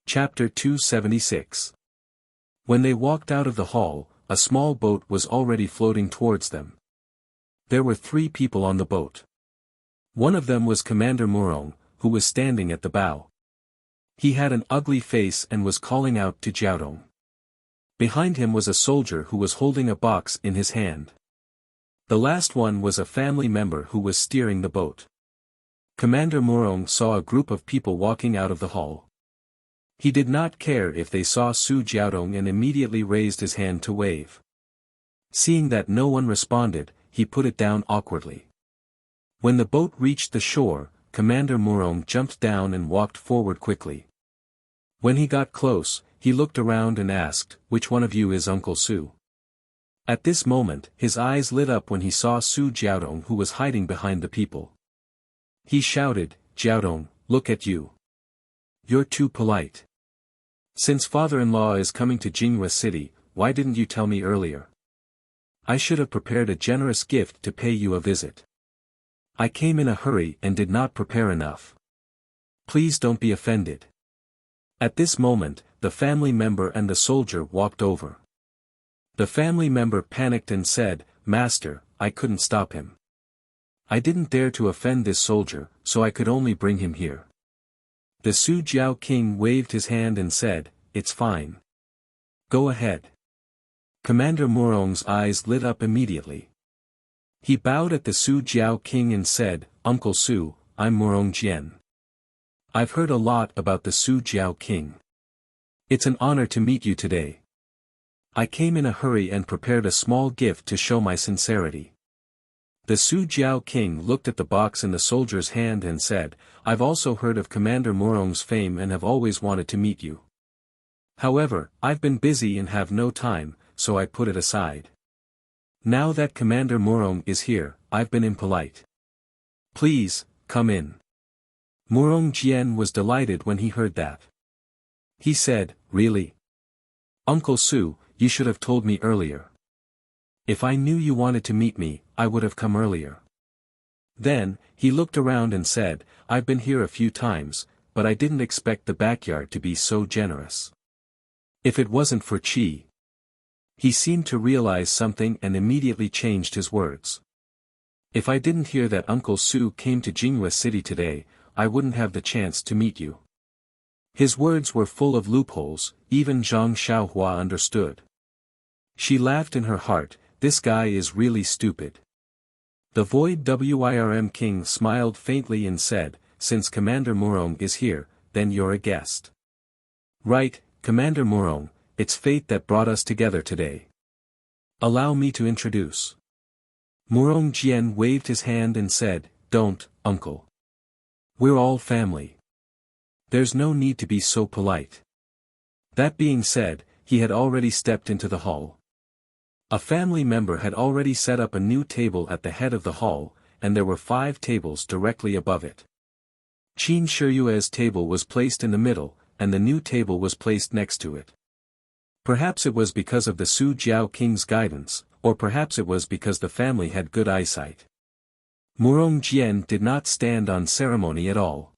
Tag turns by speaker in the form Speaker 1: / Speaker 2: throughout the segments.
Speaker 1: Chapter 276. When they walked out of the hall, a small boat was already floating towards them. There were 3 people on the boat. One of them was Commander Murong, who was standing at the bow. He had an ugly face and was calling out to Jiaodong. Behind him was a soldier who was holding a box in his hand. The last one was a family member who was steering the boat. Commander Murong saw a group of people walking out of the hall. He did not care if they saw Su Jiaodong and immediately raised his hand to wave. Seeing that no one responded, he put it down awkwardly. When the boat reached the shore, Commander Murong jumped down and walked forward quickly. When he got close, he looked around and asked, "Which one of you is Uncle Su?" At this moment, his eyes lit up when he saw Su Jiaodong, who was hiding behind the people. He shouted, "Jiaodong, look at you. You're too polite. Since father-in-law is coming to Jinghua City, why didn't you tell me earlier? I should have prepared a generous gift to pay you a visit. I came in a hurry and did not prepare enough. Please don't be offended." At this moment, the family member and the soldier walked over. The family member panicked and said, "Master, I couldn't stop him. I didn't dare to offend this soldier, so I could only bring him here." The Su Jiao king waved his hand and said, "It's fine. Go ahead." Commander Murong's eyes lit up immediately. He bowed at the Su Jiao king and said, "Uncle Su, I'm Murong Jian. I've heard a lot about the Su Jiao king. It's an honor to meet you today. I came in a hurry and prepared a small gift to show my sincerity." The Su Jiao king looked at the box in the soldier's hand and said, "I've also heard of Commander Murong's fame and have always wanted to meet you. However, I've been busy and have no time, so I put it aside. Now that Commander Murong is here, I've been impolite. Please, come in." Murong Jian was delighted when he heard that. He said, "Really? Uncle Su, you should have told me earlier. If I knew you wanted to meet me, I would have come earlier." Then, he looked around and said, "I've been here a few times, but I didn't expect the backyard to be so generous. If it wasn't for Qi." He seemed to realize something and immediately changed his words. "If I didn't hear that Uncle Su came to Jinghua City today, I wouldn't have the chance to meet you." His words were full of loopholes, even Zhang Xiaohua understood. She laughed in her heart, "This guy is really stupid." The Void Wirm king smiled faintly and said, "Since Commander Murong is here, then you're a guest." "Right, Commander Murong, it's fate that brought us together today. Allow me to introduce." Murong Jian waved his hand and said, "Don't, uncle. We're all family. There's no need to be so polite." That being said, he had already stepped into the hall. A family member had already set up a new table at the head of the hall, and there were 5 tables directly above it. Qin Shiyue's table was placed in the middle, and the new table was placed next to it. Perhaps it was because of the Su Jiao king's guidance, or perhaps it was because the family had good eyesight. Murong Jian did not stand on ceremony at all.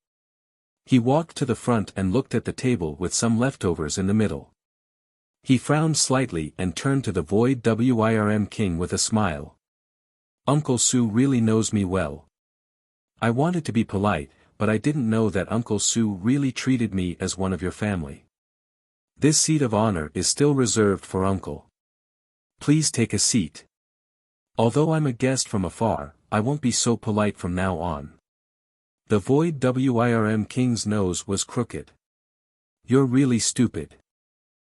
Speaker 1: He walked to the front and looked at the table with some leftovers in the middle. He frowned slightly and turned to the Void Wirm king with a smile. "Uncle Su really knows me well. I wanted to be polite, but I didn't know that Uncle Su really treated me as one of your family. This seat of honor is still reserved for Uncle. Please take a seat. Although I'm a guest from afar, I won't be so polite from now on." The Void Wirm king's nose was crooked. "You're really stupid."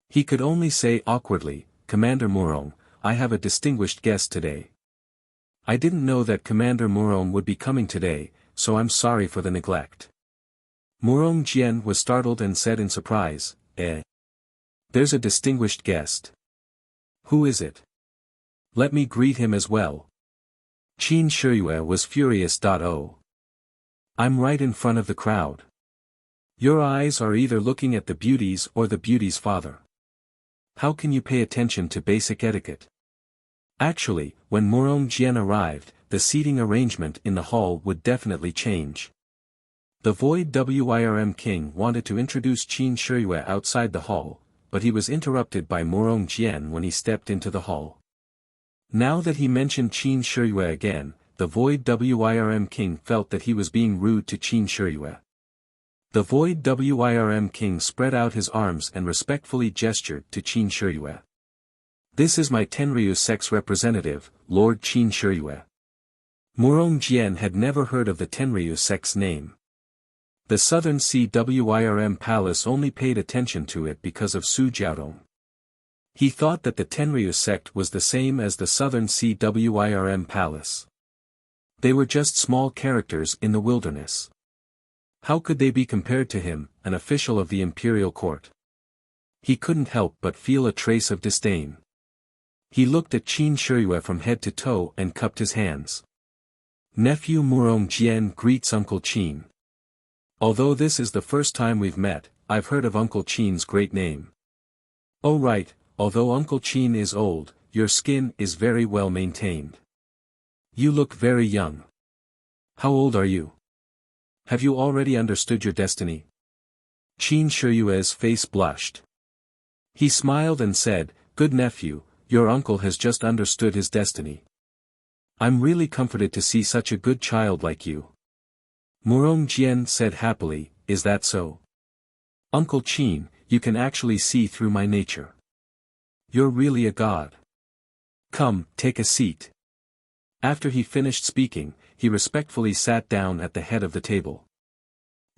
Speaker 1: He could only say awkwardly, "Commander Murong, I have a distinguished guest today. I didn't know that Commander Murong would be coming today, so I'm sorry for the neglect." Murong Jian was startled and said in surprise, "Eh? There's a distinguished guest. Who is it? Let me greet him as well." Qin Shiyue was furious. "Oh. I'm right in front of the crowd. Your eyes are either looking at the beauties or the beauty's father. How can you pay attention to basic etiquette?" Actually, when Murong Jian arrived, the seating arrangement in the hall would definitely change. The Void Wirm King wanted to introduce Qin Shiyue outside the hall, but he was interrupted by Murong Jian when he stepped into the hall. Now that he mentioned Qin Shiyue again, the Void Wirm King felt that he was being rude to Qin Shiyue. The Void Wirm King spread out his arms and respectfully gestured to Qin Shiyue. "This is my Tenryu sex representative, Lord Qin Shiyue." Murong Jian had never heard of the Tenryu sex name. The Southern CWIRM Palace only paid attention to it because of Su Jiaodong. He thought that the Tenryu sect was the same as the Southern CWIRM Palace. They were just small characters in the wilderness. How could they be compared to him, an official of the imperial court? He couldn't help but feel a trace of disdain. He looked at Qin Shiyue from head to toe and cupped his hands. "Nephew Murong Jian greets Uncle Qin. Although this is the first time we've met, I've heard of Uncle Qin's great name." "Oh right, although Uncle Qin is old, your skin is very well maintained. You look very young. How old are you? Have you already understood your destiny?" Qin Shiyue's face blushed. He smiled and said, "Good nephew, your uncle has just understood his destiny. I'm really comforted to see such a good child like you." Murong Jian said happily, "Is that so? Uncle Qin, you can actually see through my nature. You're really a god. Come, take a seat." After he finished speaking, he respectfully sat down at the head of the table.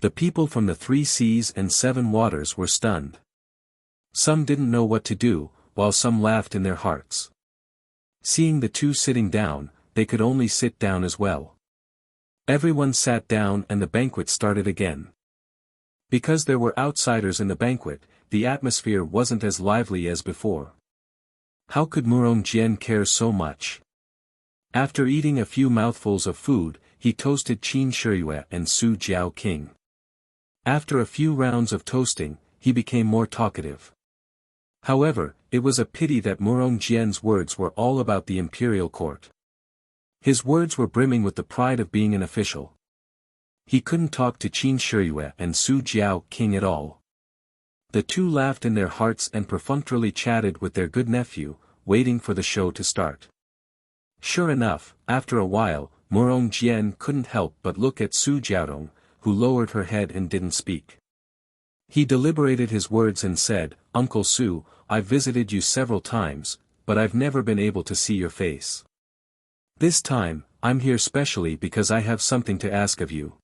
Speaker 1: The people from the 3 seas and 7 waters were stunned. Some didn't know what to do, while some laughed in their hearts. Seeing the two sitting down, they could only sit down as well. Everyone sat down and the banquet started again. Because there were outsiders in the banquet, the atmosphere wasn't as lively as before. How could Murong Jian care so much? After eating a few mouthfuls of food, he toasted Qin Shiyue and Su Jiao King. After a few rounds of toasting, he became more talkative. However, it was a pity that Murong Jian's words were all about the imperial court. His words were brimming with the pride of being an official. He couldn't talk to Qin Shiyue and Su Jiao King at all. The two laughed in their hearts and perfunctorily chatted with their good nephew, waiting for the show to start. Sure enough, after a while, Murong Jian couldn't help but look at Su Jiaodong, who lowered her head and didn't speak. He deliberated his words and said, "Uncle Su, I've visited you several times, but I've never been able to see your face. This time, I'm here specially because I have something to ask of you."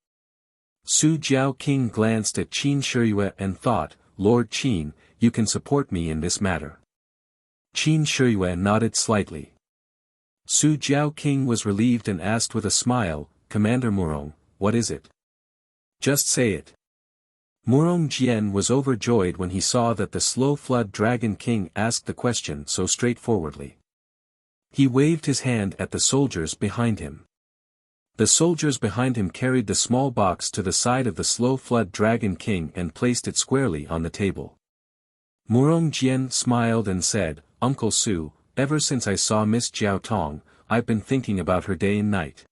Speaker 1: Su Jiao King glanced at Qin Shiyue and thought, "Lord Qin, you can support me in this matter." Qin Shiyue nodded slightly. Su Jiao King was relieved and asked with a smile, "Commander Murong, what is it? Just say it." Murong Jian was overjoyed when he saw that the Slow Flood Dragon King asked the question so straightforwardly. He waved his hand at the soldiers behind him. The soldiers behind him carried the small box to the side of the Slow Flood Dragon King and placed it squarely on the table. Murong Jian smiled and said, "Uncle Su, ever since I saw Miss Jiao Tong, I've been thinking about her day and night.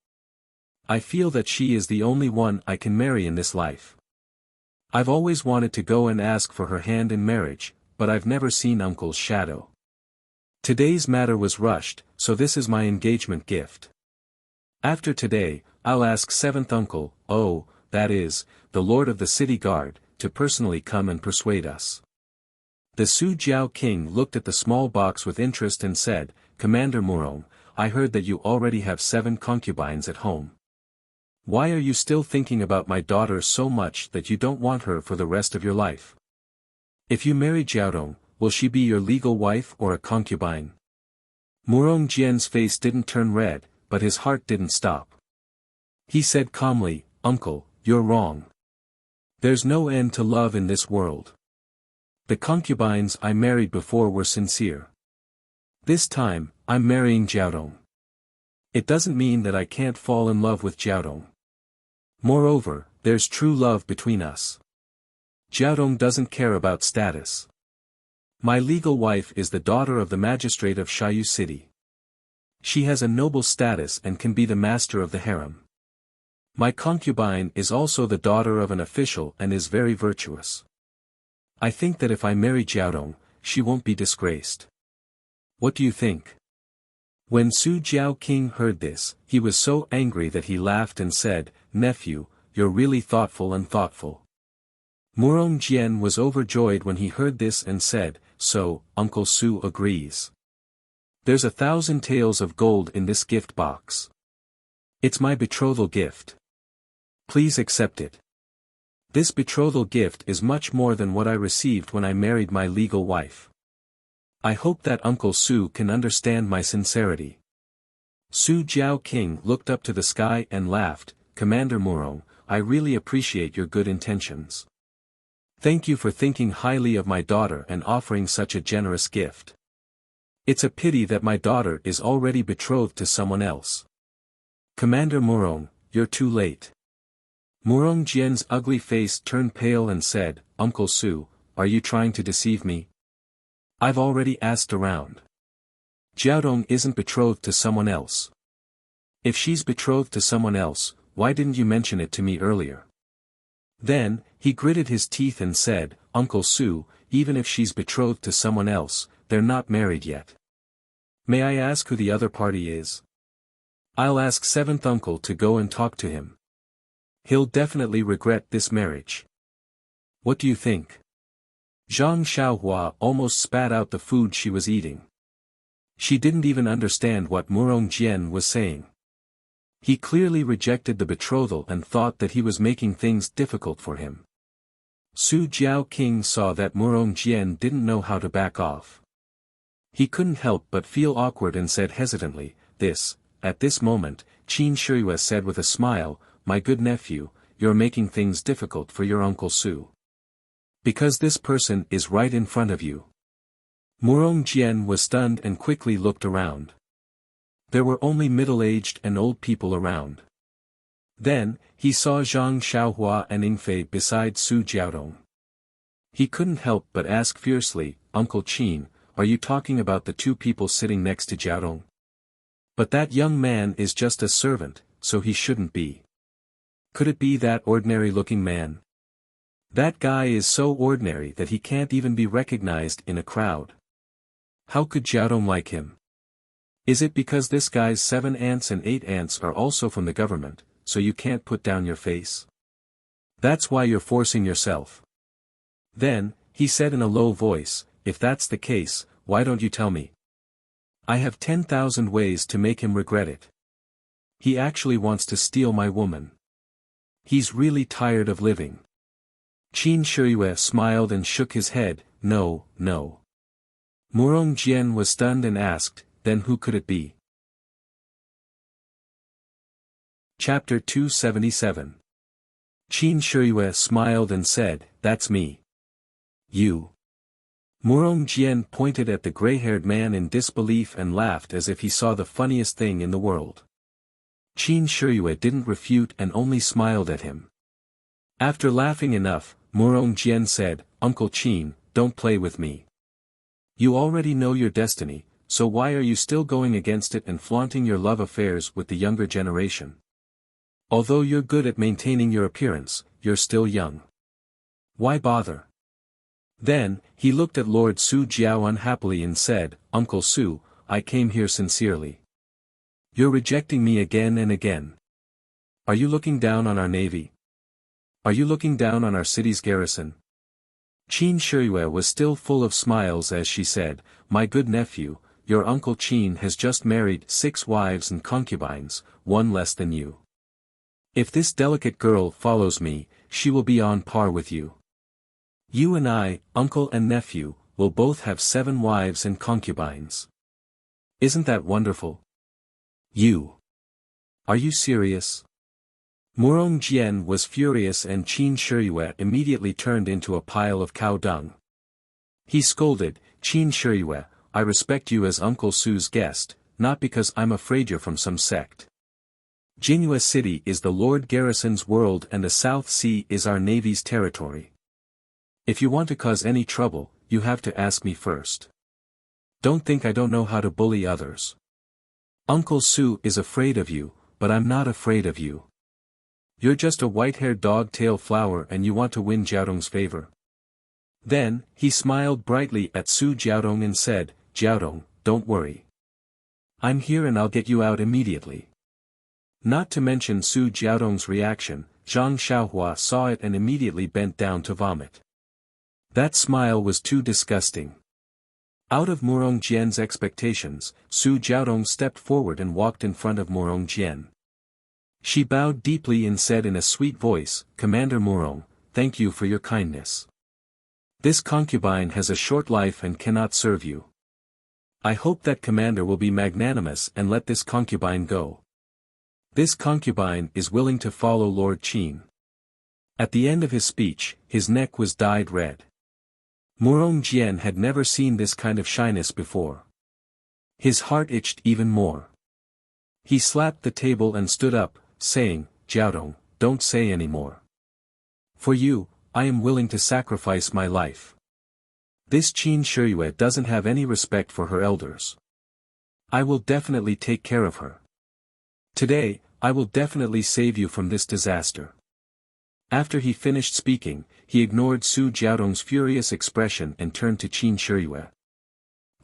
Speaker 1: I feel that she is the only one I can marry in this life. I've always wanted to go and ask for her hand in marriage, but I've never seen Uncle's shadow. Today's matter was rushed, so this is my engagement gift. After today, I'll ask 7th Uncle, that is, the Lord of the City Guard, to personally come and persuade us." The Su Jiao King looked at the small box with interest and said, "Commander Murong, I heard that you already have 7 concubines at home. Why are you still thinking about my daughter so much that you don't want her for the rest of your life? If you marry Jiaodong, will she be your legal wife or a concubine?" Murong Jian's face didn't turn red, but his heart didn't stop. He said calmly, "Uncle, you're wrong. There's no end to love in this world. The concubines I married before were sincere. This time, I'm marrying Jiaodong. It doesn't mean that I can't fall in love with Jiaodong. Moreover, there's true love between us. Jiaodong doesn't care about status. My legal wife is the daughter of the magistrate of Shiyu City. She has a noble status and can be the master of the harem. My concubine is also the daughter of an official and is very virtuous. I think that if I marry Jiaodong, she won't be disgraced. What do you think? When Su Jiao King heard this, he was so angry that he laughed and said, "Nephew, you're really thoughtful and thoughtful." Murong Jian was overjoyed when he heard this and said, "So, Uncle Su agrees. There's 1,000 taels of gold in this gift box. It's my betrothal gift. Please accept it. This betrothal gift is much more than what I received when I married my legal wife. I hope that Uncle Su can understand my sincerity." Su Jiao King looked up to the sky and laughed, "Commander Murong, I really appreciate your good intentions. Thank you for thinking highly of my daughter and offering such a generous gift. It's a pity that my daughter is already betrothed to someone else. Commander Murong, you're too late." Murong Jian's ugly face turned pale and said, "Uncle Su, are you trying to deceive me? I've already asked around. Jiaodong isn't betrothed to someone else. If she's betrothed to someone else, why didn't you mention it to me earlier?" Then, he gritted his teeth and said, "Uncle Su, even if she's betrothed to someone else, they're not married yet. May I ask who the other party is? I'll ask seventh uncle to go and talk to him. He'll definitely regret this marriage. What do you think?" Zhang Xiaohua almost spat out the food she was eating. She didn't even understand what Murong Jian was saying. He clearly rejected the betrothal and thought that he was making things difficult for him. Su Jiao King saw that Murong Jian didn't know how to back off. He couldn't help but feel awkward and said hesitantly, At this moment, Qin Shiyue said with a smile, "My good nephew, you're making things difficult for your Uncle Su. Because this person is right in front of you." Murong Jian was stunned and quickly looked around. There were only middle-aged and old people around. Then, he saw Zhang Xiaohua and Yingfei beside Su Jiaodong. He couldn't help but ask fiercely, "Uncle Qin, are you talking about the two people sitting next to Jiaodong? But that young man is just a servant, so he shouldn't be. Could it be that ordinary-looking man? That guy is so ordinary that he can't even be recognized in a crowd. How could Jiaodong like him? Is it because this guy's 7 aunts and 8 aunts are also from the government, so you can't put down your face? That's why you're forcing yourself." Then, he said in a low voice, "If that's the case, why don't you tell me? I have 10,000 ways to make him regret it. He actually wants to steal my woman. He's really tired of living." Qin Shiyue smiled and shook his head, "No, no." Murong Jian was stunned and asked, "Then who could it be?" Chapter 277. Qin Shiyue smiled and said, "That's me." "You?" Murong Jian pointed at the gray-haired man in disbelief and laughed as if he saw the funniest thing in the world. Qin Shiyue didn't refute and only smiled at him. After laughing enough, Murong Jian said, "Uncle Qin, don't play with me. You already know your destiny, so why are you still going against it and flaunting your love affairs with the younger generation? Although you're good at maintaining your appearance, you're still young. Why bother?" Then, he looked at Lord Su Jiao unhappily and said, "Uncle Su, I came here sincerely. You're rejecting me again and again. Are you looking down on our navy? Are you looking down on our city's garrison?" Qin Shiyue was still full of smiles as she said, "My good nephew, your Uncle Qin has just married 6 wives and concubines, 1 less than you. If this delicate girl follows me, she will be on par with you. You and I, uncle and nephew, will both have 7 wives and concubines. Isn't that wonderful?" "You. Are you serious?" Murong Jian was furious and Qin Shiyue immediately turned into a pile of cow dung. He scolded, "Qin Shiyue, I respect you as Uncle Su's guest, not because I'm afraid you're from some sect. Jinhua City is the Lord Garrison's world and the South Sea is our Navy's territory. If you want to cause any trouble, you have to ask me first. Don't think I don't know how to bully others. Uncle Su is afraid of you, but I'm not afraid of you. You're just a white-haired dog-tail flower and you want to win Jiaodong's favor. Then, he smiled brightly at Su Jiaodong and said, Jiaodong, don't worry. I'm here and I'll get you out immediately. Not to mention Su Jiaodong's reaction, Zhang Xiaohua saw it and immediately bent down to vomit. That smile was too disgusting. Out of Murong Jian's expectations, Su Jiaodong stepped forward and walked in front of Murong Jian. She bowed deeply and said in a sweet voice, Commander Murong, thank you for your kindness. This concubine has a short life and cannot serve you. I hope that commander will be magnanimous and let this concubine go. This concubine is willing to follow Lord Qin. At the end of his speech, his neck was dyed red. Murong Jian had never seen this kind of shyness before. His heart itched even more. He slapped the table and stood up, saying, Jiaodong, don't say any more. For you, I am willing to sacrifice my life. This Qin Shiyue doesn't have any respect for her elders. I will definitely take care of her. Today, I will definitely save you from this disaster. After he finished speaking, he ignored Su Jiaodong's furious expression and turned to Qin Shiyue.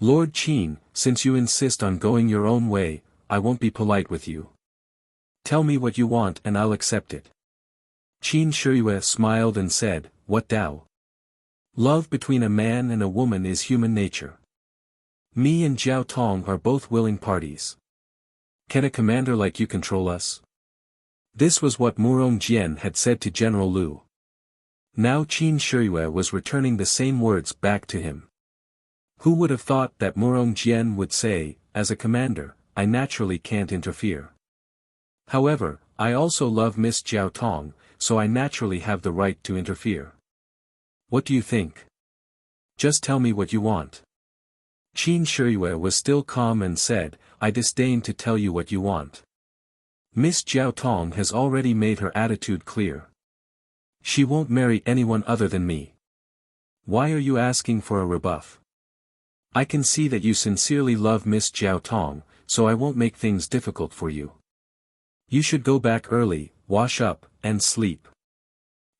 Speaker 1: Lord Qin, since you insist on going your own way, I won't be polite with you. Tell me what you want and I'll accept it. Qin Shiyue smiled and said, What Dao? Love between a man and a woman is human nature. Me and Jiao Tong are both willing parties. Can a commander like you control us? This was what Murong Jian had said to General Lu. Now Qin Shiyue was returning the same words back to him. Who would have thought that Murong Jian would say, as a commander, I naturally can't interfere. However, I also love Miss Jiao Tong, so I naturally have the right to interfere. What do you think? Just tell me what you want. Qin Shiyue was still calm and said, I disdain to tell you what you want. Miss Jiao Tong has already made her attitude clear. She won't marry anyone other than me. Why are you asking for a rebuff? I can see that you sincerely love Miss Jiao Tong, so I won't make things difficult for you. You should go back early, wash up, and sleep.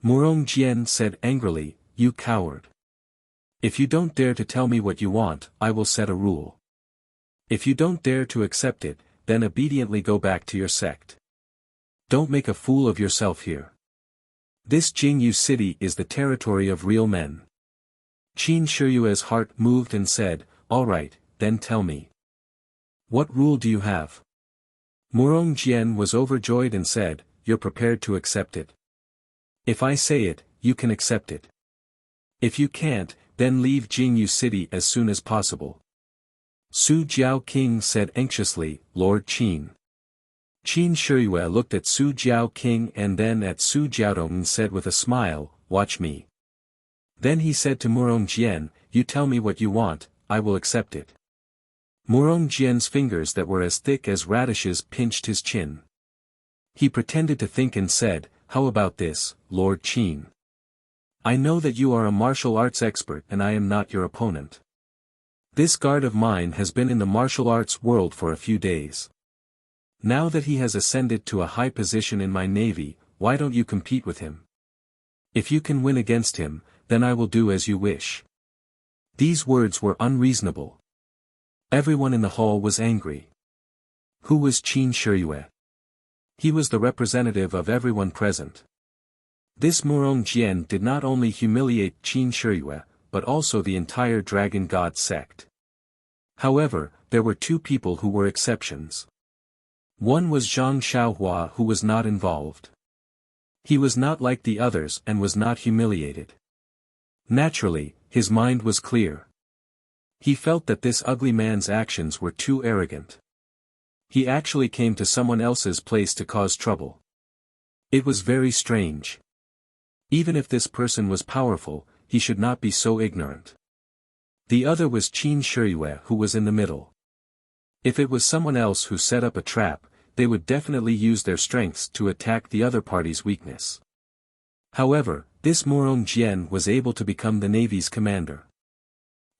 Speaker 1: Murong Jian said angrily, You coward. If you don't dare to tell me what you want, I will set a rule. If you don't dare to accept it, then obediently go back to your sect. Don't make a fool of yourself here. This Jingyu city is the territory of real men. Qin Shiyue's heart moved and said, All right, then tell me. What rule do you have? Murong Jian was overjoyed and said, You're prepared to accept it. If I say it, you can accept it. If you can't, then leave Jingyu city as soon as possible. Su Jiao King said anxiously, Lord Qin. Qin Shiyue looked at Su Jiao King and then at Su Jiaodong and said with a smile, Watch me. Then he said to Murong Jian, You tell me what you want, I will accept it. Murong Jian's fingers that were as thick as radishes pinched his chin. He pretended to think and said, How about this, Lord Qin? I know that you are a martial arts expert and I am not your opponent. This guard of mine has been in the martial arts world for a few days. Now that he has ascended to a high position in my navy, why don't you compete with him? If you can win against him, then I will do as you wish. These words were unreasonable. Everyone in the hall was angry. Who was Qin Shiyue? He was the representative of everyone present. This Murong Jian did not only humiliate Qin Shiyue, but also the entire Dragon God sect. However, there were two people who were exceptions. One was Zhang Xiaohua who was not involved. He was not like the others and was not humiliated. Naturally, his mind was clear. He felt that this ugly man's actions were too arrogant. He actually came to someone else's place to cause trouble. It was very strange. Even if this person was powerful, he should not be so ignorant. The other was Qin Shiyue who was in the middle. If it was someone else who set up a trap, they would definitely use their strengths to attack the other party's weakness. However, this Murong Jian was able to become the navy's commander.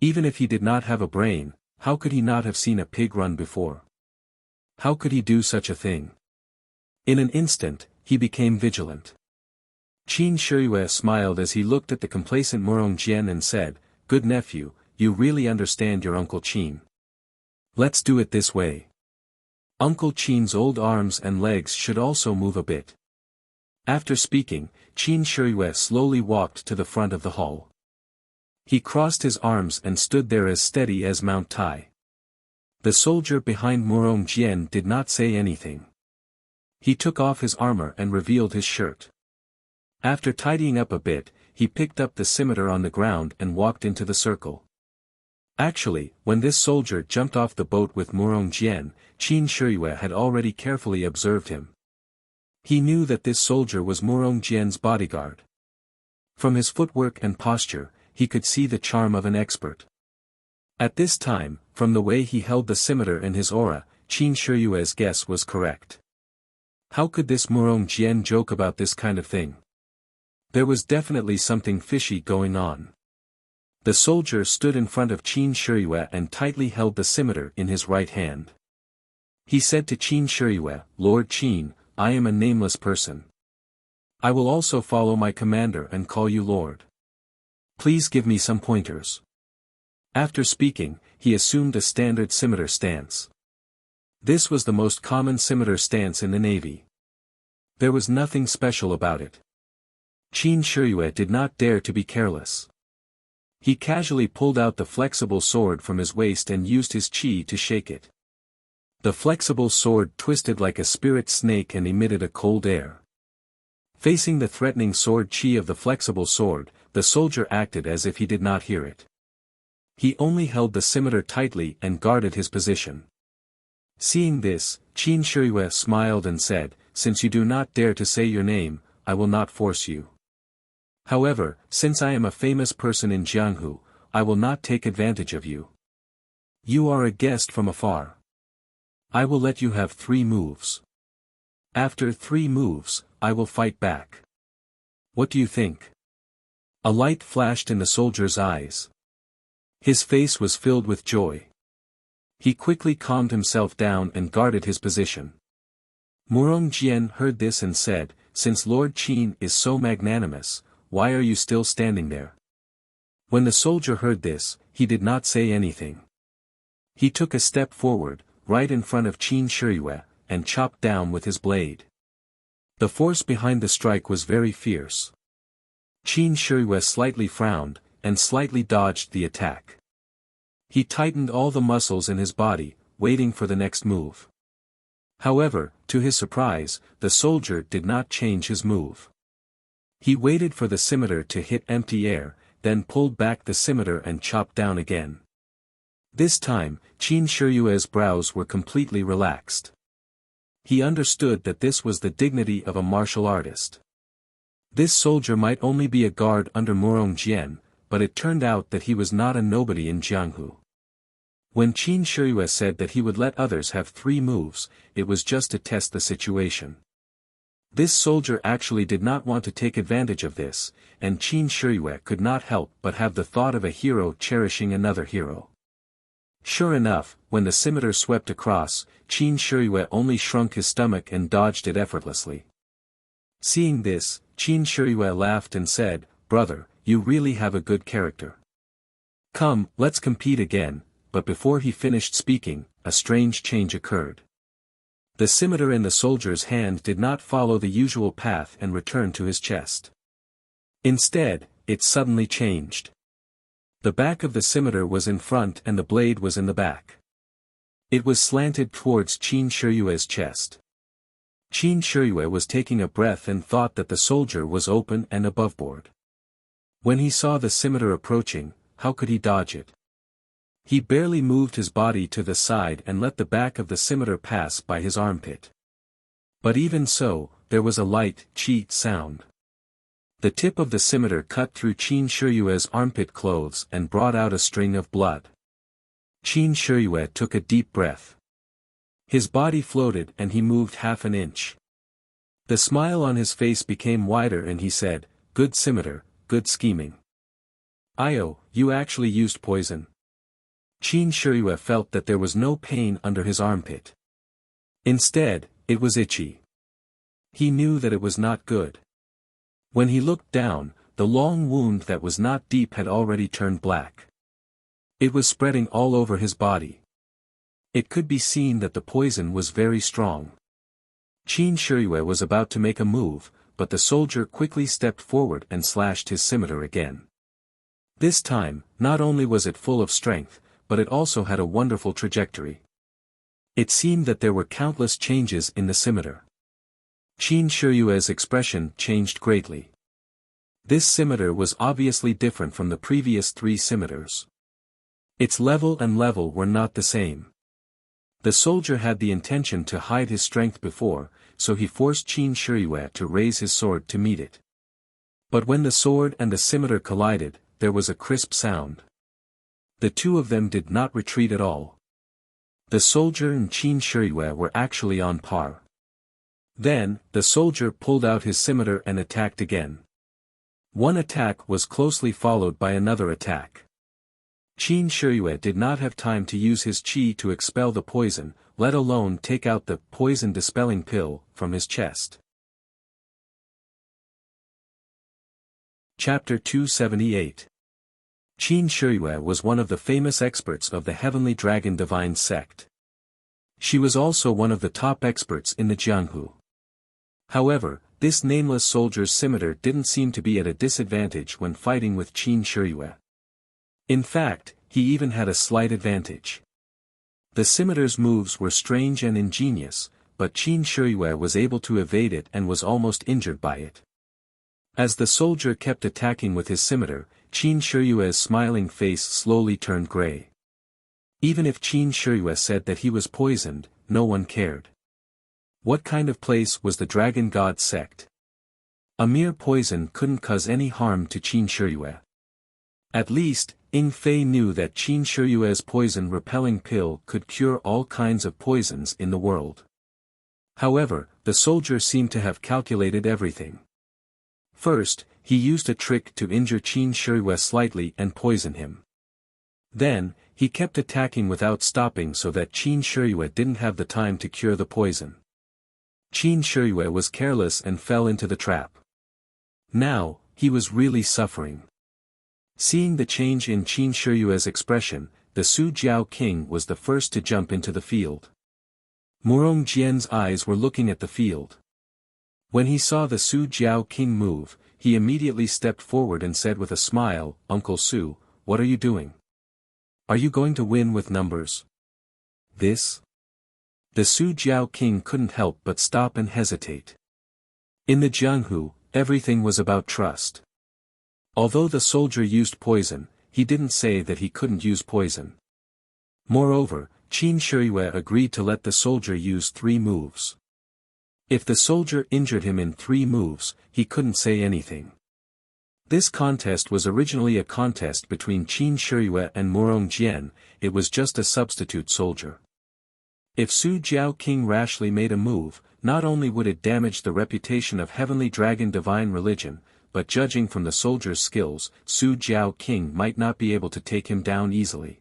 Speaker 1: Even if he did not have a brain, how could he not have seen a pig run before? How could he do such a thing? In an instant, he became vigilant. Qin Shiyue smiled as he looked at the complacent Murong Jian and said, "Good nephew, you really understand your Uncle Qin. Let's do it this way. Uncle Qin's old arms and legs should also move a bit." After speaking, Qin Shiyue slowly walked to the front of the hall. He crossed his arms and stood there as steady as Mount Tai. The soldier behind Murong Jian did not say anything. He took off his armor and revealed his shirt. After tidying up a bit, he picked up the scimitar on the ground and walked into the circle. Actually, when this soldier jumped off the boat with Murong Jian, Qin Shiyue had already carefully observed him. He knew that this soldier was Murong Jian's bodyguard. From his footwork and posture, he could see the charm of an expert. At this time, from the way he held the scimitar and his aura, Qin Shiyue's guess was correct. How could this Murong Jian joke about this kind of thing? There was definitely something fishy going on. The soldier stood in front of Qin Shiyue and tightly held the scimitar in his right hand. He said to Qin Shiyue, "Lord Qin, I am a nameless person. I will also follow my commander and call you Lord. Please give me some pointers." After speaking, he assumed a standard scimitar stance. This was the most common scimitar stance in the navy. There was nothing special about it. Qin Shiyue did not dare to be careless. He casually pulled out the flexible sword from his waist and used his chi to shake it. The flexible sword twisted like a spirit snake and emitted a cold air. Facing the threatening sword chi of the flexible sword, the soldier acted as if he did not hear it. He only held the scimitar tightly and guarded his position. Seeing this, Qin Shiyue smiled and said, "Since you do not dare to say your name, I will not force you. However, since I am a famous person in Jianghu, I will not take advantage of you. You are a guest from afar. I will let you have 3 moves. After 3 moves, I will fight back. What do you think?" A light flashed in the soldier's eyes. His face was filled with joy. He quickly calmed himself down and guarded his position. Murong Jian heard this and said, "Since Lord Qin is so magnanimous, why are you still standing there?" When the soldier heard this, he did not say anything. He took a step forward, right in front of Qin Shiyue, and chopped down with his blade. The force behind the strike was very fierce. Qin Shiyue slightly frowned, and slightly dodged the attack. He tightened all the muscles in his body, waiting for the next move. However, to his surprise, the soldier did not change his move. He waited for the scimitar to hit empty air, then pulled back the scimitar and chopped down again. This time, Qin Shiyue's brows were completely relaxed. He understood that this was the dignity of a martial artist. This soldier might only be a guard under Murong Jian, but it turned out that he was not a nobody in Jianghu. When Qin Shiyue said that he would let others have 3 moves, it was just to test the situation. This soldier actually did not want to take advantage of this, and Qin Shiyue could not help but have the thought of a hero cherishing another hero. Sure enough, when the scimitar swept across, Qin Shiyue only shrunk his stomach and dodged it effortlessly. Seeing this, Qin Shiyue laughed and said, "Brother, you really have a good character. Come, let's compete again," but before he finished speaking, a strange change occurred. The scimitar in the soldier's hand did not follow the usual path and return to his chest. Instead, it suddenly changed. The back of the scimitar was in front and the blade was in the back. It was slanted towards Qin Shiyue's chest. Qin Shiyue was taking a breath and thought that the soldier was open and aboveboard. When he saw the scimitar approaching, how could he dodge it? He barely moved his body to the side and let the back of the scimitar pass by his armpit. But even so, there was a light, "cheat" sound. The tip of the scimitar cut through Qin Shiyue's armpit clothes and brought out a string of blood. Qin Shiyue took a deep breath. His body floated and he moved half an inch. The smile on his face became wider and he said, "Good scimitar, good scheming. Io, you actually used poison." Qin Shiyue felt that there was no pain under his armpit. Instead, it was itchy. He knew that it was not good. When he looked down, the long wound that was not deep had already turned black. It was spreading all over his body. It could be seen that the poison was very strong. Qin Shiyue was about to make a move, but the soldier quickly stepped forward and slashed his scimitar again. This time, not only was it full of strength, but it also had a wonderful trajectory. It seemed that there were countless changes in the scimitar. Qin Shiyue's expression changed greatly. This scimitar was obviously different from the previous 3 scimitars. Its level and level were not the same. The soldier had the intention to hide his strength before, so he forced Qin Shiyue to raise his sword to meet it. But when the sword and the scimitar collided, there was a crisp sound. The two of them did not retreat at all. The soldier and Qin Shiyue were actually on par. Then, the soldier pulled out his scimitar and attacked again. One attack was closely followed by another attack. Qin Shiyue did not have time to use his qi to expel the poison, let alone take out the poison-dispelling pill from his chest. Chapter 278. Qin Shiyue was one of the famous experts of the Heavenly Dragon Divine Sect. She was also one of the top experts in the Jianghu. However, this nameless soldier's scimitar didn't seem to be at a disadvantage when fighting with Qin Shiyue. In fact, he even had a slight advantage. The scimitar's moves were strange and ingenious, but Qin Shiyue was able to evade it and was almost injured by it. As the soldier kept attacking with his scimitar, Qin Shiyue's smiling face slowly turned gray. Even if Qin Shiyue said that he was poisoned, no one cared. What kind of place was the Dragon God sect? A mere poison couldn't cause any harm to Qin Shiyue. At least, Ying Fei knew that Qin Shiyue's poison-repelling pill could cure all kinds of poisons in the world. However, the soldier seemed to have calculated everything. First, he used a trick to injure Qin Shiyue slightly and poison him. Then, he kept attacking without stopping so that Qin Shiyue didn't have the time to cure the poison. Qin Shiyue was careless and fell into the trap. Now, he was really suffering. Seeing the change in Qin Shiyue's expression, the Su Jiao King was the first to jump into the field. Murong Jian's eyes were looking at the field. When he saw the Su Jiao King move, he immediately stepped forward and said with a smile, "Uncle Su, what are you doing? Are you going to win with numbers?" This? The Su Jiao King couldn't help but stop and hesitate. In the Jianghu, everything was about trust. Although the soldier used poison, he didn't say that he couldn't use poison. Moreover, Qin Shiyue agreed to let the soldier use 3 moves. If the soldier injured him in 3 moves, he couldn't say anything. This contest was originally a contest between Qin Shiyue and Murong Jian, it was just a substitute soldier. If Su Jiao King rashly made a move, not only would it damage the reputation of Heavenly Dragon Divine Religion, but judging from the soldier's skills, Su Jiao King might not be able to take him down easily.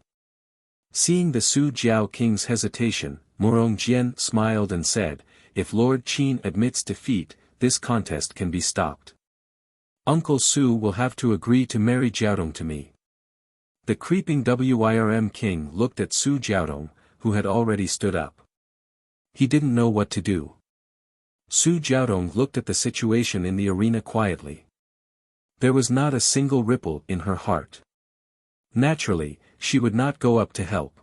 Speaker 1: Seeing the Su Jiao King's hesitation, Murong Jian smiled and said, "If Lord Qin admits defeat, this contest can be stopped. Uncle Su will have to agree to marry Jiaodong to me." The creeping Wirm King looked at Su Jiaodong, who had already stood up. He didn't know what to do. Su Jiaodong looked at the situation in the arena quietly. There was not a single ripple in her heart. Naturally, she would not go up to help.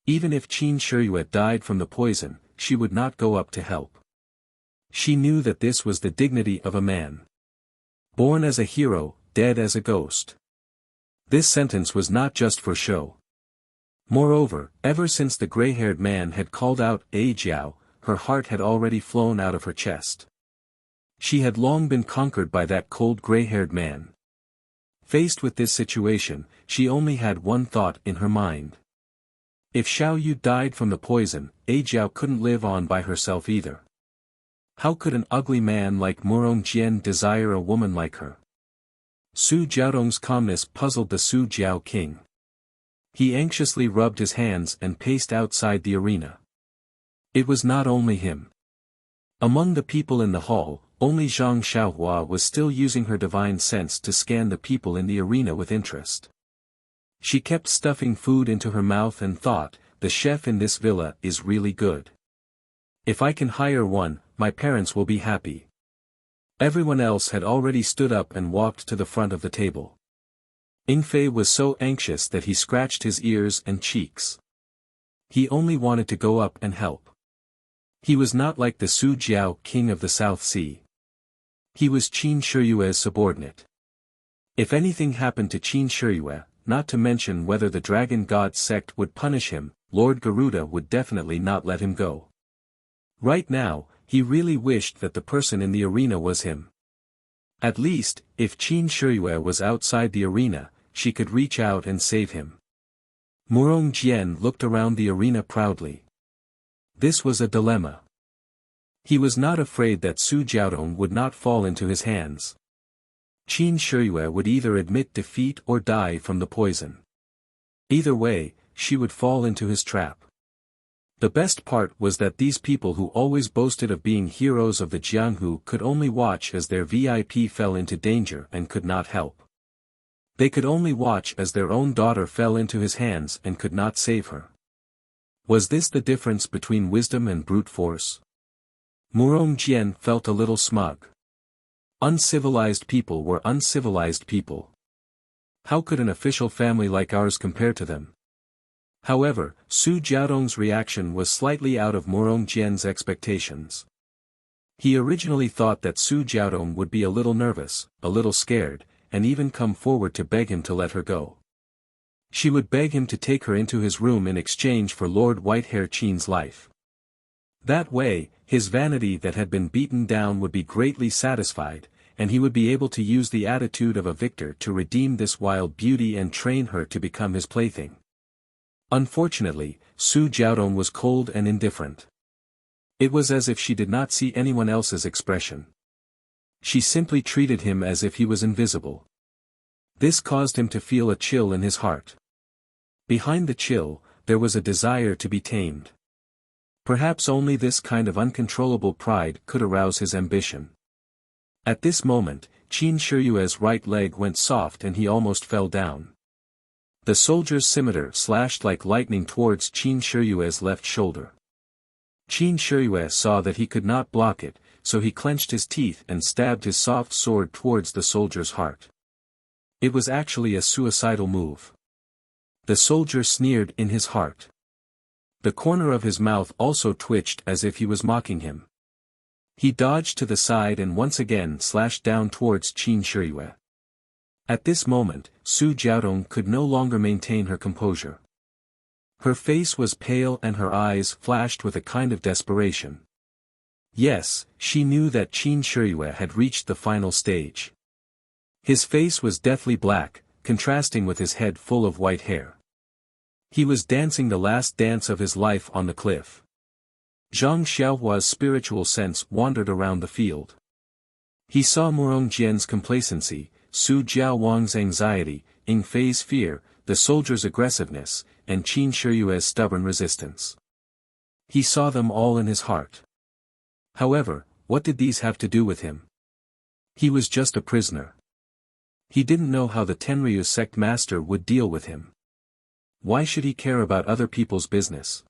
Speaker 1: Even if Qin Shiyue died from the poison, she would not go up to help. She knew that this was the dignity of a man. Born as a hero, dead as a ghost. This sentence was not just for show. Moreover, ever since the gray-haired man had called out "A Jiao," her heart had already flown out of her chest. She had long been conquered by that cold gray-haired man. Faced with this situation, she only had one thought in her mind. If Xiao Yu died from the poison, A Jiao couldn't live on by herself either. How could an ugly man like Murong Jian desire a woman like her? Su Jiaodong's calmness puzzled the Su Jiao King. He anxiously rubbed his hands and paced outside the arena. It was not only him. Among the people in the hall, only Zhang Xiaohua was still using her divine sense to scan the people in the arena with interest. She kept stuffing food into her mouth and thought, the chef in this villa is really good. If I can hire one, my parents will be happy. Everyone else had already stood up and walked to the front of the table. Ingfei was so anxious that he scratched his ears and cheeks. He only wanted to go up and help. He was not like the Su Jiao king of the South Sea. He was Qin Shiyue's subordinate. If anything happened to Qin Shiyue, not to mention whether the dragon god sect would punish him, Lord Garuda would definitely not let him go. Right now, he really wished that the person in the arena was him. At least, if Qin Shiyue was outside the arena, she could reach out and save him. Murong Jian looked around the arena proudly. This was a dilemma. He was not afraid that Su Jiaodong would not fall into his hands. Qin Shiyue would either admit defeat or die from the poison. Either way, she would fall into his trap. The best part was that these people who always boasted of being heroes of the Jianghu could only watch as their VIP fell into danger and could not help. They could only watch as their own daughter fell into his hands and could not save her. Was this the difference between wisdom and brute force? Murong Jian felt a little smug. Uncivilized people were uncivilized people. How could an official family like ours compare to them? However, Su Jiaodong's reaction was slightly out of Murong Jian's expectations. He originally thought that Su Jiaodong would be a little nervous, a little scared, and even come forward to beg him to let her go. She would beg him to take her into his room in exchange for Lord Whitehair Qin's life. That way, his vanity that had been beaten down would be greatly satisfied, and he would be able to use the attitude of a victor to redeem this wild beauty and train her to become his plaything. Unfortunately, Su Jiaodong was cold and indifferent. It was as if she did not see anyone else's expression. She simply treated him as if he was invisible. This caused him to feel a chill in his heart. Behind the chill, there was a desire to be tamed. Perhaps only this kind of uncontrollable pride could arouse his ambition. At this moment, Qin Shiyue's right leg went soft and he almost fell down. The soldier's scimitar slashed like lightning towards Qin Shiyue's left shoulder. Qin Shiyue saw that he could not block it, so he clenched his teeth and stabbed his soft sword towards the soldier's heart. It was actually a suicidal move. The soldier sneered in his heart. The corner of his mouth also twitched as if he was mocking him. He dodged to the side and once again slashed down towards Qin Shiyue. At this moment, Su Jiaodong could no longer maintain her composure. Her face was pale and her eyes flashed with a kind of desperation. Yes, she knew that Qin Shiyue had reached the final stage. His face was deathly black, contrasting with his head full of white hair. He was dancing the last dance of his life on the cliff. Zhang Xiaohua's spiritual sense wandered around the field. He saw Murong Jian's complacency, Su Jiaowang's anxiety, Ingfei's fear, the soldier's aggressiveness, and Qin Shiyue's stubborn resistance. He saw them all in his heart. However, what did these have to do with him? He was just a prisoner. He didn't know how the Tenryu sect master would deal with him. Why should he care about other people's business?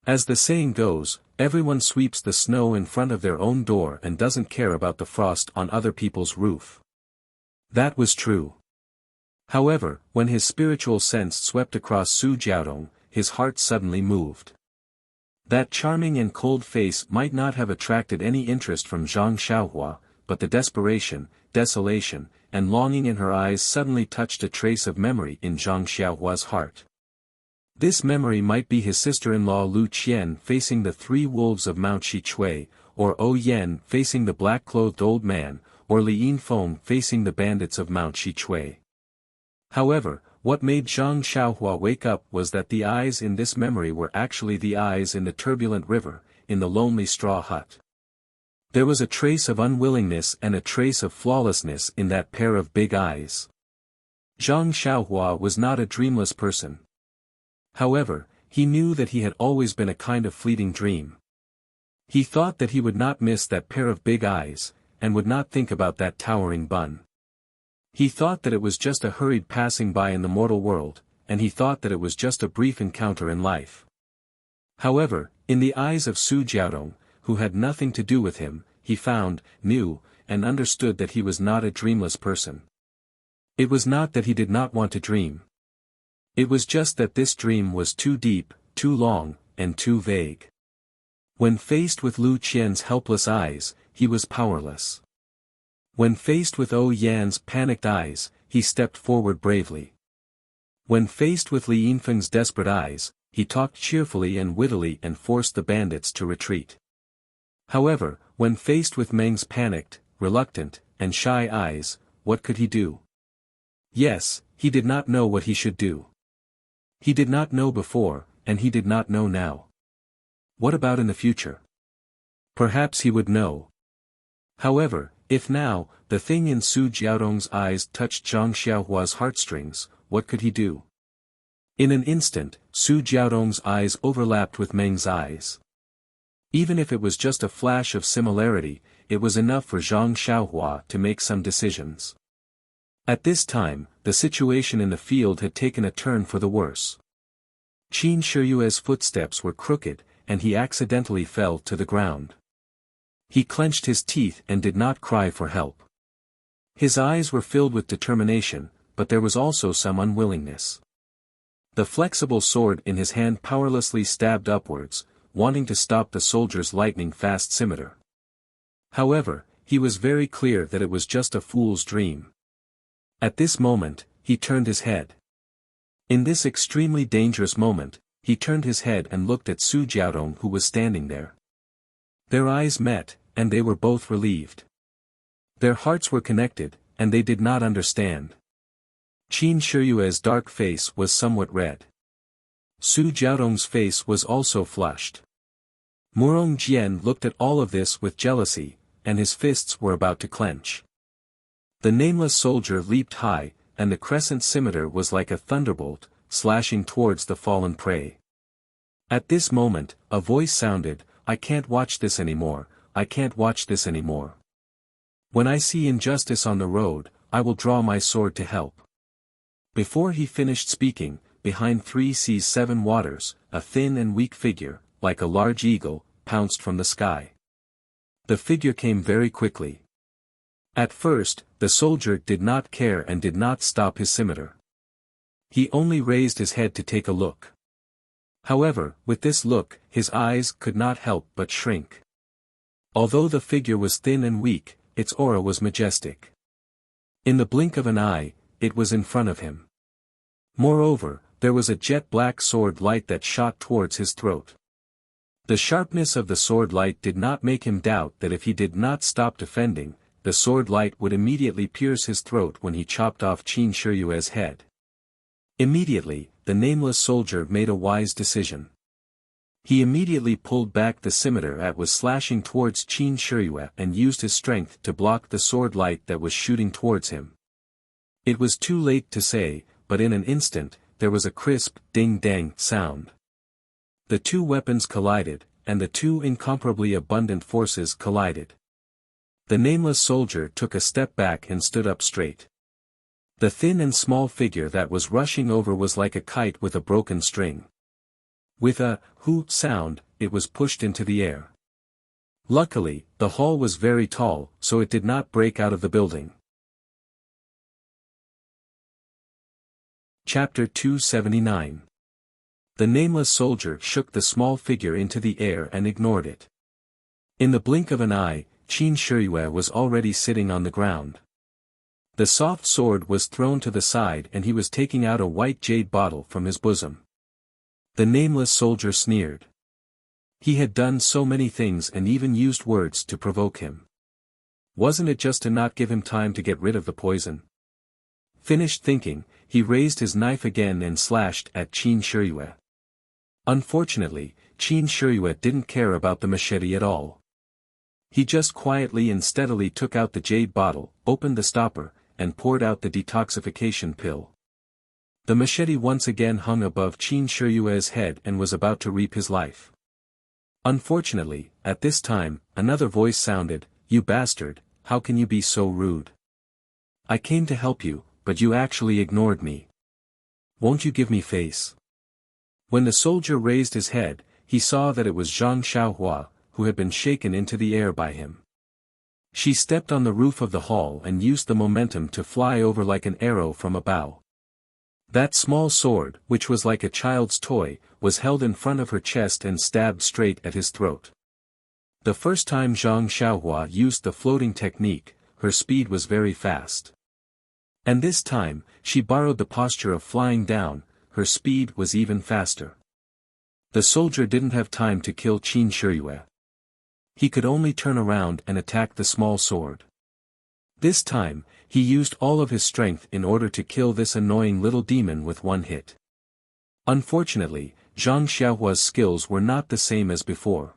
Speaker 1: As the saying goes, everyone sweeps the snow in front of their own door and doesn't care about the frost on other people's roof. That was true. However, when his spiritual sense swept across Su Jiaodong, his heart suddenly moved. That charming and cold face might not have attracted any interest from Zhang Xiaohua, but the desperation, desolation, and longing in her eyes suddenly touched a trace of memory in Zhang Xiaohua's heart. This memory might be his sister-in-law Lu Qian facing the 3 wolves of Mount Shichui, or O Yen facing the black-clothed old man, or Li Yinfeng facing the bandits of Mount Shichui. However, what made Zhang Xiaohua wake up was that the eyes in this memory were actually the eyes in the turbulent river, in the lonely straw hut. There was a trace of unwillingness and a trace of flawlessness in that pair of big eyes. Zhang Xiaohua was not a dreamless person. However, he knew that he had always been a kind of fleeting dream. He thought that he would not miss that pair of big eyes, and would not think about that towering bun. He thought that it was just a hurried passing by in the mortal world, and he thought that it was just a brief encounter in life. However, in the eyes of Su Jiaodong, who had nothing to do with him, he found, knew, and understood that he was not a dreamless person. It was not that he did not want to dream. It was just that this dream was too deep, too long, and too vague. When faced with Lu Qian's helpless eyes, he was powerless. When faced with O Yan's panicked eyes, he stepped forward bravely. When faced with Li Yinfeng's desperate eyes, he talked cheerfully and wittily and forced the bandits to retreat. However, when faced with Meng's panicked, reluctant, and shy eyes, what could he do? Yes, he did not know what he should do. He did not know before, and he did not know now. What about in the future? Perhaps he would know. However, if now, the thing in Su Jiaodong's eyes touched Zhang Xiaohua's heartstrings, what could he do? In an instant, Su Jiaodong's eyes overlapped with Meng's eyes. Even if it was just a flash of similarity, it was enough for Zhang Xiaohua to make some decisions. At this time, the situation in the field had taken a turn for the worse. Qin Shiyue's footsteps were crooked, and he accidentally fell to the ground. He clenched his teeth and did not cry for help. His eyes were filled with determination, but there was also some unwillingness. The flexible sword in his hand powerlessly stabbed upwards, wanting to stop the soldier's lightning-fast scimitar. However, he was very clear that it was just a fool's dream. At this moment, he turned his head. In this extremely dangerous moment, he turned his head and looked at Su Jiaodong, who was standing there. Their eyes met, and they were both relieved. Their hearts were connected, and they did not understand. Qin Shiyue's dark face was somewhat red. Su Jiaodong's face was also flushed. Murong Jian looked at all of this with jealousy, and his fists were about to clench. The nameless soldier leaped high, and the crescent scimitar was like a thunderbolt, slashing towards the fallen prey. At this moment, a voice sounded, "I can't watch this anymore, I can't watch this anymore. When I see injustice on the road, I will draw my sword to help." Before he finished speaking, behind 3 seas 7 waters, a thin and weak figure, like a large eagle, pounced from the sky. The figure came very quickly. At first, the soldier did not care and did not stop his scimitar. He only raised his head to take a look. However, with this look, his eyes could not help but shrink. Although the figure was thin and weak, its aura was majestic. In the blink of an eye, it was in front of him. Moreover, there was a jet-black sword light that shot towards his throat. The sharpness of the sword light did not make him doubt that if he did not stop defending, the sword light would immediately pierce his throat when he chopped off Qin Shiyue's head. Immediately, the nameless soldier made a wise decision. He immediately pulled back the scimitar that was slashing towards Qin Shiyue and used his strength to block the sword light that was shooting towards him. It was too late to say, but in an instant, there was a crisp, ding-dang sound. The two weapons collided, and the two incomparably abundant forces collided. The nameless soldier took a step back and stood up straight. The thin and small figure that was rushing over was like a kite with a broken string. With a "hoo" sound, it was pushed into the air. Luckily, the hall was very tall, so it did not break out of the building. Chapter 279. The nameless soldier shook the small figure into the air and ignored it. In the blink of an eye, Qin Shiyue was already sitting on the ground. The soft sword was thrown to the side and he was taking out a white jade bottle from his bosom. The nameless soldier sneered. He had done so many things and even used words to provoke him. Wasn't it just to not give him time to get rid of the poison? Finished thinking, he raised his knife again and slashed at Qin Shiyue. Unfortunately, Qin Shiyue didn't care about the machete at all. He just quietly and steadily took out the jade bottle, opened the stopper, and poured out the detoxification pill. The machete once again hung above Qin Shiyue's head and was about to reap his life. Unfortunately, at this time, another voice sounded, "You bastard, how can you be so rude? I came to help you, but you actually ignored me. Won't you give me face?" When the soldier raised his head, he saw that it was Zhang Xiaohua, who had been shaken into the air by him. She stepped on the roof of the hall and used the momentum to fly over like an arrow from a bow. That small sword, which was like a child's toy, was held in front of her chest and stabbed straight at his throat. The first time Zhang Xiaohua used the floating technique, her speed was very fast. And this time, she borrowed the posture of flying down, her speed was even faster. The soldier didn't have time to kill Qin Shiyue. He could only turn around and attack the small sword. This time, he used all of his strength in order to kill this annoying little demon with one hit. Unfortunately, Zhang Xiaohua's skills were not the same as before.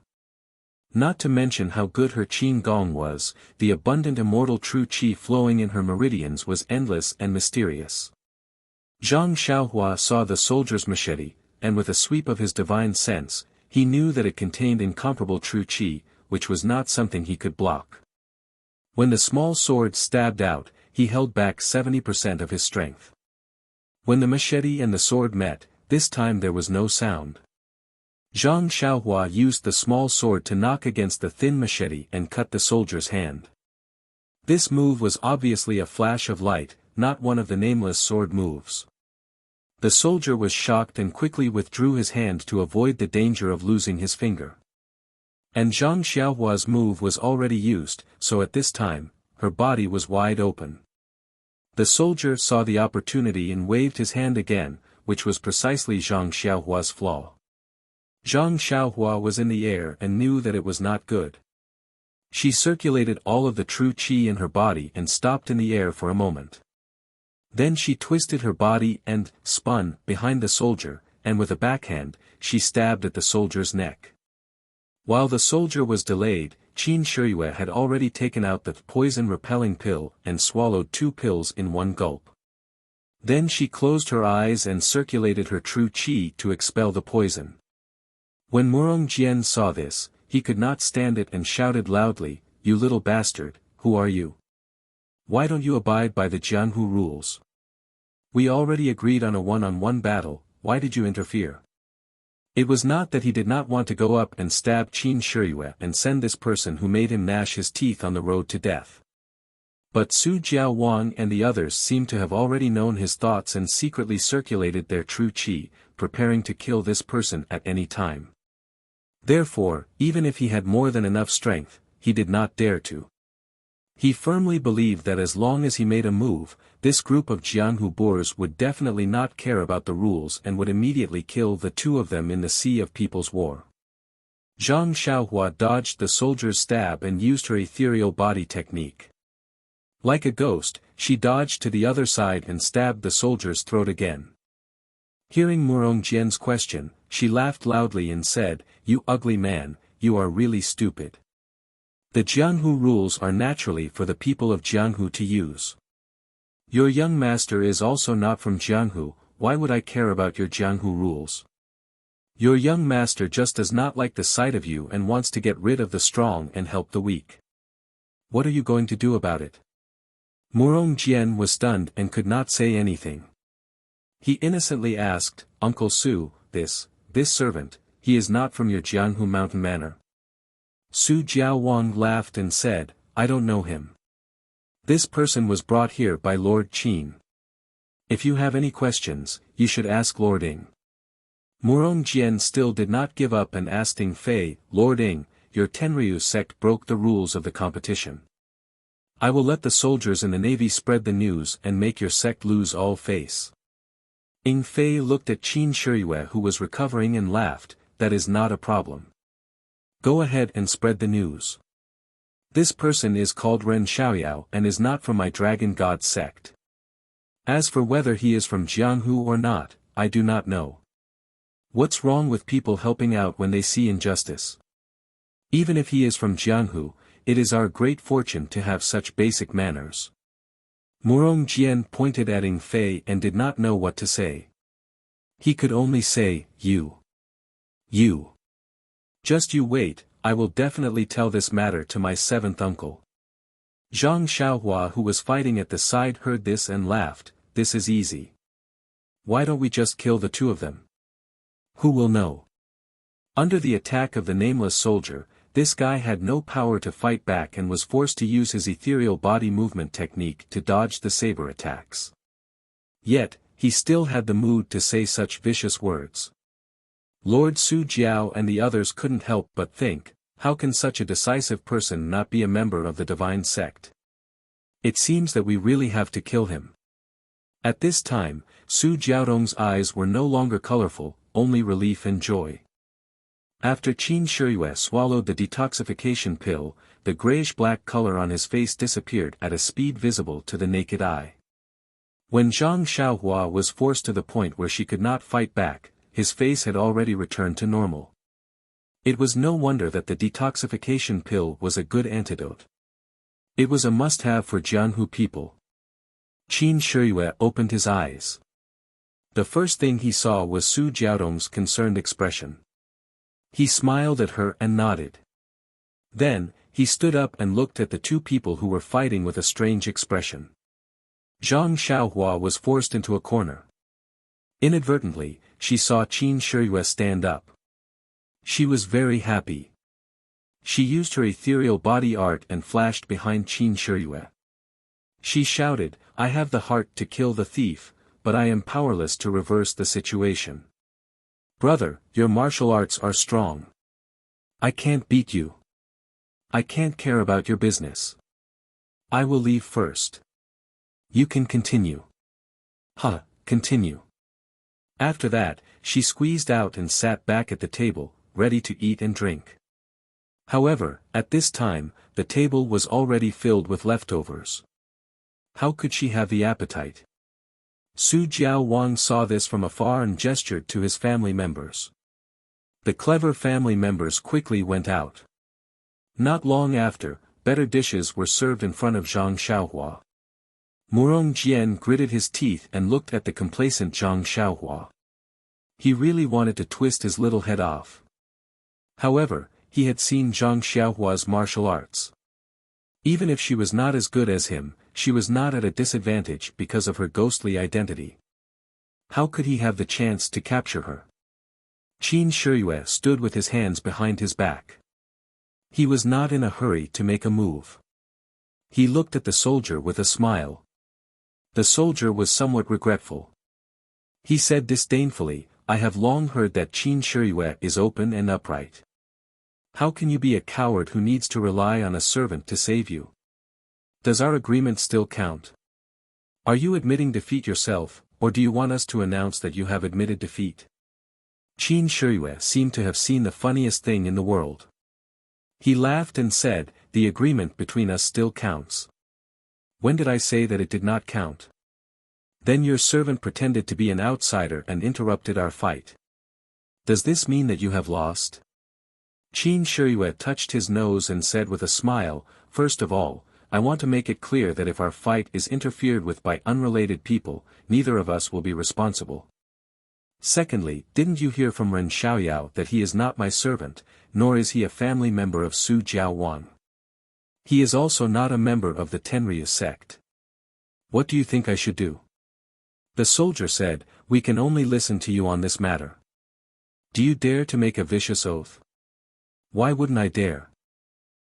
Speaker 1: Not to mention how good her Qin Gong was, the abundant immortal true qi flowing in her meridians was endless and mysterious. Zhang Xiaohua saw the soldier's machete, and with a sweep of his divine sense, he knew that it contained incomparable true qi, which was not something he could block. When the small sword stabbed out, he held back 70% of his strength. When the machete and the sword met, this time there was no sound. Zhang Xiaohua used the small sword to knock against the thin machete and cut the soldier's hand. This move was obviously a flash of light, not one of the nameless sword moves. The soldier was shocked and quickly withdrew his hand to avoid the danger of losing his finger. And Zhang Xiaohua's move was already used, so at this time, her body was wide open. The soldier saw the opportunity and waved his hand again, which was precisely Zhang Xiaohua's flaw. Zhang Xiaohua was in the air and knew that it was not good. She circulated all of the true qi in her body and stopped in the air for a moment. Then she twisted her body and spun behind the soldier, and with a backhand, she stabbed at the soldier's neck. While the soldier was delayed, Qin Shiyue had already taken out the poison-repelling pill and swallowed 2 pills in one gulp. Then she closed her eyes and circulated her true qi to expel the poison. When Murong Jian saw this, he could not stand it and shouted loudly, "You little bastard, who are you? Why don't you abide by the Jianghu rules? We already agreed on a one-on-one battle, why did you interfere?" It was not that he did not want to go up and stab Qin Shiyue and send this person who made him gnash his teeth on the road to death. But Su Jiao Wang and the others seemed to have already known his thoughts and secretly circulated their true qi, preparing to kill this person at any time. Therefore, even if he had more than enough strength, he did not dare to. He firmly believed that as long as he made a move, this group of Jianghu boors would definitely not care about the rules and would immediately kill the 2 of them in the Sea of People's War. Zhang Xiaohua dodged the soldier's stab and used her ethereal body technique. Like a ghost, she dodged to the other side and stabbed the soldier's throat again. Hearing Murong Jian's question, she laughed loudly and said, "You ugly man, you are really stupid. The Jianghu rules are naturally for the people of Jianghu to use. Your young master is also not from Jianghu, why would I care about your Jianghu rules? Your young master just does not like the sight of you and wants to get rid of the strong and help the weak. What are you going to do about it?" Murong Jian was stunned and could not say anything. He innocently asked, "Uncle Su, this servant, he is not from your Jianghu mountain manor?" Su Jiao Wang laughed and said, "I don't know him. This person was brought here by Lord Qin. If you have any questions, you should ask Lord Ing." Murong Jian still did not give up and asked Ing Fei, "Lord Ing, your Tenryu sect broke the rules of the competition. I will let the soldiers in the navy spread the news and make your sect lose all face." Ing Fei looked at Qin Shiyue who was recovering and laughed, "That is not a problem. Go ahead and spread the news. This person is called Ren Xiaoyao and is not from my dragon god sect. As for whether he is from Jianghu or not, I do not know. What's wrong with people helping out when they see injustice? Even if he is from Jianghu, it is our great fortune to have such basic manners." Murong Jian pointed at Ing Fei and did not know what to say. He could only say, You. Just you wait, I will definitely tell this matter to my seventh uncle. Zhang Xiaohua, who was fighting at the side, heard this and laughed. This is easy. Why don't we just kill the two of them? Who will know? Under the attack of the nameless soldier, this guy had no power to fight back and was forced to use his ethereal body movement technique to dodge the saber attacks. Yet, he still had the mood to say such vicious words. Lord Su Jiao and the others couldn't help but think, how can such a decisive person not be a member of the divine sect? It seems that we really have to kill him. At this time, Su Jiaodong's eyes were no longer colorful, only relief and joy. After Qin Shiyue swallowed the detoxification pill, the grayish-black color on his face disappeared at a speed visible to the naked eye. When Zhang Xiaohua was forced to the point where she could not fight back, his face had already returned to normal. It was no wonder that the detoxification pill was a good antidote. It was a must-have for Jianhu people. Qin Shiyue opened his eyes. The first thing he saw was Su Jiaodong's concerned expression. He smiled at her and nodded. Then, he stood up and looked at the two people who were fighting with a strange expression. Zhang Xiaohua was forced into a corner. Inadvertently, she saw Qin Shiyue stand up. She was very happy. She used her ethereal body art and flashed behind Qin Shiyue. She shouted, I have the heart to kill the thief, but I am powerless to reverse the situation. Brother, your martial arts are strong. I can't beat you. I can't care about your business. I will leave first. You can continue. Continue. After that, she squeezed out and sat back at the table, ready to eat and drink. However, at this time, the table was already filled with leftovers. How could she have the appetite? Su Jiao Wang saw this from afar and gestured to his family members. The clever family members quickly went out. Not long after, better dishes were served in front of Zhang Xiaohua. Murong Jian gritted his teeth and looked at the complacent Zhang Xiaohua. He really wanted to twist his little head off. However, he had seen Zhang Xiaohua's martial arts. Even if she was not as good as him, she was not at a disadvantage because of her ghostly identity. How could he have the chance to capture her? Qin Shiyue stood with his hands behind his back. He was not in a hurry to make a move. He looked at the soldier with a smile. The soldier was somewhat regretful. He said disdainfully, I have long heard that Qin Shiyue is open and upright. How can you be a coward who needs to rely on a servant to save you? Does our agreement still count? Are you admitting defeat yourself, or do you want us to announce that you have admitted defeat? Qin Shiyue seemed to have seen the funniest thing in the world. He laughed and said, the agreement between us still counts. When did I say that it did not count? Then your servant pretended to be an outsider and interrupted our fight. Does this mean that you have lost? Qin Shiyue touched his nose and said with a smile, first of all, I want to make it clear that if our fight is interfered with by unrelated people, neither of us will be responsible. Secondly, didn't you hear from Ren Xiaoyao that he is not my servant, nor is he a family member of Su Jiaowang? He is also not a member of the Tenryu sect. What do you think I should do? The soldier said, we can only listen to you on this matter. Do you dare to make a vicious oath? Why wouldn't I dare?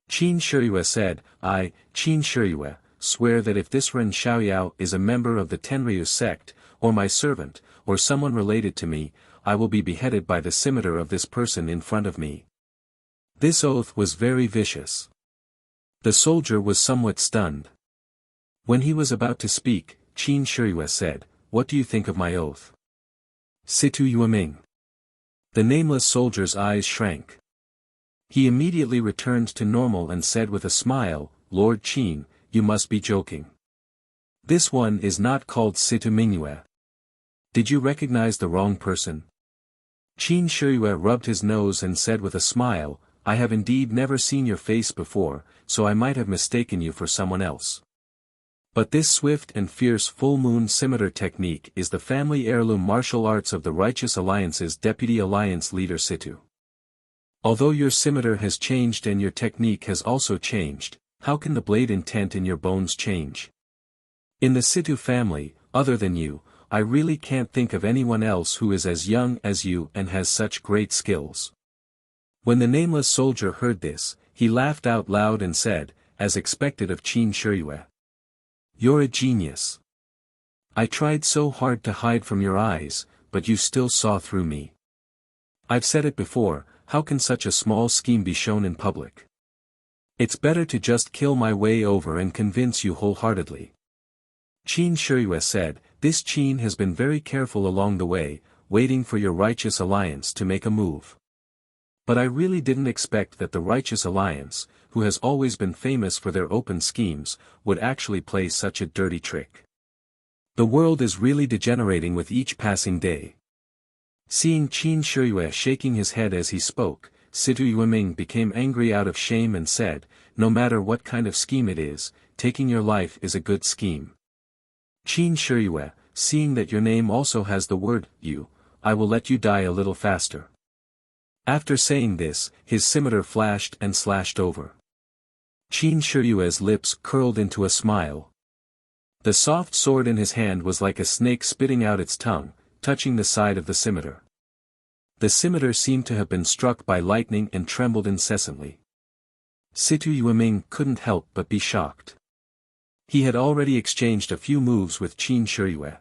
Speaker 1: Qin Shiyue said, I, Qin Shiyue, swear that if this Ren Xiaoyao is a member of the Tenryu sect, or my servant, or someone related to me, I will be beheaded by the scimitar of this person in front of me. This oath was very vicious. The soldier was somewhat stunned. When he was about to speak, Qin Shiyue said, what do you think of my oath? Situ Yueming. The nameless soldier's eyes shrank. He immediately returned to normal and said with a smile, Lord Qin, you must be joking. This one is not called Situ Mingyue. Did you recognize the wrong person? Qin Shiyue rubbed his nose and said with a smile, I have indeed never seen your face before, so I might have mistaken you for someone else. But this swift and fierce full moon scimitar technique is the family heirloom martial arts of the Righteous Alliance's Deputy Alliance Leader Situ. Although your scimitar has changed and your technique has also changed, how can the blade intent in your bones change? In the Situ family, other than you, I really can't think of anyone else who is as young as you and has such great skills. When the nameless soldier heard this, he laughed out loud and said, as expected of Qin Shiyue. You're a genius. I tried so hard to hide from your eyes, but you still saw through me. I've said it before, how can such a small scheme be shown in public? It's better to just kill my way over and convince you wholeheartedly. Qin Shiyue said, this Qin has been very careful along the way, waiting for your righteous alliance to make a move. But I really didn't expect that the righteous alliance, who has always been famous for their open schemes, would actually play such a dirty trick. The world is really degenerating with each passing day. Seeing Qin Shiyue shaking his head as he spoke, Situ Yueming became angry out of shame and said, no matter what kind of scheme it is, taking your life is a good scheme. Qin Shiyue, seeing that your name also has the word, you, I will let you die a little faster. After saying this, his scimitar flashed and slashed over. Qin Shiyue's lips curled into a smile. The soft sword in his hand was like a snake spitting out its tongue, touching the side of the scimitar. The scimitar seemed to have been struck by lightning and trembled incessantly. Situ Yueming couldn't help but be shocked. He had already exchanged a few moves with Qin Shiyue.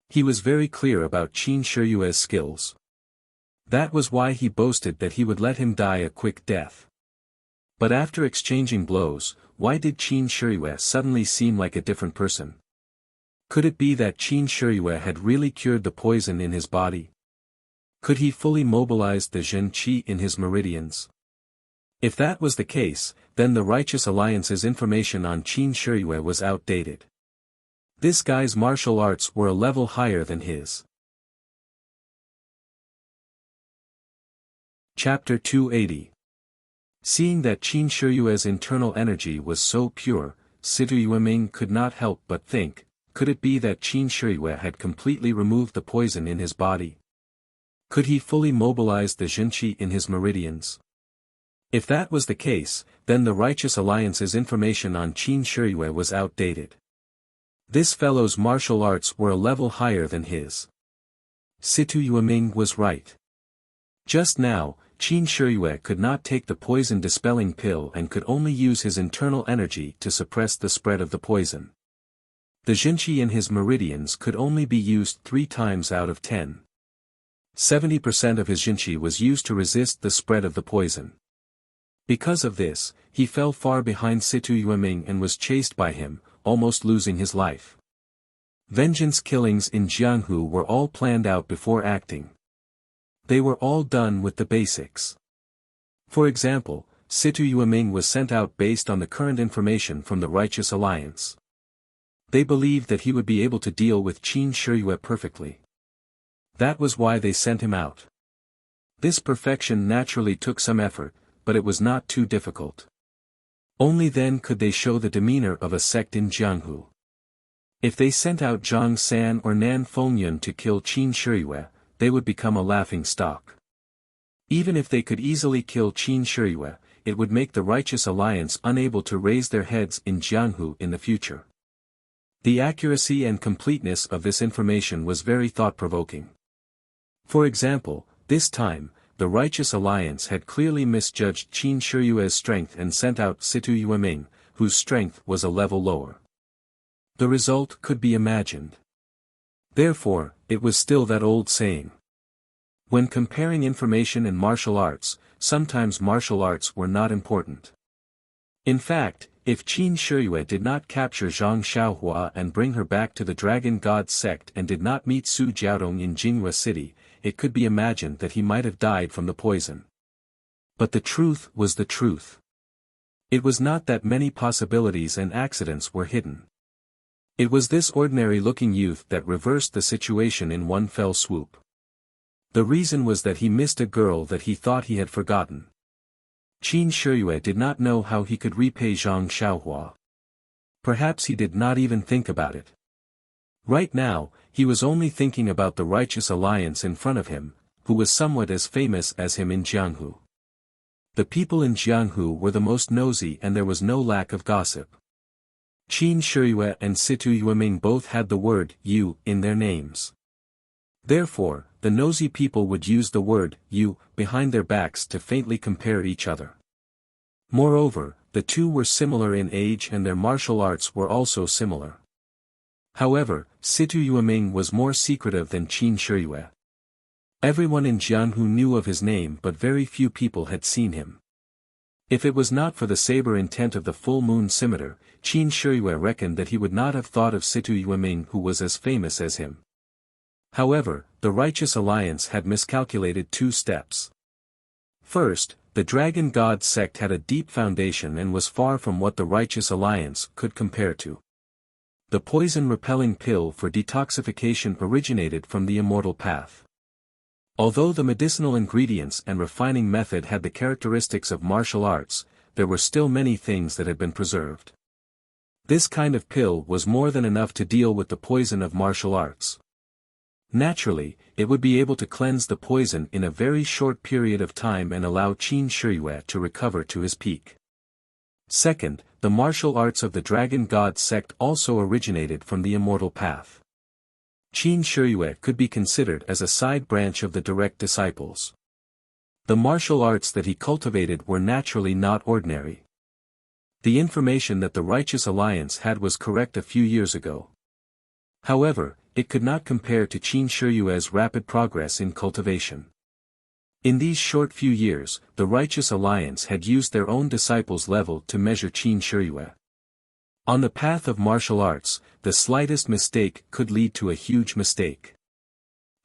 Speaker 1: He was very clear about Qin Shiyue's skills. That was why he boasted that he would let him die a quick death. But after exchanging blows, why did Qin Shiyue suddenly seem like a different person? Could it be that Qin Shiyue had really cured the poison in his body? Could he fully mobilize the Zhen Qi in his meridians? If that was the case, then the Righteous Alliance's information on Qin Shiyue was outdated. This guy's martial arts were a level higher than his. Chapter 280. Seeing that Qin Shiyue's internal energy was so pure, Situ Yueming could not help but think, could it be that Qin Shiyue had completely removed the poison in his body? Could he fully mobilize the Zhenqi in his meridians? If that was the case, then the Righteous Alliance's information on Qin Shiyue was outdated. This fellow's martial arts were a level higher than his. Situ Yueming was right. Just now, Qin Shiyue could not take the poison-dispelling pill and could only use his internal energy to suppress the spread of the poison. The Zhenqi in his meridians could only be used 3 times out of 10. 70% of his Zhenqi was used to resist the spread of the poison. Because of this, he fell far behind Situ Yueming and was chased by him, almost losing his life. Vengeance killings in Jianghu were all planned out before acting. They were all done with the basics. For example, Situ Yueming was sent out based on the current information from the Righteous Alliance. They believed that he would be able to deal with Qin Shiyue perfectly. That was why they sent him out. This perfection naturally took some effort, but it was not too difficult. Only then could they show the demeanor of a sect in Jianghu. If they sent out Zhang San or Nan Fengyun to kill Qin Shiyue, they would become a laughing stock. Even if they could easily kill Qin Shiyue, it would make the Righteous Alliance unable to raise their heads in Jianghu in the future. The accuracy and completeness of this information was very thought-provoking. For example, this time, the Righteous Alliance had clearly misjudged Qin Shiyue's strength and sent out Situ Yueming, whose strength was a level lower. The result could be imagined. Therefore, it was still that old saying. When comparing information in martial arts, sometimes martial arts were not important. In fact, if Qin Shiyue did not capture Zhang Xiaohua and bring her back to the Dragon God sect and did not meet Su Jiaodong in Jinghua City, it could be imagined that he might have died from the poison. But the truth was the truth. It was not that many possibilities and accidents were hidden. It was this ordinary-looking youth that reversed the situation in one fell swoop. The reason was that he missed a girl that he thought he had forgotten. Qin Shiyue did not know how he could repay Zhang Xiaohua. Perhaps he did not even think about it. Right now, he was only thinking about the Righteous Alliance in front of him, who was somewhat as famous as him in Jianghu. The people in Jianghu were the most nosy and there was no lack of gossip. Qin Shiyue and Situ Yueming both had the word yu in their names. Therefore, the nosy people would use the word yu behind their backs to faintly compare each other. Moreover, the two were similar in age and their martial arts were also similar. However, Situ Yueming was more secretive than Qin Shiyue. Everyone in Jianghu knew of his name but very few people had seen him. If it was not for the saber intent of the full moon scimitar, Qin Shiyue reckoned that he would not have thought of Situ Yueming who was as famous as him. However, the Righteous Alliance had miscalculated 2 steps. First, the Dragon God sect had a deep foundation and was far from what the Righteous Alliance could compare to. The poison-repelling pill for detoxification originated from the Immortal Path. Although the medicinal ingredients and refining method had the characteristics of martial arts, there were still many things that had been preserved. This kind of pill was more than enough to deal with the poison of martial arts. Naturally, it would be able to cleanse the poison in a very short period of time and allow Qin Shiyue to recover to his peak. Second, the martial arts of the Dragon God sect also originated from the Immortal Path. Qin Shiyue could be considered as a side branch of the direct disciples. The martial arts that he cultivated were naturally not ordinary. The information that the Righteous Alliance had was correct a few years ago. However, it could not compare to Qin Shiyue's rapid progress in cultivation. In these short few years, the Righteous Alliance had used their own disciples' level to measure Qin Shiyue. On the path of martial arts, the slightest mistake could lead to a huge mistake.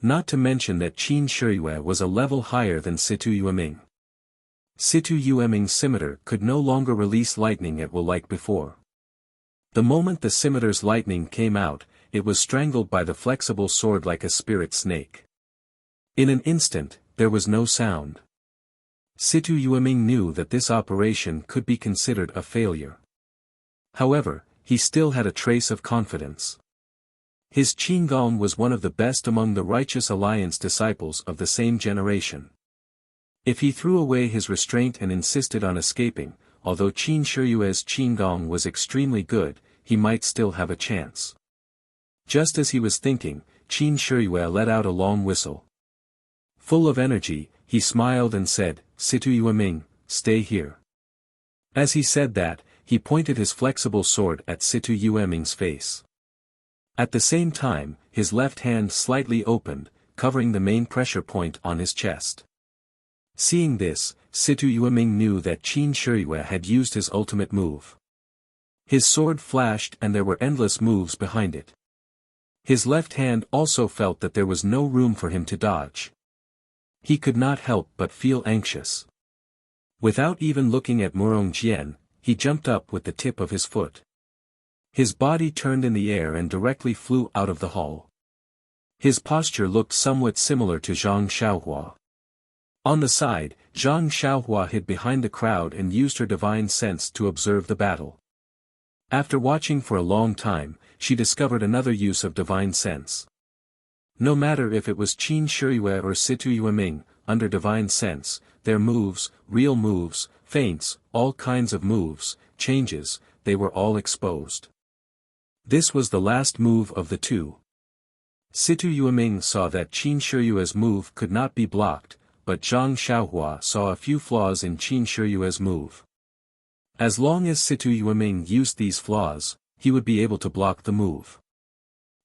Speaker 1: Not to mention that Qin Shiyue was a level higher than Situ Yueming. Situ Yueming's scimitar could no longer release lightning at will like before. The moment the scimitar's lightning came out, it was strangled by the flexible sword like a spirit snake. In an instant, there was no sound. Situ Yueming knew that this operation could be considered a failure. However, he still had a trace of confidence. His Qinggong was one of the best among the Righteous Alliance disciples of the same generation. If he threw away his restraint and insisted on escaping, although Qin Shiyue's Qinggong was extremely good, he might still have a chance. Just as he was thinking, Qin Shiyue let out a long whistle. Full of energy, he smiled and said, "Situ Yueming, stay here." As he said that, he pointed his flexible sword at Situ Yueming's face. At the same time, his left hand slightly opened, covering the main pressure point on his chest. Seeing this, Situ Yueming knew that Qin Shiyue had used his ultimate move. His sword flashed and there were endless moves behind it. His left hand also felt that there was no room for him to dodge. He could not help but feel anxious. Without even looking at Murong Jian, he jumped up with the tip of his foot. His body turned in the air and directly flew out of the hall. His posture looked somewhat similar to Zhang Xiaohua. On the side, Zhang Xiaohua hid behind the crowd and used her divine sense to observe the battle. After watching for a long time, she discovered another use of divine sense. No matter if it was Qin Shiyue or Situ Yueming, under divine sense, their moves, real moves, feints, all kinds of moves, changes, they were all exposed. This was the last move of the two. Situ Yueming saw that Qin Shiyue's move could not be blocked, but Zhang Xiaohua saw a few flaws in Qin Shiyue's move. As long as Situ Yueming used these flaws, he would be able to block the move.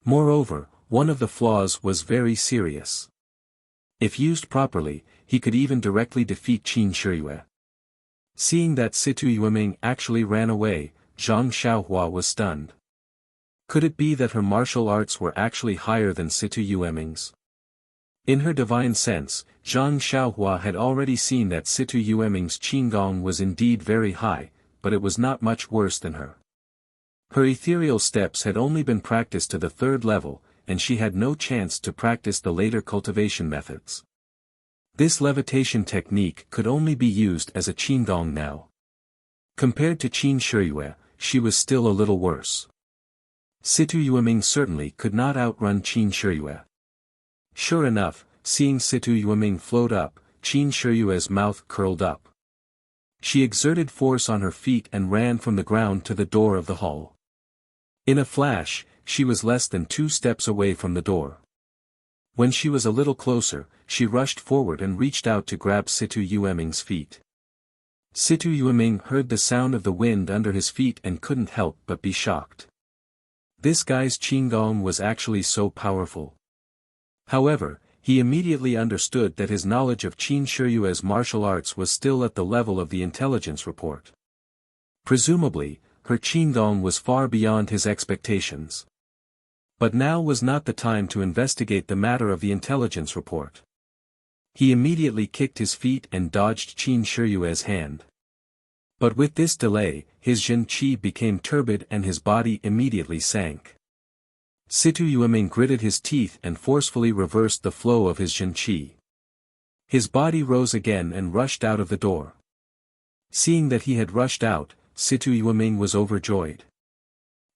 Speaker 1: Moreover, one of the flaws was very serious. If used properly, he could even directly defeat Qin Shiyue. Seeing that Situ Yueming actually ran away, Zhang Xiaohua was stunned. Could it be that her martial arts were actually higher than Situ Yueming's? In her divine sense, Zhang Xiaohua had already seen that Situ Yueming's Qinggong was indeed very high, but it was not much worse than her. Her ethereal steps had only been practiced to the 3rd level, and she had no chance to practice the later cultivation methods. This levitation technique could only be used as a Qinggong now. Compared to Qin Shiyue, she was still a little worse. Situ Yueming certainly could not outrun Qin Shiyue. Sure enough, seeing Situ Yueming float up, Qin Shiyue's mouth curled up. She exerted force on her feet and ran from the ground to the door of the hall. In a flash, she was less than 2 steps away from the door. When she was a little closer, she rushed forward and reached out to grab Situ Yueming's feet. Situ Yueming heard the sound of the wind under his feet and couldn't help but be shocked. This guy's Qinggong was actually so powerful. However, he immediately understood that his knowledge of Qin Shiyue's martial arts was still at the level of the intelligence report. Presumably, her Qinggong was far beyond his expectations. But now was not the time to investigate the matter of the intelligence report. He immediately kicked his feet and dodged Qin Shiyue's hand. But with this delay, his Jin Qi became turbid and his body immediately sank. Situ Yueming gritted his teeth and forcefully reversed the flow of his Jin Qi. His body rose again and rushed out of the door. Seeing that he had rushed out, Situ Yueming was overjoyed.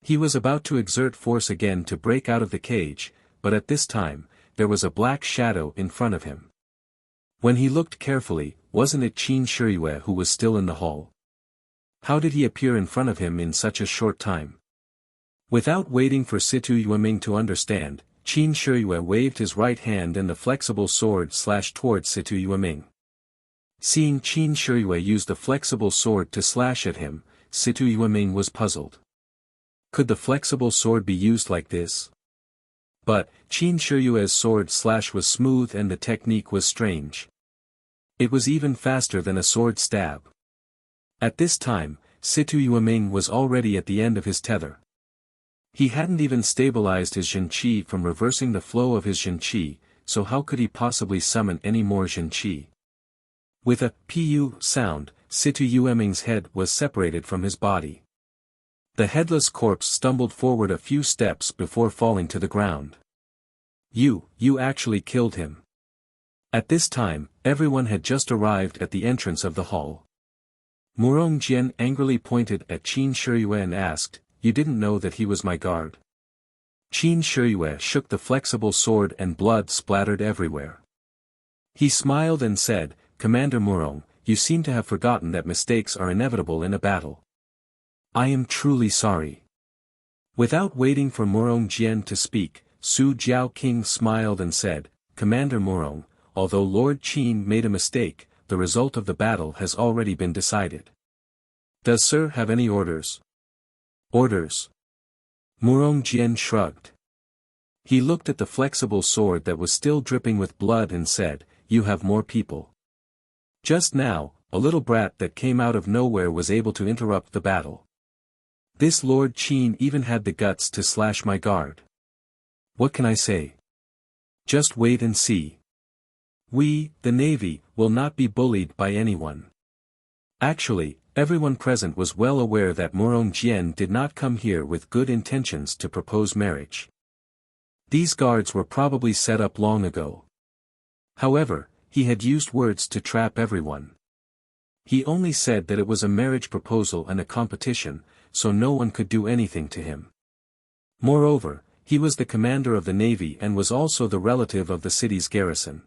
Speaker 1: He was about to exert force again to break out of the cage, but at this time, there was a black shadow in front of him. When he looked carefully, wasn't it Qin Shiyue who was still in the hall? How did he appear in front of him in such a short time? Without waiting for Situ Yueming to understand, Qin Shiyue waved his right hand and the flexible sword slashed towards Situ Yueming. Seeing Qin Shiyue use the flexible sword to slash at him, Situ Yueming was puzzled. Could the flexible sword be used like this? But, Qin Shiyue's sword slash was smooth and the technique was strange. It was even faster than a sword stab. At this time, Situ Yueming was already at the end of his tether. He hadn't even stabilized his Jin Qi from reversing the flow of his Jin Qi, so how could he possibly summon any more Jin Qi? With a pu sound, Situ Yueming's head was separated from his body. The headless corpse stumbled forward a few steps before falling to the ground. You actually killed him. At this time, everyone had just arrived at the entrance of the hall. Murong Jian angrily pointed at Qin Shiyue and asked, "You didn't know that he was my guard?" Qin Shiyue shook the flexible sword and blood splattered everywhere. He smiled and said, "Commander Murong, you seem to have forgotten that mistakes are inevitable in a battle. I am truly sorry." Without waiting for Murong Jian to speak, Su Jiaoqing smiled and said, "Commander Murong, although Lord Qin made a mistake, the result of the battle has already been decided. Does Sir have any orders?" "Orders?" Murong Jian shrugged. He looked at the flexible sword that was still dripping with blood and said, "You have more people." Just now, a little brat that came out of nowhere was able to interrupt the battle. This Lord Qin even had the guts to slash my guard. What can I say? Just wait and see. We, the Navy, will not be bullied by anyone. Actually, everyone present was well aware that Murong Jian did not come here with good intentions to propose marriage. These guards were probably set up long ago. However, he had used words to trap everyone. He only said that it was a marriage proposal and a competition, so no one could do anything to him. Moreover, he was the commander of the Navy and was also the relative of the city's garrison.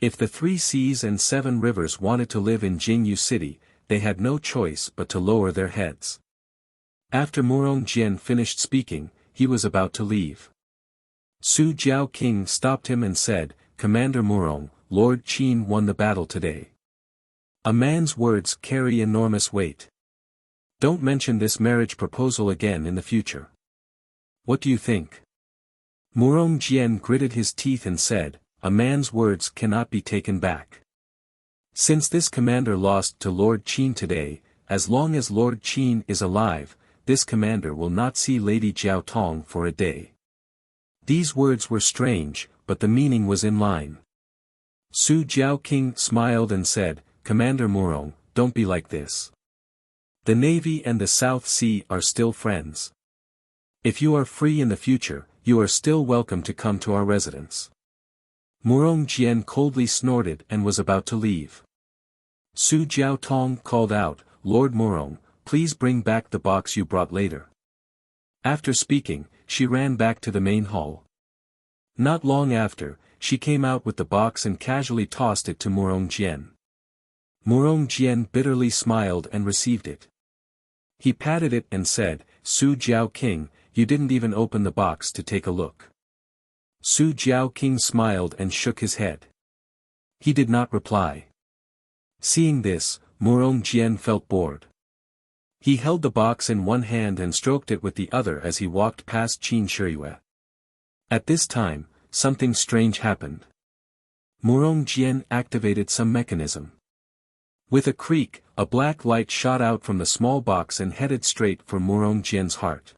Speaker 1: If the 3 seas and 7 rivers wanted to live in Jingyu City, they had no choice but to lower their heads. After Murong Jian finished speaking, he was about to leave. Su Jiaoqing stopped him and said, "Commander Murong, Lord Qin won the battle today. A man's words carry enormous weight. Don't mention this marriage proposal again in the future. What do you think?" Murong Jian gritted his teeth and said, "A man's words cannot be taken back. Since this commander lost to Lord Qin today, as long as Lord Qin is alive, this commander will not see Lady Jiao Tong for a day." These words were strange, but the meaning was in line. Su Jiaoqing smiled and said, "Commander Murong, don't be like this. The Navy and the South Sea are still friends. If you are free in the future, you are still welcome to come to our residence." Murong Jian coldly snorted and was about to leave. Su Jiaotong called out, "Lord Murong, please bring back the box you brought later." After speaking, she ran back to the main hall. Not long after, she came out with the box and casually tossed it to Murong Jian. Murong Jian bitterly smiled and received it. He patted it and said, Su Jiao King, you didn't even open the box to take a look. Su Jiao King smiled and shook his head. He did not reply. Seeing this, Murong Jian felt bored. He held the box in one hand and stroked it with the other as he walked past Qin Shiyue. At this time, something strange happened. Murong Jian activated some mechanism. With a creak, a black light shot out from the small box and headed straight for Murong Jian's heart.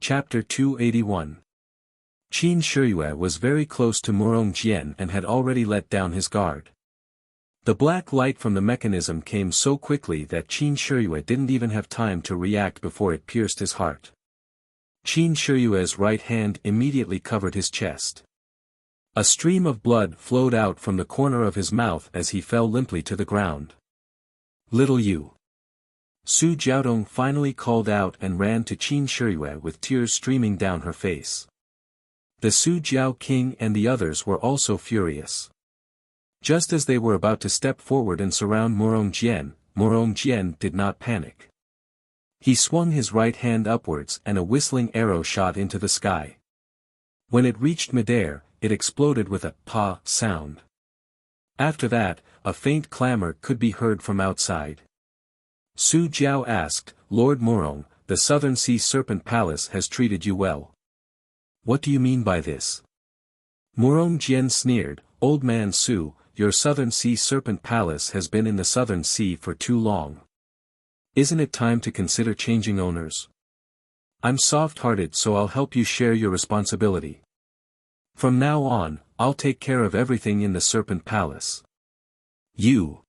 Speaker 1: Chapter 281. Qin Shiyue was very close to Murong Jian and had already let down his guard. The black light from the mechanism came so quickly that Qin Shiyue didn't even have time to react before it pierced his heart. Qin Shiyue's right hand immediately covered his chest. A stream of blood flowed out from the corner of his mouth as he fell limply to the ground. Little you. Su Jiaodong finally called out and ran to Qin Shiyue with tears streaming down her face. The Su Jiao King and the others were also furious. Just as they were about to step forward and surround Murong Jian did not panic. He swung his right hand upwards and a whistling arrow shot into the sky. When it reached midair, it exploded with a pa sound. After that, a faint clamor could be heard from outside. Su Jiao asked, Lord Murong, the Southern Sea Serpent Palace has treated you well. What do you mean by this? Murong Jian sneered, Old man Su, your Southern Sea Serpent Palace has been in the Southern Sea for too long. Isn't it time to consider changing owners? I'm soft-hearted, so I'll help you share your responsibility. From now on, I'll take care of everything in the Serpent Palace. You.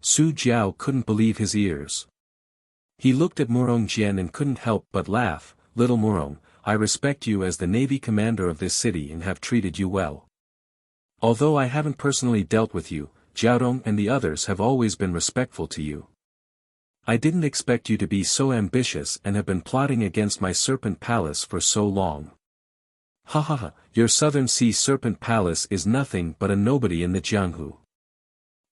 Speaker 1: Su Jiao couldn't believe his ears. He looked at Murong Jian and couldn't help but laugh. Little Murong, I respect you as the Navy commander of this city and have treated you well. Although I haven't personally dealt with you, Jiaodong and the others have always been respectful to you. I didn't expect you to be so ambitious and have been plotting against my Serpent Palace for so long. Ha ha ha, your Southern Sea Serpent Palace is nothing but a nobody in the Jianghu.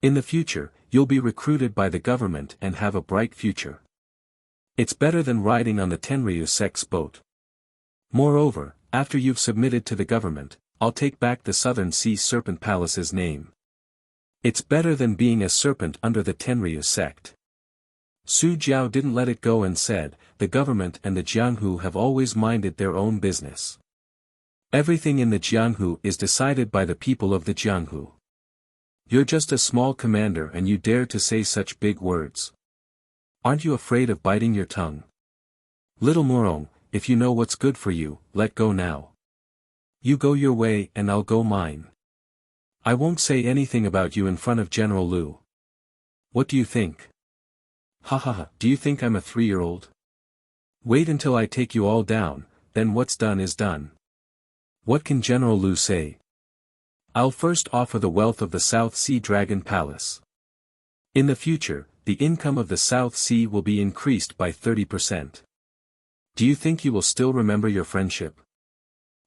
Speaker 1: In the future, you'll be recruited by the government and have a bright future. It's better than riding on the Tenryu Sect's boat. Moreover, after you've submitted to the government, I'll take back the Southern Sea Serpent Palace's name. It's better than being a serpent under the Tenryu sect. Su Jiao didn't let it go and said, the government and the Jianghu have always minded their own business. Everything in the Jianghu is decided by the people of the Jianghu. You're just a small commander and you dare to say such big words. Aren't you afraid of biting your tongue? Little Murong, if you know what's good for you, let go now. You go your way and I'll go mine. I won't say anything about you in front of General Liu. What do you think? Ha ha ha, do you think I'm a 3-year-old? Wait until I take you all down, then what's done is done. What can General Liu say? I'll first offer the wealth of the South Sea Dragon Palace. In the future, the income of the South Sea will be increased by 30%. Do you think you will still remember your friendship?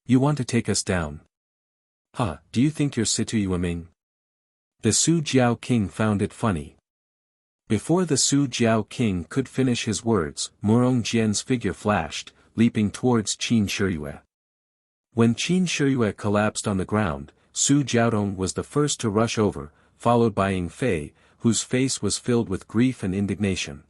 Speaker 1: You want to take us down? Ha, do you think you're Situ Yueming? The Su Jiao King found it funny. Before the Su Jiao King could finish his words, Murong Jian's figure flashed, leaping towards Qin Shiyue. When Qin Shiyue collapsed on the ground, Su Jiaodong was the first to rush over, followed by Ying Fei, whose face was filled with grief and indignation.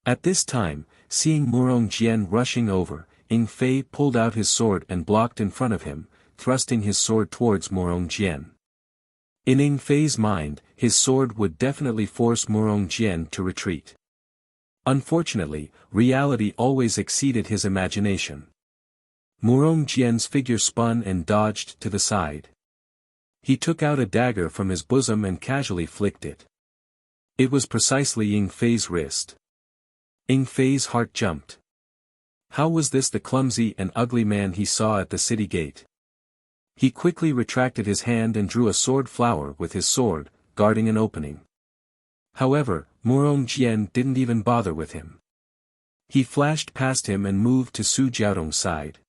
Speaker 1: At this time, seeing Murong Jian rushing over, Ying Fei pulled out his sword and blocked in front of him, thrusting his sword towards Murong Jian. In Ying Fei's mind, his sword would definitely force Murong Jian to retreat. Unfortunately, reality always exceeded his imagination. Murong Jian's figure spun and dodged to the side. He took out a dagger from his bosom and casually flicked it. It was precisely Ying Fei's wrist. Ying Fei's heart jumped. How was this the clumsy and ugly man he saw at the city gate? He quickly retracted his hand and drew a sword flower with his sword, guarding an opening. However, Murong Jian didn't even bother with him. He flashed past him and moved to Su Jiaodong's side.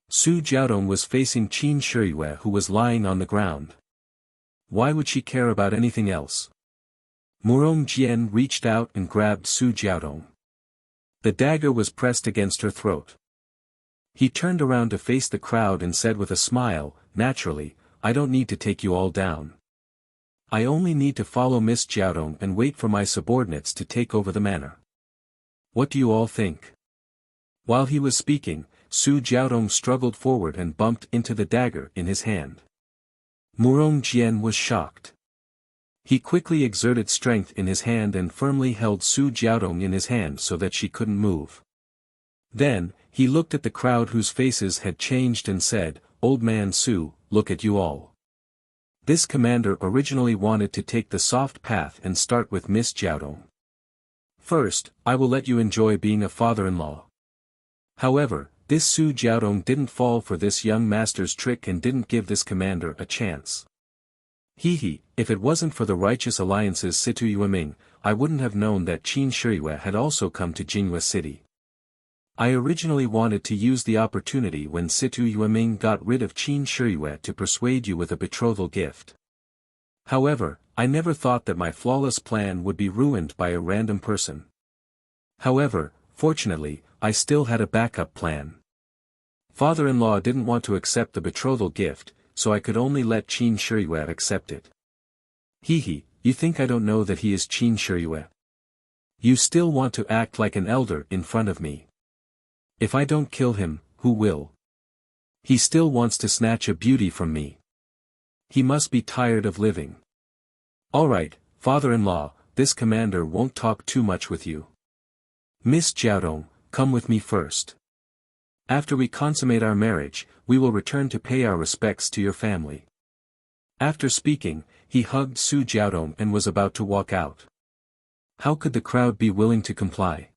Speaker 1: Su Jiaodong was facing Qin Shiyue, who was lying on the ground. Why would she care about anything else? Murong Jian reached out and grabbed Su Jiaodong. The dagger was pressed against her throat. He turned around to face the crowd and said with a smile, "Naturally, I don't need to take you all down. I only need to follow Miss Jiaodong and wait for my subordinates to take over the manor. What do you all think?" While he was speaking, Su Jiaodong struggled forward and bumped into the dagger in his hand. Murong Jian was shocked. He quickly exerted strength in his hand and firmly held Su Jiaodong in his hand so that she couldn't move. Then, he looked at the crowd whose faces had changed and said, "Old man Su, look at you all. This commander originally wanted to take the soft path and start with Miss Jiaodong. First, I will let you enjoy being a father-in-law. However, this Su Jiaodong didn't fall for this young master's trick and didn't give this commander a chance. If it wasn't for the righteous alliances Situ Yueming, I wouldn't have known that Qin Shiyue had also come to Jinghua City. I originally wanted to use the opportunity when Situ Yueming got rid of Qin Shiyue to persuade you with a betrothal gift. However, I never thought that my flawless plan would be ruined by a random person. However, fortunately, I still had a backup plan. Father-in-law didn't want to accept the betrothal gift, so I could only let Qin Shiyue accept it. You think I don't know that he is Qin Shiyue? You still want to act like an elder in front of me. If I don't kill him, who will? He still wants to snatch a beauty from me. He must be tired of living. Alright, father-in-law, this commander won't talk too much with you. Miss Jiaodong, come with me first. After we consummate our marriage, we will return to pay our respects to your family." After speaking, he hugged Su Jiaodong and was about to walk out. How could the crowd be willing to comply?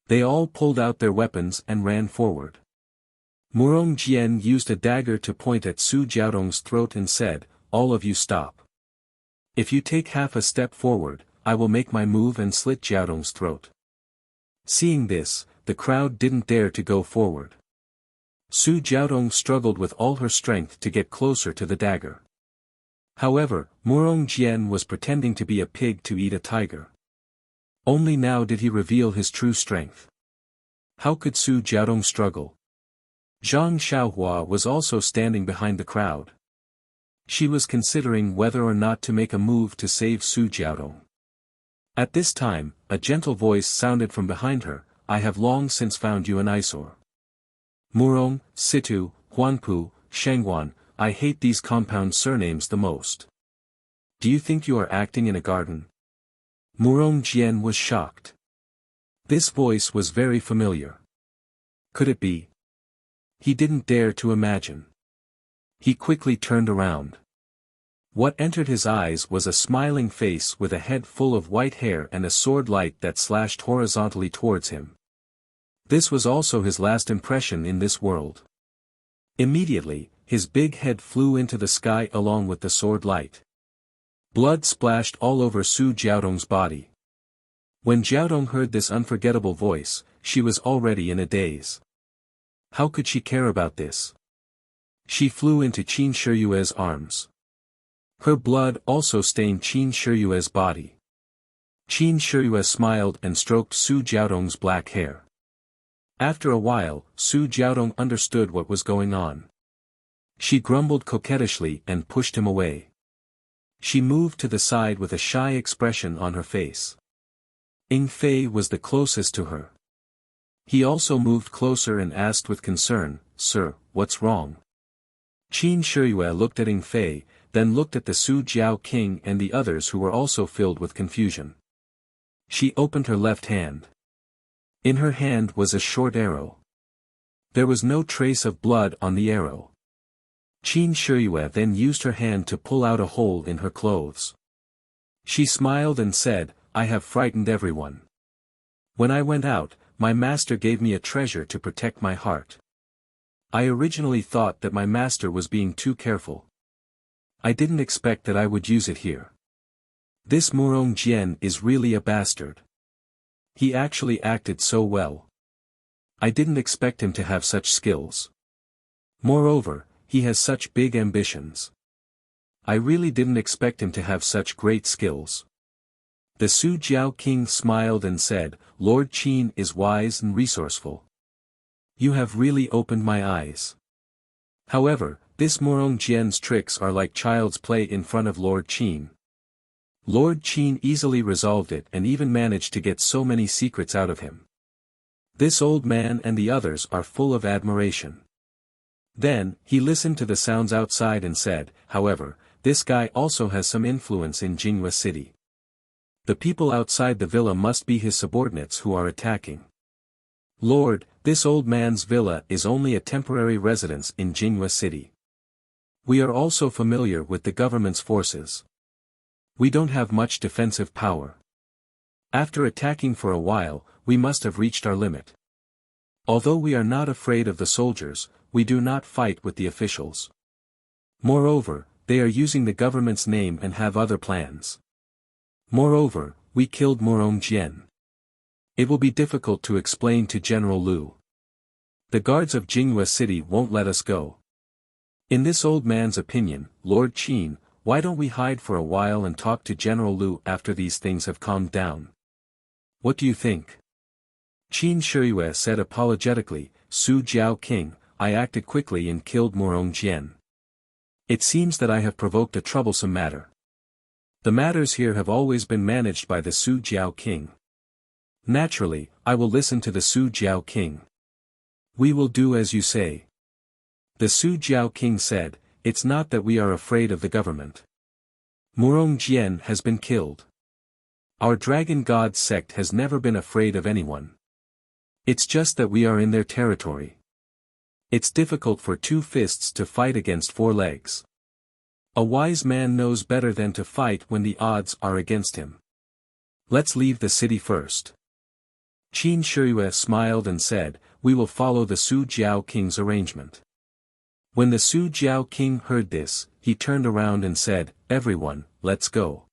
Speaker 1: They all pulled out their weapons and ran forward. Murong Jian used a dagger to point at Su Jiaodong's throat and said, "All of you stop. If you take half a step forward, I will make my move and slit Jiaodong's throat." Seeing this, the crowd didn't dare to go forward. Su Jiaodong struggled with all her strength to get closer to the dagger. However, Murong Jian was pretending to be a pig to eat a tiger. Only now did he reveal his true strength. How could Su Jiaodong struggle? Zhang Xiaohua was also standing behind the crowd. She was considering whether or not to make a move to save Su Jiaodong. At this time, a gentle voice sounded from behind her, "I have long since found you an eyesore. Murong, Situ, Huanpu, Shengguan, I hate these compound surnames the most. Do you think you are acting in a garden?" Murong Jian was shocked. This voice was very familiar. Could it be? He didn't dare to imagine. He quickly turned around. What entered his eyes was a smiling face with a head full of white hair and a sword light that slashed horizontally towards him. This was also his last impression in this world. Immediately, his big head flew into the sky along with the sword light. Blood splashed all over Su Jiaodong's body. When Jiaodong heard this unforgettable voice, she was already in a daze. How could she care about this? She flew into Qin Shiyue's arms. Her blood also stained Qin Shiyue's body. Qin Shiyue smiled and stroked Su Jiaodong's black hair. After a while, Su Jiaodong understood what was going on. She grumbled coquettishly and pushed him away. She moved to the side with a shy expression on her face. Ying Fei was the closest to her. He also moved closer and asked with concern, "Sir, what's wrong?" Qin Shiyue looked at Ying Fei, then looked at the Su Jiao king and the others who were also filled with confusion. She opened her left hand. In her hand was a short arrow. There was no trace of blood on the arrow. Qin Shiyue then used her hand to pull out a hole in her clothes. She smiled and said, "I have frightened everyone. When I went out, my master gave me a treasure to protect my heart. I originally thought that my master was being too careful. I didn't expect that I would use it here. This Murong Jian is really a bastard. He actually acted so well. I didn't expect him to have such skills. Moreover, he has such big ambitions. I really didn't expect him to have such great skills. The Su Jiao king smiled and said, Lord Qin is wise and resourceful. You have really opened my eyes. However, this Morong Jian's tricks are like child's play in front of Lord Qin. Lord Qin easily resolved it and even managed to get so many secrets out of him. This old man and the others are full of admiration. Then, he listened to the sounds outside and said, however, this guy also has some influence in Jinghua City. The people outside the villa must be his subordinates who are attacking. Lord, this old man's villa is only a temporary residence in Jinghua City. We are also familiar with the government's forces. We don't have much defensive power. After attacking for a while, we must have reached our limit. Although we are not afraid of the soldiers, we do not fight with the officials. Moreover, they are using the government's name and have other plans. Moreover, we killed Morong Jian. It will be difficult to explain to General Liu. The guards of Jinghua City won't let us go. In this old man's opinion, Lord Qin, why don't we hide for a while and talk to General Liu after these things have calmed down? What do you think? Qin Shiyue said apologetically, Su Jiao King, I acted quickly and killed Morong Jian. It seems that I have provoked a troublesome matter. The matters here have always been managed by the Su Jiao King. Naturally, I will listen to the Su Jiao King. We will do as you say. The Su Jiao King said, it's not that we are afraid of the government. Morong Jian has been killed. Our dragon god sect has never been afraid of anyone. It's just that we are in their territory. It's difficult for two fists to fight against four legs. A wise man knows better than to fight when the odds are against him. Let's leave the city first. Qin Shiyue smiled and said, we will follow the Su Jiao King's arrangement. When the Su Jiao King heard this, he turned around and said, everyone, let's go.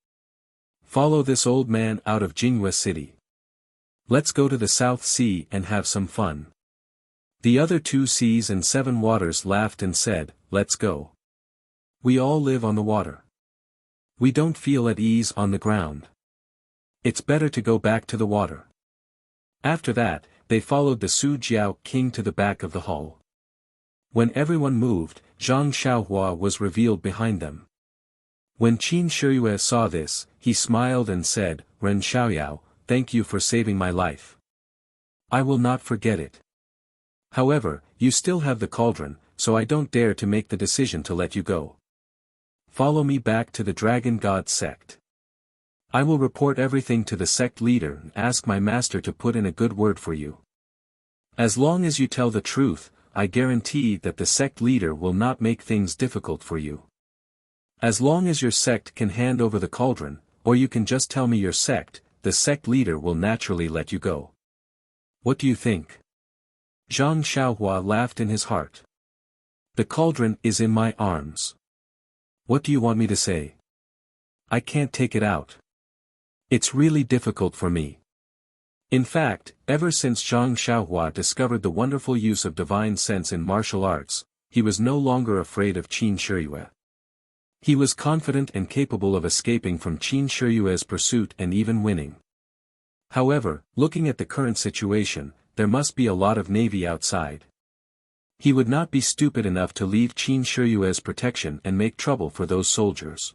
Speaker 1: Follow this old man out of Jinghua City. Let's go to the South Sea and have some fun. The other 2 seas and 7 waters laughed and said, let's go. We all live on the water. We don't feel at ease on the ground. It's better to go back to the water. After that, they followed the Su Jiao King to the back of the hall. When everyone moved, Zhang Xiaohua was revealed behind them. When Qin Shiyue saw this, he smiled and said, Ren Xiaoyao, thank you for saving my life. I will not forget it. However, you still have the cauldron, so I don't dare to make the decision to let you go. Follow me back to the Dragon God sect. I will report everything to the sect leader and ask my master to put in a good word for you. As long as you tell the truth, I guarantee that the sect leader will not make things difficult for you. As long as your sect can hand over the cauldron, or you can just tell me your sect, the sect leader will naturally let you go. What do you think? Zhang Xiaohua laughed in his heart. The cauldron is in my arms. What do you want me to say? I can't take it out. It's really difficult for me. In fact, ever since Zhang Xiaohua discovered the wonderful use of divine sense in martial arts, he was no longer afraid of Qin Shiyue. He was confident and capable of escaping from Qin Shiyue's pursuit and even winning. However, looking at the current situation, there must be a lot of navy outside. He would not be stupid enough to leave Qin Shiyue's protection and make trouble for those soldiers.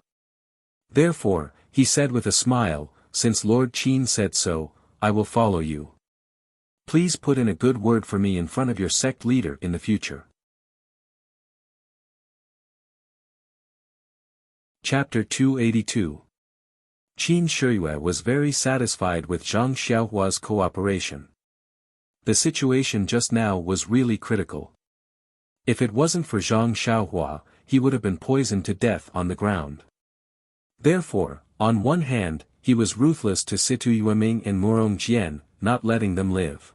Speaker 1: Therefore, he said with a smile, since Lord Qin said so, I will follow you. Please put in a good word for me in front of your sect leader in the future. Chapter 282. Qin Shiyue was very satisfied with Zhang Xiaohua's cooperation. The situation just now was really critical. If it wasn't for Zhang Xiaohua, he would have been poisoned to death on the ground. Therefore, on one hand, he was ruthless to Situ Yueming and Morong Jian, not letting them live.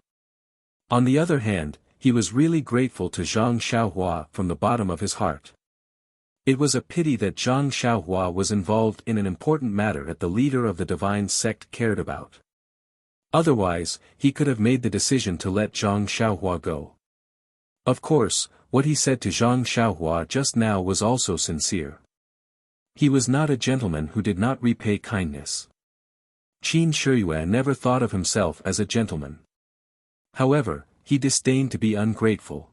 Speaker 1: On the other hand, he was really grateful to Zhang Xiaohua from the bottom of his heart. It was a pity that Zhang Xiaohua was involved in an important matter that the leader of the divine sect cared about. Otherwise, he could have made the decision to let Zhang Xiaohua go. Of course, what he said to Zhang Xiaohua just now was also sincere. He was not a gentleman who did not repay kindness. Qin Shiyue never thought of himself as a gentleman. However, he disdained to be ungrateful.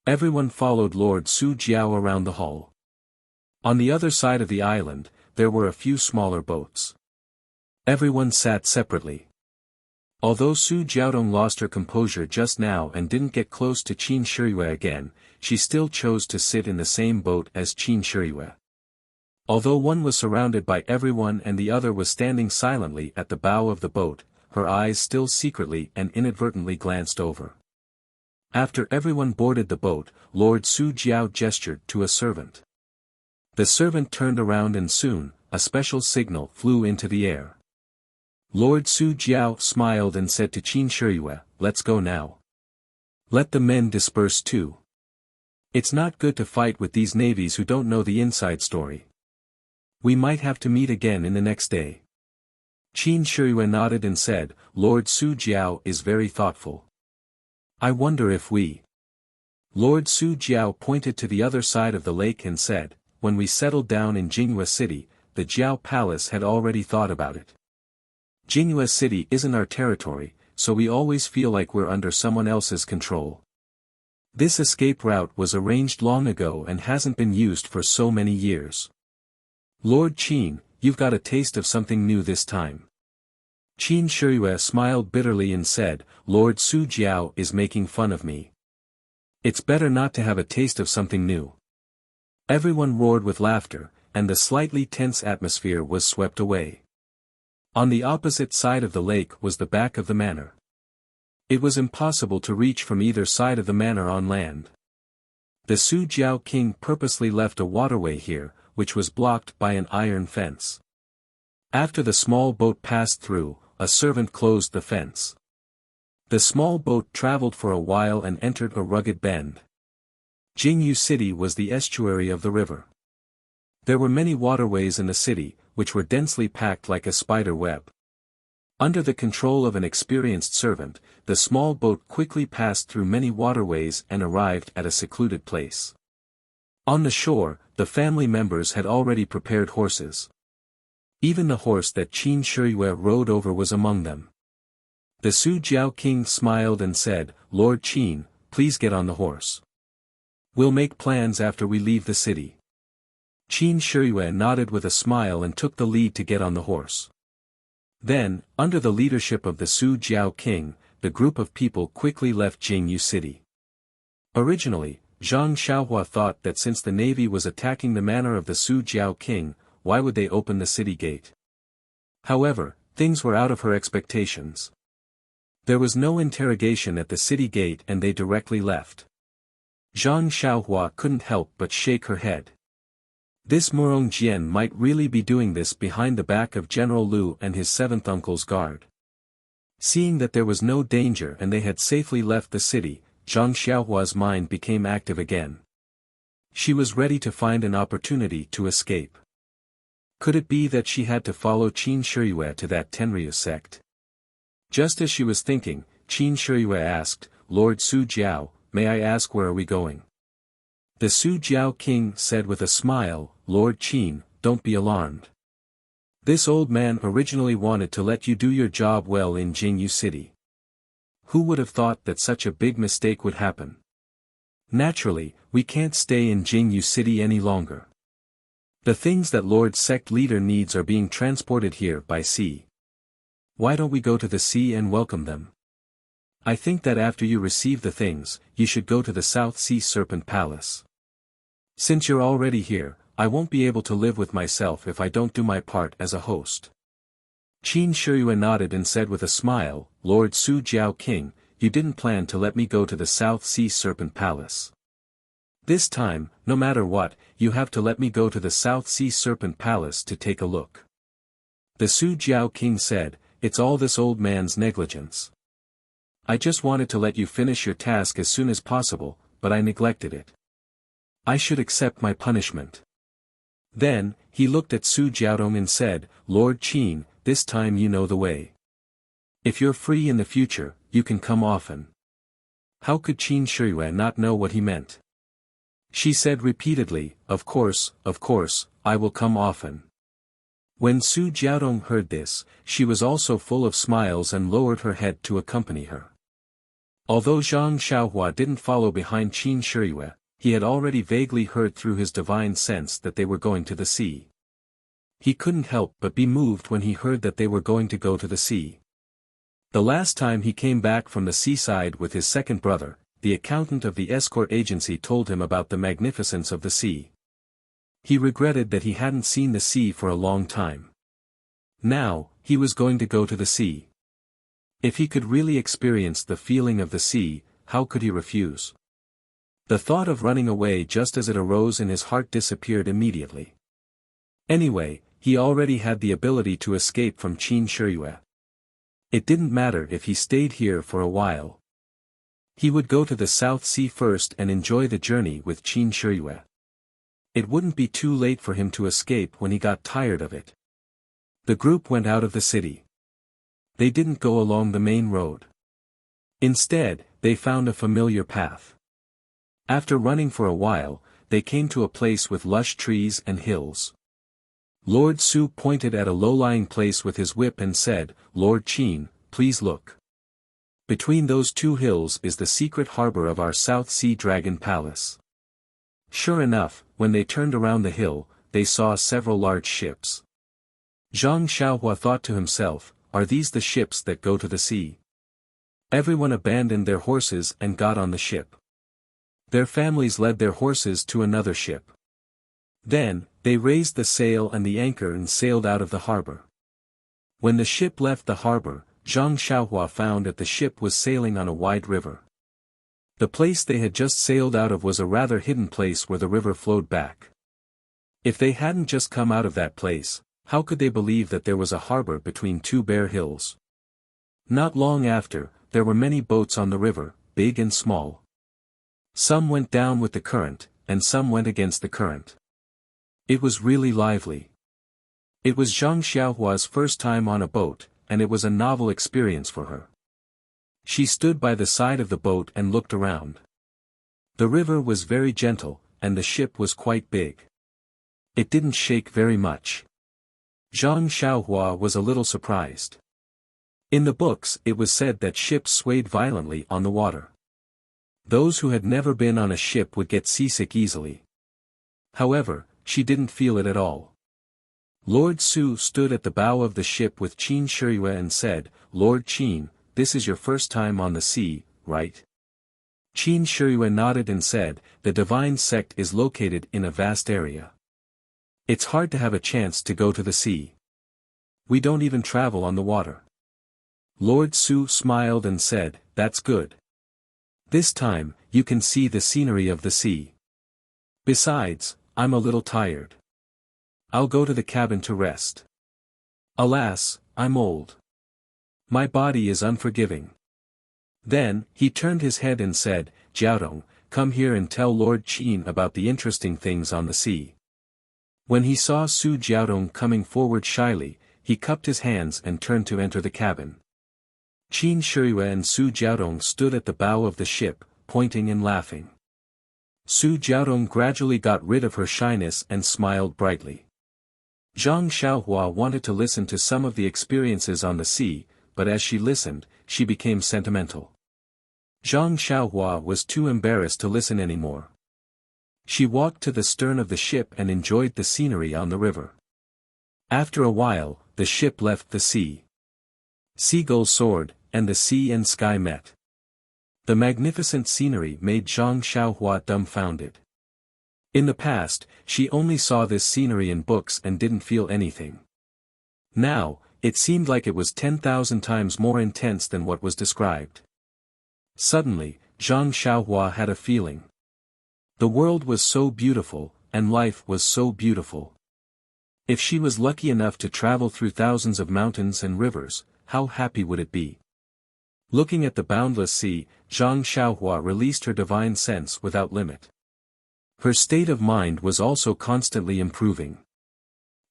Speaker 1: Everyone followed Lord Su Jiao around the hall. On the other side of the island, there were a few smaller boats. Everyone sat separately. Although Su Jiaodong lost her composure just now and didn't get close to Qin Shiyue again, she still chose to sit in the same boat as Qin Shiyue. Although one was surrounded by everyone and the other was standing silently at the bow of the boat, her eyes still secretly and inadvertently glanced over. After everyone boarded the boat, Lord Su Jiao gestured to a servant. The servant turned around and soon, a special signal flew into the air. Lord Su Jiao smiled and said to Qin Shiyue, "Let's go now. Let the men disperse too. It's not good to fight with these navies who don't know the inside story. We might have to meet again in the next day." Qin Shiyue nodded and said, "Lord Su Jiao is very thoughtful. I wonder if we—" Lord Su Jiao pointed to the other side of the lake and said, "When we settled down in Jingyue City, the Jiao Palace had already thought about it. Jingyue City isn't our territory, so we always feel like we're under someone else's control. This escape route was arranged long ago and hasn't been used for so many years. Lord Qin, you've got a taste of something new this time." Qin Shiyue smiled bitterly and said, "Lord Su Jiao is making fun of me. It's better not to have a taste of something new." Everyone roared with laughter, and the slightly tense atmosphere was swept away. On the opposite side of the lake was the back of the manor. It was impossible to reach from either side of the manor on land. The Su Jiao king purposely left a waterway here, which was blocked by an iron fence. After the small boat passed through, a servant closed the fence. The small boat traveled for a while and entered a rugged bend. Jingyu City was the estuary of the river. There were many waterways in the city, which were densely packed like a spider web. Under the control of an experienced servant, the small boat quickly passed through many waterways and arrived at a secluded place. On the shore, the family members had already prepared horses. Even the horse that Qin Shiyue rode over was among them. The Su Jiao king smiled and said, "Lord Qin, please get on the horse. We'll make plans after we leave the city." Qin Shiyue nodded with a smile and took the lead to get on the horse. Then, under the leadership of the Su Jiao king, the group of people quickly left Jingyu City. Originally, Zhang Xiaohua thought that since the navy was attacking the manor of the Su Jiao king, why would they open the city gate? However, things were out of her expectations. There was no interrogation at the city gate and they directly left. Zhang Xiaohua couldn't help but shake her head. This Murong Jian might really be doing this behind the back of General Liu and his seventh uncle's guard. Seeing that there was no danger and they had safely left the city, Zhang Xiaohua's mind became active again. She was ready to find an opportunity to escape. Could it be that she had to follow Qin Shiyue to that Tenryu sect? Just as she was thinking, Qin Shiyue asked, "Lord Su Jiao, may I ask where are we going?" The Su Jiao king said with a smile, "Lord Qin, don't be alarmed. This old man originally wanted to let you do your job well in Jingyu City. Who would have thought that such a big mistake would happen? Naturally, we can't stay in Jingyu City any longer. The things that Lord Sect Leader needs are being transported here by sea. Why don't we go to the sea and welcome them? I think that after you receive the things, you should go to the South Sea Serpent Palace. Since you're already here, I won't be able to live with myself if I don't do my part as a host." Qin Shiyue nodded and said with a smile, "Lord Su Jiao king, you didn't plan to let me go to the South Sea Serpent Palace. This time, no matter what, you have to let me go to the South Sea Serpent Palace to take a look." The Su Jiao king said, "It's all this old man's negligence. I just wanted to let you finish your task as soon as possible, but I neglected it. I should accept my punishment." Then, he looked at Su Jiaodong and said, "Lord Qin, this time you know the way. If you're free in the future, you can come often." How could Qin Shiyue not know what he meant? She said repeatedly, of course, I will come often. When Su Jiaodong heard this, she was also full of smiles and lowered her head to accompany her. Although Zhang Xiaohua didn't follow behind Qin Shiyue, he had already vaguely heard through his divine sense that they were going to the sea. He couldn't help but be moved when he heard that they were going to go to the sea. The last time he came back from the seaside with his second brother, the accountant of the escort agency told him about the magnificence of the sea. He regretted that he hadn't seen the sea for a long time. Now, he was going to go to the sea. If he could really experience the feeling of the sea, how could he refuse? The thought of running away just as it arose in his heart disappeared immediately. Anyway, he already had the ability to escape from Qin Shiyue. It didn't matter if he stayed here for a while. He would go to the South Sea first and enjoy the journey with Qin Shiyue. It wouldn't be too late for him to escape when he got tired of it. The group went out of the city. They didn't go along the main road. Instead, they found a familiar path. After running for a while, they came to a place with lush trees and hills. Lord Su pointed at a low-lying place with his whip and said, "Lord Qin, please look. Between those two hills is the secret harbor of our South Sea Dragon Palace." Sure enough, when they turned around the hill, they saw several large ships. Zhang Xiaohua thought to himself, are these the ships that go to the sea? Everyone abandoned their horses and got on the ship. Their families led their horses to another ship. Then, they raised the sail and the anchor and sailed out of the harbor. When the ship left the harbor, Zhang Xiaohua found that the ship was sailing on a wide river. The place they had just sailed out of was a rather hidden place where the river flowed back. If they hadn't just come out of that place, how could they believe that there was a harbor between two bare hills? Not long after, there were many boats on the river, big and small. Some went down with the current, and some went against the current. It was really lively. It was Zhang Xiaohua's first time on a boat, and it was a novel experience for her. She stood by the side of the boat and looked around. The river was very gentle, and the ship was quite big. It didn't shake very much. Zhang Xiaohua was a little surprised. In the books it was said that ships swayed violently on the water. Those who had never been on a ship would get seasick easily. However, she didn't feel it at all. Lord Su stood at the bow of the ship with Qin Shiyue and said, "Lord Qin, this is your first time on the sea, right?" Qin Shiyue nodded and said, "The divine sect is located in a vast area. It's hard to have a chance to go to the sea. We don't even travel on the water." Lord Su smiled and said, "That's good. This time, you can see the scenery of the sea. Besides, I'm a little tired. I'll go to the cabin to rest. Alas, I'm old. My body is unforgiving." Then, he turned his head and said, "Jiaodong, come here and tell Lord Qin about the interesting things on the sea." When he saw Su Jiaodong coming forward shyly, he cupped his hands and turned to enter the cabin. Qin Shiyue and Su Jiaodong stood at the bow of the ship, pointing and laughing. Su Jiaodong gradually got rid of her shyness and smiled brightly. Zhang Xiaohua wanted to listen to some of the experiences on the sea, but as she listened, she became sentimental. Zhang Xiaohua was too embarrassed to listen anymore. She walked to the stern of the ship and enjoyed the scenery on the river. After a while, the ship left the sea. Seagulls soared, and the sea and sky met. The magnificent scenery made Zhang Xiaohua dumbfounded. In the past, she only saw this scenery in books and didn't feel anything. Now, it seemed like it was 10,000 times more intense than what was described. Suddenly, Zhang Xiaohua had a feeling. The world was so beautiful, and life was so beautiful. If she was lucky enough to travel through thousands of mountains and rivers, how happy would it be? Looking at the boundless sea, Zhang Xiaohua released her divine sense without limit. Her state of mind was also constantly improving.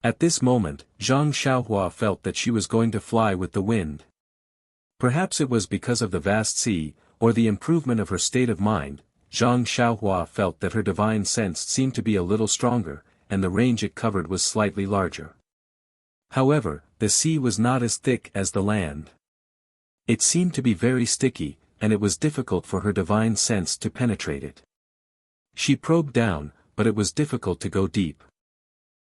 Speaker 1: At this moment, Zhang Xiaohua felt that she was going to fly with the wind. Perhaps it was because of the vast sea, or the improvement of her state of mind, Zhang Xiaohua felt that her divine sense seemed to be a little stronger, and the range it covered was slightly larger. However, the sea was not as thick as the land. It seemed to be very sticky, and it was difficult for her divine sense to penetrate it. She probed down, but it was difficult to go deep.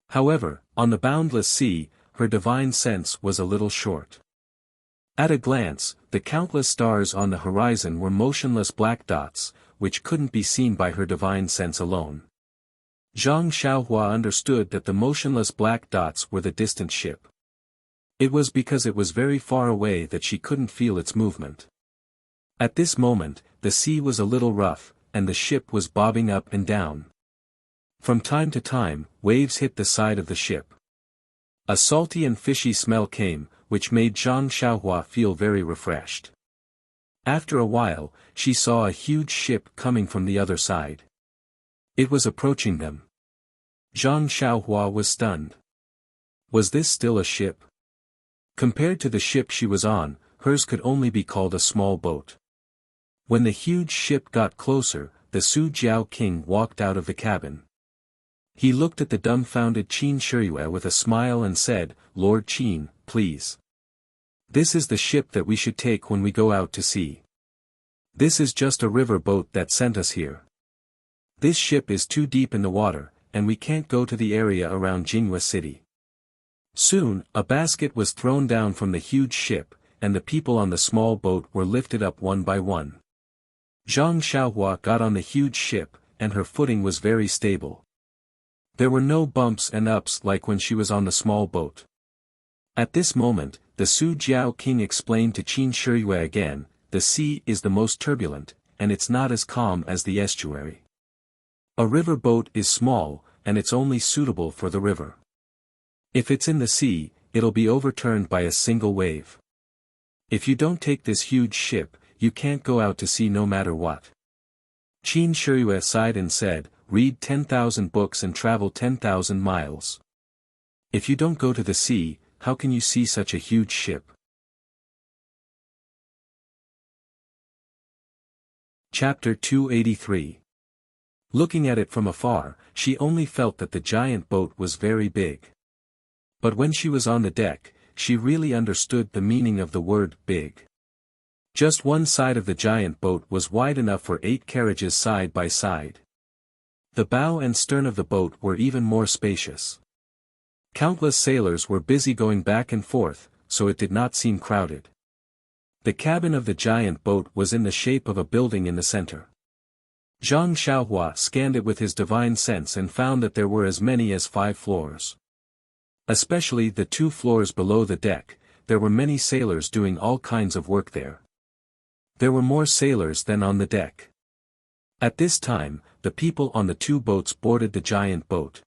Speaker 1: However, on the boundless sea, her divine sense was a little short. At a glance, the countless stars on the horizon were motionless black dots, which couldn't be seen by her divine sense alone. Zhang Xiaohua understood that the motionless black dots were the distant ship. It was because it was very far away that she couldn't feel its movement. At this moment, the sea was a little rough, and the ship was bobbing up and down. From time to time, waves hit the side of the ship. A salty and fishy smell came, which made Zhang Xiaohua feel very refreshed. After a while, she saw a huge ship coming from the other side. It was approaching them. Zhang Xiaohua was stunned. Was this still a ship? Compared to the ship she was on, hers could only be called a small boat. When the huge ship got closer, the Su Jiao king walked out of the cabin. He looked at the dumbfounded Qin Shiyue with a smile and said, "Lord Qin, please. This is the ship that we should take when we go out to sea. This is just a river boat that sent us here. This ship is too deep in the water, and we can't go to the area around Jinhua City." Soon, a basket was thrown down from the huge ship, and the people on the small boat were lifted up one by one. Zhang Xiaohua got on the huge ship, and her footing was very stable. There were no bumps and ups like when she was on the small boat. At this moment, the Su Jiao king explained to Qin Shiyue again, "The sea is the most turbulent, and it's not as calm as the estuary. A river boat is small, and it's only suitable for the river. If it's in the sea, it'll be overturned by a single wave. If you don't take this huge ship, you can't go out to sea no matter what." Qin Shiyue sighed and said, "Read 10,000 books and travel 10,000 miles. If you don't go to the sea, how can you see such a huge ship?" Chapter 283. Looking at it from afar, she only felt that the giant boat was very big. But when she was on the deck, she really understood the meaning of the word big. Just one side of the giant boat was wide enough for 8 carriages side by side. The bow and stern of the boat were even more spacious. Countless sailors were busy going back and forth, so it did not seem crowded. The cabin of the giant boat was in the shape of a building in the center. Zhang Xiaohua scanned it with his divine sense and found that there were as many as 5 floors. Especially the 2 floors below the deck, there were many sailors doing all kinds of work there. There were more sailors than on the deck. At this time, the people on the 2 boats boarded the giant boat.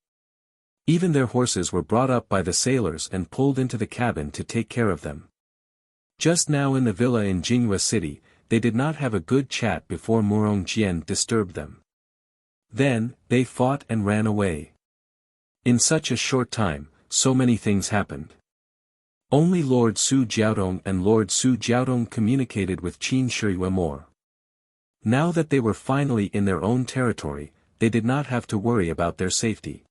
Speaker 1: Even their horses were brought up by the sailors and pulled into the cabin to take care of them. Just now in the villa in Jinhua City, they did not have a good chat before Murong Jian disturbed them. Then, they fought and ran away. In such a short time, so many things happened. Only Lord Su Jiaodong and Lord Su Jiaodong communicated with Qin Shiyue more. Now that they were finally in their own territory, they did not have to worry about their safety.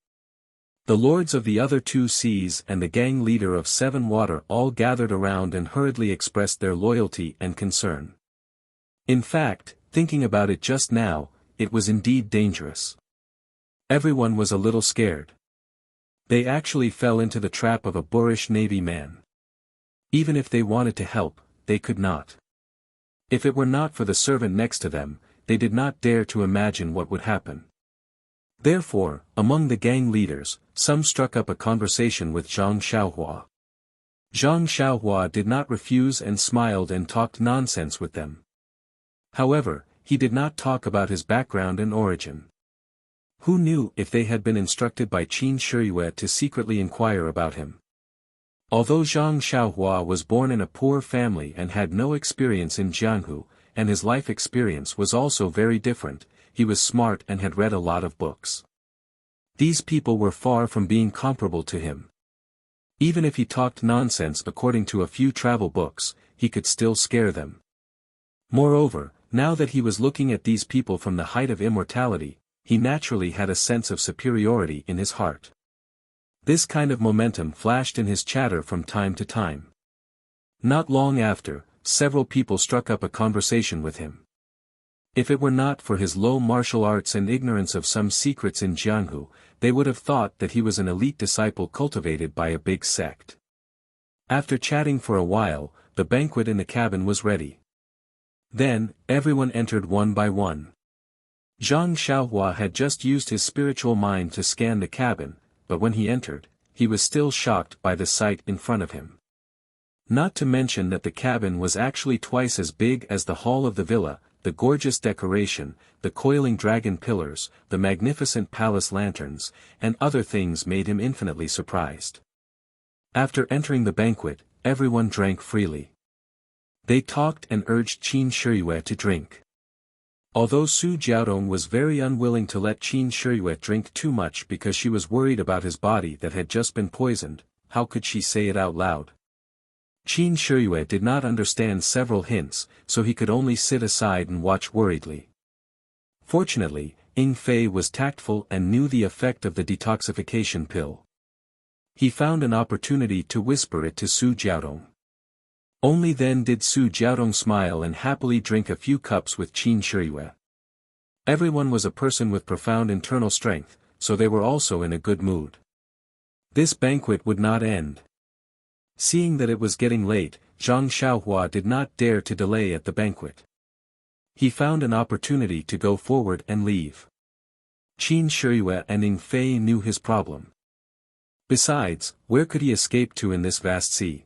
Speaker 1: The lords of the other 2 seas and the gang leader of 7 water all gathered around and hurriedly expressed their loyalty and concern. In fact, thinking about it just now, it was indeed dangerous. Everyone was a little scared. They actually fell into the trap of a boorish navy man. Even if they wanted to help, they could not. If it were not for the servant next to them, they did not dare to imagine what would happen. Therefore, among the gang leaders, some struck up a conversation with Zhang Xiaohua. Zhang Xiaohua did not refuse and smiled and talked nonsense with them. However, he did not talk about his background and origin. Who knew if they had been instructed by Qin Shiyue to secretly inquire about him? Although Zhang Xiaohua was born in a poor family and had no experience in Jianghu, and his life experience was also very different, he was smart and had read a lot of books. These people were far from being comparable to him. Even if he talked nonsense according to a few travel books, he could still scare them. Moreover, Now that he was looking at these people from the height of immortality, he naturally had a sense of superiority in his heart. This kind of momentum flashed in his chatter from time to time. Not long after, several people struck up a conversation with him. If it were not for his low martial arts and ignorance of some secrets in Jianghu, they would have thought that he was an elite disciple cultivated by a big sect. After chatting for a while, the banquet in the cabin was ready. Then, everyone entered one by one. Zhang Xiaohua had just used his spiritual mind to scan the cabin, but when he entered, he was still shocked by the sight in front of him. Not to mention that the cabin was actually twice as big as the hall of the villa. The gorgeous decoration, the coiling dragon pillars, the magnificent palace lanterns, and other things made him infinitely surprised. After entering the banquet, everyone drank freely. They talked and urged Qin Shiyue to drink. Although Su Jiaodong was very unwilling to let Qin Shiyue drink too much because she was worried about his body that had just been poisoned, how could she say it out loud? Qin Shiyue did not understand several hints, so he could only sit aside and watch worriedly. Fortunately, Ying Fei was tactful and knew the effect of the detoxification pill. He found an opportunity to whisper it to Su Jiaodong. Only then did Su Jiaodong smile and happily drink a few cups with Qin Shiyue. Everyone was a person with profound internal strength, so they were also in a good mood. This banquet would not end. Seeing that it was getting late, Zhang Xiaohua did not dare to delay at the banquet. He found an opportunity to go forward and leave. Qin Shiyue and Ying Fei knew his problem. Besides, where could he escape to in this vast sea?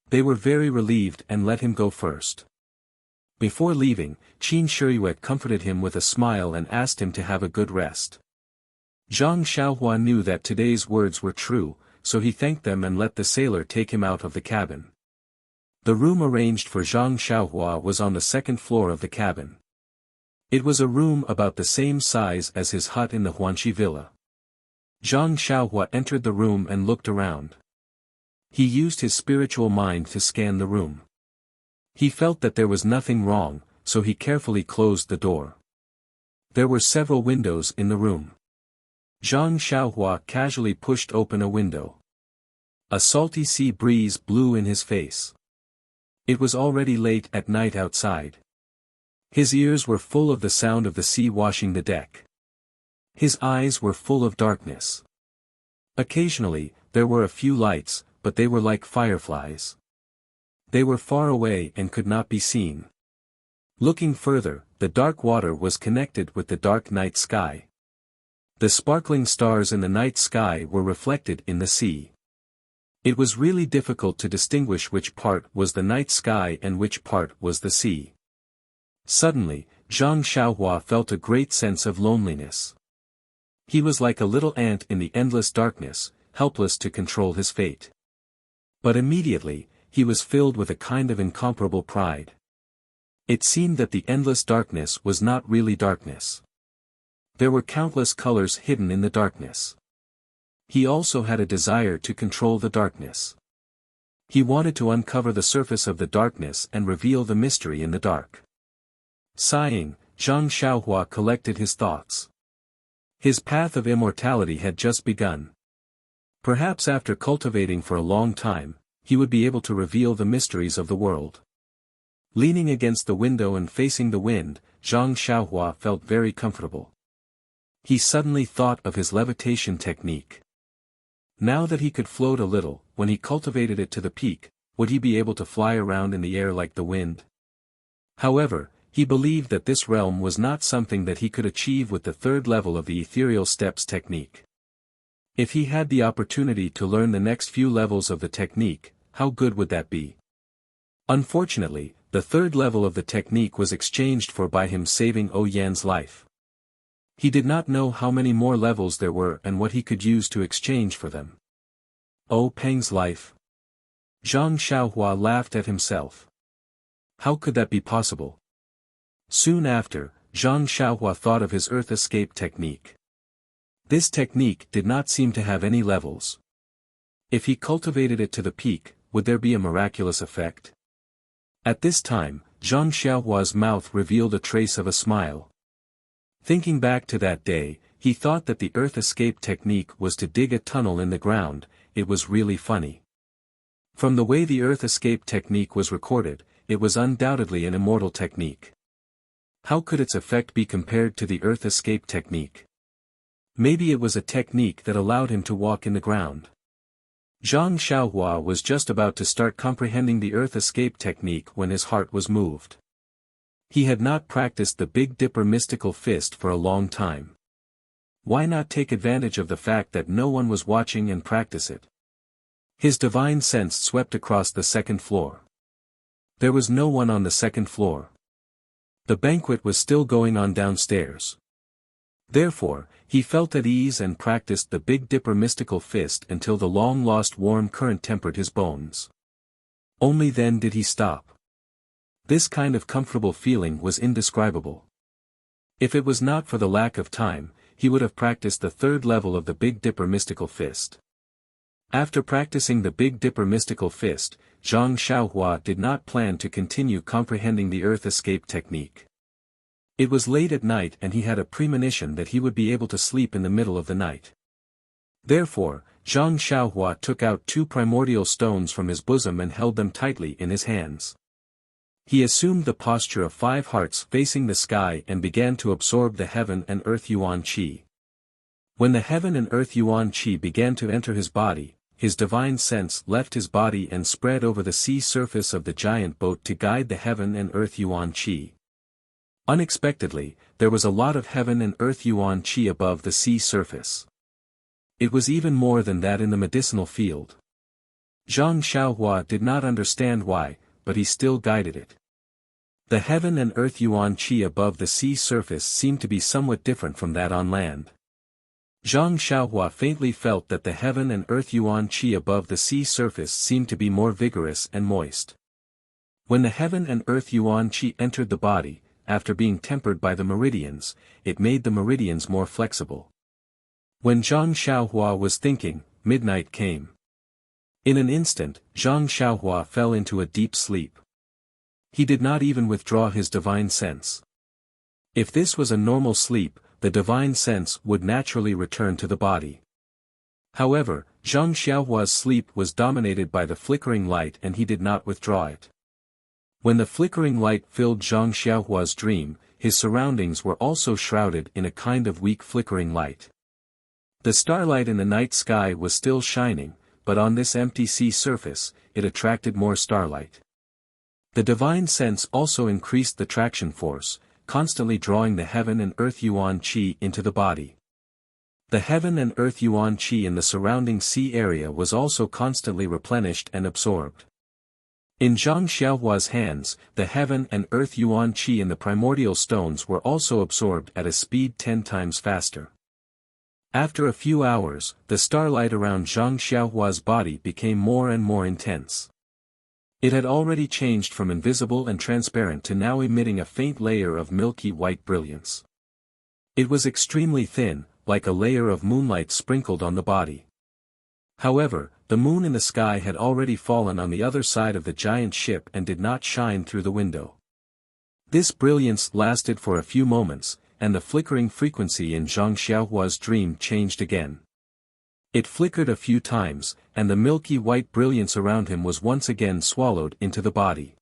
Speaker 1: They were very relieved and let him go first. Before leaving, Qin Shiyue comforted him with a smile and asked him to have a good rest. Zhang Xiaohua knew that today's words were true, so he thanked them and let the sailor take him out of the cabin. The room arranged for Zhang Xiaohua was on the second floor of the cabin. It was a room about the same size as his hut in the Huanxi villa. Zhang Xiaohua entered the room and looked around. He used his spiritual mind to scan the room. He felt that there was nothing wrong, so he carefully closed the door. There were several windows in the room. Zhang Xiaohua casually pushed open a window. A salty sea breeze blew in his face. It was already late at night outside. His ears were full of the sound of the sea washing the deck. His eyes were full of darkness. Occasionally, there were a few lights, but they were like fireflies. They were far away and could not be seen. Looking further, the dark water was connected with the dark night sky. The sparkling stars in the night sky were reflected in the sea. It was really difficult to distinguish which part was the night sky and which part was the sea. Suddenly, Zhang Xiaohua felt a great sense of loneliness. He was like a little ant in the endless darkness, helpless to control his fate. But immediately, he was filled with a kind of incomparable pride. It seemed that the endless darkness was not really darkness. There were countless colors hidden in the darkness. He also had a desire to control the darkness. He wanted to uncover the surface of the darkness and reveal the mystery in the dark. Sighing, Zhang Xiaohua collected his thoughts. His path of immortality had just begun. Perhaps after cultivating for a long time, he would be able to reveal the mysteries of the world. Leaning against the window and facing the wind, Zhang Xiaohua felt very comfortable. He suddenly thought of his levitation technique. Now that he could float a little, when he cultivated it to the peak, would he be able to fly around in the air like the wind? However, he believed that this realm was not something that he could achieve with the third level of the ethereal steps technique. If he had the opportunity to learn the next few levels of the technique, how good would that be? Unfortunately, the third level of the technique was exchanged for by him saving O Yan's life. He did not know how many more levels there were and what he could use to exchange for them. O Peng's life? Zhang Xiaohua laughed at himself. How could that be possible? Soon after, Zhang Xiaohua thought of his earth escape technique. This technique did not seem to have any levels. If he cultivated it to the peak, would there be a miraculous effect? At this time, Zhang Xiaohua's mouth revealed a trace of a smile. Thinking back to that day, he thought that the earth escape technique was to dig a tunnel in the ground. It was really funny. From the way the earth escape technique was recorded, it was undoubtedly an immortal technique. How could its effect be compared to the earth escape technique? Maybe it was a technique that allowed him to walk in the ground. Zhang Xiaohua was just about to start comprehending the earth escape technique when his heart was moved. He had not practiced the Big Dipper mystical fist for a long time. Why not take advantage of the fact that no one was watching and practice it? His divine sense swept across the second floor. There was no one on the second floor. The banquet was still going on downstairs. Therefore, he felt at ease and practiced the Big Dipper mystical fist until the long-lost warm current tempered his bones. Only then did he stop. This kind of comfortable feeling was indescribable. If it was not for the lack of time, he would have practiced the third level of the Big Dipper mystical fist. After practicing the Big Dipper mystical fist, Zhang Xiaohua did not plan to continue comprehending the earth escape technique. It was late at night and he had a premonition that he would be able to sleep in the middle of the night. Therefore, Zhang Xiaohua took out 2 primordial stones from his bosom and held them tightly in his hands. He assumed the posture of 5 hearts facing the sky and began to absorb the heaven and earth yuan qi. When the heaven and earth yuan qi began to enter his body, his divine sense left his body and spread over the sea surface of the giant boat to guide the heaven and earth yuan qi. Unexpectedly, there was a lot of heaven and earth yuan qi above the sea surface. It was even more than that in the medicinal field. Zhang Xiaohua did not understand why, but he still guided it. The heaven and earth yuan qi above the sea surface seemed to be somewhat different from that on land. Zhang Xiaohua faintly felt that the heaven and earth yuan qi above the sea surface seemed to be more vigorous and moist. When the heaven and earth yuan qi entered the body, after being tempered by the meridians, it made the meridians more flexible. When Zhang Xiaohua was thinking, midnight came. In an instant, Zhang Xiaohua fell into a deep sleep. He did not even withdraw his divine sense. If this was a normal sleep, the divine sense would naturally return to the body. However, Zhang Xiaohua's sleep was dominated by the flickering light and he did not withdraw it. When the flickering light filled Zhang Xiaohua's dream, his surroundings were also shrouded in a kind of weak flickering light. The starlight in the night sky was still shining, but on this empty sea surface, it attracted more starlight. The divine sense also increased the traction force, constantly drawing the heaven and earth yuan qi into the body. The heaven and earth yuan qi in the surrounding sea area was also constantly replenished and absorbed. In Zhang Xiaohua's hands, the heaven and earth yuan qi in the primordial stones were also absorbed at a speed 10 times faster. After a few hours, the starlight around Zhang Xiaohua's body became more and more intense. It had already changed from invisible and transparent to now emitting a faint layer of milky white brilliance. It was extremely thin, like a layer of moonlight sprinkled on the body. However, the moon in the sky had already fallen on the other side of the giant ship and did not shine through the window. This brilliance lasted for a few moments, and the flickering frequency in Zhang Xiaohua's dream changed again. It flickered a few times, and the milky white brilliance around him was once again swallowed into the body.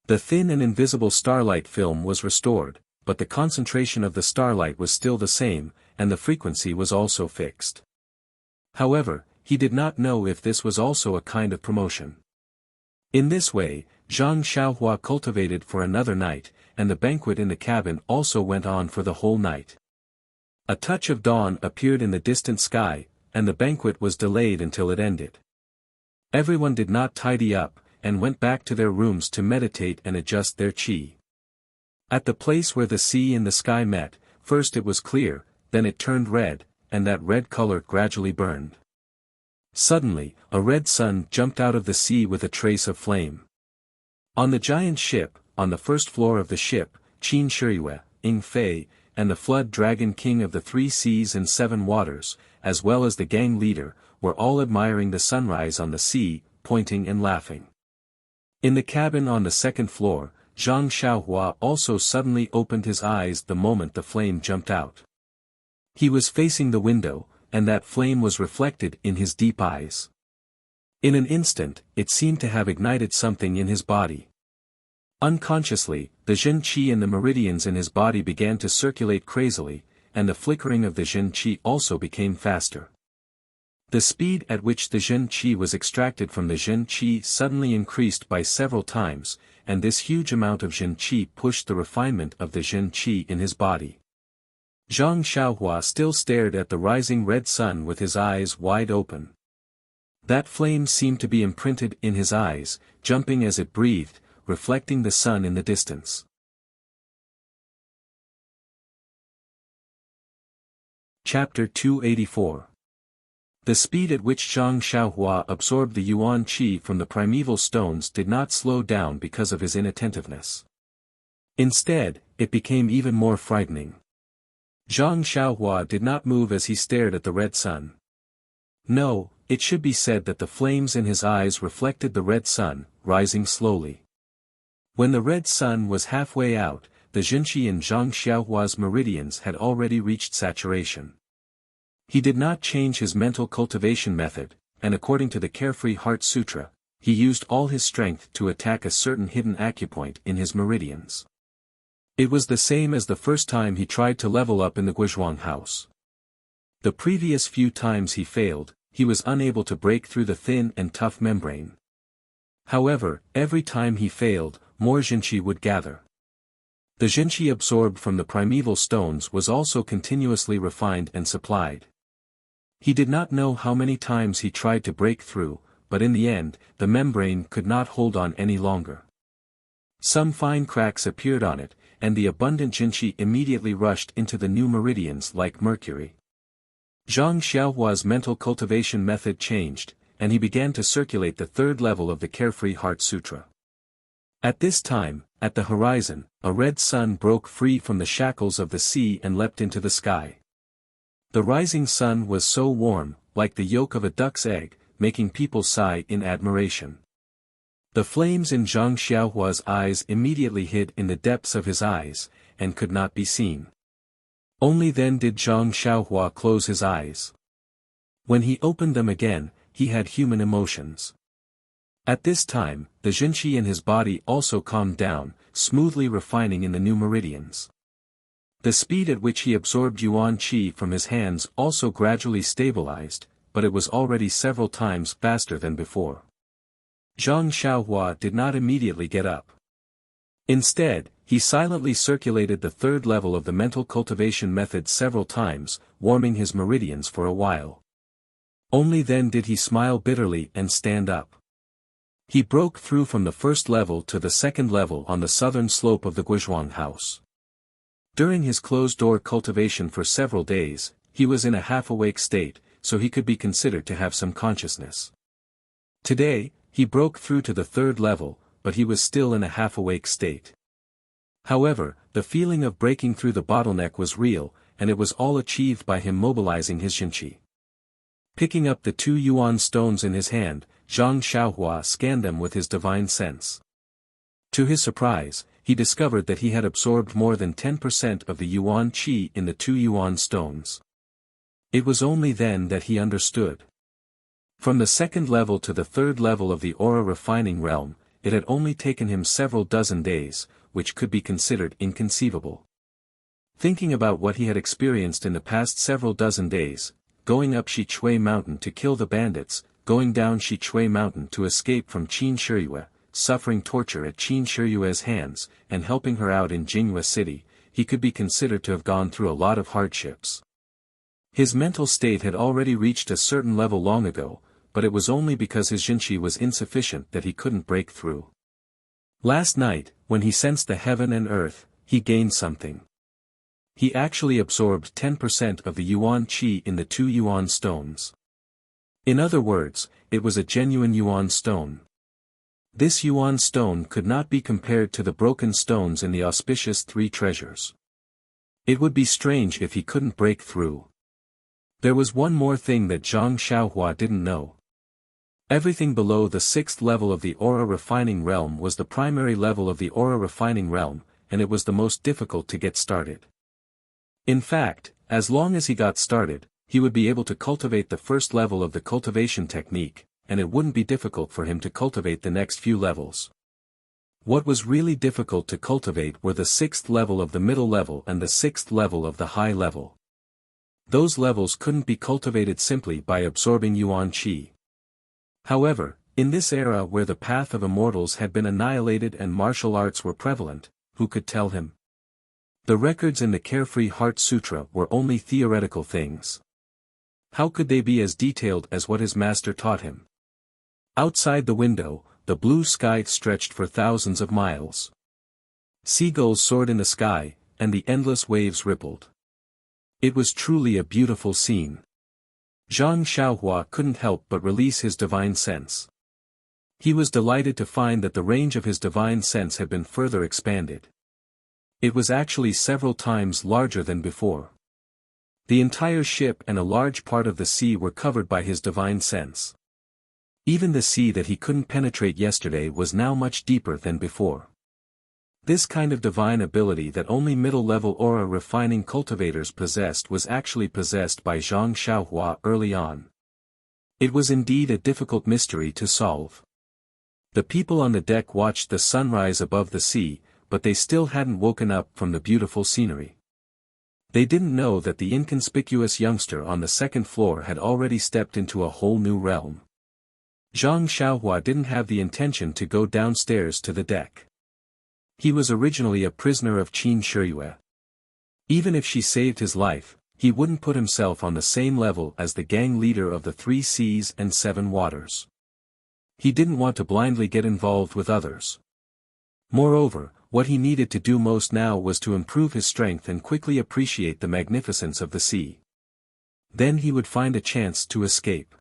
Speaker 1: The thin and invisible starlight film was restored, but the concentration of the starlight was still the same, and the frequency was also fixed. However, he did not know if this was also a kind of promotion. In this way, Zhang Xiaohua cultivated for another night, and the banquet in the cabin also went on for the whole night. A touch of dawn appeared in the distant sky, and the banquet was delayed until it ended. Everyone did not tidy up, and went back to their rooms to meditate and adjust their qi. At the place where the sea and the sky met, first it was clear, then it turned red, and that red color gradually burned. Suddenly, a red sun jumped out of the sea with a trace of flame. On the giant ship, on the first floor of the ship, Qin Shiyue, Ing Fei, and the flood dragon king of the 3 seas and 7 waters, as well as the gang leader, were all admiring the sunrise on the sea, pointing and laughing. In the cabin on the second floor, Zhang Xiaohua also suddenly opened his eyes the moment the flame jumped out. He was facing the window, and that flame was reflected in his deep eyes. In an instant, it seemed to have ignited something in his body. Unconsciously, the Jin Qi in the meridians in his body began to circulate crazily, and the flickering of the Jin Qi also became faster. The speed at which the Jin Qi was extracted from the Jin Qi suddenly increased by several times, and this huge amount of Jin Qi pushed the refinement of the Jin Qi in his body. Zhang Xiaohua still stared at the rising red sun with his eyes wide open. That flame seemed to be imprinted in his eyes, jumping as it breathed, reflecting the sun in the distance. Chapter 284. The speed at which Zhang Xiaohua absorbed the Yuan Qi from the primeval stones did not slow down because of his inattentiveness. Instead, it became even more frightening. Zhang Xiaohua did not move as he stared at the red sun. No, it should be said that the flames in his eyes reflected the red sun, rising slowly. When the red sun was halfway out, the Jinqi in Zhang Xiaohua's meridians had already reached saturation. He did not change his mental cultivation method, and according to the Carefree Heart Sutra, he used all his strength to attack a certain hidden acupoint in his meridians. It was the same as the first time he tried to level up in the Guizhuang house. The previous few times he failed, he was unable to break through the thin and tough membrane. However, every time he failed, more Jinqi would gather. The Jinqi absorbed from the primeval stones was also continuously refined and supplied. He did not know how many times he tried to break through, but in the end, the membrane could not hold on any longer. Some fine cracks appeared on it, and the abundant Jinqi immediately rushed into the new meridians like mercury. Zhang Xiaohua's mental cultivation method changed, and he began to circulate the third level of the Carefree Heart Sutra. At this time, at the horizon, a red sun broke free from the shackles of the sea and leapt into the sky. The rising sun was so warm, like the yolk of a duck's egg, making people sigh in admiration. The flames in Zhang Xiaohua's eyes immediately hid in the depths of his eyes, and could not be seen. Only then did Zhang Xiaohua close his eyes. When he opened them again, he had human emotions. At this time, the Jinqi in his body also calmed down, smoothly refining in the new meridians. The speed at which he absorbed Yuan Qi from his hands also gradually stabilized, but it was already several times faster than before. Zhang Xiaohua did not immediately get up. Instead, he silently circulated the third level of the mental cultivation method several times, warming his meridians for a while. Only then did he smile bitterly and stand up. He broke through from the first level to the second level on the southern slope of the Guizhuang house. During his closed-door cultivation for several days, he was in a half-awake state, so he could be considered to have some consciousness. Today, he broke through to the third level, but he was still in a half-awake state. However, the feeling of breaking through the bottleneck was real, and it was all achieved by him mobilizing his Jinqi. Picking up the 2 yuan stones in his hand, Zhang Xiaohua scanned them with his divine sense. To his surprise, he discovered that he had absorbed more than 10% of the Yuan Qi in the 2 yuan stones. It was only then that he understood. From the second level to the third level of the aura refining realm, it had only taken him several dozen days, which could be considered inconceivable. Thinking about what he had experienced in the past several dozen days, going up Shichui Mountain to kill the bandits, going down Shichui Mountain to escape from Qin Shiyue, suffering torture at Qin Shiyue's hands, and helping her out in Jingyue City, he could be considered to have gone through a lot of hardships. His mental state had already reached a certain level long ago, but it was only because his Jinqi was insufficient that he couldn't break through. Last night, when he sensed the heaven and earth, he gained something. He actually absorbed 10% of the Yuan Qi in the 2 yuan stones. In other words, it was a genuine Yuan stone. This Yuan stone could not be compared to the broken stones in the auspicious 3 treasures. It would be strange if he couldn't break through. There was one more thing that Zhang Xiaohua didn't know. Everything below the sixth level of the aura refining realm was the primary level of the aura refining realm, and it was the most difficult to get started. In fact, as long as he got started, he would be able to cultivate the first level of the cultivation technique, and it wouldn't be difficult for him to cultivate the next few levels. What was really difficult to cultivate were the sixth level of the middle level and the sixth level of the high level. Those levels couldn't be cultivated simply by absorbing yuan qi. However, in this era where the path of immortals had been annihilated and martial arts were prevalent, who could tell him? The records in the Carefree Heart Sutra were only theoretical things. How could they be as detailed as what his master taught him? Outside the window, the blue sky stretched for thousands of miles. Seagulls soared in the sky, and the endless waves rippled. It was truly a beautiful scene. Zhang Xiaohua couldn't help but release his divine sense. He was delighted to find that the range of his divine sense had been further expanded. It was actually several times larger than before. The entire ship and a large part of the sea were covered by his divine sense. Even the sea that he couldn't penetrate yesterday was now much deeper than before. This kind of divine ability that only middle-level aura refining cultivators possessed was actually possessed by Zhang Xiaohua early on. It was indeed a difficult mystery to solve. The people on the deck watched the sunrise above the sea, but they still hadn't woken up from the beautiful scenery. They didn't know that the inconspicuous youngster on the second floor had already stepped into a whole new realm. Zhang Xiaohua didn't have the intention to go downstairs to the deck. He was originally a prisoner of Qin Shiyue. Even if she saved his life, he wouldn't put himself on the same level as the gang leader of the 3 Seas and 7 Waters. He didn't want to blindly get involved with others. Moreover, what he needed to do most now was to improve his strength and quickly appreciate the magnificence of the sea. Then he would find a chance to escape.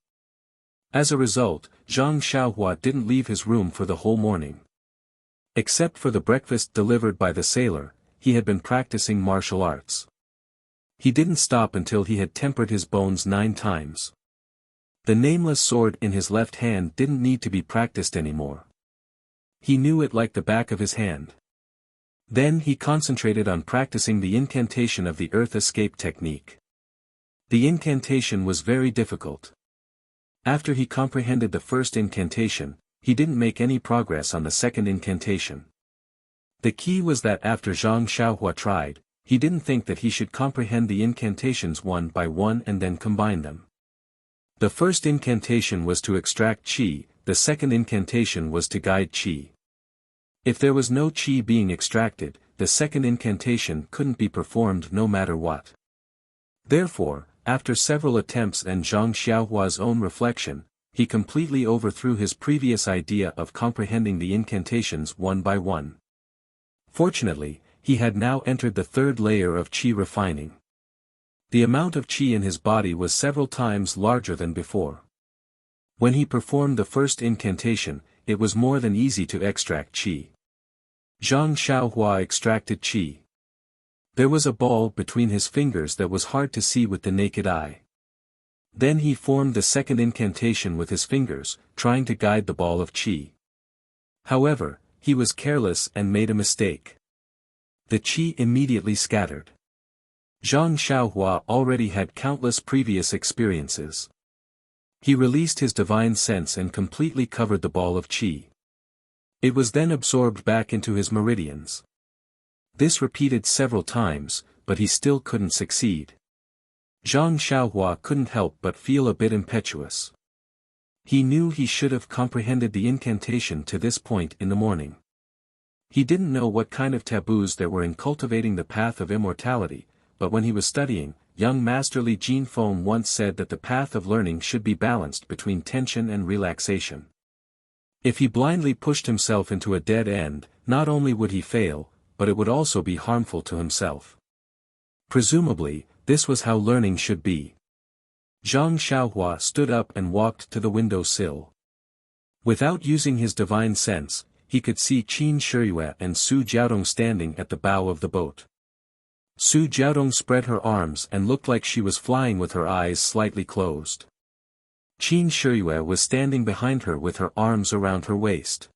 Speaker 1: As a result, Zhang Xiaohua didn't leave his room for the whole morning. Except for the breakfast delivered by the sailor, he had been practicing martial arts. He didn't stop until he had tempered his bones 9 times. The nameless sword in his left hand didn't need to be practiced anymore. He knew it like the back of his hand. Then he concentrated on practicing the incantation of the earth escape technique. The incantation was very difficult. After he comprehended the first incantation, he didn't make any progress on the second incantation. The key was that after Zhang Xiaohua tried, he didn't think that he should comprehend the incantations one by one and then combine them. The first incantation was to extract qi, the second incantation was to guide qi. If there was no qi being extracted, the second incantation couldn't be performed no matter what. Therefore, after several attempts and Zhang Xiaohua's own reflection, he completely overthrew his previous idea of comprehending the incantations one by one. Fortunately, he had now entered the third layer of qi refining. The amount of qi in his body was several times larger than before. When he performed the first incantation, it was more than easy to extract qi. Zhang Xiaohua extracted qi. There was a ball between his fingers that was hard to see with the naked eye. Then he formed the second incantation with his fingers, trying to guide the ball of qi. However, he was careless and made a mistake. The qi immediately scattered. Zhang Xiaohua already had countless previous experiences. He released his divine sense and completely covered the ball of qi. It was then absorbed back into his meridians. This repeated several times, but he still couldn't succeed. Zhang Xiaohua couldn't help but feel a bit impetuous. He knew he should have comprehended the incantation to this point in the morning. He didn't know what kind of taboos there were in cultivating the path of immortality, but when he was studying, young Master Li Jinfeng once said that the path of learning should be balanced between tension and relaxation. If he blindly pushed himself into a dead end, not only would he fail, but it would also be harmful to himself. Presumably, this was how learning should be. Zhang Xiaohua stood up and walked to the window sill. Without using his divine sense, he could see Qin Shiyue and Su Jiaodong standing at the bow of the boat. Su Jiaodong spread her arms and looked like she was flying with her eyes slightly closed. Qin Shiyue was standing behind her with her arms around her waist.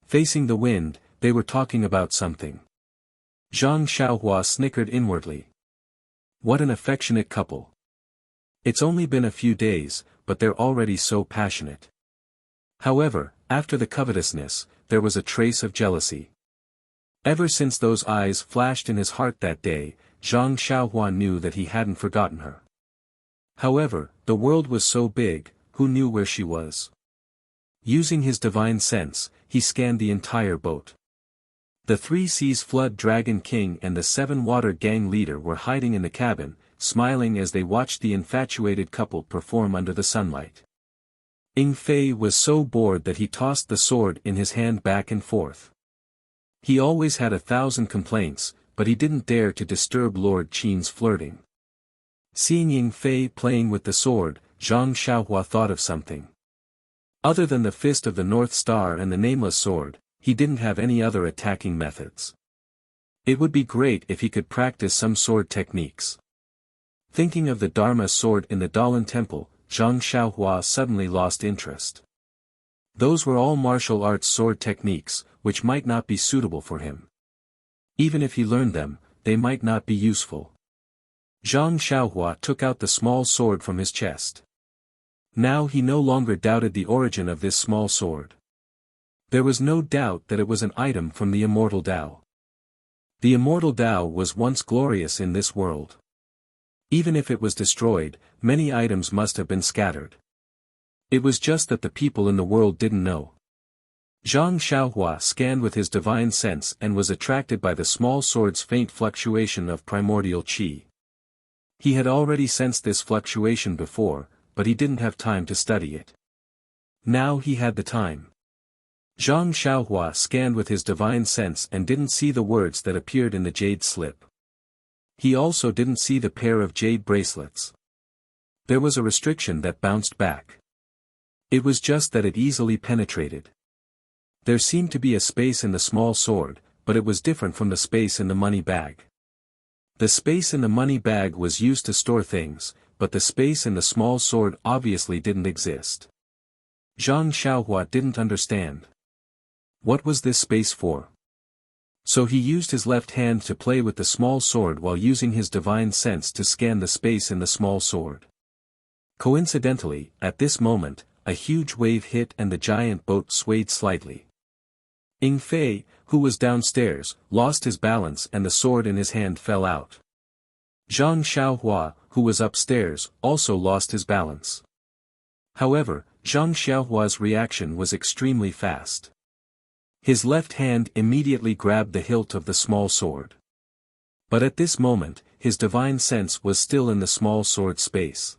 Speaker 1: Facing the wind, they were talking about something. Zhang Xiaohua snickered inwardly. What an affectionate couple. It's only been a few days, but they're already so passionate. However, after the covetousness, there was a trace of jealousy. Ever since those eyes flashed in his heart that day, Zhang Xiaohua knew that he hadn't forgotten her. However, the world was so big, who knew where she was? Using his divine sense, he scanned the entire boat. The 3 Seas Flood Dragon King and the 7 Water Gang leader were hiding in the cabin, smiling as they watched the infatuated couple perform under the sunlight. Ying Fei was so bored that he tossed the sword in his hand back and forth. He always had 1,000 complaints, but he didn't dare to disturb Lord Qin's flirting. Seeing Ying Fei playing with the sword, Zhang Xiaohua thought of something. Other than the Fist of the North Star and the Nameless Sword, he didn't have any other attacking methods. It would be great if he could practice some sword techniques. Thinking of the Dharma sword in the Dalan Temple, Zhang Xiaohua suddenly lost interest. Those were all martial arts sword techniques, which might not be suitable for him. Even if he learned them, they might not be useful. Zhang Xiaohua took out the small sword from his chest. Now he no longer doubted the origin of this small sword. There was no doubt that it was an item from the immortal Tao. The immortal Tao was once glorious in this world. Even if it was destroyed, many items must have been scattered. It was just that the people in the world didn't know. Zhang Xiaohua scanned with his divine sense and was attracted by the small sword's faint fluctuation of primordial qi. He had already sensed this fluctuation before, but he didn't have time to study it. Now he had the time. Zhang Xiaohua scanned with his divine sense and didn't see the words that appeared in the jade slip. He also didn't see the pair of jade bracelets. There was a restriction that bounced back. It was just that it easily penetrated. There seemed to be a space in the small sword, but it was different from the space in the money bag. The space in the money bag was used to store things, but the space in the small sword obviously didn't exist. Zhang Xiaohua didn't understand. What was this space for? So he used his left hand to play with the small sword while using his divine sense to scan the space in the small sword. Coincidentally, at this moment, a huge wave hit and the giant boat swayed slightly. Ying Fei, who was downstairs, lost his balance and the sword in his hand fell out. Zhang Xiaohua, who was upstairs, also lost his balance. However, Zhang Xiaohua's reaction was extremely fast. His left hand immediately grabbed the hilt of the small sword. But at this moment, his divine sense was still in the small sword space.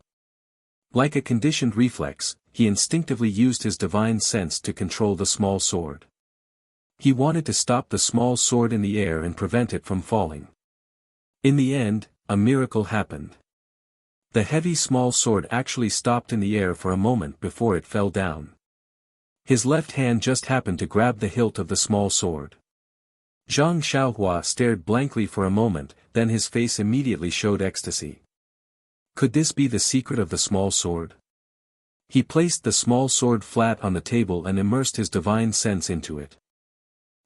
Speaker 1: Like a conditioned reflex, he instinctively used his divine sense to control the small sword. He wanted to stop the small sword in the air and prevent it from falling. In the end, a miracle happened. The heavy small sword actually stopped in the air for a moment before it fell down. His left hand just happened to grab the hilt of the small sword. Zhang Xiaohua stared blankly for a moment, then his face immediately showed ecstasy. Could this be the secret of the small sword? He placed the small sword flat on the table and immersed his divine sense into it.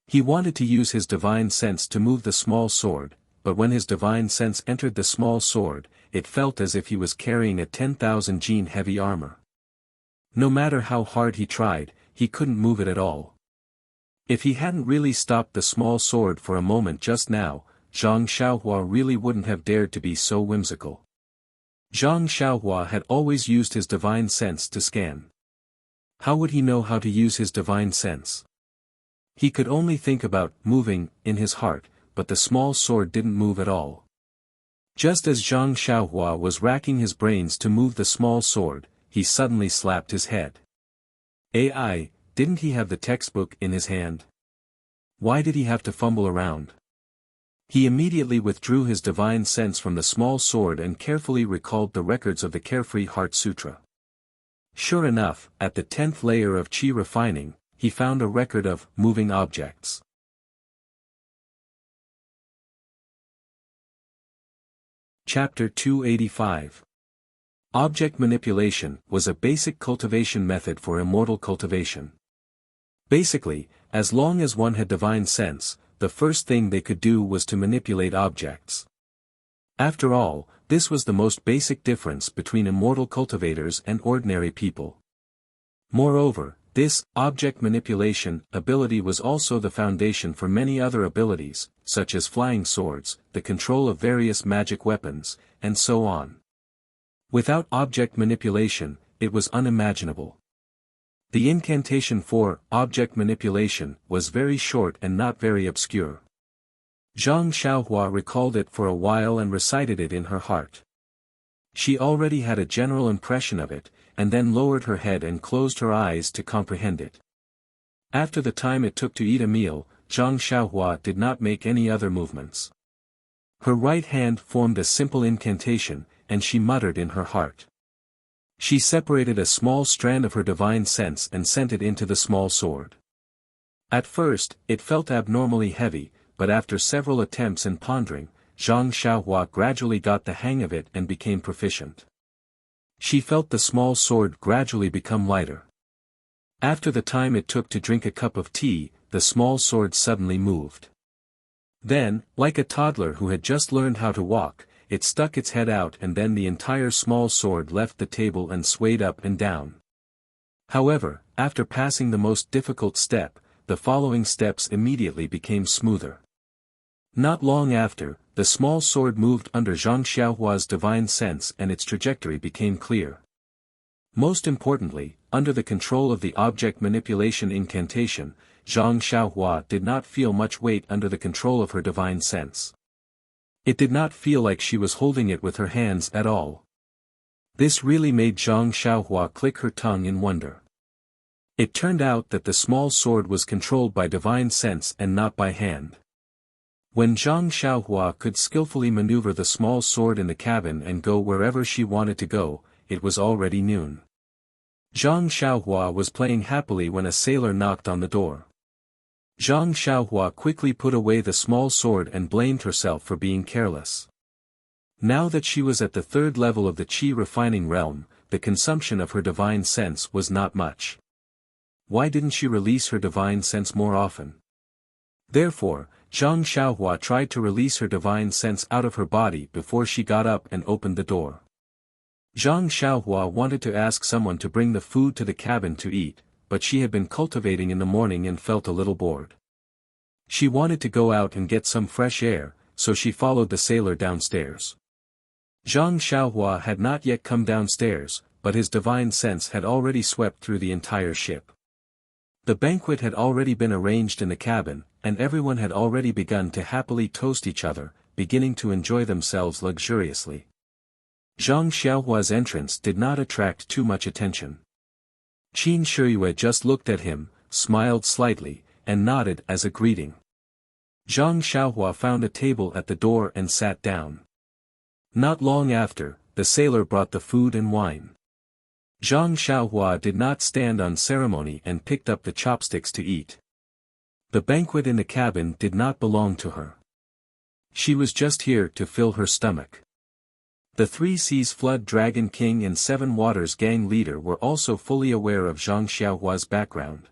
Speaker 1: He wanted to use his divine sense to move the small sword, but when his divine sense entered the small sword, it felt as if he was carrying a 10,000 gene heavy armor. No matter how hard he tried, he couldn't move it at all. If he hadn't really stopped the small sword for a moment just now, Zhang Xiaohua really wouldn't have dared to be so whimsical. Zhang Xiaohua had always used his divine sense to scan. How would he know how to use his divine sense? He could only think about moving in his heart, but the small sword didn't move at all. Just as Zhang Xiaohua was racking his brains to move the small sword, he suddenly slapped his head. AI, didn't he have the textbook in his hand? Why did he have to fumble around? He immediately withdrew his divine sense from the small sword and carefully recalled the records of the Carefree Heart Sutra. Sure enough, at the 10th layer of Qi refining, he found a record of moving objects. Chapter 285. Object manipulation was a basic cultivation method for immortal cultivation. Basically, as long as one had divine sense, the first thing they could do was to manipulate objects. After all, this was the most basic difference between immortal cultivators and ordinary people. Moreover, this object manipulation ability was also the foundation for many other abilities, such as flying swords, the control of various magic weapons, and so on. Without object manipulation, it was unimaginable. The incantation for object manipulation was very short and not very obscure. Zhang Xiaohua recalled it for a while and recited it in her heart. She already had a general impression of it, and then lowered her head and closed her eyes to comprehend it. After the time it took to eat a meal, Zhang Xiaohua did not make any other movements. Her right hand formed a simple incantation, and she muttered in her heart. She separated a small strand of her divine sense and sent it into the small sword. At first, it felt abnormally heavy, but after several attempts and pondering, Zhang Xiaohua gradually got the hang of it and became proficient. She felt the small sword gradually become lighter. After the time it took to drink a cup of tea, the small sword suddenly moved. Then, like a toddler who had just learned how to walk, it stuck its head out and then the entire small sword left the table and swayed up and down. However, after passing the most difficult step, the following steps immediately became smoother. Not long after, the small sword moved under Zhang Xiaohua's divine sense and its trajectory became clear. Most importantly, under the control of the object manipulation incantation, Zhang Xiaohua did not feel much weight under the control of her divine sense. It did not feel like she was holding it with her hands at all. This really made Zhang Xiaohua click her tongue in wonder. It turned out that the small sword was controlled by divine sense and not by hand. When Zhang Xiaohua could skillfully maneuver the small sword in the cabin and go wherever she wanted to go, it was already noon. Zhang Xiaohua was playing happily when a sailor knocked on the door. Zhang Xiaohua quickly put away the small sword and blamed herself for being careless. Now that she was at the third level of the qi refining realm, the consumption of her divine sense was not much. Why didn't she release her divine sense more often? Therefore, Zhang Xiaohua tried to release her divine sense out of her body before she got up and opened the door. Zhang Xiaohua wanted to ask someone to bring the food to the cabin to eat, but she had been cultivating in the morning and felt a little bored. She wanted to go out and get some fresh air, so she followed the sailor downstairs. Zhang Xiaohua had not yet come downstairs, but his divine sense had already swept through the entire ship. The banquet had already been arranged in the cabin, and everyone had already begun to happily toast each other, beginning to enjoy themselves luxuriously. Zhang Xiaohua's entrance did not attract too much attention. Qin Shiyue just looked at him, smiled slightly, and nodded as a greeting. Zhang Xiaohua found a table at the door and sat down. Not long after, the sailor brought the food and wine. Zhang Xiaohua did not stand on ceremony and picked up the chopsticks to eat. The banquet in the cabin did not belong to her. She was just here to fill her stomach. The Three Seas Flood Dragon King and Seven Waters Gang leader were also fully aware of Zhang Xiaohua's background.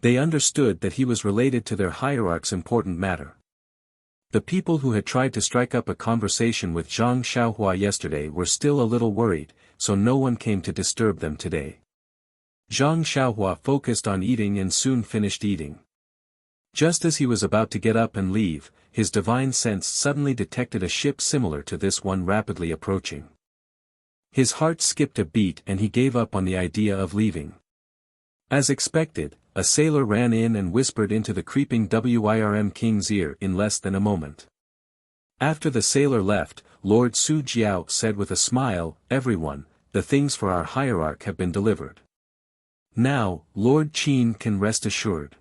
Speaker 1: They understood that he was related to their hierarch's important matter. The people who had tried to strike up a conversation with Zhang Xiaohua yesterday were still a little worried, so no one came to disturb them today. Zhang Xiaohua focused on eating and soon finished eating. Just as he was about to get up and leave, his divine sense suddenly detected a ship similar to this one rapidly approaching. His heart skipped a beat and he gave up on the idea of leaving. As expected, a sailor ran in and whispered into the creeping Wirm King's ear in less than a moment. After the sailor left, Lord Su Jiao said with a smile, "Everyone, the things for our hierarch have been delivered. Now, Lord Qin can rest assured.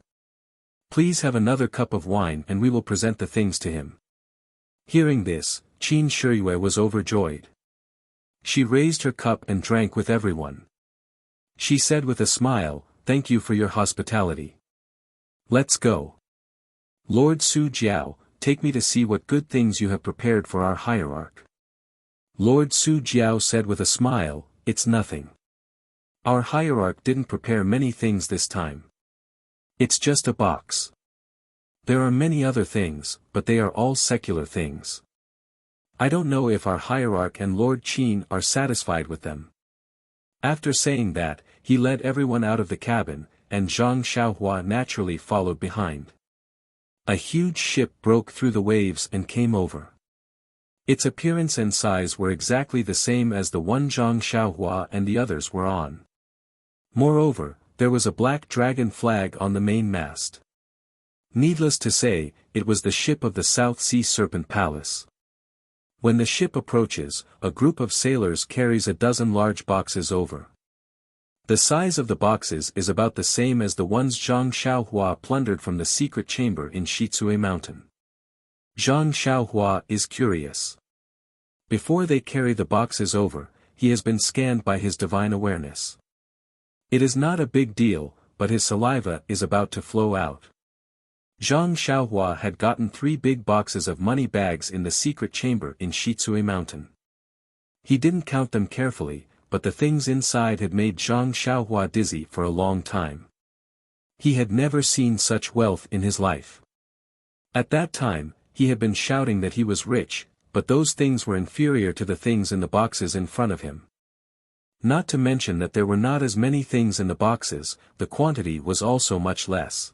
Speaker 1: Please have another cup of wine and we will present the things to him." Hearing this, Qin Shiyue was overjoyed. She raised her cup and drank with everyone. She said with a smile, "Thank you for your hospitality. Let's go. Lord Su Jiao, take me to see what good things you have prepared for our hierarch." Lord Su Jiao said with a smile, "It's nothing. Our hierarch didn't prepare many things this time. It's just a box. There are many other things, but they are all secular things. I don't know if our hierarch and Lord Qin are satisfied with them." After saying that, he led everyone out of the cabin, and Zhang Xiaohua naturally followed behind. A huge ship broke through the waves and came over. Its appearance and size were exactly the same as the one Zhang Xiaohua and the others were on. Moreover, there was a black dragon flag on the main mast. Needless to say, it was the ship of the South Sea Serpent Palace. When the ship approaches, a group of sailors carries a dozen large boxes over. The size of the boxes is about the same as the ones Zhang Xiaohua plundered from the secret chamber in Shitsue Mountain. Zhang Xiaohua is curious. Before they carry the boxes over, he has been scanned by his divine awareness. It is not a big deal, but his saliva is about to flow out. Zhang Xiaohua had gotten 3 big boxes of money bags in the secret chamber in Shitsue Mountain. He didn't count them carefully, but the things inside had made Zhang Xiaohua dizzy for a long time. He had never seen such wealth in his life. At that time, he had been shouting that he was rich, but those things were inferior to the things in the boxes in front of him. Not to mention that there were not as many things in the boxes, the quantity was also much less.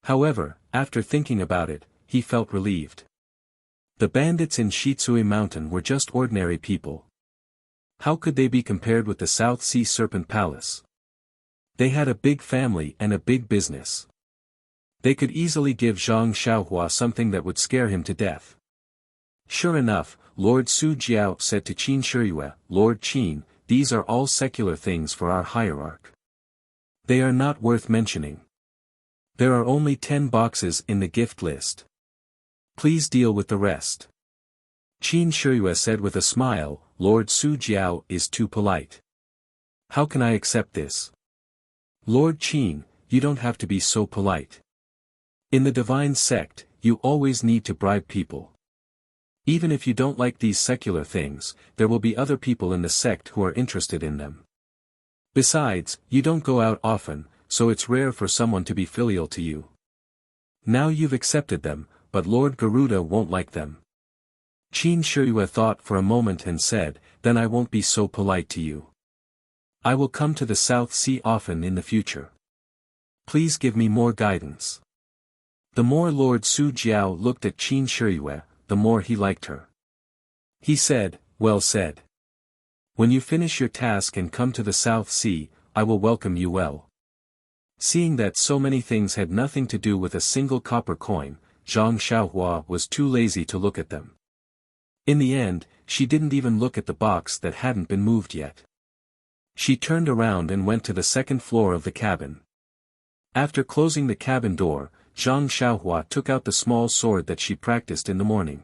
Speaker 1: However, after thinking about it, he felt relieved. The bandits in Shitsue Mountain were just ordinary people. How could they be compared with the South Sea Serpent Palace? They had a big family and a big business. They could easily give Zhang Xiaohua something that would scare him to death. Sure enough, Lord Su Jiao said to Qin Shiyue, "Lord Qin, these are all secular things for our hierarch. They are not worth mentioning. There are only 10 boxes in the gift list. Please deal with the rest." Qin Shiyue said with a smile, "Lord Su Jiao is too polite. How can I accept this?" "Lord Qin, you don't have to be so polite. In the divine sect, you always need to bribe people. Even if you don't like these secular things, there will be other people in the sect who are interested in them. Besides, you don't go out often, so it's rare for someone to be filial to you. Now you've accepted them, but Lord Garuda won't like them." Qin Shiyue thought for a moment and said, "Then I won't be so polite to you. I will come to the South Sea often in the future. Please give me more guidance." The more Lord Su Jiao looked at Qin Shiyue, the more he liked her. He said, "Well said. When you finish your task and come to the South Sea, I will welcome you well." Seeing that so many things had nothing to do with a single copper coin, Zhang Xiaohua was too lazy to look at them. In the end, she didn't even look at the box that hadn't been moved yet. She turned around and went to the second floor of the cabin. After closing the cabin door, Zhang Xiaohua took out the small sword that she practiced in the morning.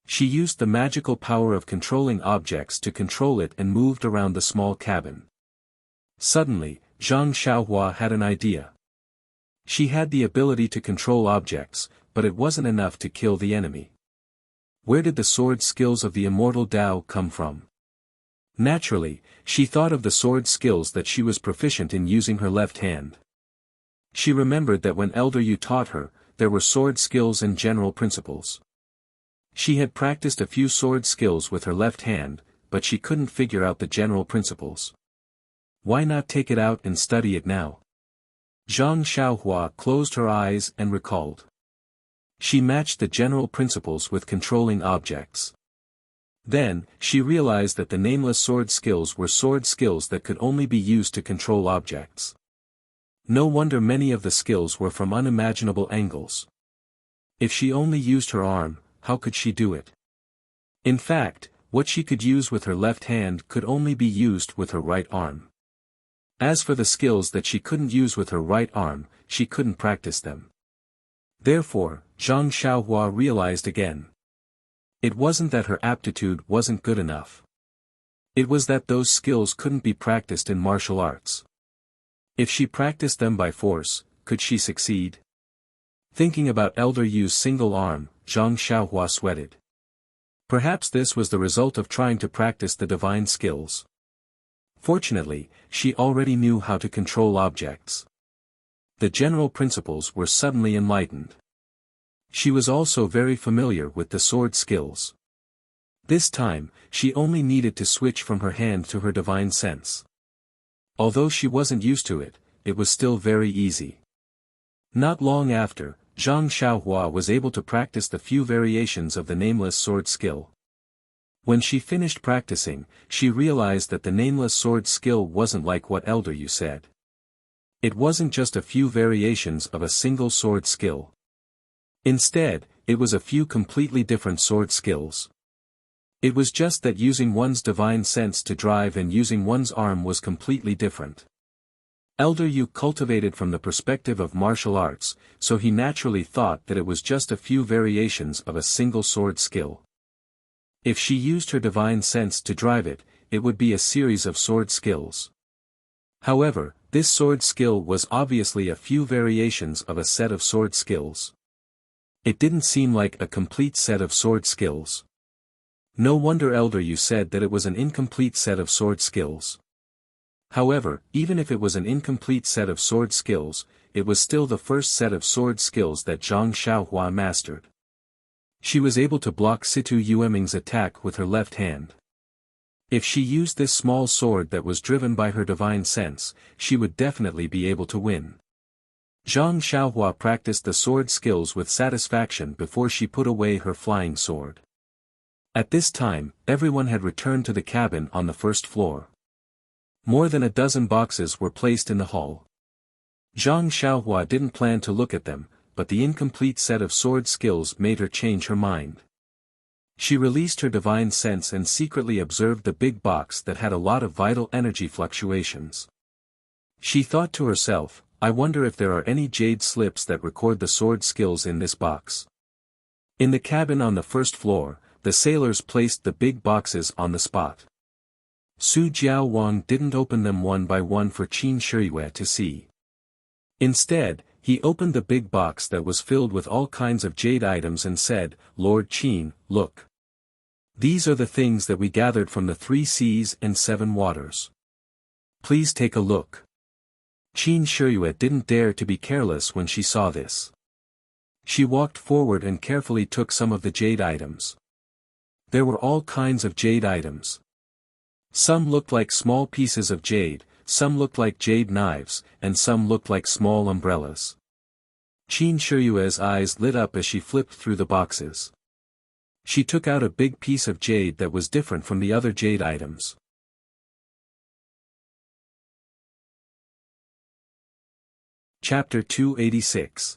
Speaker 1: She used the magical power of controlling objects to control it and moved around the small cabin. Suddenly, Zhang Xiaohua had an idea. She had the ability to control objects, but it wasn't enough to kill the enemy. Where did the sword skills of the immortal Tao come from? Naturally, she thought of the sword skills that she was proficient in using her left hand. She remembered that when Elder Yu taught her, there were sword skills and general principles. She had practiced a few sword skills with her left hand, but she couldn't figure out the general principles. Why not take it out and study it now? Zhang Xiaohua closed her eyes and recalled. She matched the general principles with controlling objects. Then, she realized that the nameless sword skills were sword skills that could only be used to control objects. No wonder many of the skills were from unimaginable angles. If she only used her arm, how could she do it? In fact, what she could use with her left hand could only be used with her right arm. As for the skills that she couldn't use with her right arm, she couldn't practice them. Therefore, Zhang Xiaohua realized again. It wasn't that her aptitude wasn't good enough. It was that those skills couldn't be practiced in martial arts. If she practiced them by force, could she succeed? Thinking about Elder Yu's single arm, Zhang Xiaohua sweated. Perhaps this was the result of trying to practice the divine skills. Fortunately, she already knew how to control objects. The general principles were suddenly enlightened. She was also very familiar with the sword skills. This time, she only needed to switch from her hand to her divine sense. Although she wasn't used to it, it was still very easy. Not long after, Zhang Xiaohua was able to practice the few variations of the nameless sword skill. When she finished practicing, she realized that the nameless sword skill wasn't like what Elder Yu said. It wasn't just a few variations of a single sword skill. Instead, it was a few completely different sword skills. It was just that using one's divine sense to drive and using one's arm was completely different. Elder Yu cultivated from the perspective of martial arts, so he naturally thought that it was just a few variations of a single sword skill. If she used her divine sense to drive it, it would be a series of sword skills. However, this sword skill was obviously a few variations of a set of sword skills. It didn't seem like a complete set of sword skills. No wonder Elder Yu said that it was an incomplete set of sword skills. However, even if it was an incomplete set of sword skills, it was still the first set of sword skills that Zhang Xiaohua mastered. She was able to block Situ Yueming's attack with her left hand. If she used this small sword that was driven by her divine sense, she would definitely be able to win. Zhang Xiaohua practiced the sword skills with satisfaction before she put away her flying sword. At this time, everyone had returned to the cabin on the first floor. More than a dozen boxes were placed in the hall. Zhang Xiaohua didn't plan to look at them, but the incomplete set of sword skills made her change her mind. She released her divine sense and secretly observed the big box that had a lot of vital energy fluctuations. She thought to herself, I wonder if there are any jade slips that record the sword skills in this box. In the cabin on the first floor, the sailors placed the big boxes on the spot. Su Jiaowang didn't open them one by one for Qin Shiyue to see. Instead, he opened the big box that was filled with all kinds of jade items and said, Lord Qin, look. These are the things that we gathered from the 3 seas and 7 waters. Please take a look. Qin Shiyue didn't dare to be careless when she saw this. She walked forward and carefully took some of the jade items. There were all kinds of jade items. Some looked like small pieces of jade, some looked like jade knives, and some looked like small umbrellas. Qin Shiyue's eyes lit up as she flipped through the boxes. She took out a big piece of jade that was different from the other jade items. Chapter 286.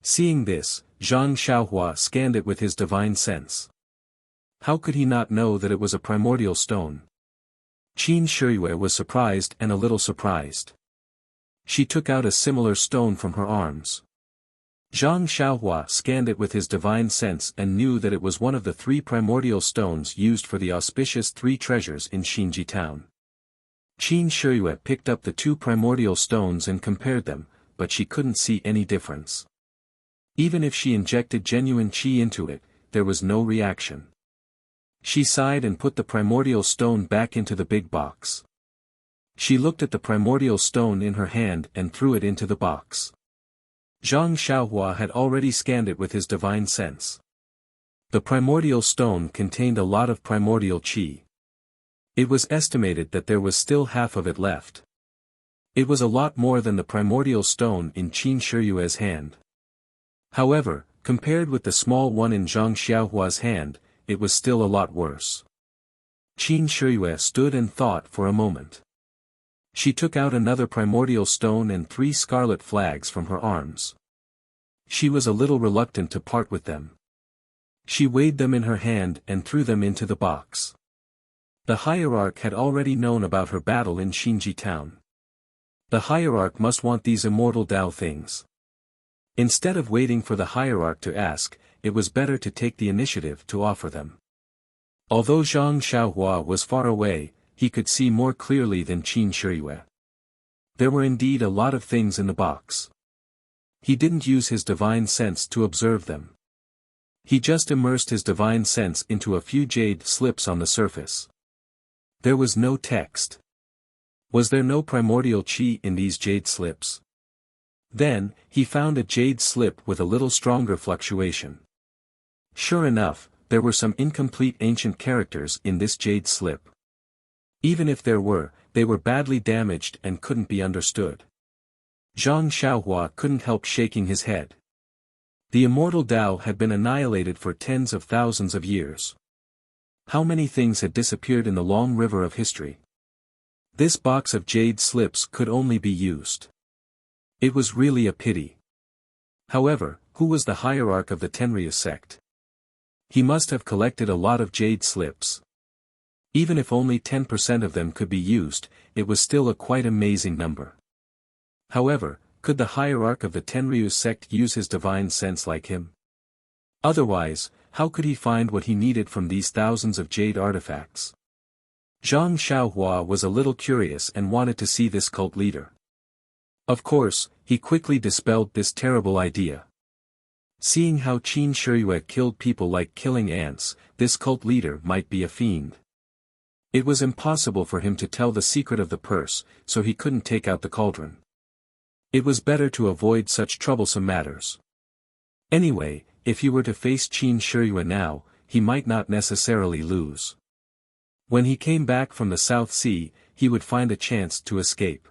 Speaker 1: Seeing this, Zhang Xiaohua scanned it with his divine sense. How could he not know that it was a primordial stone? Qin Shiyue was surprised and a little surprised. She took out a similar stone from her arms. Zhang Xiaohua scanned it with his divine sense and knew that it was one of the 3 primordial stones used for the auspicious 3 treasures in Xinji town. Qin Shiyue picked up the 2 primordial stones and compared them, but she couldn't see any difference. Even if she injected genuine qi into it, there was no reaction. She sighed and put the primordial stone back into the big box. She looked at the primordial stone in her hand and threw it into the box. Zhang Xiaohua had already scanned it with his divine sense. The primordial stone contained a lot of primordial qi. It was estimated that there was still half of it left. It was a lot more than the primordial stone in Qin Shiyue's hand. However, compared with the small one in Zhang Xiaohua's hand, it was still a lot worse. Qin Shiyue stood and thought for a moment. She took out another primordial stone and 3 scarlet flags from her arms. She was a little reluctant to part with them. She weighed them in her hand and threw them into the box. The hierarch had already known about her battle in Xinji town. The hierarch must want these immortal Tao things. Instead of waiting for the hierarch to ask, it was better to take the initiative to offer them. Although Zhang Xiaohua was far away, he could see more clearly than Qin Shiyue. There were indeed a lot of things in the box. He didn't use his divine sense to observe them. He just immersed his divine sense into a few jade slips on the surface. There was no text. Was there no primordial chi in these jade slips? Then, he found a jade slip with a little stronger fluctuation. Sure enough, there were some incomplete ancient characters in this jade slip. Even if there were, they were badly damaged and couldn't be understood. Zhang Xiaohua couldn't help shaking his head. The immortal Tao had been annihilated for tens of thousands of years. How many things had disappeared in the long river of history? This box of jade slips could only be used. It was really a pity. However, who was the hierarch of the Tenryu sect? He must have collected a lot of jade slips. Even if only 10% of them could be used, it was still a quite amazing number. However, could the hierarch of the Tenryu sect use his divine sense like him? Otherwise, how could he find what he needed from these thousands of jade artifacts? Zhang Xiaohua was a little curious and wanted to see this cult leader. Of course, he quickly dispelled this terrible idea. Seeing how Qin Shiyue killed people like killing ants, this cult leader might be a fiend. It was impossible for him to tell the secret of the purse, so he couldn't take out the cauldron. It was better to avoid such troublesome matters. Anyway, if he were to face Qin Shiyue now, he might not necessarily lose. When he came back from the South Sea, he would find a chance to escape.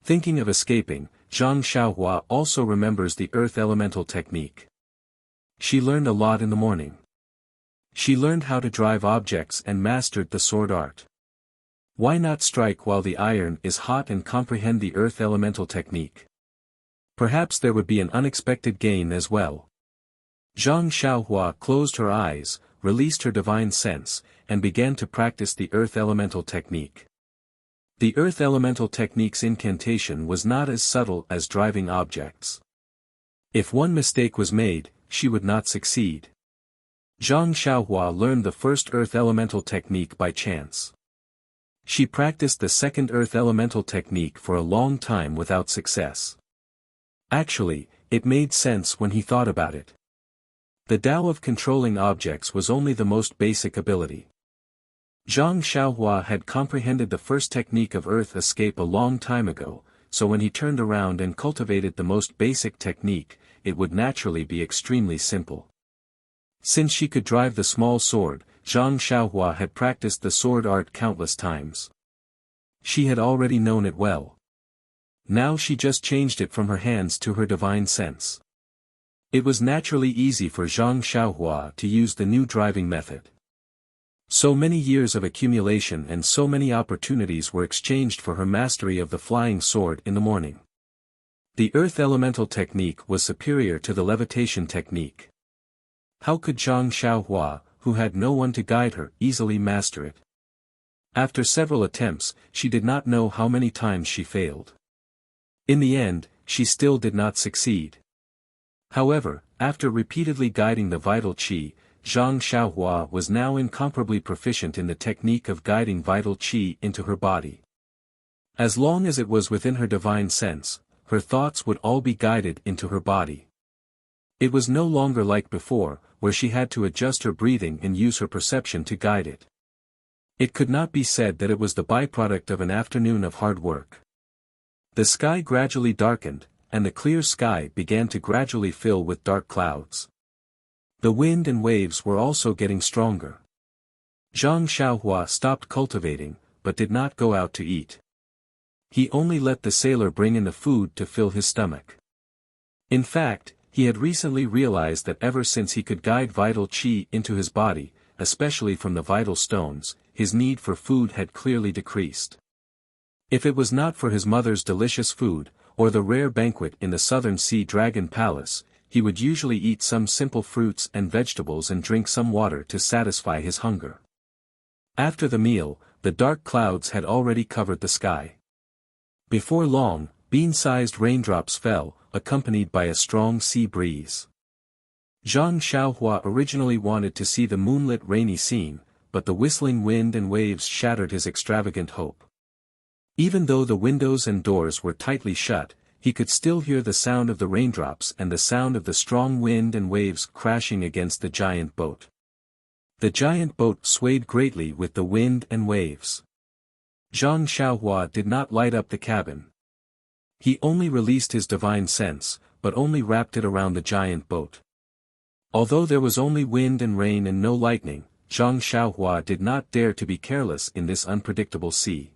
Speaker 1: Thinking of escaping, Zhang Xiaohua also remembers the earth elemental technique. She learned a lot in the morning. She learned how to drive objects and mastered the sword art. Why not strike while the iron is hot and comprehend the earth elemental technique? Perhaps there would be an unexpected gain as well. Zhang Xiaohua closed her eyes, released her divine sense, and began to practice the earth elemental technique. The earth elemental technique's incantation was not as subtle as driving objects. If one mistake was made, she would not succeed. Zhang Xiaohua learned the first earth elemental technique by chance. She practiced the second earth elemental technique for a long time without success. Actually, it made sense when he thought about it. The Tao of controlling objects was only the most basic ability. Zhang Xiaohua had comprehended the first technique of earth escape a long time ago, so when he turned around and cultivated the most basic technique, it would naturally be extremely simple. Since she could drive the small sword, Zhang Xiaohua had practiced the sword art countless times. She had already known it well. Now she just changed it from her hands to her divine sense. It was naturally easy for Zhang Xiaohua to use the new driving method. So many years of accumulation and so many opportunities were exchanged for her mastery of the flying sword in the morning. The earth elemental technique was superior to the levitation technique. How could Zhang Xiaohua, who had no one to guide her, easily master it? After several attempts, she did not know how many times she failed. In the end, she still did not succeed. However, after repeatedly guiding the vital qi, Zhang Xiaohua was now incomparably proficient in the technique of guiding vital qi into her body. As long as it was within her divine sense, her thoughts would all be guided into her body. It was no longer like before, where she had to adjust her breathing and use her perception to guide it. It could not be said that it was the byproduct of an afternoon of hard work. The sky gradually darkened, and the clear sky began to gradually fill with dark clouds. The wind and waves were also getting stronger. Zhang Xiaohua stopped cultivating, but did not go out to eat. He only let the sailor bring in the food to fill his stomach. In fact, he had recently realized that ever since he could guide vital qi into his body, especially from the vital stones, his need for food had clearly decreased. If it was not for his mother's delicious food, or the rare banquet in the Southern Sea Dragon Palace, he would usually eat some simple fruits and vegetables and drink some water to satisfy his hunger. After the meal, the dark clouds had already covered the sky. Before long, bean-sized raindrops fell, accompanied by a strong sea breeze. Zhang Xiaohua originally wanted to see the moonlit rainy scene, but the whistling wind and waves shattered his extravagant hope. Even though the windows and doors were tightly shut, he could still hear the sound of the raindrops and the sound of the strong wind and waves crashing against the giant boat. The giant boat swayed greatly with the wind and waves. Zhang Xiaohua did not light up the cabin. He only released his divine sense, but only wrapped it around the giant boat. Although there was only wind and rain and no lightning, Zhang Xiaohua did not dare to be careless in this unpredictable sea.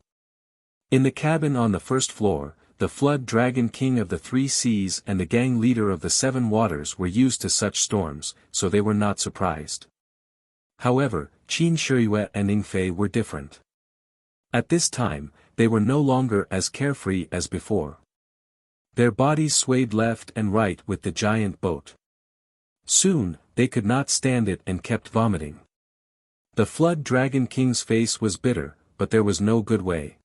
Speaker 1: In the cabin on the first floor, the flood dragon king of the three seas and the gang leader of the seven waters were used to such storms, so they were not surprised. However, Qin Shiyue and Yingfei were different. At this time, they were no longer as carefree as before. Their bodies swayed left and right with the giant boat. Soon, they could not stand it and kept vomiting. The flood dragon king's face was bitter, but there was no good way.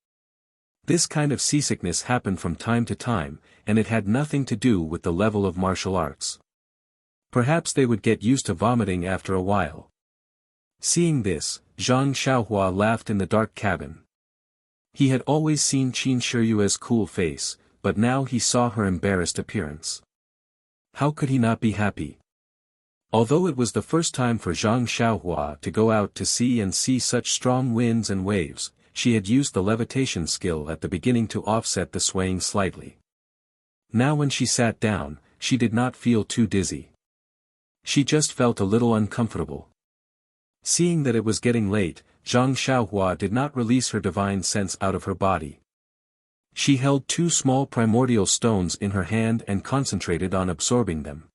Speaker 1: This kind of seasickness happened from time to time, and it had nothing to do with the level of martial arts. Perhaps they would get used to vomiting after a while. Seeing this, Zhang Xiaohua laughed in the dark cabin. He had always seen Qin Shiyue's cool face, but now he saw her embarrassed appearance. How could he not be happy? Although it was the first time for Zhang Xiaohua to go out to sea and see such strong winds and waves, she had used the levitation skill at the beginning to offset the swaying slightly. Now when she sat down, she did not feel too dizzy. She just felt a little uncomfortable. Seeing that it was getting late, Zhang Xiaohua did not release her divine sense out of her body. She held two small primordial stones in her hand and concentrated on absorbing them.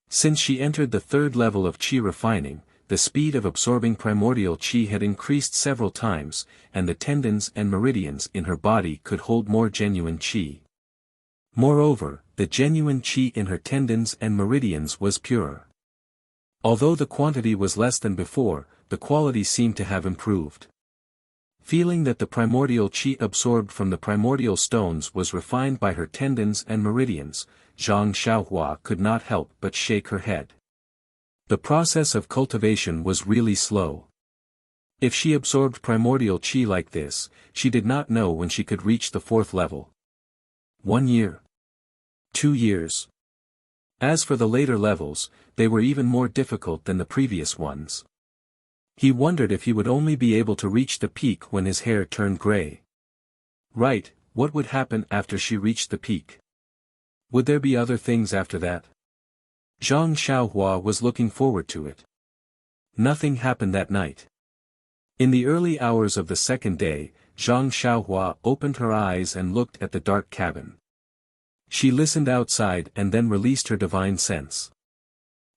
Speaker 1: Since she entered the third level of qi refining, the speed of absorbing primordial qi had increased several times, and the tendons and meridians in her body could hold more genuine qi. Moreover, the genuine qi in her tendons and meridians was purer. Although the quantity was less than before, the quality seemed to have improved. Feeling that the primordial qi absorbed from the primordial stones was refined by her tendons and meridians, Zhang Xiaohua could not help but shake her head. The process of cultivation was really slow. If she absorbed primordial qi like this, she did not know when she could reach the fourth level. 1 year. 2 years. As for the later levels, they were even more difficult than the previous ones. He wondered if he would only be able to reach the peak when his hair turned gray. Right, what would happen after she reached the peak? Would there be other things after that? Zhang Xiaohua was looking forward to it. Nothing happened that night. In the early hours of the second day, Zhang Xiaohua opened her eyes and looked at the dark cabin. She listened outside and then released her divine sense.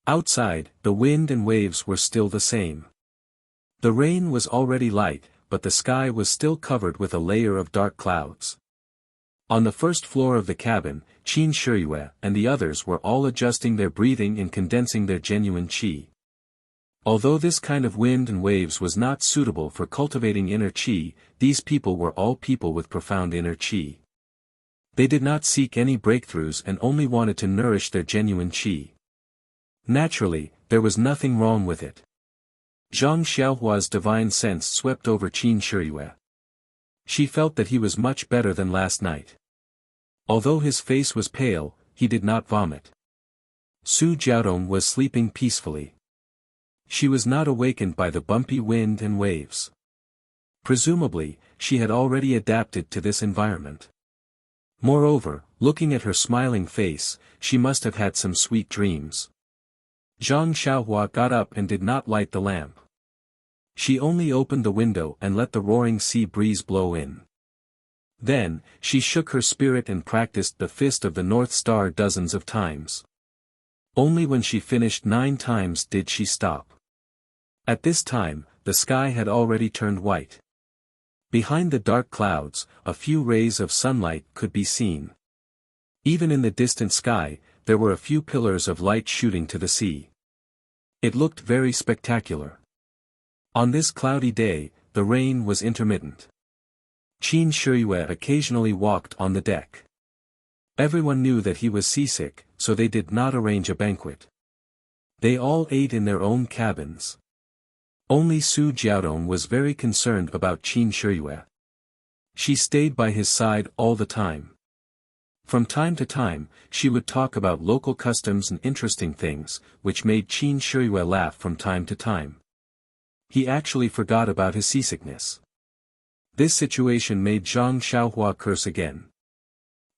Speaker 1: Outside, the wind and waves were still the same. The rain was already light, but the sky was still covered with a layer of dark clouds. On the first floor of the cabin, Qin Shiyue and the others were all adjusting their breathing and condensing their genuine qi. Although this kind of wind and waves was not suitable for cultivating inner qi, these people were all people with profound inner qi. They did not seek any breakthroughs and only wanted to nourish their genuine qi. Naturally, there was nothing wrong with it. Zhang Xiaohua's divine sense swept over Qin Shiyue. She felt that he was much better than last night. Although his face was pale, he did not vomit. Su Jiaodong was sleeping peacefully. She was not awakened by the bumpy wind and waves. Presumably, she had already adapted to this environment. Moreover, looking at her smiling face, she must have had some sweet dreams. Zhang Xiaohua got up and did not light the lamp. She only opened the window and let the roaring sea breeze blow in. Then, she shook her spirit and practiced the fist of the North Star dozens of times. Only when she finished 9 times did she stop. At this time, the sky had already turned white. Behind the dark clouds, a few rays of sunlight could be seen. Even in the distant sky, there were a few pillars of light shooting to the sea. It looked very spectacular. On this cloudy day, the rain was intermittent. Qin Shiyue occasionally walked on the deck. Everyone knew that he was seasick, so they did not arrange a banquet. They all ate in their own cabins. Only Su Jiaodong was very concerned about Qin Shiyue. She stayed by his side all the time. From time to time, she would talk about local customs and interesting things, which made Qin Shiyue laugh from time to time. He actually forgot about his seasickness. This situation made Zhang Xiaohua curse again.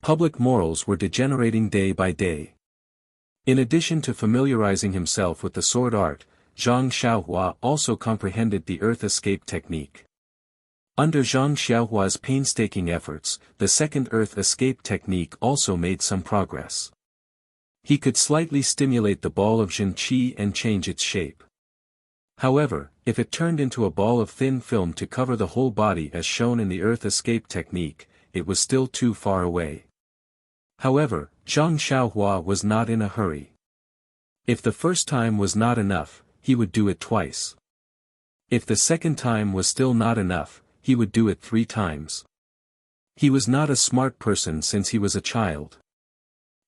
Speaker 1: Public morals were degenerating day by day. In addition to familiarizing himself with the sword art, Zhang Xiaohua also comprehended the earth escape technique. Under Zhang Xiaohua's painstaking efforts, the second earth escape technique also made some progress. He could slightly stimulate the ball of Jin Qi and change its shape. However, if it turned into a ball of thin film to cover the whole body as shown in the earth escape technique, it was still too far away. However, Zhang Xiaohua was not in a hurry. If the first time was not enough, he would do it twice. If the second time was still not enough, he would do it 3 times. He was not a smart person since he was a child.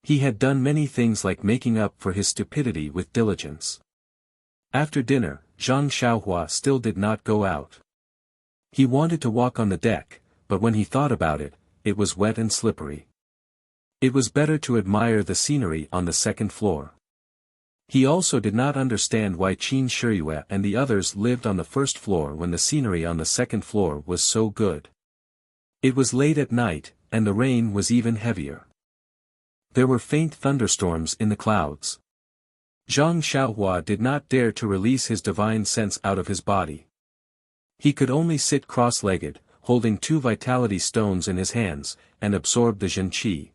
Speaker 1: He had done many things like making up for his stupidity with diligence. After dinner, Zhang Xiaohua still did not go out. He wanted to walk on the deck, but when he thought about it, it was wet and slippery. It was better to admire the scenery on the second floor. He also did not understand why Qin Shiyue and the others lived on the first floor when the scenery on the second floor was so good. It was late at night, and the rain was even heavier. There were faint thunderstorms in the clouds. Zhang Xiaohua did not dare to release his divine sense out of his body. He could only sit cross-legged, holding 2 vitality stones in his hands, and absorb the Jin Qi.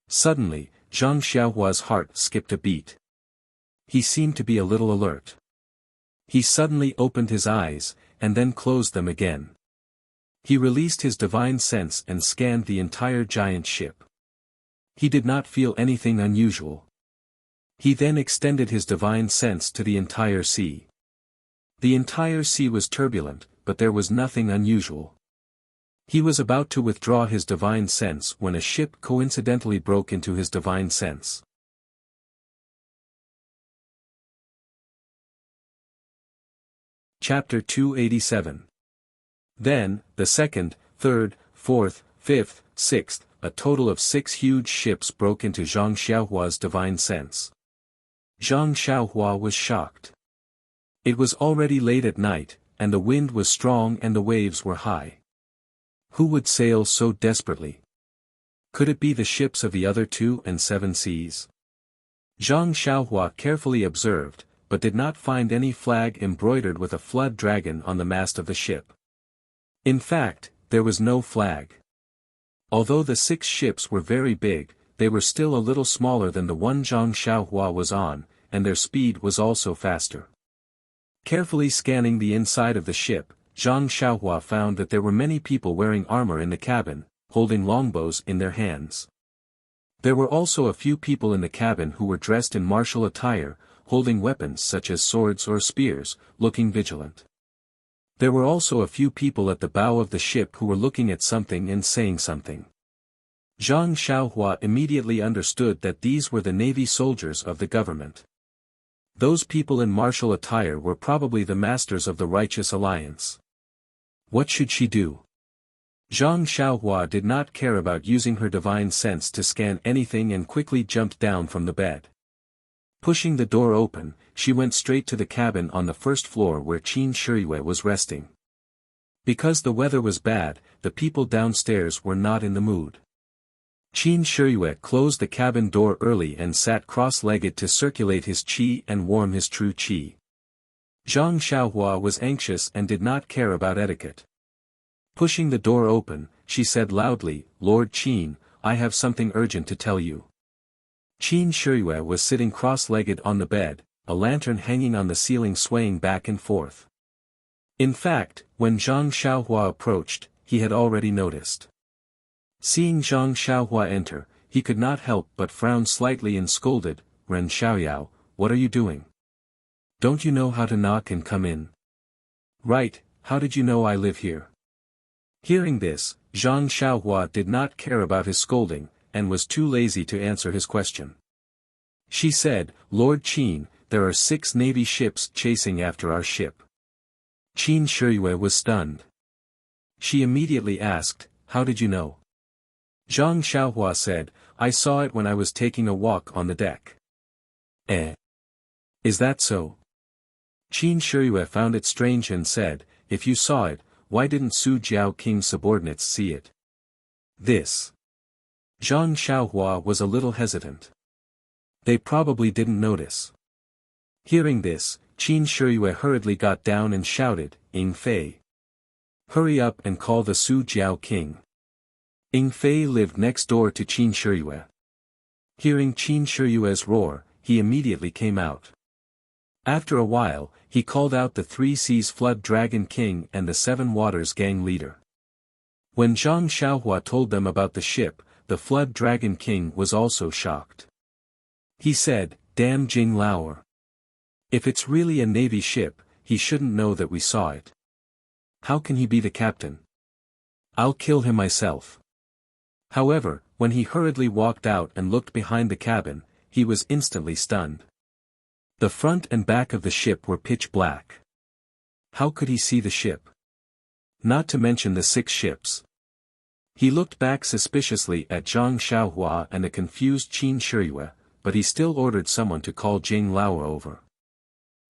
Speaker 1: Suddenly, Zhang Xiaohua's heart skipped a beat. He seemed to be a little alert. He suddenly opened his eyes, and then closed them again. He released his divine sense and scanned the entire giant ship. He did not feel anything unusual. He then extended his divine sense to the entire sea. The entire sea was turbulent, but there was nothing unusual. He was about to withdraw his divine sense when a ship coincidentally broke into his divine sense. Chapter 287. Then, the second, third, fourth, fifth, sixth, a total of 6 huge ships broke into Zhang Xiaohua's divine sense. Zhang Xiaohua was shocked. It was already late at night, and the wind was strong and the waves were high. Who would sail so desperately? Could it be the ships of the other 2 and 7 seas? Zhang Xiaohua carefully observed, but did not find any flag embroidered with a flood dragon on the mast of the ship. In fact, there was no flag. Although the 6 ships were very big, they were still a little smaller than the one Zhang Xiaohua was on, and their speed was also faster. Carefully scanning the inside of the ship, Zhang Xiaohua found that there were many people wearing armor in the cabin, holding longbows in their hands. There were also a few people in the cabin who were dressed in martial attire, holding weapons such as swords or spears, looking vigilant. There were also a few people at the bow of the ship who were looking at something and saying something. Zhang Xiaohua immediately understood that these were the navy soldiers of the government. Those people in martial attire were probably the masters of the righteous alliance. What should she do? Zhang Xiaohua did not care about using her divine sense to scan anything and quickly jumped down from the bed. Pushing the door open, she went straight to the cabin on the first floor where Qin Shiyue was resting. Because the weather was bad, the people downstairs were not in the mood. Qin Shiyue closed the cabin door early and sat cross-legged to circulate his qi and warm his true qi. Zhang Xiaohua was anxious and did not care about etiquette. Pushing the door open, she said loudly, "Lord Qin, I have something urgent to tell you." Qin Shiyue was sitting cross-legged on the bed, a lantern hanging on the ceiling swaying back and forth. In fact, when Zhang Xiaohua approached, he had already noticed. Seeing Zhang Xiaohua enter, he could not help but frown slightly and scolded, "Ren Xiaoyao, what are you doing? Don't you know how to knock and come in?" "Right, how did you know I live here?" Hearing this, Zhang Xiaohua did not care about his scolding, and was too lazy to answer his question. She said, "Lord Qin, there are 6 navy ships chasing after our ship." Qin Shiyue was stunned. She immediately asked, "How did you know?" Zhang Xiaohua said, I saw it when I was taking a walk on the deck. Eh? Is that so? Qin Shiyue found it strange and said, if you saw it, why didn't Su Jiao King's subordinates see it? This. Zhang Xiaohua was a little hesitant. They probably didn't notice. Hearing this, Qin Shiyue hurriedly got down and shouted, Ying Fei. Hurry up and call the Su Jiao King. Ying Fei lived next door to Qin Shiyue. Hearing Qin Shiyue's roar, he immediately came out. After a while, he called out the Three Seas Flood Dragon King and the Seven Waters Gang leader. When Zhang Xiaohua told them about the ship, the Flood Dragon King was also shocked. He said, damn Jing Laoer. If it's really a navy ship, he shouldn't know that we saw it. How can he be the captain? I'll kill him myself. However, when he hurriedly walked out and looked behind the cabin, he was instantly stunned. The front and back of the ship were pitch black. How could he see the ship? Not to mention the 6 ships. He looked back suspiciously at Zhang Xiaohua and a confused Qin Shiyue, but he still ordered someone to call Jing Laoer over.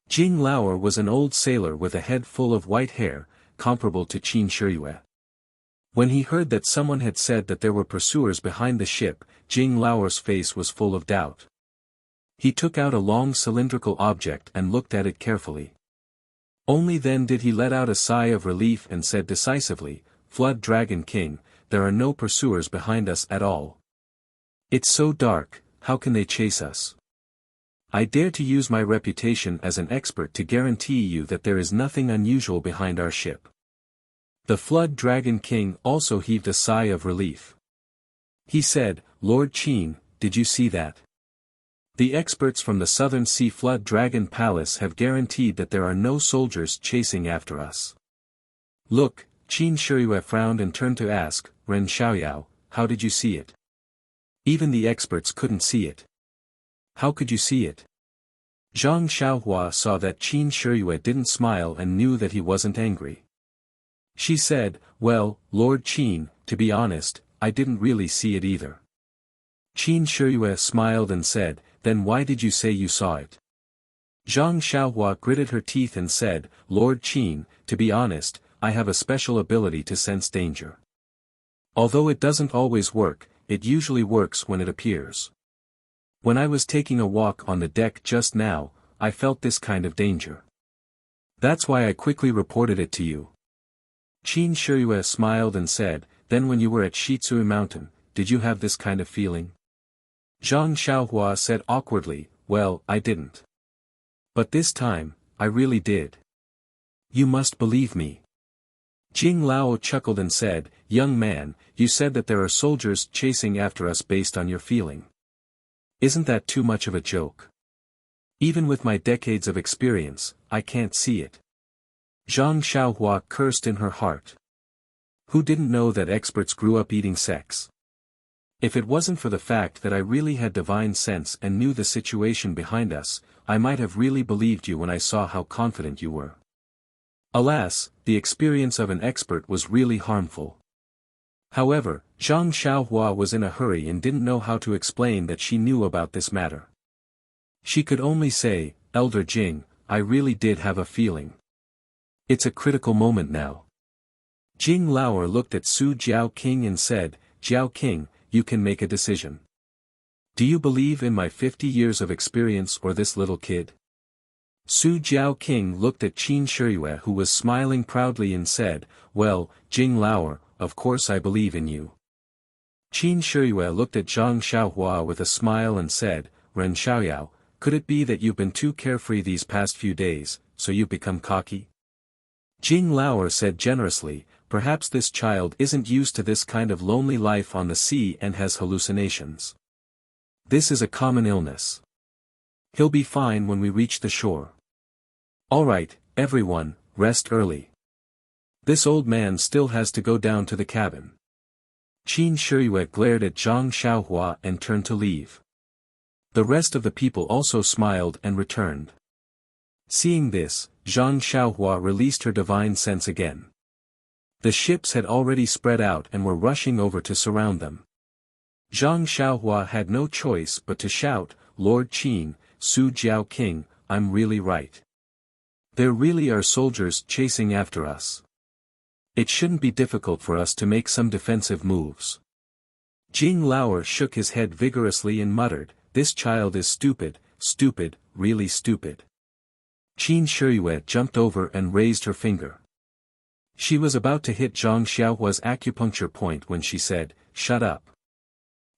Speaker 1: Jing Laoer was an old sailor with a head full of white hair, comparable to Qin Shiyue. When he heard that someone had said that there were pursuers behind the ship, Jing Laoer's face was full of doubt. He took out a long cylindrical object and looked at it carefully. Only then did he let out a sigh of relief and said decisively, Flood Dragon King, there are no pursuers behind us at all. It's so dark, how can they chase us? I dare to use my reputation as an expert to guarantee you that there is nothing unusual behind our ship. The Flood Dragon King also heaved a sigh of relief. He said, Lord Qin, did you see that? The experts from the Southern Sea Flood Dragon Palace have guaranteed that there are no soldiers chasing after us. Look, Qin Shiyue frowned and turned to ask, Ren Xiaoyao, how did you see it? Even the experts couldn't see it. How could you see it? Zhang Xiaohua saw that Qin Shiyue didn't smile and knew that he wasn't angry. She said, well, Lord Qin, to be honest, I didn't really see it either. Qin Shiyue smiled and said, then why did you say you saw it? Zhang Xiaohua gritted her teeth and said, Lord Qin, to be honest, I have a special ability to sense danger. Although it doesn't always work, it usually works when it appears. When I was taking a walk on the deck just now, I felt this kind of danger. That's why I quickly reported it to you. Qin Shiyue smiled and said, then when you were at Shitsui Mountain, did you have this kind of feeling? Zhang Xiaohua said awkwardly, well, I didn't. But this time, I really did. You must believe me. Jing Lao chuckled and said, young man, you said that there are soldiers chasing after us based on your feeling. Isn't that too much of a joke? Even with my decades of experience, I can't see it. Zhang Xiaohua cursed in her heart. Who didn't know that experts grew up eating sex? If it wasn't for the fact that I really had divine sense and knew the situation behind us, I might have really believed you when I saw how confident you were. Alas, the experience of an expert was really harmful. However, Zhang Xiaohua was in a hurry and didn't know how to explain that she knew about this matter. She could only say, Elder Jing, I really did have a feeling. It's a critical moment now. Jing Laoer looked at Su Jiao King and said, Jiao King, you can make a decision. Do you believe in my 50 years of experience or this little kid? Su Jiao King looked at Qin Shiyue who was smiling proudly and said, well, Jing Laoer, of course I believe in you. Qin Shiyue looked at Zhang Xiaohua with a smile and said, Ren Xiaoyao, could it be that you've been too carefree these past few days, so you've become cocky? Jing Laoer said generously, perhaps this child isn't used to this kind of lonely life on the sea and has hallucinations. This is a common illness. He'll be fine when we reach the shore. Alright, everyone, rest early. This old man still has to go down to the cabin. Qin Shiyue glared at Zhang Xiaohua and turned to leave. The rest of the people also smiled and returned. Seeing this, Zhang Xiaohua released her divine sense again. The ships had already spread out and were rushing over to surround them. Zhang Xiaohua had no choice but to shout, "Lord Qin, Su Jiao King, I'm really right. There really are soldiers chasing after us. It shouldn't be difficult for us to make some defensive moves." Jing Laoer shook his head vigorously and muttered, "This child is stupid, stupid, really stupid." Qin Shiyue jumped over and raised her finger. She was about to hit Zhang Xiaohua's acupuncture point when she said, "Shut up.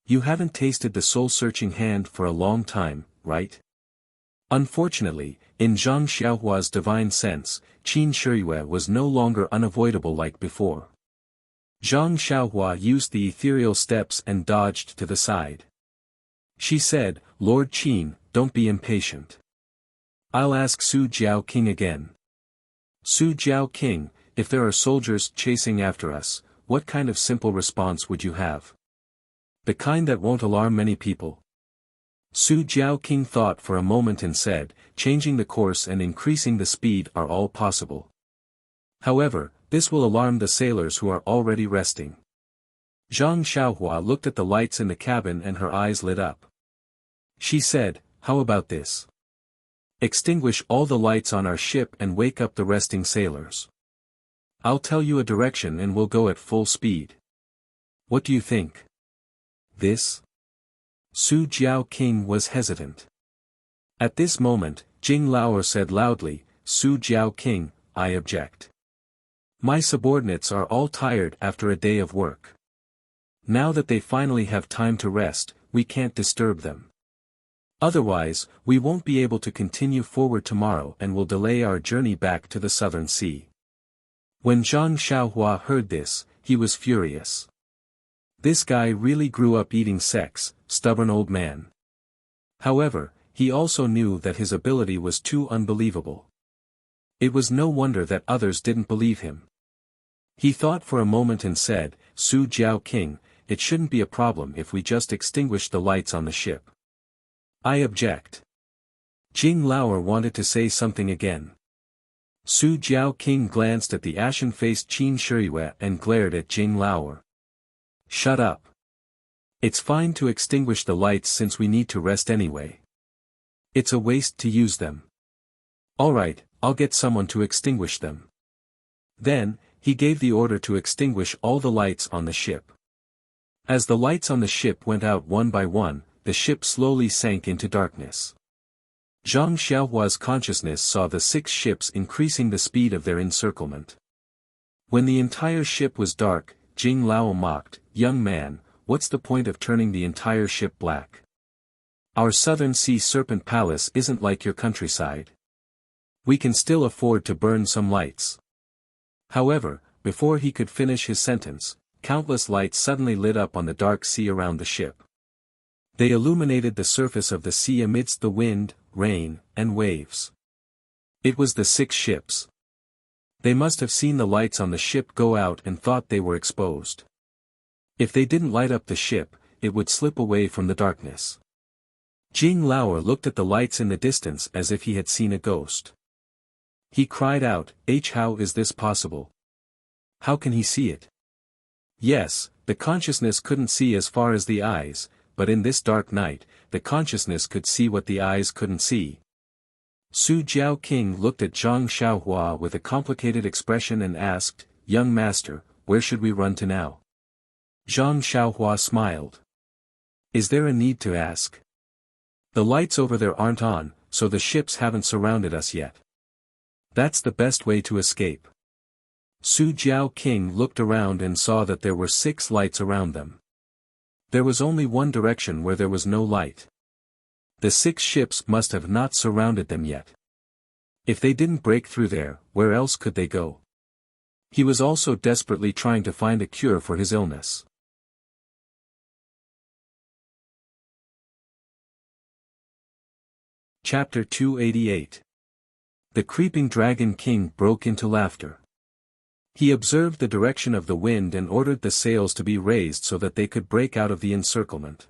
Speaker 1: You haven't tasted the soul-searching hand for a long time, right?" Unfortunately, in Zhang Xiaohua's divine sense, Qin Shiyue was no longer unavoidable like before. Zhang Xiaohua used the ethereal steps and dodged to the side. She said, "Lord Qin, don't be impatient. I'll ask Su Jiao King again. Su Jiao King, if there are soldiers chasing after us, what kind of simple response would you have? The kind that won't alarm many people?" Su Jiao King thought for a moment and said, "Changing the course and increasing the speed are all possible. However, this will alarm the sailors who are already resting." Zhang Xiaohua looked at the lights in the cabin and her eyes lit up. She said, "How about this? Extinguish all the lights on our ship and wake up the resting sailors. I'll tell you a direction and we'll go at full speed. What do you think?" "This?" Su Jiao King was hesitant. At this moment, Jing Laoer said loudly, "Su Jiao King, I object. My subordinates are all tired after a day of work. Now that they finally have time to rest, we can't disturb them. Otherwise, we won't be able to continue forward tomorrow and will delay our journey back to the Southern Sea." When Zhang Xiaohua heard this, he was furious. This guy really grew up eating sex, stubborn old man. However, he also knew that his ability was too unbelievable. It was no wonder that others didn't believe him. He thought for a moment and said, "Su Jiao King, it shouldn't be a problem if we just extinguish the lights on the ship." "I object." Jing Laoer wanted to say something again. Su Jiao King glanced at the ashen-faced Qin Shiyue and glared at Jing Laoer. "Shut up. It's fine to extinguish the lights since we need to rest anyway. It's a waste to use them. Alright, I'll get someone to extinguish them." Then, he gave the order to extinguish all the lights on the ship. As the lights on the ship went out one by one, the ship slowly sank into darkness. Zhang Xiaohua's consciousness saw the 6 ships increasing the speed of their encirclement. When the entire ship was dark, Jing Lao mocked, "Young man, what's the point of turning the entire ship black? Our Southern Sea Serpent Palace isn't like your countryside. We can still afford to burn some lights." However, before he could finish his sentence, countless lights suddenly lit up on the dark sea around the ship. They illuminated the surface of the sea amidst the wind, rain, and waves. It was the 6 ships. They must have seen the lights on the ship go out and thought they were exposed. If they didn't light up the ship, it would slip away from the darkness. Jing Laoer looked at the lights in the distance as if he had seen a ghost. He cried out, How is this possible? How can he see it?" Yes, the consciousness couldn't see as far as the eyes, but in this dark night, the consciousness could see what the eyes couldn't see. Su Jiao King looked at Zhang Xiaohua with a complicated expression and asked, "Young master, where should we run to now?" Zhang Xiaohua smiled. "Is there a need to ask? The lights over there aren't on, so the ships haven't surrounded us yet. That's the best way to escape." Su Jiao King looked around and saw that there were 6 lights around them. There was only one direction where there was no light. The 6 ships must have not surrounded them yet. If they didn't break through there, where else could they go? He was also desperately trying to find a cure for his illness. Chapter 288. The Creeping Dragon King broke into laughter. He observed the direction of the wind and ordered the sails to be raised so that they could break out of the encirclement.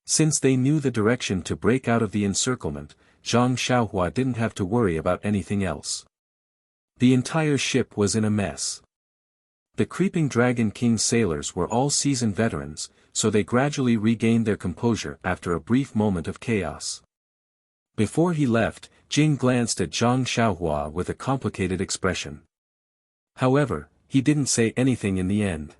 Speaker 1: Since they knew the direction to break out of the encirclement, Zhang Xiaohua didn't have to worry about anything else. The entire ship was in a mess. The Creeping Dragon King's sailors were all seasoned veterans, so they gradually regained their composure after a brief moment of chaos. Before he left, Jing glanced at Zhang Xiaohua with a complicated expression. However, he didn't say anything in the end.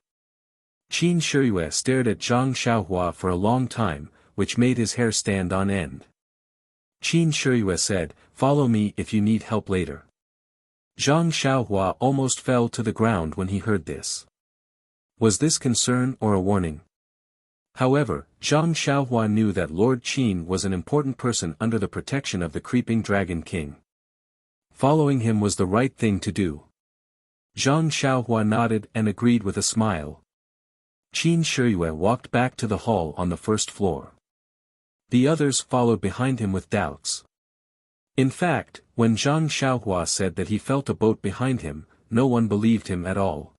Speaker 1: Qin Shiyue stared at Zhang Xiaohua for a long time, which made his hair stand on end. Qin Shiyue said, "Follow me if you need help later." Zhang Xiaohua almost fell to the ground when he heard this. Was this concern or a warning? However, Zhang Xiaohua knew that Lord Qin was an important person under the protection of the creeping Dragon King. Following him was the right thing to do. Zhang Xiaohua nodded and agreed with a smile. Qin Shiyue walked back to the hall on the first floor. The others followed behind him with doubts. In fact, when Zhang Xiaohua said that he felt a boat behind him, no one believed him at all.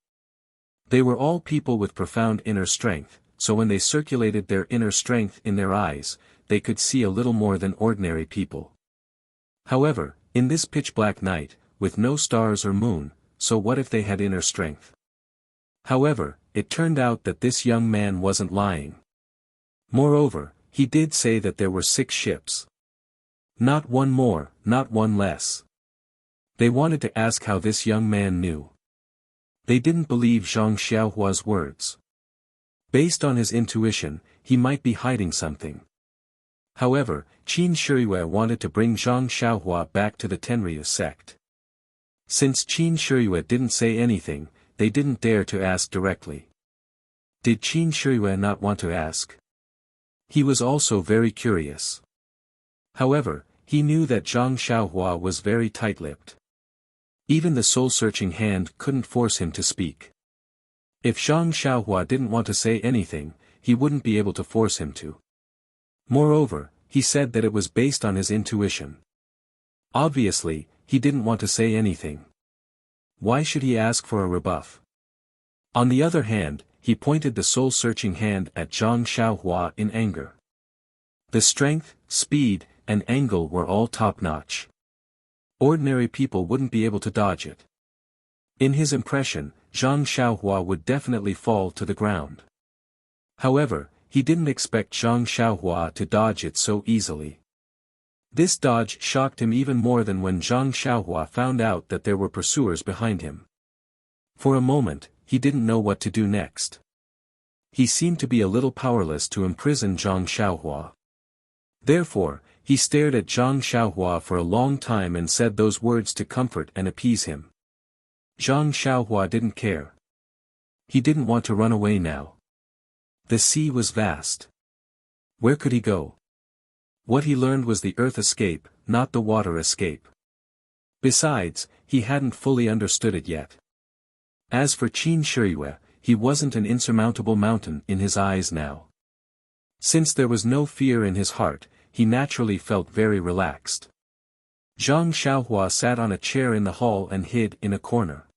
Speaker 1: They were all people with profound inner strength, so when they circulated their inner strength in their eyes, they could see a little more than ordinary people. However, in this pitch-black night, with no stars or moon, so what if they had inner strength? However, it turned out that this young man wasn't lying. Moreover, he did say that there were 6 ships. Not one more, not one less. They wanted to ask how this young man knew. They didn't believe Zhang Xiaohua's words. Based on his intuition, he might be hiding something. However, Qin Shiyue wanted to bring Zhang Xiaohua back to the Tenryu sect. Since Qin Shiyue didn't say anything, they didn't dare to ask directly. Did Qin Shiyue not want to ask? He was also very curious. However, he knew that Zhang Xiaohua was very tight-lipped. Even the soul-searching hand couldn't force him to speak. If Zhang Xiaohua didn't want to say anything, he wouldn't be able to force him to. Moreover, he said that it was based on his intuition. Obviously, he didn't want to say anything. Why should he ask for a rebuff? On the other hand, he pointed the soul-searching hand at Zhang Xiaohua in anger. The strength, speed, and angle were all top-notch. Ordinary people wouldn't be able to dodge it. In his impression, Zhang Xiaohua would definitely fall to the ground. However, he didn't expect Zhang Xiaohua to dodge it so easily. This dodge shocked him even more than when Zhang Xiaohua found out that there were pursuers behind him. For a moment, he didn't know what to do next. He seemed to be a little powerless to imprison Zhang Xiaohua. Therefore, he stared at Zhang Xiaohua for a long time and said those words to comfort and appease him. Zhang Xiaohua didn't care. He didn't want to run away now. The sea was vast. Where could he go? What he learned was the earth escape, not the water escape. Besides, he hadn't fully understood it yet. As for Qin Shiyue, he wasn't an insurmountable mountain in his eyes now. Since there was no fear in his heart, he naturally felt very relaxed. Zhang Xiaohua sat on a chair in the hall and hid in a corner.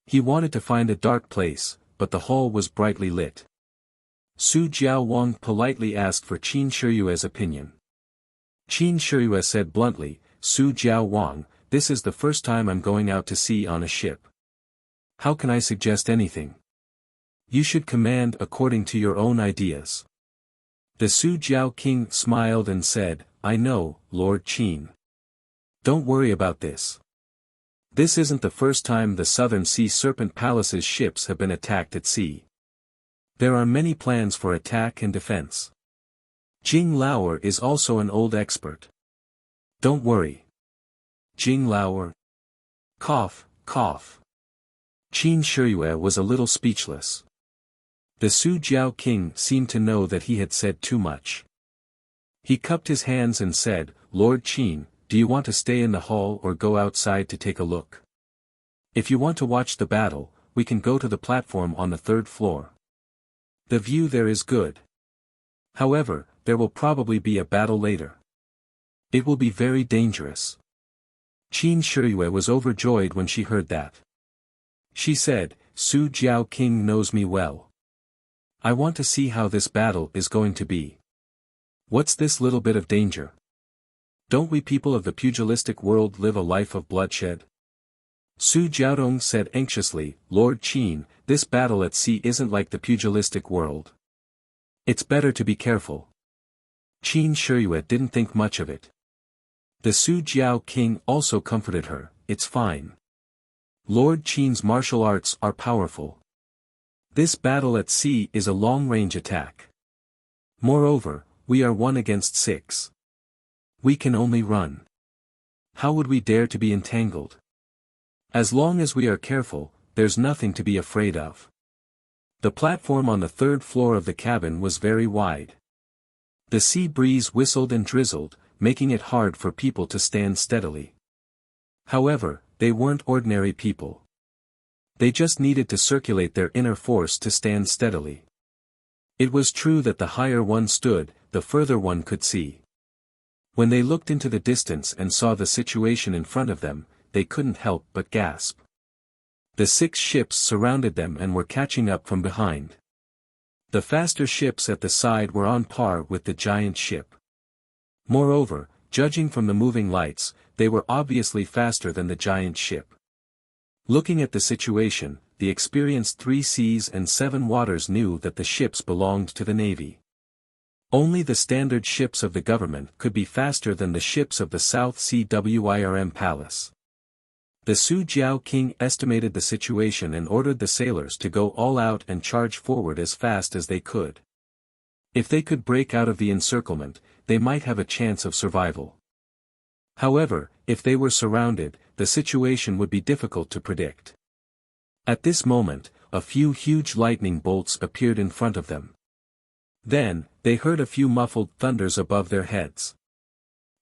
Speaker 1: He wanted to find a dark place, but the hall was brightly lit. Su Jiaowang politely asked for Qin Shiyue's opinion. Qin Shiyue said bluntly, "Su Jiaowang, this is the first time I'm going out to sea on a ship. How can I suggest anything? You should command according to your own ideas." The Su Jiao king smiled and said, "I know, Lord Qin. Don't worry about this. This isn't the first time the Southern Sea Serpent Palace's ships have been attacked at sea. There are many plans for attack and defense. Jing Laoer is also an old expert. Don't worry." Jing Laoer. Cough, cough. Qin Shiyue was a little speechless. The Su Jiao king seemed to know that he had said too much. He cupped his hands and said, "Lord Qin, do you want to stay in the hall or go outside to take a look? If you want to watch the battle, we can go to the platform on the 3rd floor. The view there is good. However, there will probably be a battle later. It will be very dangerous." Qin Shiyue was overjoyed when she heard that. She said, "Su Jiao king knows me well. I want to see how this battle is going to be. What's this little bit of danger? Don't we people of the pugilistic world live a life of bloodshed?" Su Jiaodong said anxiously, "Lord Qin, this battle at sea isn't like the pugilistic world. It's better to be careful. Qin Shiyue didn't think much of it. The Su Jiao king also comforted her, it's fine. Lord Qin's martial arts are powerful. This battle at sea is a long-range attack. Moreover, we are 1 against 6. We can only run. How would we dare to be entangled? As long as we are careful, there's nothing to be afraid of. The platform on the 3rd floor of the cabin was very wide. The sea breeze whistled and drizzled, making it hard for people to stand steadily. However, they weren't ordinary people. They just needed to circulate their inner force to stand steadily. It was true that the higher one stood, the further one could see. When they looked into the distance and saw the situation in front of them, they couldn't help but gasp. The 6 ships surrounded them and were catching up from behind. The faster ships at the side were on par with the giant ship. Moreover, judging from the moving lights, they were obviously faster than the giant ship. Looking at the situation, the experienced 3 seas and 7 waters knew that the ships belonged to the navy. Only the standard ships of the government could be faster than the ships of the South Sea Wirm Palace. The Su Jiao king estimated the situation and ordered the sailors to go all out and charge forward as fast as they could. If they could break out of the encirclement, they might have a chance of survival. However, if they were surrounded, the situation would be difficult to predict. At this moment, a few huge lightning bolts appeared in front of them. Then, they heard a few muffled thunders above their heads.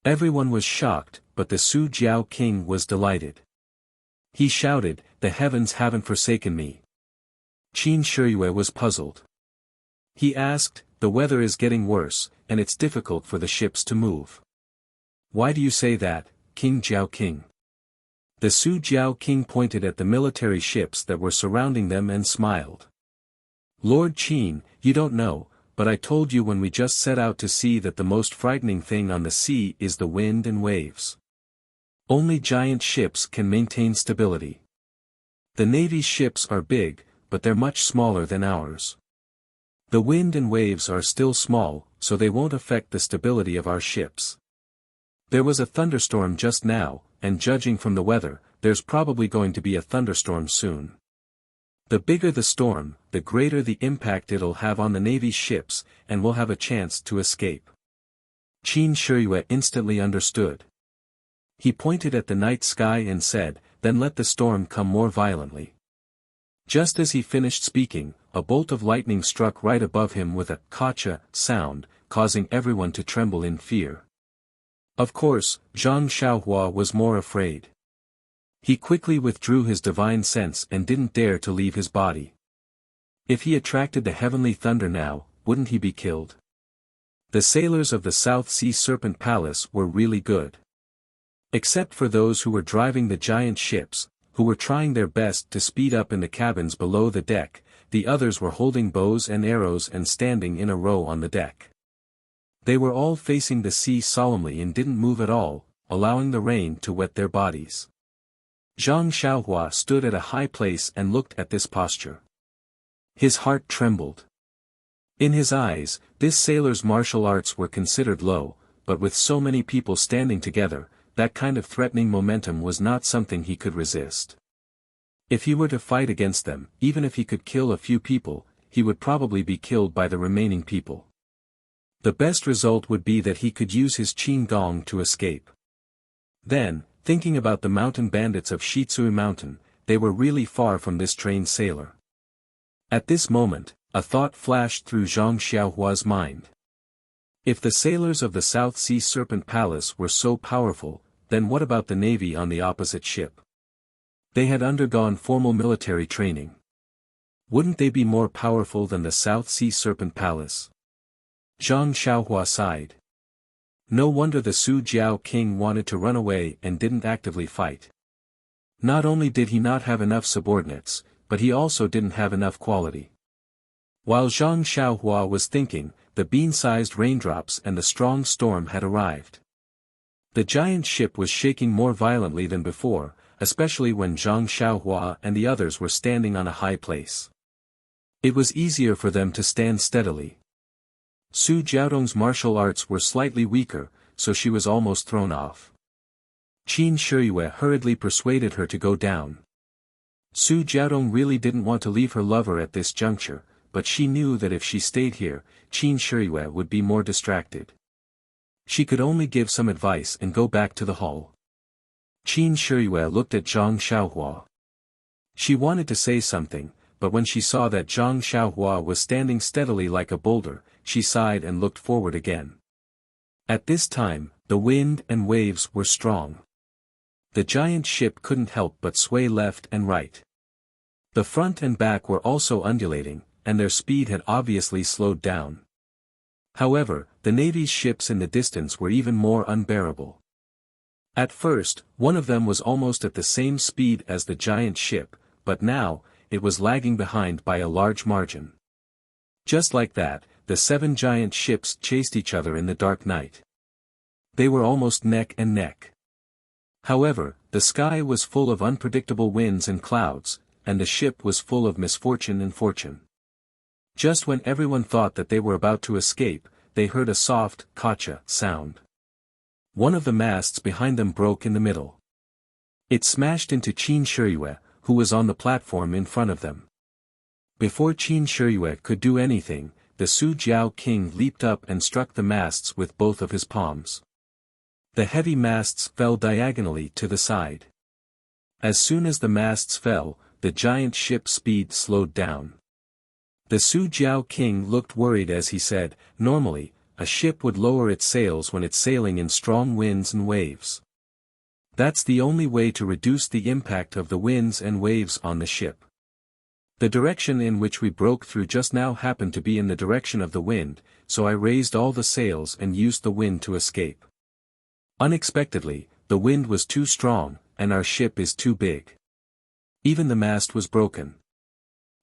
Speaker 1: Everyone was shocked, but the Su Jiao king was delighted. He shouted, "The heavens haven't forsaken me." Qin Shiyue was puzzled. He asked, "The weather is getting worse, and it's difficult for the ships to move." "Why do you say that, King Jiao King?" The Su Jiao king pointed at the military ships that were surrounding them and smiled. "Lord Qin, you don't know, but I told you when we just set out to sea that the most frightening thing on the sea is the wind and waves. Only giant ships can maintain stability. The Navy's ships are big, but they're much smaller than ours. The wind and waves are still small, so they won't affect the stability of our ships. There was a thunderstorm just now, and judging from the weather, there's probably going to be a thunderstorm soon. The bigger the storm, the greater the impact it'll have on the Navy's ships, and we'll have a chance to escape." Qin Shiyue instantly understood. He pointed at the night sky and said, "Then let the storm come more violently." Just as he finished speaking, a bolt of lightning struck right above him with a "kacha" sound, causing everyone to tremble in fear. Of course, Zhang Xiaohua was more afraid. He quickly withdrew his divine sense and didn't dare to leave his body. If he attracted the heavenly thunder now, wouldn't he be killed? The sailors of the South Sea Serpent Palace were really good. Except for those who were driving the giant ships, who were trying their best to speed up in the cabins below the deck, the others were holding bows and arrows and standing in a row on the deck. They were all facing the sea solemnly and didn't move at all, allowing the rain to wet their bodies. Zhang Xiaohua stood at a high place and looked at this posture. His heart trembled. In his eyes, this sailor's martial arts were considered low, but with so many people standing together, that kind of threatening momentum was not something he could resist. If he were to fight against them, even if he could kill a few people, he would probably be killed by the remaining people. The best result would be that he could use his qin gong to escape. Then, thinking about the mountain bandits of Shitsui Mountain, they were really far from this trained sailor. At this moment, a thought flashed through Zhang Xiaohua's mind. If the sailors of the South Sea Serpent Palace were so powerful, then what about the navy on the opposite ship? They had undergone formal military training. Wouldn't they be more powerful than the South Sea Serpent Palace? Zhang Xiaohua sighed. No wonder the Su Jiao king wanted to run away and didn't actively fight. Not only did he not have enough subordinates, but he also didn't have enough quality. While Zhang Xiaohua was thinking, the bean-sized raindrops and the strong storm had arrived. The giant ship was shaking more violently than before, especially when Zhang Xiaohua and the others were standing on a high place. It was easier for them to stand steadily. Su Jiaodong's martial arts were slightly weaker, so she was almost thrown off. Qin Shiyue hurriedly persuaded her to go down. Su Jiaodong really didn't want to leave her lover at this juncture, but she knew that if she stayed here, Qin Shiyue would be more distracted. She could only give some advice and go back to the hall. Qin Shiyue looked at Zhang Xiaohua. She wanted to say something, but when she saw that Zhang Xiaohua was standing steadily like a boulder, she sighed and looked forward again. At this time, the wind and waves were strong. The giant ship couldn't help but sway left and right. The front and back were also undulating, and their speed had obviously slowed down. However, the Navy's ships in the distance were even more unbearable. At first, one of them was almost at the same speed as the giant ship, but now, it was lagging behind by a large margin. Just like that, the 7 giant ships chased each other in the dark night. They were almost neck and neck. However, the sky was full of unpredictable winds and clouds, and the ship was full of misfortune and fortune. Just when everyone thought that they were about to escape, they heard a soft, kacha sound. One of the masts behind them broke in the middle. It smashed into Qin Shiyue, who was on the platform in front of them. Before Qin Shiyue could do anything, the Su Jiao king leaped up and struck the masts with both of his palms. The heavy masts fell diagonally to the side. As soon as the masts fell, the giant ship's speed slowed down. The Su Jiao king looked worried as he said, "Normally, a ship would lower its sails when it's sailing in strong winds and waves. That's the only way to reduce the impact of the winds and waves on the ship. The direction in which we broke through just now happened to be in the direction of the wind, so I raised all the sails and used the wind to escape. Unexpectedly, the wind was too strong, and our ship is too big. Even the mast was broken."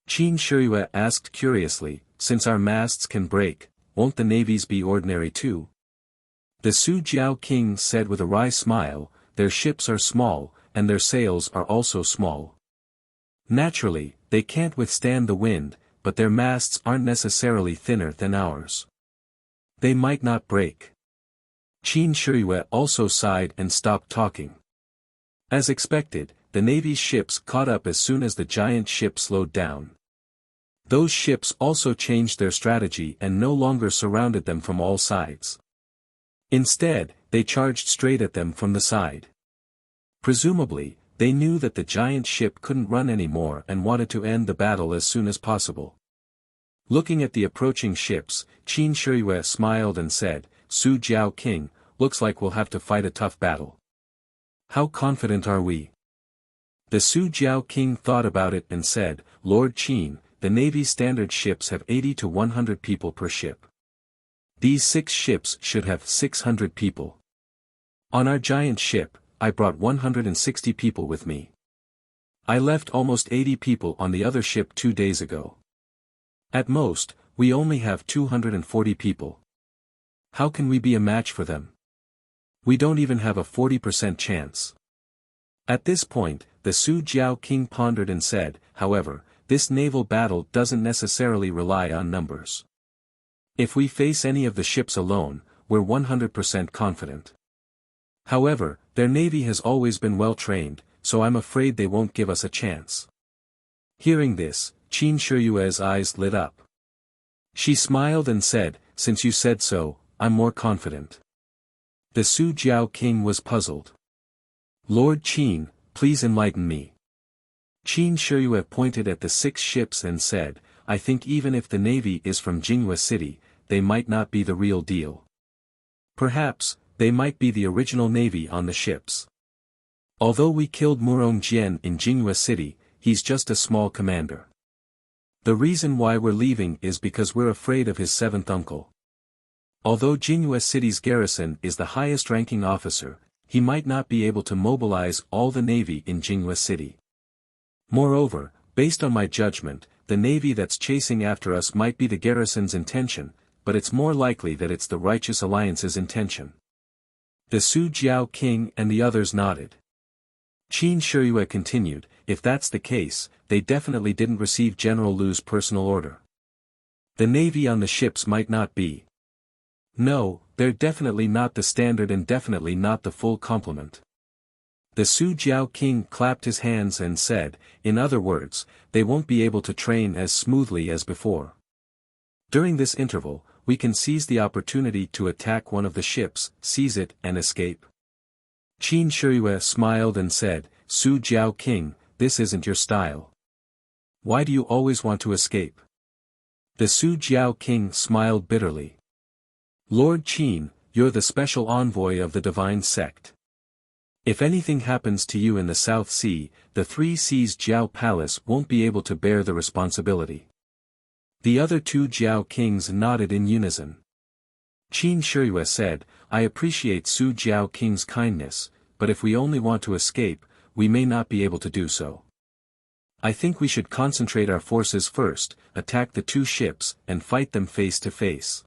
Speaker 1: Qin Shiyue asked curiously, "Since our masts can break, won't the navies be ordinary too?" The Su Jiao king said with a wry smile, "Their ships are small, and their sails are also small. Naturally, they can't withstand the wind, but their masts aren't necessarily thinner than ours. They might not break." Qin Shiyue also sighed and stopped talking. As expected, the Navy's ships caught up as soon as the giant ship slowed down. Those ships also changed their strategy and no longer surrounded them from all sides. Instead, they charged straight at them from the side. Presumably, they knew that the giant ship couldn't run anymore and wanted to end the battle as soon as possible. Looking at the approaching ships, Qin Shiyue smiled and said, "Su Jiao king, looks like we'll have to fight a tough battle. How confident are we?" The Su Jiao king thought about it and said, "Lord Qin, the Navy's standard ships have 80 to 100 people per ship. These 6 ships should have 600 people. On our giant ship, I brought 160 people with me. I left almost 80 people on the other ship 2 days ago. At most, we only have 240 people. How can we be a match for them? We don't even have a 40% chance." At this point, the Su Jiao king pondered and said, "However, this naval battle doesn't necessarily rely on numbers. If we face any of the ships alone, we're 100% confident. However, their navy has always been well trained, so I'm afraid they won't give us a chance." Hearing this, Qin Shiyue's eyes lit up. She smiled and said, "Since you said so, I'm more confident." The Su Jiao king was puzzled. "Lord Qin, please enlighten me." Qin Shiyue pointed at the 6 ships and said, "I think even if the navy is from Jinghua City, they might not be the real deal. Perhaps, they might be the original navy on the ships. Although we killed Murong Jian in Jinghua City, he's just a small commander. The reason why we're leaving is because we're afraid of his 7th uncle. Although Jinghua City's garrison is the highest-ranking officer, he might not be able to mobilize all the navy in Jinghua City. Moreover, based on my judgment, the navy that's chasing after us might be the garrison's intention, but it's more likely that it's the Righteous Alliance's intention." The Su Jiao king and the others nodded. Qin Shiyue continued, "If that's the case, they definitely didn't receive General Lu's personal order. The navy on the ships might not be, No, they're definitely not the standard and definitely not the full complement. The Su Jiao king clapped his hands and said, in other words, they won't be able to train as smoothly as before. During this interval, we can seize the opportunity to attack one of the ships, seize it and escape. Qin Shiyue smiled and said, Su Jiao king, this isn't your style. Why do you always want to escape? The Su Jiao king smiled bitterly. Lord Qin, you're the special envoy of the divine sect. If anything happens to you in the South Sea, the Three Seas Jiao Palace won't be able to bear the responsibility. The other two Jiao kings nodded in unison. Qin Shiyue said, I appreciate Su Jiao king's kindness, but if we only want to escape, we may not be able to do so. I think we should concentrate our forces first, attack the two ships, and fight them face to face.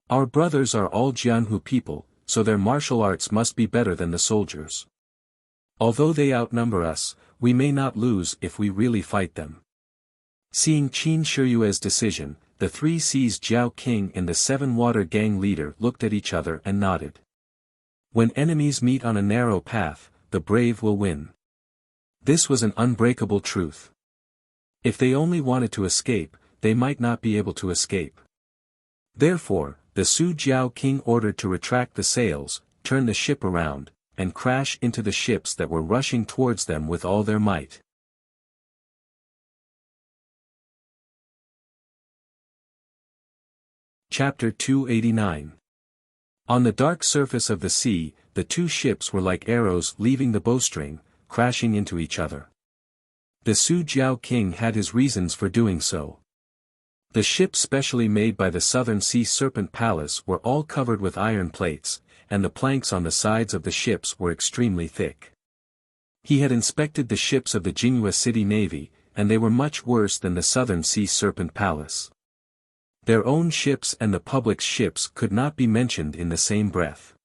Speaker 1: Our brothers are all Jianhu people, so their martial arts must be better than the soldiers. Although they outnumber us, we may not lose if we really fight them. Seeing Qin Shiyue's decision, the Three Seas Jiao King and the Seven Water Gang leader looked at each other and nodded. When enemies meet on a narrow path, the brave will win. This was an unbreakable truth. If they only wanted to escape, they might not be able to escape. Therefore, the Su Jiao king ordered to retract the sails, turn the ship around, and crash into the ships that were rushing towards them with all their might. Chapter 289. On the dark surface of the sea, the two ships were like arrows leaving the bowstring, crashing into each other. The Su Jiao king had his reasons for doing so. The ships specially made by the Southern Sea Serpent Palace were all covered with iron plates, and the planks on the sides of the ships were extremely thick. He had inspected the ships of the Jinghua City Navy, and they were much worse than the Southern Sea Serpent Palace. Their own ships and the public's ships could not be mentioned in the same breath.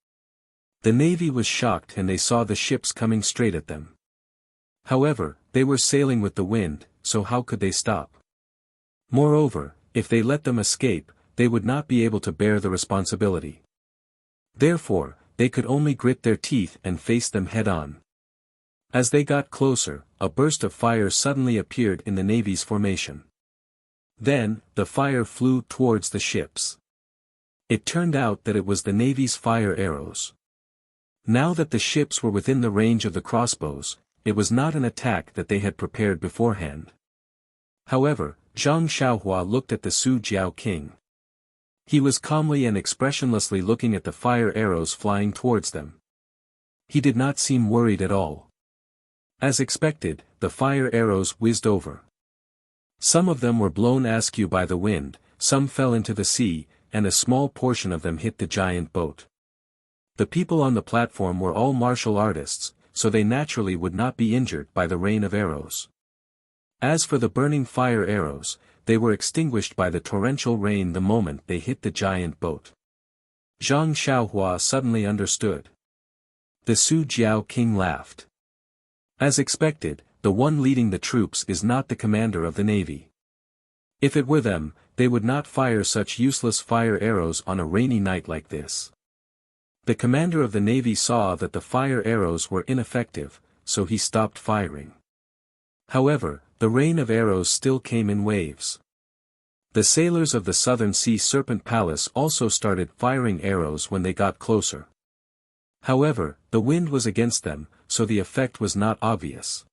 Speaker 1: The Navy was shocked and they saw the ships coming straight at them. However, they were sailing with the wind, so how could they stop? Moreover, if they let them escape, they would not be able to bear the responsibility. Therefore, they could only grit their teeth and face them head-on. As they got closer, a burst of fire suddenly appeared in the Navy's formation. Then, the fire flew towards the ships. It turned out that it was the Navy's fire arrows. Now that the ships were within the range of the crossbows, it was not an attack that they had prepared beforehand. However, Zhang Xiaohua looked at the Su Jiao king. He was calmly and expressionlessly looking at the fire arrows flying towards them. He did not seem worried at all. As expected, the fire arrows whizzed over. Some of them were blown askew by the wind, some fell into the sea, and a small portion of them hit the giant boat. The people on the platform were all martial artists, so they naturally would not be injured by the rain of arrows. As for the burning fire arrows, they were extinguished by the torrential rain the moment they hit the giant boat. Zhang Xiaohua suddenly understood. The Su Jiao king laughed. As expected, the one leading the troops is not the commander of the navy. If it were them, they would not fire such useless fire arrows on a rainy night like this. The commander of the navy saw that the fire arrows were ineffective, so he stopped firing. However, the rain of arrows still came in waves. The sailors of the Southern Sea Serpent Palace also started firing arrows when they got closer. However, the wind was against them, so the effect was not obvious.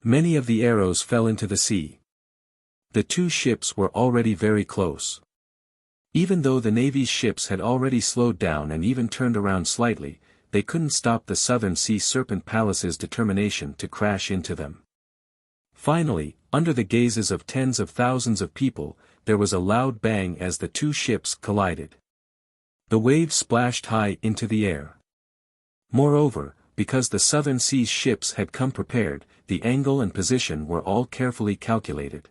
Speaker 1: Many of the arrows fell into the sea. The two ships were already very close. Even though the Navy's ships had already slowed down and even turned around slightly, they couldn't stop the Southern Sea Serpent Palace's determination to crash into them. Finally, under the gazes of tens of thousands of people, there was a loud bang as the two ships collided. The waves splashed high into the air. Moreover, because the Southern Sea's ships had come prepared, the angle and position were all carefully calculated.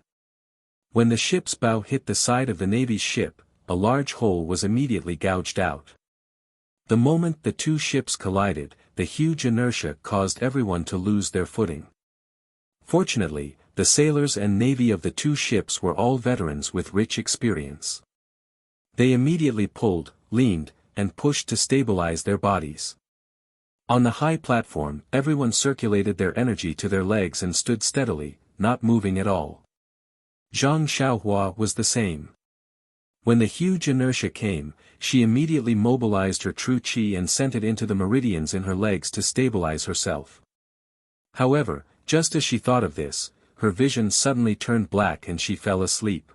Speaker 1: When the ship's bow hit the side of the Navy's ship, a large hole was immediately gouged out. The moment the two ships collided, the huge inertia caused everyone to lose their footing. Fortunately, the sailors and navy of the two ships were all veterans with rich experience. They immediately pulled, leaned, and pushed to stabilize their bodies. On the high platform, everyone circulated their energy to their legs and stood steadily, not moving at all. Zhang Xiaohua was the same. When the huge inertia came, she immediately mobilized her true qi and sent it into the meridians in her legs to stabilize herself. However, just as she thought of this, her vision suddenly turned black and she fell asleep.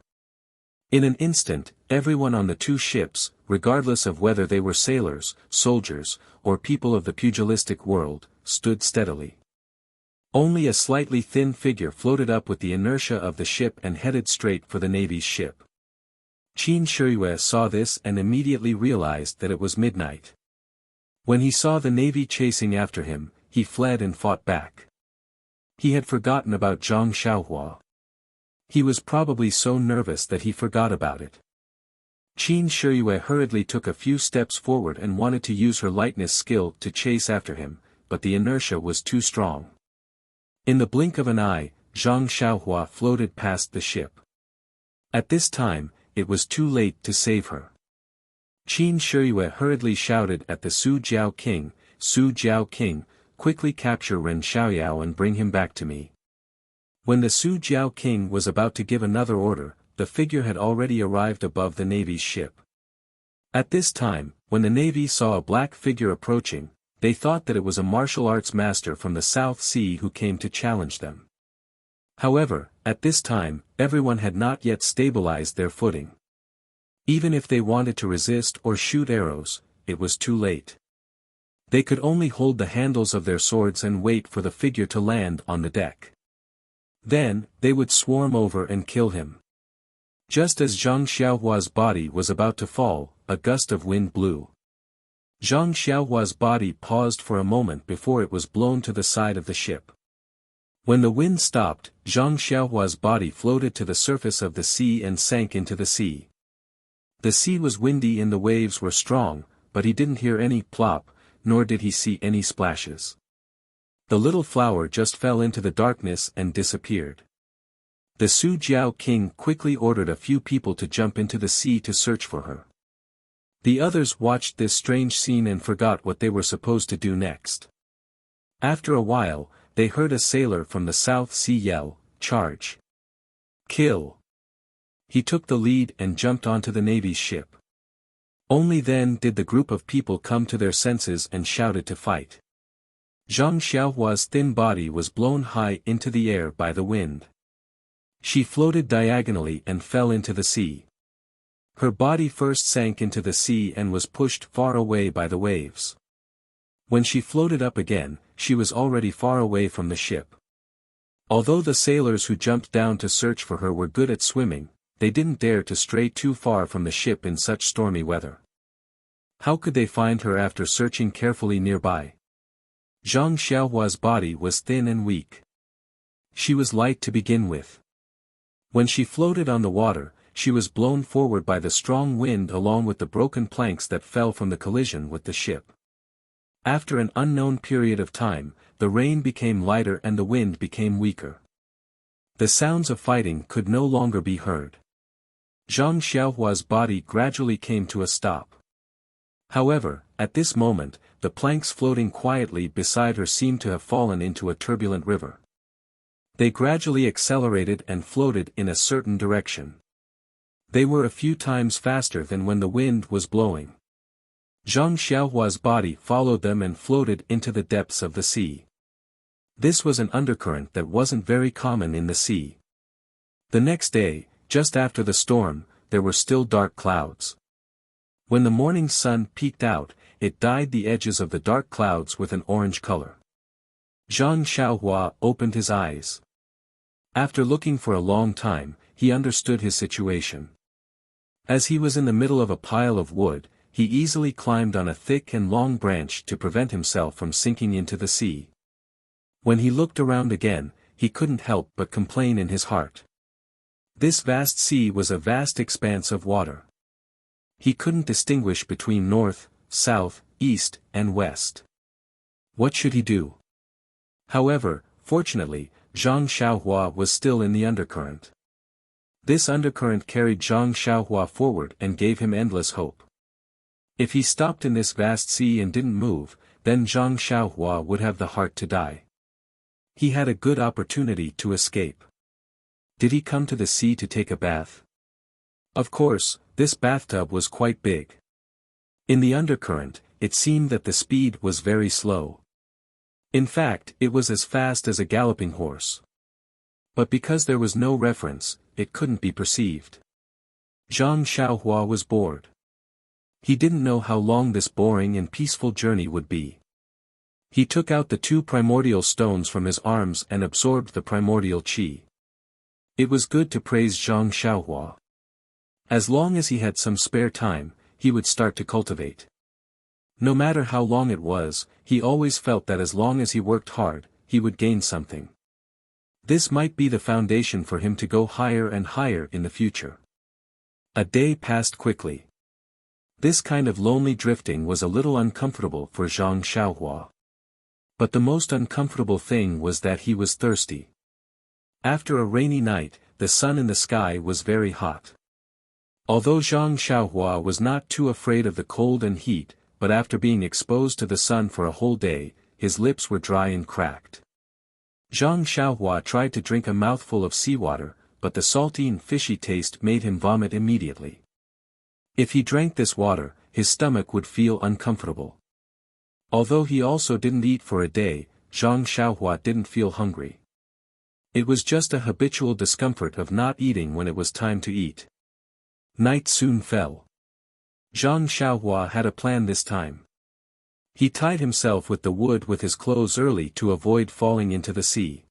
Speaker 1: In an instant, everyone on the two ships, regardless of whether they were sailors, soldiers, or people of the pugilistic world, stood steadily. Only a slightly thin figure floated up with the inertia of the ship and headed straight for the Navy's ship. Qin Shiyue saw this and immediately realized that it was midnight. When he saw the Navy chasing after him, he fled and fought back. He had forgotten about Zhang Xiaohua. He was probably so nervous that he forgot about it. Qin Shiyue hurriedly took a few steps forward and wanted to use her lightness skill to chase after him, but the inertia was too strong. In the blink of an eye, Zhang Xiaohua floated past the ship. At this time, it was too late to save her. Qin Shiyue hurriedly shouted at the Su Jiao King, quickly capture Ren Xiaoyao and bring him back to me. When the Su Jiao King was about to give another order, the figure had already arrived above the Navy's ship. At this time, when the Navy saw a black figure approaching, they thought that it was a martial arts master from the South Sea who came to challenge them. However, at this time, everyone had not yet stabilized their footing. Even if they wanted to resist or shoot arrows, it was too late. They could only hold the handles of their swords and wait for the figure to land on the deck. Then, they would swarm over and kill him. Just as Zhang Xiaohua's body was about to fall, a gust of wind blew. Zhang Xiaohua's body paused for a moment before it was blown to the side of the ship. When the wind stopped, Zhang Xiaohua's body floated to the surface of the sea and sank into the sea. The sea was windy and the waves were strong, but he didn't hear any plop, nor did he see any splashes. The little flower just fell into the darkness and disappeared. The Su Jiao King quickly ordered a few people to jump into the sea to search for her. The others watched this strange scene and forgot what they were supposed to do next. After a while, they heard a sailor from the South Sea yell, "Charge! Kill!" He took the lead and jumped onto the Navy's ship. Only then did the group of people come to their senses and shouted to fight. Zhang Xiaohua's thin body was blown high into the air by the wind. She floated diagonally and fell into the sea. Her body first sank into the sea and was pushed far away by the waves. When she floated up again, she was already far away from the ship. Although the sailors who jumped down to search for her were good at swimming, they didn't dare to stray too far from the ship in such stormy weather. How could they find her after searching carefully nearby? Zhang Xiaohua's body was thin and weak. She was light to begin with. When she floated on the water, she was blown forward by the strong wind along with the broken planks that fell from the collision with the ship. After an unknown period of time, the rain became lighter and the wind became weaker. The sounds of fighting could no longer be heard. Zhang Xiaohua's body gradually came to a stop. However, at this moment, the planks floating quietly beside her seemed to have fallen into a turbulent river. They gradually accelerated and floated in a certain direction. They were a few times faster than when the wind was blowing. Zhang Xiaohua's body followed them and floated into the depths of the sea. This was an undercurrent that wasn't very common in the sea. The next day, just after the storm, there were still dark clouds. When the morning sun peeked out, it dyed the edges of the dark clouds with an orange color. Zhang Xiaohua opened his eyes. After looking for a long time, he understood his situation. As he was in the middle of a pile of wood, he easily climbed on a thick and long branch to prevent himself from sinking into the sea. When he looked around again, he couldn't help but complain in his heart. This vast sea was a vast expanse of water. He couldn't distinguish between north, south, east, and west. What should he do? However, fortunately, Zhang Xiaohua was still in the undercurrent. This undercurrent carried Zhang Xiaohua forward and gave him endless hope. If he stopped in this vast sea and didn't move, then Zhang Xiaohua would have the heart to die. He had a good opportunity to escape. Did he come to the sea to take a bath? Of course, this bathtub was quite big. In the undercurrent, it seemed that the speed was very slow. In fact, it was as fast as a galloping horse. But because there was no reference, it couldn't be perceived. Zhang Xiaohua was bored. He didn't know how long this boring and peaceful journey would be. He took out the 2 primordial stones from his arms and absorbed the primordial qi. It was good to praise Zhang Xiaohua. As long as he had some spare time, he would start to cultivate. No matter how long it was, he always felt that as long as he worked hard, he would gain something. This might be the foundation for him to go higher and higher in the future. A day passed quickly. This kind of lonely drifting was a little uncomfortable for Zhang Xiaohua. But the most uncomfortable thing was that he was thirsty. After a rainy night, the sun in the sky was very hot. Although Zhang Xiaohua was not too afraid of the cold and heat, but after being exposed to the sun for a whole day, his lips were dry and cracked. Zhang Xiaohua tried to drink a mouthful of seawater, but the salty and fishy taste made him vomit immediately. If he drank this water, his stomach would feel uncomfortable. Although he also didn't eat for a day, Zhang Xiaohua didn't feel hungry. It was just a habitual discomfort of not eating when it was time to eat. Night soon fell. Zhang Xiaohua had a plan this time. He tied himself with the wood with his clothes early to avoid falling into the sea.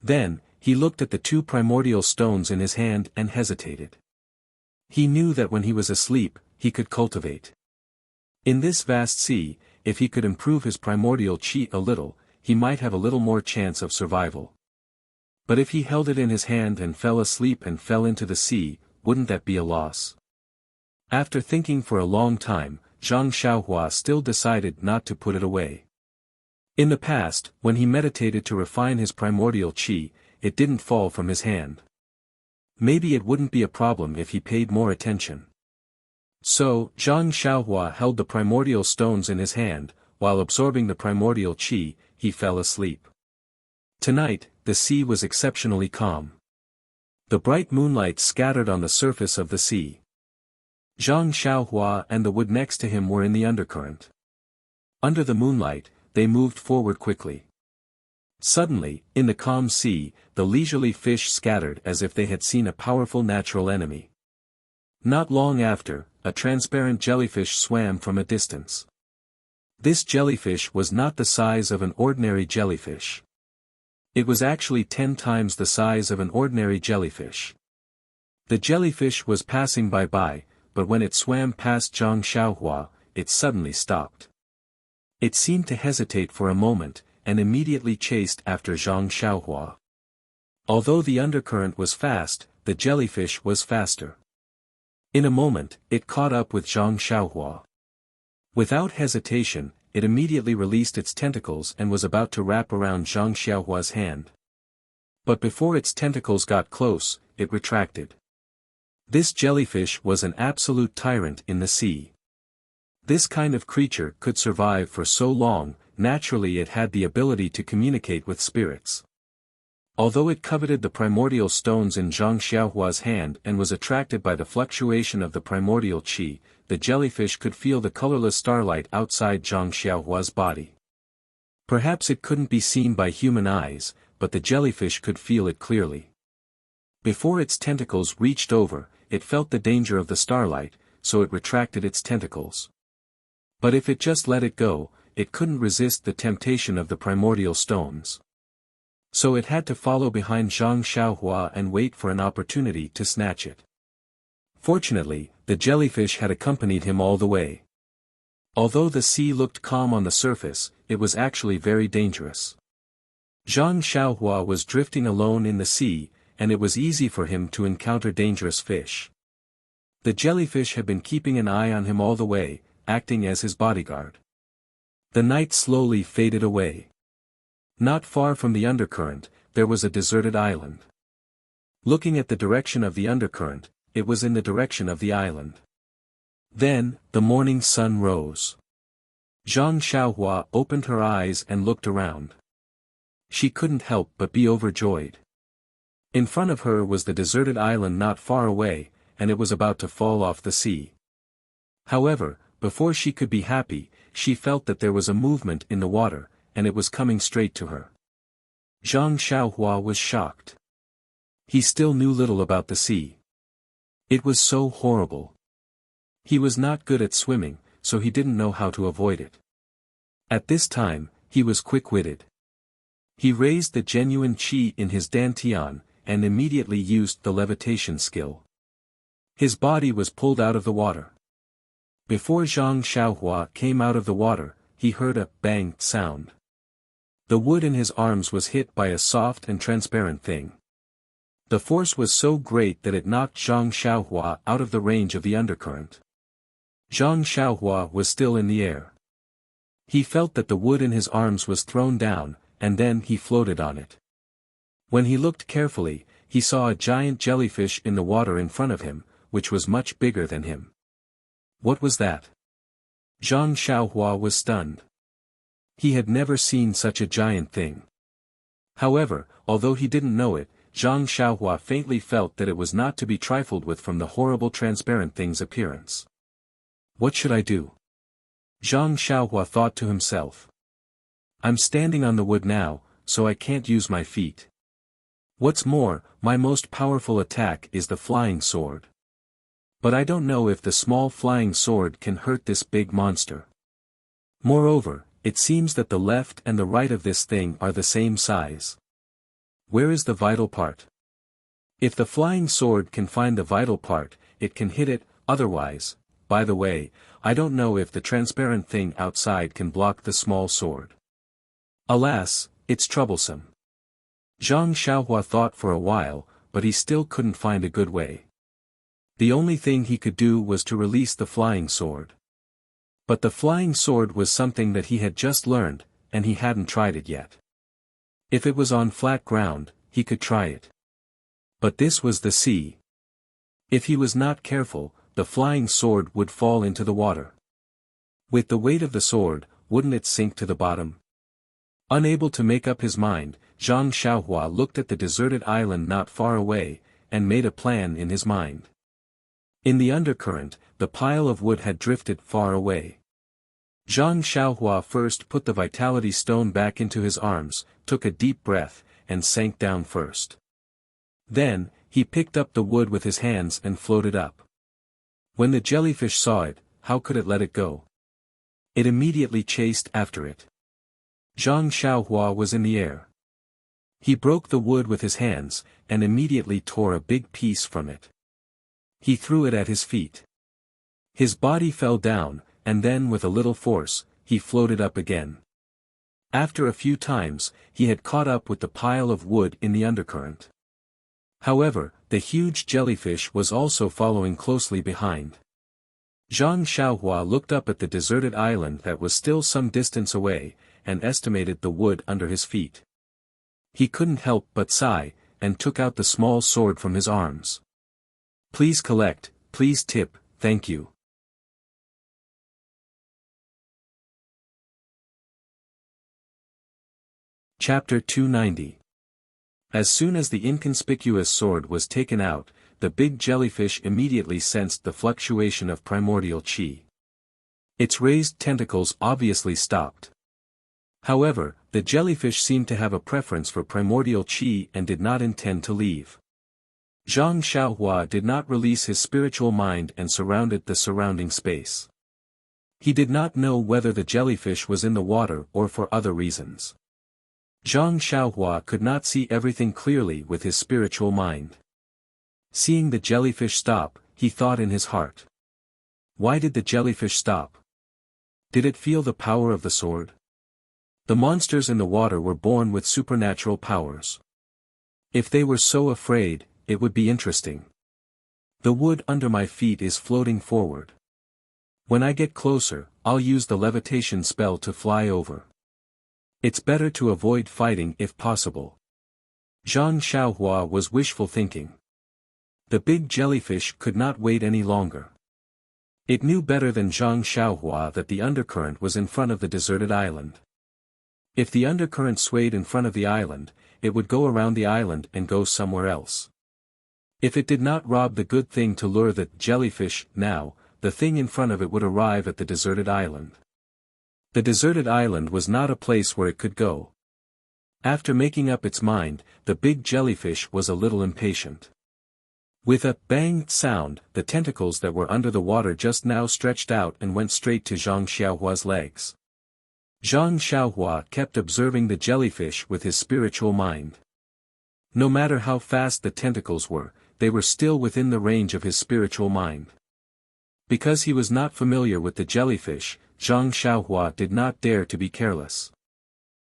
Speaker 1: Then, he looked at the 2 primordial stones in his hand and hesitated. He knew that when he was asleep, he could cultivate. In this vast sea, if he could improve his primordial qi a little, he might have a little more chance of survival. But if he held it in his hand and fell asleep and fell into the sea, wouldn't that be a loss? After thinking for a long time, Zhang Xiaohua still decided not to put it away. In the past, when he meditated to refine his primordial qi, it didn't fall from his hand. Maybe it wouldn't be a problem if he paid more attention. So, Zhang Xiaohua held the primordial stones in his hand, while absorbing the primordial qi, he fell asleep. Tonight, the sea was exceptionally calm. The bright moonlight scattered on the surface of the sea. Zhang Xiaohua and the wood next to him were in the undercurrent. Under the moonlight, they moved forward quickly. Suddenly, in the calm sea, the leisurely fish scattered as if they had seen a powerful natural enemy. Not long after, a transparent jellyfish swam from a distance. This jellyfish was not the size of an ordinary jellyfish. It was actually 10 times the size of an ordinary jellyfish. The jellyfish was passing by, but when it swam past Zhang Xiaohua, it suddenly stopped. It seemed to hesitate for a moment, and immediately chased after Zhang Xiaohua. Although the undercurrent was fast, the jellyfish was faster. In a moment, it caught up with Zhang Xiaohua. Without hesitation, it immediately released its tentacles and was about to wrap around Zhang Xiaohua's hand. But before its tentacles got close, it retracted. This jellyfish was an absolute tyrant in the sea. This kind of creature could survive for so long. Naturally it had the ability to communicate with spirits. Although it coveted the primordial stones in Zhang Xiaohua's hand and was attracted by the fluctuation of the primordial qi, the jellyfish could feel the colorless starlight outside Zhang Xiaohua's body. Perhaps it couldn't be seen by human eyes, but the jellyfish could feel it clearly. Before its tentacles reached over, it felt the danger of the starlight, so it retracted its tentacles. But if it just let it go, it couldn't resist the temptation of the primordial stones. So it had to follow behind Zhang Xiaohua and wait for an opportunity to snatch it. Fortunately, the jellyfish had accompanied him all the way. Although the sea looked calm on the surface, it was actually very dangerous. Zhang Xiaohua was drifting alone in the sea, and it was easy for him to encounter dangerous fish. The jellyfish had been keeping an eye on him all the way, acting as his bodyguard. The night slowly faded away. Not far from the undercurrent, there was a deserted island. Looking at the direction of the undercurrent, it was in the direction of the island. Then, the morning sun rose. Zhang Xiaohua opened her eyes and looked around. She couldn't help but be overjoyed. In front of her was the deserted island not far away, and it was about to fall off the sea. However, before she could be happy, she felt that there was a movement in the water, and it was coming straight to her. Zhang Xiaohua was shocked. He still knew little about the sea. It was so horrible. He was not good at swimming, so he didn't know how to avoid it. At this time, he was quick-witted. He raised the genuine qi in his dantian, and immediately used the levitation skill. His body was pulled out of the water. Before Zhang Xiaohua came out of the water, he heard a bang sound. The wood in his arms was hit by a soft and transparent thing. The force was so great that it knocked Zhang Xiaohua out of the range of the undercurrent. Zhang Xiaohua was still in the air. He felt that the wood in his arms was thrown down, and then he floated on it. When he looked carefully, he saw a giant jellyfish in the water in front of him, which was much bigger than him. What was that? Zhang Xiaohua was stunned. He had never seen such a giant thing. However, although he didn't know it, Zhang Xiaohua faintly felt that it was not to be trifled with from the horrible transparent thing's appearance. What should I do? Zhang Xiaohua thought to himself. I'm standing on the wood now, so I can't use my feet. What's more, my most powerful attack is the flying sword. But I don't know if the small flying sword can hurt this big monster. Moreover, it seems that the left and the right of this thing are the same size. Where is the vital part? If the flying sword can find the vital part, it can hit it, otherwise, by the way, I don't know if the transparent thing outside can block the small sword. Alas, it's troublesome. Zhang Xiaohua thought for a while, but he still couldn't find a good way. The only thing he could do was to release the flying sword. But the flying sword was something that he had just learned, and he hadn't tried it yet. If it was on flat ground, he could try it. But this was the sea. If he was not careful, the flying sword would fall into the water. With the weight of the sword, wouldn't it sink to the bottom? Unable to make up his mind, Zhang Xiaohua looked at the deserted island not far away, and made a plan in his mind. In the undercurrent, the pile of wood had drifted far away. Zhang Xiaohua first put the vitality stone back into his arms, took a deep breath, and sank down first. Then, he picked up the wood with his hands and floated up. When the jellyfish saw it, how could it let it go? It immediately chased after it. Zhang Xiaohua was in the air. He broke the wood with his hands, and immediately tore a big piece from it. He threw it at his feet. His body fell down, and then with a little force, he floated up again. After a few times, he had caught up with the pile of wood in the undercurrent. However, the huge jellyfish was also following closely behind. Zhang Xiaohua looked up at the deserted island that was still some distance away, and estimated the wood under his feet. He couldn't help but sigh, and took out the small sword from his arms. Please collect, please tip, thank you. Chapter 290. As soon as the inconspicuous sword was taken out, the big jellyfish immediately sensed the fluctuation of primordial qi. Its raised tentacles obviously stopped. However, the jellyfish seemed to have a preference for primordial qi and did not intend to leave. Zhang Xiaohua did not release his spiritual mind and surrounded the surrounding space. He did not know whether the jellyfish was in the water or for other reasons. Zhang Xiaohua could not see everything clearly with his spiritual mind. Seeing the jellyfish stop, he thought in his heart. Why did the jellyfish stop? Did it feel the power of the sword? The monsters in the water were born with supernatural powers. If they were so afraid, it would be interesting. The wood under my feet is floating forward. When I get closer, I'll use the levitation spell to fly over. It's better to avoid fighting if possible. Zhang Xiaohua was wishful thinking. The big jellyfish could not wait any longer. It knew better than Zhang Xiaohua that the undercurrent was in front of the deserted island. If the undercurrent swayed in front of the island, it would go around the island and go somewhere else. If it did not rob the good thing to lure the jellyfish, now, the thing in front of it would arrive at the deserted island. The deserted island was not a place where it could go. After making up its mind, the big jellyfish was a little impatient. With a bang sound, the tentacles that were under the water just now stretched out and went straight to Zhang Xiaohua's legs. Zhang Xiaohua kept observing the jellyfish with his spiritual mind. No matter how fast the tentacles were, they were still within the range of his spiritual mind. Because he was not familiar with the jellyfish, Zhang Xiaohua did not dare to be careless.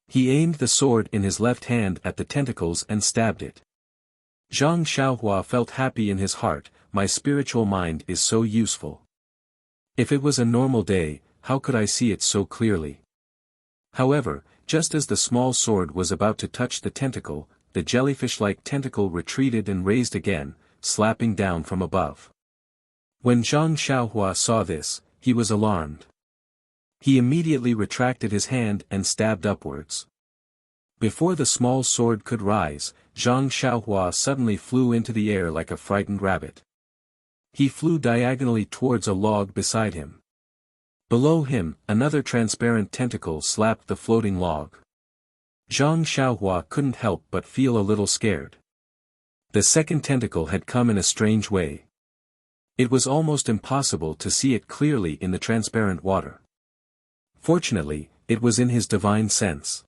Speaker 1: He aimed the sword in his left hand at the tentacles and stabbed it. Zhang Xiaohua felt happy in his heart, my spiritual mind is so useful. If it was a normal day, how could I see it so clearly? However, just as the small sword was about to touch the tentacle, the jellyfish-like tentacle retreated and raised again, slapping down from above. When Zhang Xiaohua saw this, he was alarmed. He immediately retracted his hand and stabbed upwards. Before the small sword could rise, Zhang Xiaohua suddenly flew into the air like a frightened rabbit. He flew diagonally towards a log beside him. Below him, another transparent tentacle slapped the floating log. Zhang Xiaohua couldn't help but feel a little scared. The second tentacle had come in a strange way. It was almost impossible to see it clearly in the transparent water. Fortunately, it was in his divine sense.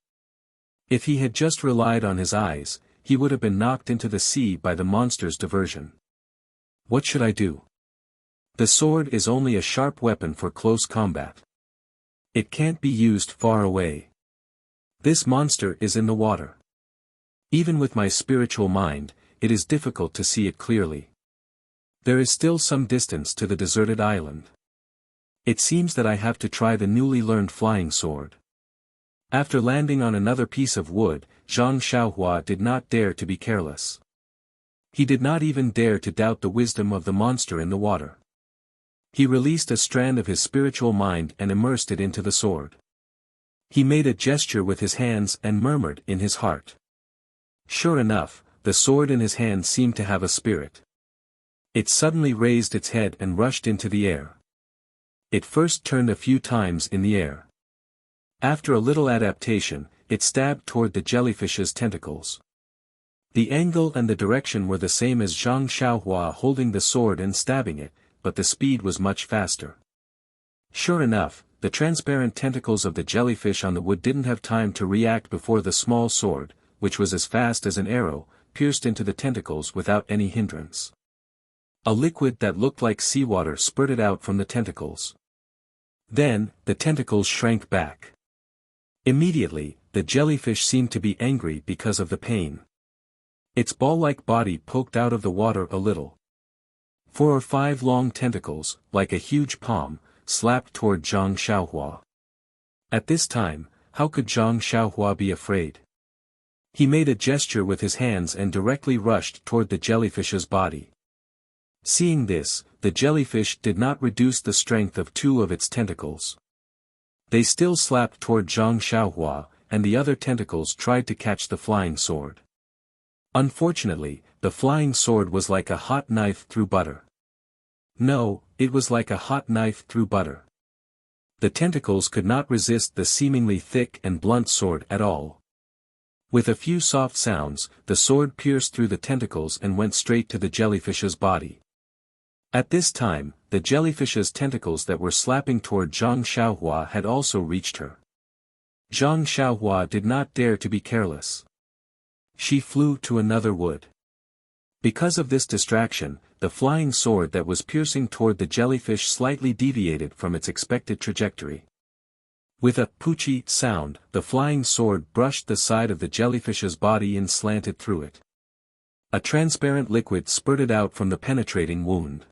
Speaker 1: If he had just relied on his eyes, he would have been knocked into the sea by the monster's diversion. What should I do? The sword is only a sharp weapon for close combat. It can't be used far away. This monster is in the water. Even with my spiritual mind, it is difficult to see it clearly. There is still some distance to the deserted island. It seems that I have to try the newly learned flying sword. After landing on another piece of wood, Zhang Xiaohua did not dare to be careless. He did not even dare to doubt the wisdom of the monster in the water. He released a strand of his spiritual mind and immersed it into the sword. He made a gesture with his hands and murmured in his heart. Sure enough, the sword in his hand seemed to have a spirit. It suddenly raised its head and rushed into the air. It first turned a few times in the air. After a little adaptation, it stabbed toward the jellyfish's tentacles. The angle and the direction were the same as Zhang Xiaohua holding the sword and stabbing it, but the speed was much faster. Sure enough, the transparent tentacles of the jellyfish on the wood didn't have time to react before the small sword, which was as fast as an arrow, pierced into the tentacles without any hindrance. A liquid that looked like seawater spurted out from the tentacles. Then, the tentacles shrank back. Immediately, the jellyfish seemed to be angry because of the pain. Its ball-like body poked out of the water a little. 4 or 5 long tentacles, like a huge palm, slapped toward Zhang Xiaohua. At this time, how could Zhang Xiaohua be afraid? He made a gesture with his hands and directly rushed toward the jellyfish's body. Seeing this, the jellyfish did not reduce the strength of 2 of its tentacles. They still slapped toward Zhang Xiaohua, and the other tentacles tried to catch the flying sword. Unfortunately, the flying sword was like a hot knife through butter. No, it was like a hot knife through butter. The tentacles could not resist the seemingly thick and blunt sword at all. With a few soft sounds, the sword pierced through the tentacles and went straight to the jellyfish's body. At this time, the jellyfish's tentacles that were slapping toward Zhang Xiaohua had also reached her. Zhang Xiaohua did not dare to be careless. She flew to another wood. Because of this distraction, the flying sword that was piercing toward the jellyfish slightly deviated from its expected trajectory. With a poochie sound, the flying sword brushed the side of the jellyfish's body and slanted through it. A transparent liquid spurted out from the penetrating wound.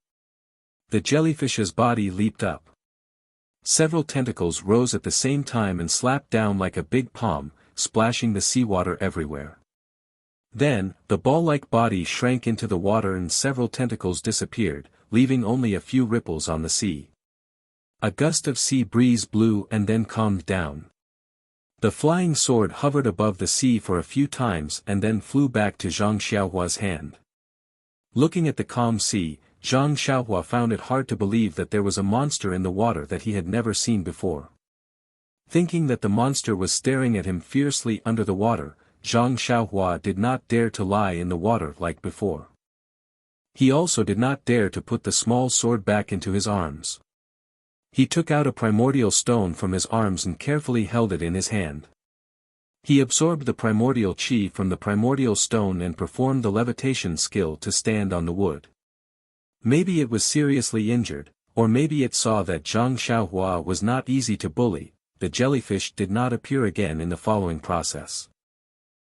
Speaker 1: The jellyfish's body leaped up. Several tentacles rose at the same time and slapped down like a big palm, splashing the seawater everywhere. Then, the ball-like body shrank into the water and several tentacles disappeared, leaving only a few ripples on the sea. A gust of sea breeze blew and then calmed down. The flying sword hovered above the sea for a few times and then flew back to Zhang Xiaohua's hand. Looking at the calm sea, Zhang Xiaohua found it hard to believe that there was a monster in the water that he had never seen before. Thinking that the monster was staring at him fiercely under the water, Zhang Xiaohua did not dare to lie in the water like before. He also did not dare to put the small sword back into his arms. He took out a primordial stone from his arms and carefully held it in his hand. He absorbed the primordial chi from the primordial stone and performed the levitation skill to stand on the wood. Maybe it was seriously injured, or maybe it saw that Zhang Xiaohua was not easy to bully. The jellyfish did not appear again in the following process.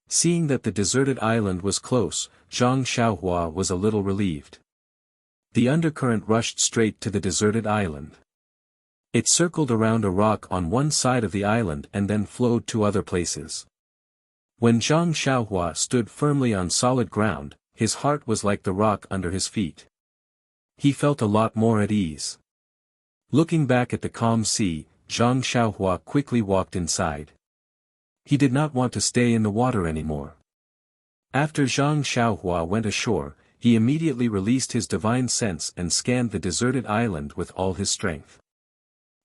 Speaker 1: Seeing that the deserted island was close, Zhang Xiaohua was a little relieved. The undercurrent rushed straight to the deserted island. It circled around a rock on one side of the island and then flowed to other places. When Zhang Xiaohua stood firmly on solid ground, his heart was like the rock under his feet. He felt a lot more at ease. Looking back at the calm sea, Zhang Xiaohua quickly walked inside. He did not want to stay in the water anymore. After Zhang Xiaohua went ashore, he immediately released his divine sense and scanned the deserted island with all his strength.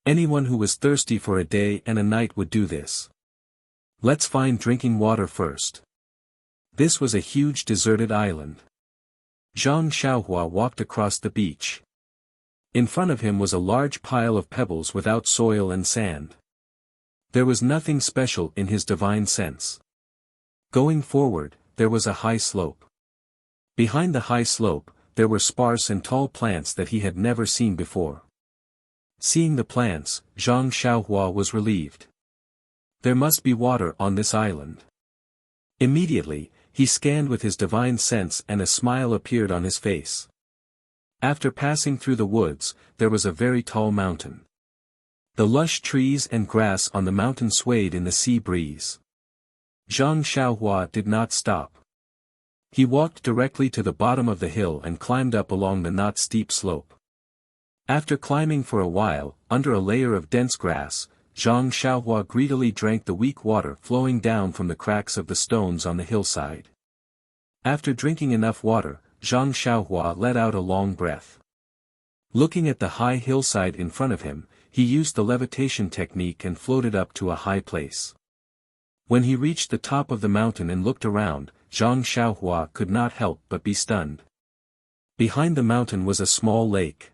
Speaker 1: Anyone who was thirsty for a day and a night would do this. Let's find drinking water first. This was a huge deserted island. Zhang Xiaohua walked across the beach. In front of him was a large pile of pebbles without soil and sand. There was nothing special in his divine sense. Going forward, there was a high slope. Behind the high slope, there were sparse and tall plants that he had never seen before. Seeing the plants, Zhang Xiaohua was relieved. There must be water on this island. Immediately, he scanned with his divine sense and a smile appeared on his face. After passing through the woods, there was a very tall mountain. The lush trees and grass on the mountain swayed in the sea breeze. Zhang Xiaohua did not stop. He walked directly to the bottom of the hill and climbed up along the not steep slope. After climbing for a while, under a layer of dense grass, Zhang Xiaohua greedily drank the weak water flowing down from the cracks of the stones on the hillside. After drinking enough water, Zhang Xiaohua let out a long breath. Looking at the high hillside in front of him, he used the levitation technique and floated up to a high place. When he reached the top of the mountain and looked around, Zhang Xiaohua could not help but be stunned. Behind the mountain was a small lake.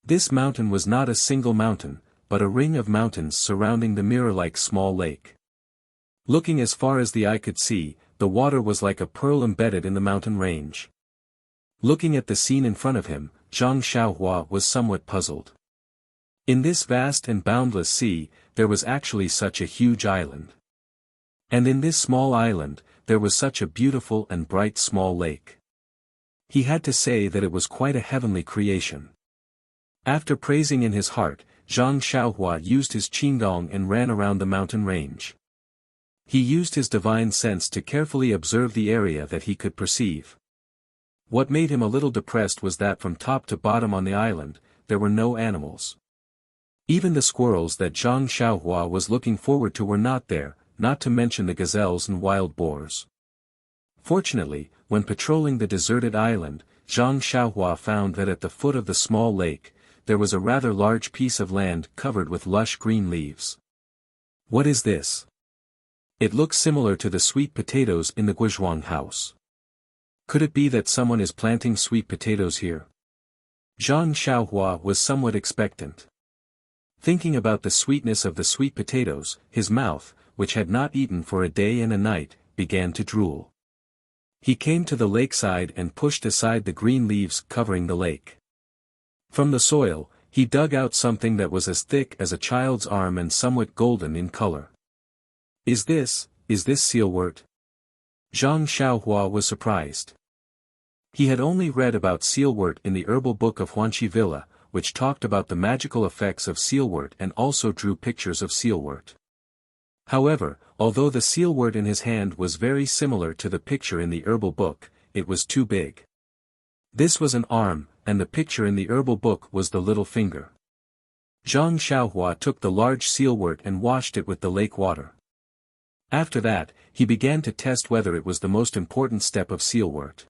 Speaker 1: This mountain was not a single mountain, but a ring of mountains surrounding the mirror-like small lake. Looking as far as the eye could see, the water was like a pearl embedded in the mountain range. Looking at the scene in front of him, Zhang Xiaohua was somewhat puzzled. In this vast and boundless sea, there was actually such a huge island. And in this small island, there was such a beautiful and bright small lake. He had to say that it was quite a heavenly creation. After praising in his heart, Zhang Xiaohua used his qingdong and ran around the mountain range. He used his divine sense to carefully observe the area that he could perceive. What made him a little depressed was that from top to bottom on the island, there were no animals. Even the squirrels that Zhang Xiaohua was looking forward to were not there, not to mention the gazelles and wild boars. Fortunately, when patrolling the deserted island, Zhang Xiaohua found that at the foot of the small lake, there was a rather large piece of land covered with lush green leaves. What is this? It looks similar to the sweet potatoes in the Guizhuang house. Could it be that someone is planting sweet potatoes here? Zhang Xiaohua was somewhat expectant. Thinking about the sweetness of the sweet potatoes, his mouth, which had not eaten for a day and a night, began to drool. He came to the lakeside and pushed aside the green leaves covering the lake. From the soil, he dug out something that was as thick as a child's arm and somewhat golden in color. Is this sealwort? Zhang Xiaohua was surprised. He had only read about sealwort in the herbal book of Huanqi Villa, which talked about the magical effects of sealwort and also drew pictures of sealwort. However, although the sealwort in his hand was very similar to the picture in the herbal book, it was too big. This was an arm, and the picture in the herbal book was the little finger. Zhang Xiaohua took the large sealwort and washed it with the lake water. After that, he began to test whether it was the most important step of sealwort.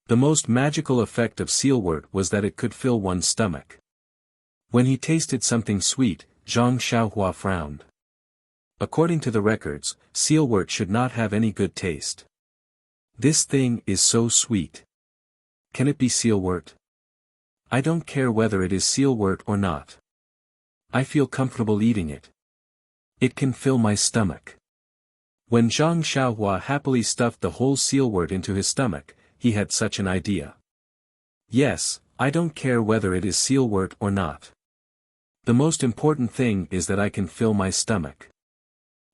Speaker 1: The most magical effect of sealwort was that it could fill one's stomach. When he tasted something sweet, Zhang Xiaohua frowned. According to the records, sealwort should not have any good taste. This thing is so sweet. Can it be sealwort? I don't care whether it is sealwort or not. I feel comfortable eating it. It can fill my stomach. When Zhang Xiaohua happily stuffed the whole sealwort into his stomach, he had such an idea. Yes, I don't care whether it is sealwort or not. The most important thing is that I can fill my stomach.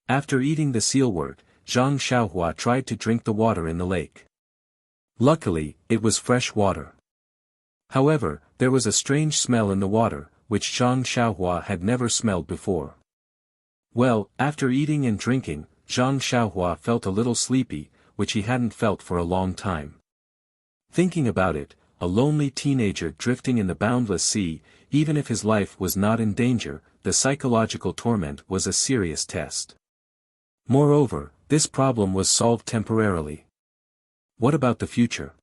Speaker 1: After eating the sealwort, Zhang Xiaohua tried to drink the water in the lake. Luckily, it was fresh water. However, there was a strange smell in the water, which Zhang Xiaohua had never smelled before. Well, after eating and drinking, Zhang Xiaohua felt a little sleepy, which he hadn't felt for a long time. Thinking about it, a lonely teenager drifting in the boundless sea, even if his life was not in danger, the psychological torment was a serious test. Moreover, this problem was solved temporarily. What about the future?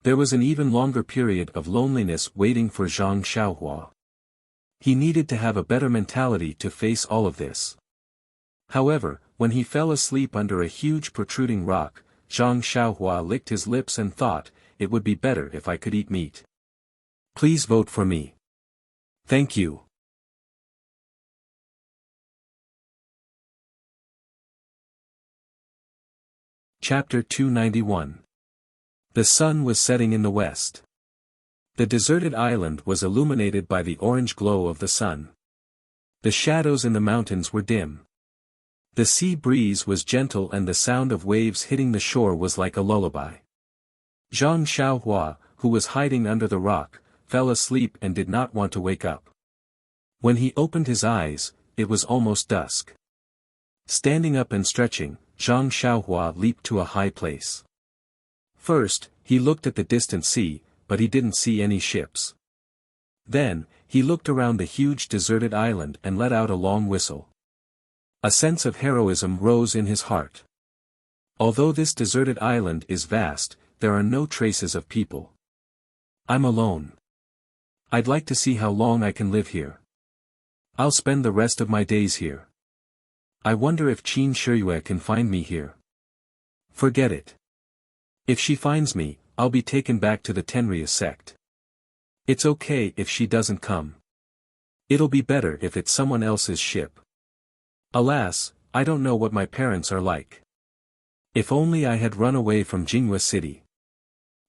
Speaker 1: There was an even longer period of loneliness waiting for Zhang Xiaohua. He needed to have a better mentality to face all of this. However, when he fell asleep under a huge protruding rock, Zhang Xiaohua licked his lips and thought, it would be better if I could eat meat. Please vote for me. Thank you. Chapter 291. The sun was setting in the west. The deserted island was illuminated by the orange glow of the sun. The shadows in the mountains were dim. The sea breeze was gentle and the sound of waves hitting the shore was like a lullaby. Zhang Xiaohua, who was hiding under the rock, fell asleep and did not want to wake up. When he opened his eyes, it was almost dusk. Standing up and stretching, Zhang Xiaohua leaped to a high place. First, he looked at the distant sea, but he didn't see any ships. Then, he looked around the huge deserted island and let out a long whistle. A sense of heroism rose in his heart. Although this deserted island is vast, there are no traces of people. I'm alone. I'd like to see how long I can live here. I'll spend the rest of my days here. I wonder if Qin Shiyue can find me here. Forget it. If she finds me, I'll be taken back to the Tenryu sect. It's okay if she doesn't come. It'll be better if it's someone else's ship. Alas, I don't know what my parents are like. If only I had run away from Jinghua City.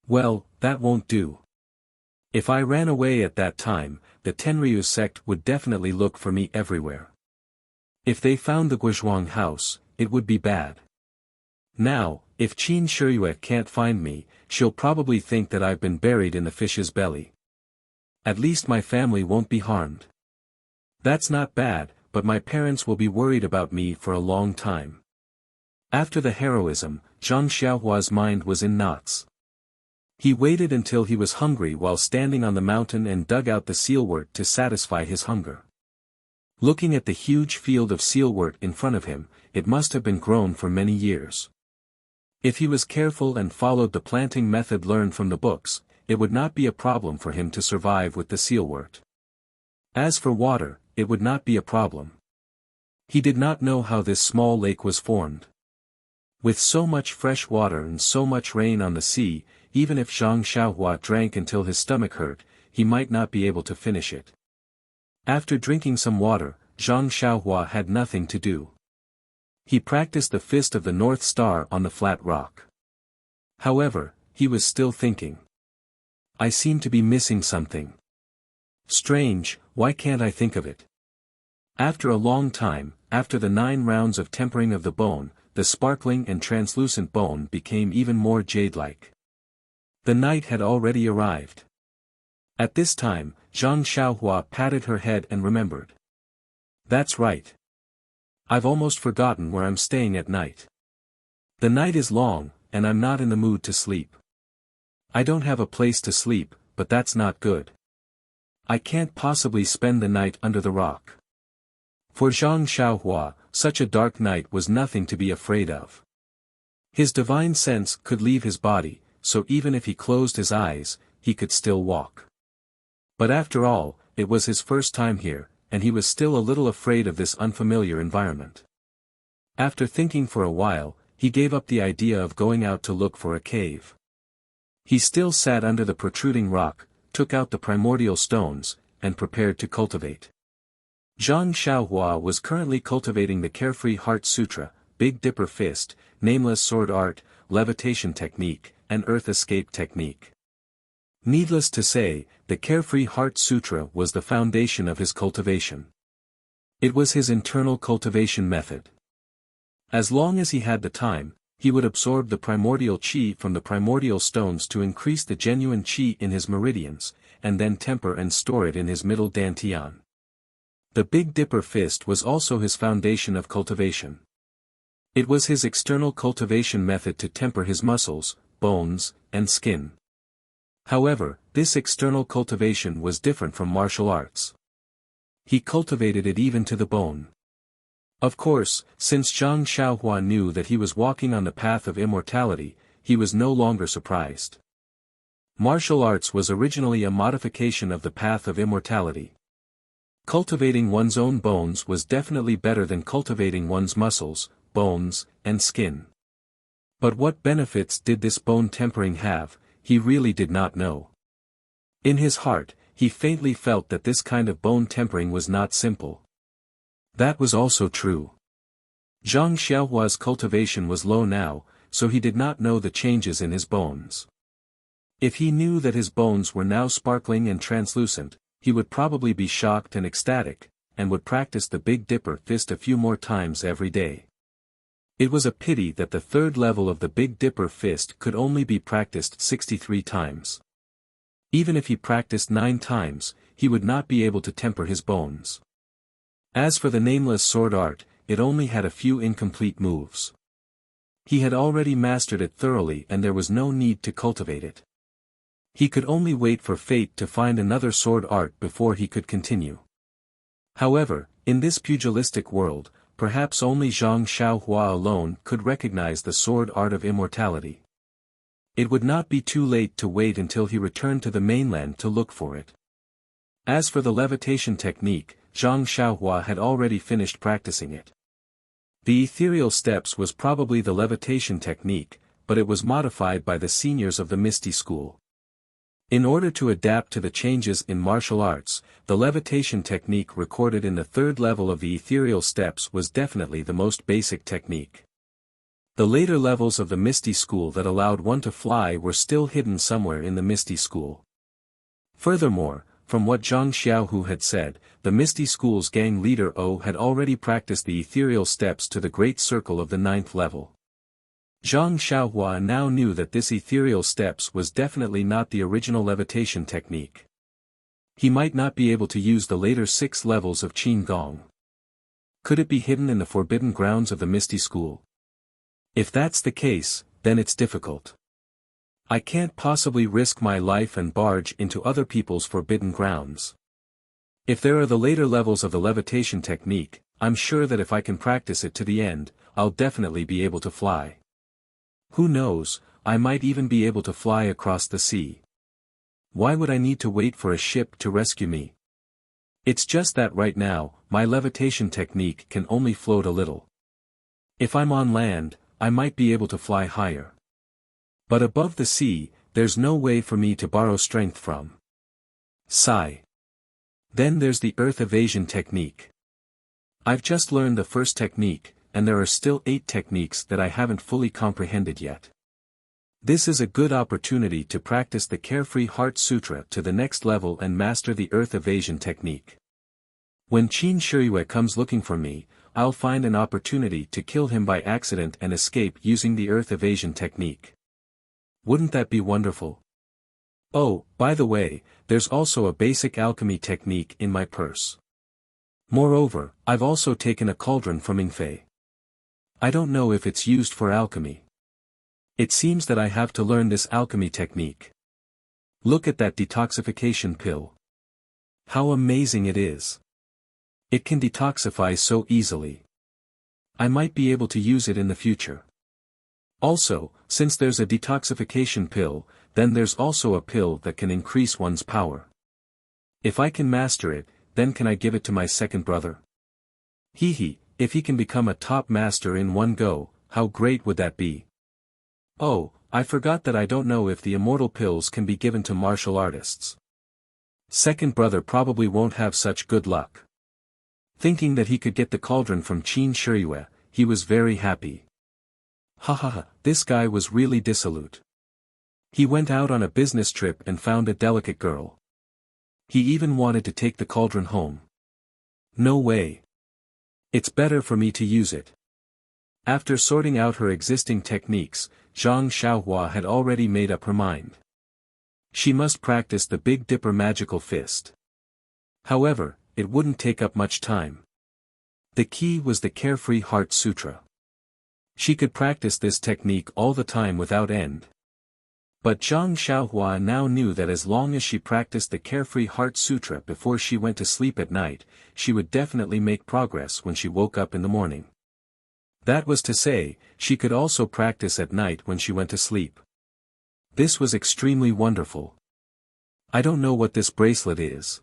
Speaker 1: Well, that won't do. If I ran away at that time, the Tenryu sect would definitely look for me everywhere. If they found the Guizhuang house, it would be bad. Now, if Qin Shiyue can't find me, she'll probably think that I've been buried in the fish's belly. At least my family won't be harmed. That's not bad, but my parents will be worried about me for a long time. After the heroism, Zhang Xiaohua's mind was in knots. He waited until he was hungry while standing on the mountain and dug out the sealwort to satisfy his hunger. Looking at the huge field of sealwort in front of him, it must have been grown for many years. If he was careful and followed the planting method learned from the books, it would not be a problem for him to survive with the sealwort. As for water, it would not be a problem. He did not know how this small lake was formed. With so much fresh water and so much rain on the sea, even if Zhang Xiaohua drank until his stomach hurt, he might not be able to finish it. After drinking some water, Zhang Xiaohua had nothing to do. He practiced the fist of the North Star on the flat rock. However, he was still thinking. I seem to be missing something. Strange, why can't I think of it? After a long time, after the 9 rounds of tempering of the bone, the sparkling and translucent bone became even more jade-like. The night had already arrived. At this time, Zhang Xiaohua patted her head and remembered. That's right. I've almost forgotten where I'm staying at night. The night is long, and I'm not in the mood to sleep. I don't have a place to sleep, but that's not good. I can't possibly spend the night under the rock. For Zhang Xiaohua, such a dark night was nothing to be afraid of. His divine sense could leave his body, so even if he closed his eyes, he could still walk. But after all, it was his first time here, and he was still a little afraid of this unfamiliar environment. After thinking for a while, he gave up the idea of going out to look for a cave. He still sat under the protruding rock, took out the primordial stones, and prepared to cultivate. Zhang Xiaohua was currently cultivating the Carefree Heart Sutra, Big Dipper Fist, Nameless Sword Art, Levitation Technique, and Earth Escape Technique. Needless to say, the Carefree Heart Sutra was the foundation of his cultivation. It was his internal cultivation method. As long as he had the time, he would absorb the primordial qi from the primordial stones to increase the genuine qi in his meridians, and then temper and store it in his middle dantian. The Big Dipper Fist was also his foundation of cultivation. It was his external cultivation method to temper his muscles, bones, and skin. However, this external cultivation was different from martial arts. He cultivated it even to the bone. Of course, since Zhang Xiaohua knew that he was walking on the path of immortality, he was no longer surprised. Martial arts was originally a modification of the path of immortality. Cultivating one's own bones was definitely better than cultivating one's muscles, bones, and skin. But what benefits did this bone tempering have, he really did not know. In his heart, he faintly felt that this kind of bone tempering was not simple. That was also true. Zhang Xiaohua's cultivation was low now, so he did not know the changes in his bones. If he knew that his bones were now sparkling and translucent, he would probably be shocked and ecstatic, and would practice the Big Dipper Fist a few more times every day. It was a pity that the third level of the Big Dipper Fist could only be practiced 63 times. Even if he practiced 9 times, he would not be able to temper his bones. As for the Nameless Sword Art, it only had a few incomplete moves. He had already mastered it thoroughly and there was no need to cultivate it. He could only wait for fate to find another sword art before he could continue. However, in this pugilistic world, perhaps only Zhang Xiaohua alone could recognize the sword art of immortality. It would not be too late to wait until he returned to the mainland to look for it. As for the levitation technique, Zhang Xiaohua had already finished practicing it. The ethereal steps was probably the levitation technique, but it was modified by the seniors of the Misty School. In order to adapt to the changes in martial arts, the levitation technique recorded in the third level of the ethereal steps was definitely the most basic technique. The later levels of the Misty School that allowed one to fly were still hidden somewhere in the Misty School. Furthermore, from what Zhang Xiaohu had said, the Misty School's gang leader O had already practiced the ethereal steps to the Great Circle of the 9th level. Zhang Xiaohua now knew that this ethereal steps was definitely not the original levitation technique. He might not be able to use the later 6 levels of Qin Gong. Could it be hidden in the forbidden grounds of the Misty School? If that's the case, then it's difficult. I can't possibly risk my life and barge into other people's forbidden grounds. If there are the later levels of the levitation technique, I'm sure that if I can practice it to the end, I'll definitely be able to fly. Who knows, I might even be able to fly across the sea. Why would I need to wait for a ship to rescue me? It's just that right now, my levitation technique can only float a little. If I'm on land, I might be able to fly higher. But above the sea, there's no way for me to borrow strength from. Sigh. Then there's the earth evasion technique. I've just learned the first technique, and there are still 8 techniques that I haven't fully comprehended yet. This is a good opportunity to practice the Carefree Heart Sutra to the next level and master the earth evasion technique. When Qin Shiyue comes looking for me, I'll find an opportunity to kill him by accident and escape using the earth evasion technique. Wouldn't that be wonderful? Oh, by the way, there's also a basic alchemy technique in my purse. Moreover, I've also taken a cauldron from Yingfei. I don't know if it's used for alchemy. It seems that I have to learn this alchemy technique. Look at that detoxification pill. How amazing it is. It can detoxify so easily. I might be able to use it in the future. Also, since there's a detoxification pill, then there's also a pill that can increase one's power. If I can master it, then can I give it to my second brother? If he can become a top master in one go, how great would that be? Oh, I forgot that I don't know if the immortal pills can be given to martial artists. Second brother probably won't have such good luck. Thinking that he could get the cauldron from Qin Shiyue, he was very happy. This guy was really dissolute. He went out on a business trip and found a delicate girl. He even wanted to take the cauldron home. No way. It's better for me to use it. After sorting out her existing techniques, Zhang Xiaohua had already made up her mind. She must practice the Big Dipper magical fist. However, it wouldn't take up much time. The key was the Carefree Heart Sutra. She could practice this technique all the time without end. But Zhang Xiaohua now knew that as long as she practiced the Carefree Heart Sutra before she went to sleep at night, she would definitely make progress when she woke up in the morning. That was to say, she could also practice at night when she went to sleep. This was extremely wonderful. I don't know what this bracelet is.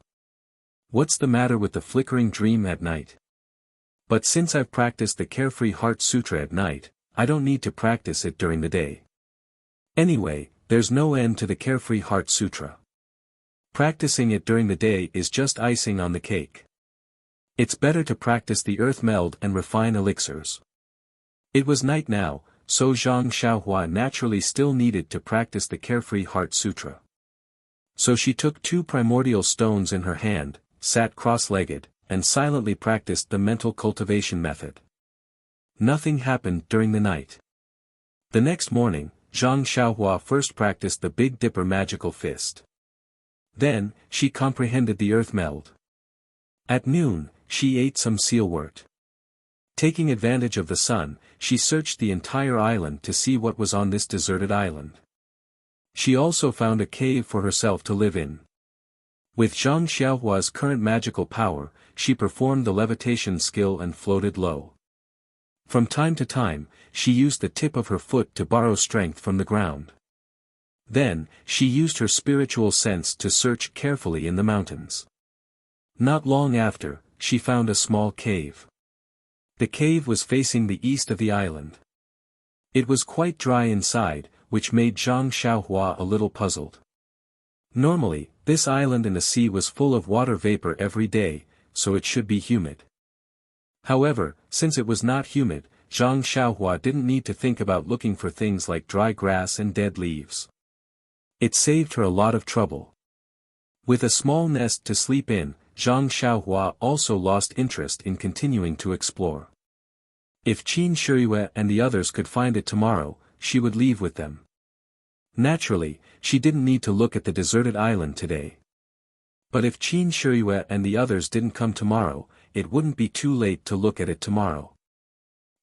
Speaker 1: What's the matter with the flickering dream at night? But since I've practiced the Carefree Heart Sutra at night, I don't need to practice it during the day. Anyway, there's no end to the Carefree Heart Sutra. Practicing it during the day is just icing on the cake. It's better to practice the earth meld and refine elixirs. It was night now, so Zhang Xiaohua naturally still needed to practice the Carefree Heart Sutra. So she took 2 primordial stones in her hand, sat cross-legged, and silently practiced the mental cultivation method. Nothing happened during the night. The next morning, Zhang Xiaohua first practiced the Big Dipper magical fist. Then, she comprehended the earth meld. At noon, she ate some sealwort. Taking advantage of the sun, she searched the entire island to see what was on this deserted island. She also found a cave for herself to live in. With Zhang Xiaohua's current magical power, she performed the levitation skill and floated low. From time to time, she used the tip of her foot to borrow strength from the ground. Then, she used her spiritual sense to search carefully in the mountains. Not long after, she found a small cave. The cave was facing the east of the island. It was quite dry inside, which made Zhang Xiaohua a little puzzled. Normally, this island in the sea was full of water vapor every day, so it should be humid. However, since it was not humid, Zhang Xiaohua didn't need to think about looking for things like dry grass and dead leaves. It saved her a lot of trouble. With a small nest to sleep in, Zhang Xiaohua also lost interest in continuing to explore. If Qin Shiyue and the others could find it tomorrow, she would leave with them. Naturally, she didn't need to look at the deserted island today. But if Qin Shiyue and the others didn't come tomorrow, it wouldn't be too late to look at it tomorrow.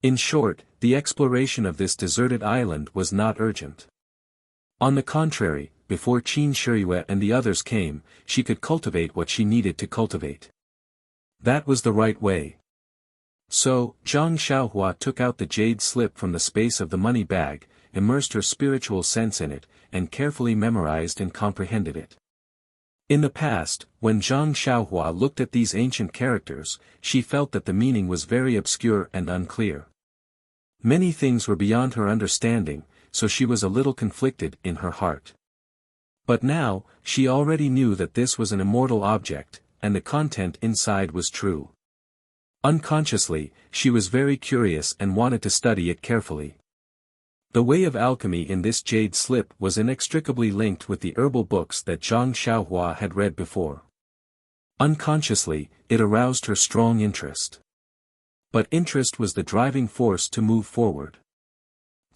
Speaker 1: In short, the exploration of this deserted island was not urgent. On the contrary, before Qin Shiyue and the others came, she could cultivate what she needed to cultivate. That was the right way. So, Zhang Xiaohua took out the jade slip from the space of the money bag, immersed her spiritual sense in it, and carefully memorized and comprehended it. In the past, when Zhang Xiaohua looked at these ancient characters, she felt that the meaning was very obscure and unclear. Many things were beyond her understanding, so she was a little conflicted in her heart. But now, she already knew that this was an immortal object, and the content inside was true. Unconsciously, she was very curious and wanted to study it carefully. The way of alchemy in this jade slip was inextricably linked with the herbal books that Zhang Xiaohua had read before. Unconsciously, it aroused her strong interest. But interest was the driving force to move forward.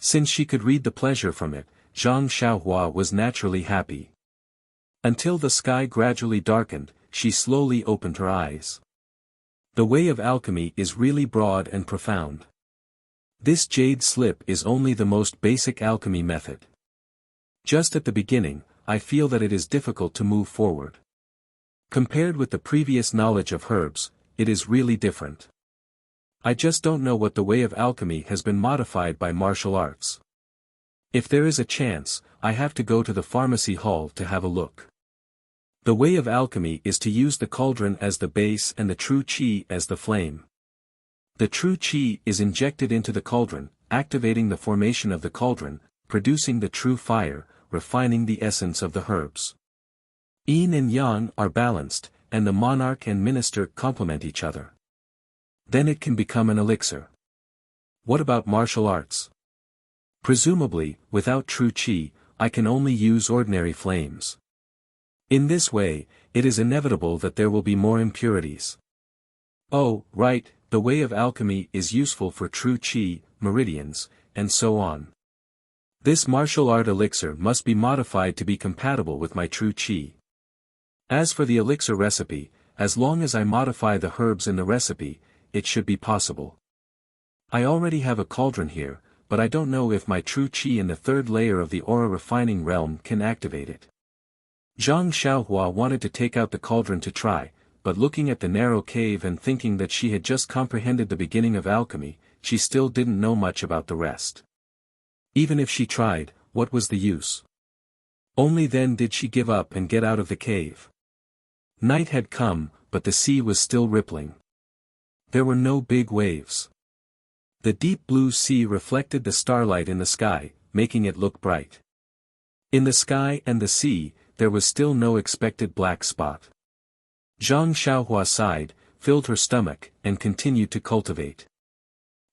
Speaker 1: Since she could read the pleasure from it, Zhang Xiaohua was naturally happy. Until the sky gradually darkened, she slowly opened her eyes. The way of alchemy is really broad and profound. This jade slip is only the most basic alchemy method. Just at the beginning, I feel that it is difficult to move forward. Compared with the previous knowledge of herbs, it is really different. I just don't know what the way of alchemy has been modified by martial arts. If there is a chance, I have to go to the pharmacy hall to have a look. The way of alchemy is to use the cauldron as the base and the true qi as the flame. The true qi is injected into the cauldron, activating the formation of the cauldron, producing the true fire, refining the essence of the herbs. Yin and yang are balanced, and the monarch and minister complement each other. Then it can become an elixir. What about martial arts? Presumably, without true qi, I can only use ordinary flames. In this way, it is inevitable that there will be more impurities. Oh, right, the way of alchemy is useful for true qi, meridians, and so on. This martial art elixir must be modified to be compatible with my true qi. As for the elixir recipe, as long as I modify the herbs in the recipe, it should be possible. I already have a cauldron here, but I don't know if my true qi in the third layer of the aura refining realm can activate it. Zhang Xiaohua wanted to take out the cauldron to try, but looking at the narrow cave and thinking that she had just comprehended the beginning of alchemy, she still didn't know much about the rest. Even if she tried, what was the use? Only then did she give up and get out of the cave. Night had come, but the sea was still rippling. There were no big waves. The deep blue sea reflected the starlight in the sky, making it look bright. In the sky and the sea, there was still no expected black spot. Zhang Xiaohua sighed, filled her stomach, and continued to cultivate.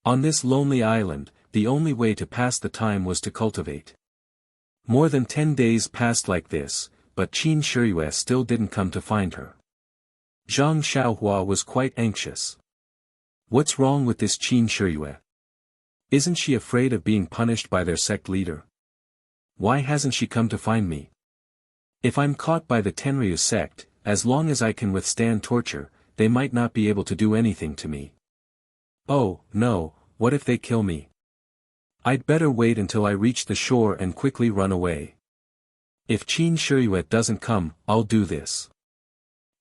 Speaker 1: On this lonely island, the only way to pass the time was to cultivate. More than 10 days passed like this, but Qin Shiyue still didn't come to find her. Zhang Xiaohua was quite anxious. What's wrong with this Qin Shiyue? Isn't she afraid of being punished by their sect leader? Why hasn't she come to find me? If I'm caught by the Tenryu sect, as long as I can withstand torture, they might not be able to do anything to me. Oh, no, what if they kill me? I'd better wait until I reach the shore and quickly run away. If Qin Shiyue doesn't come, I'll do this.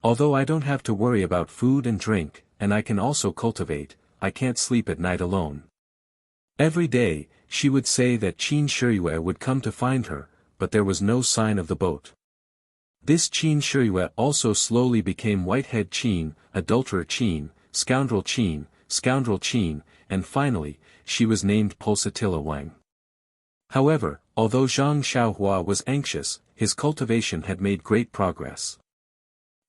Speaker 1: Although I don't have to worry about food and drink, and I can also cultivate, I can't sleep at night alone. Every day, she would say that Qin Shiyue would come to find her, but there was no sign of the boat. This Qin Shiyue also slowly became Whitehead Qin, Adulterer Qin, Scoundrel Qin, and finally, she was named Pulsatilla Wang. However, although Zhang Xiaohua was anxious, his cultivation had made great progress.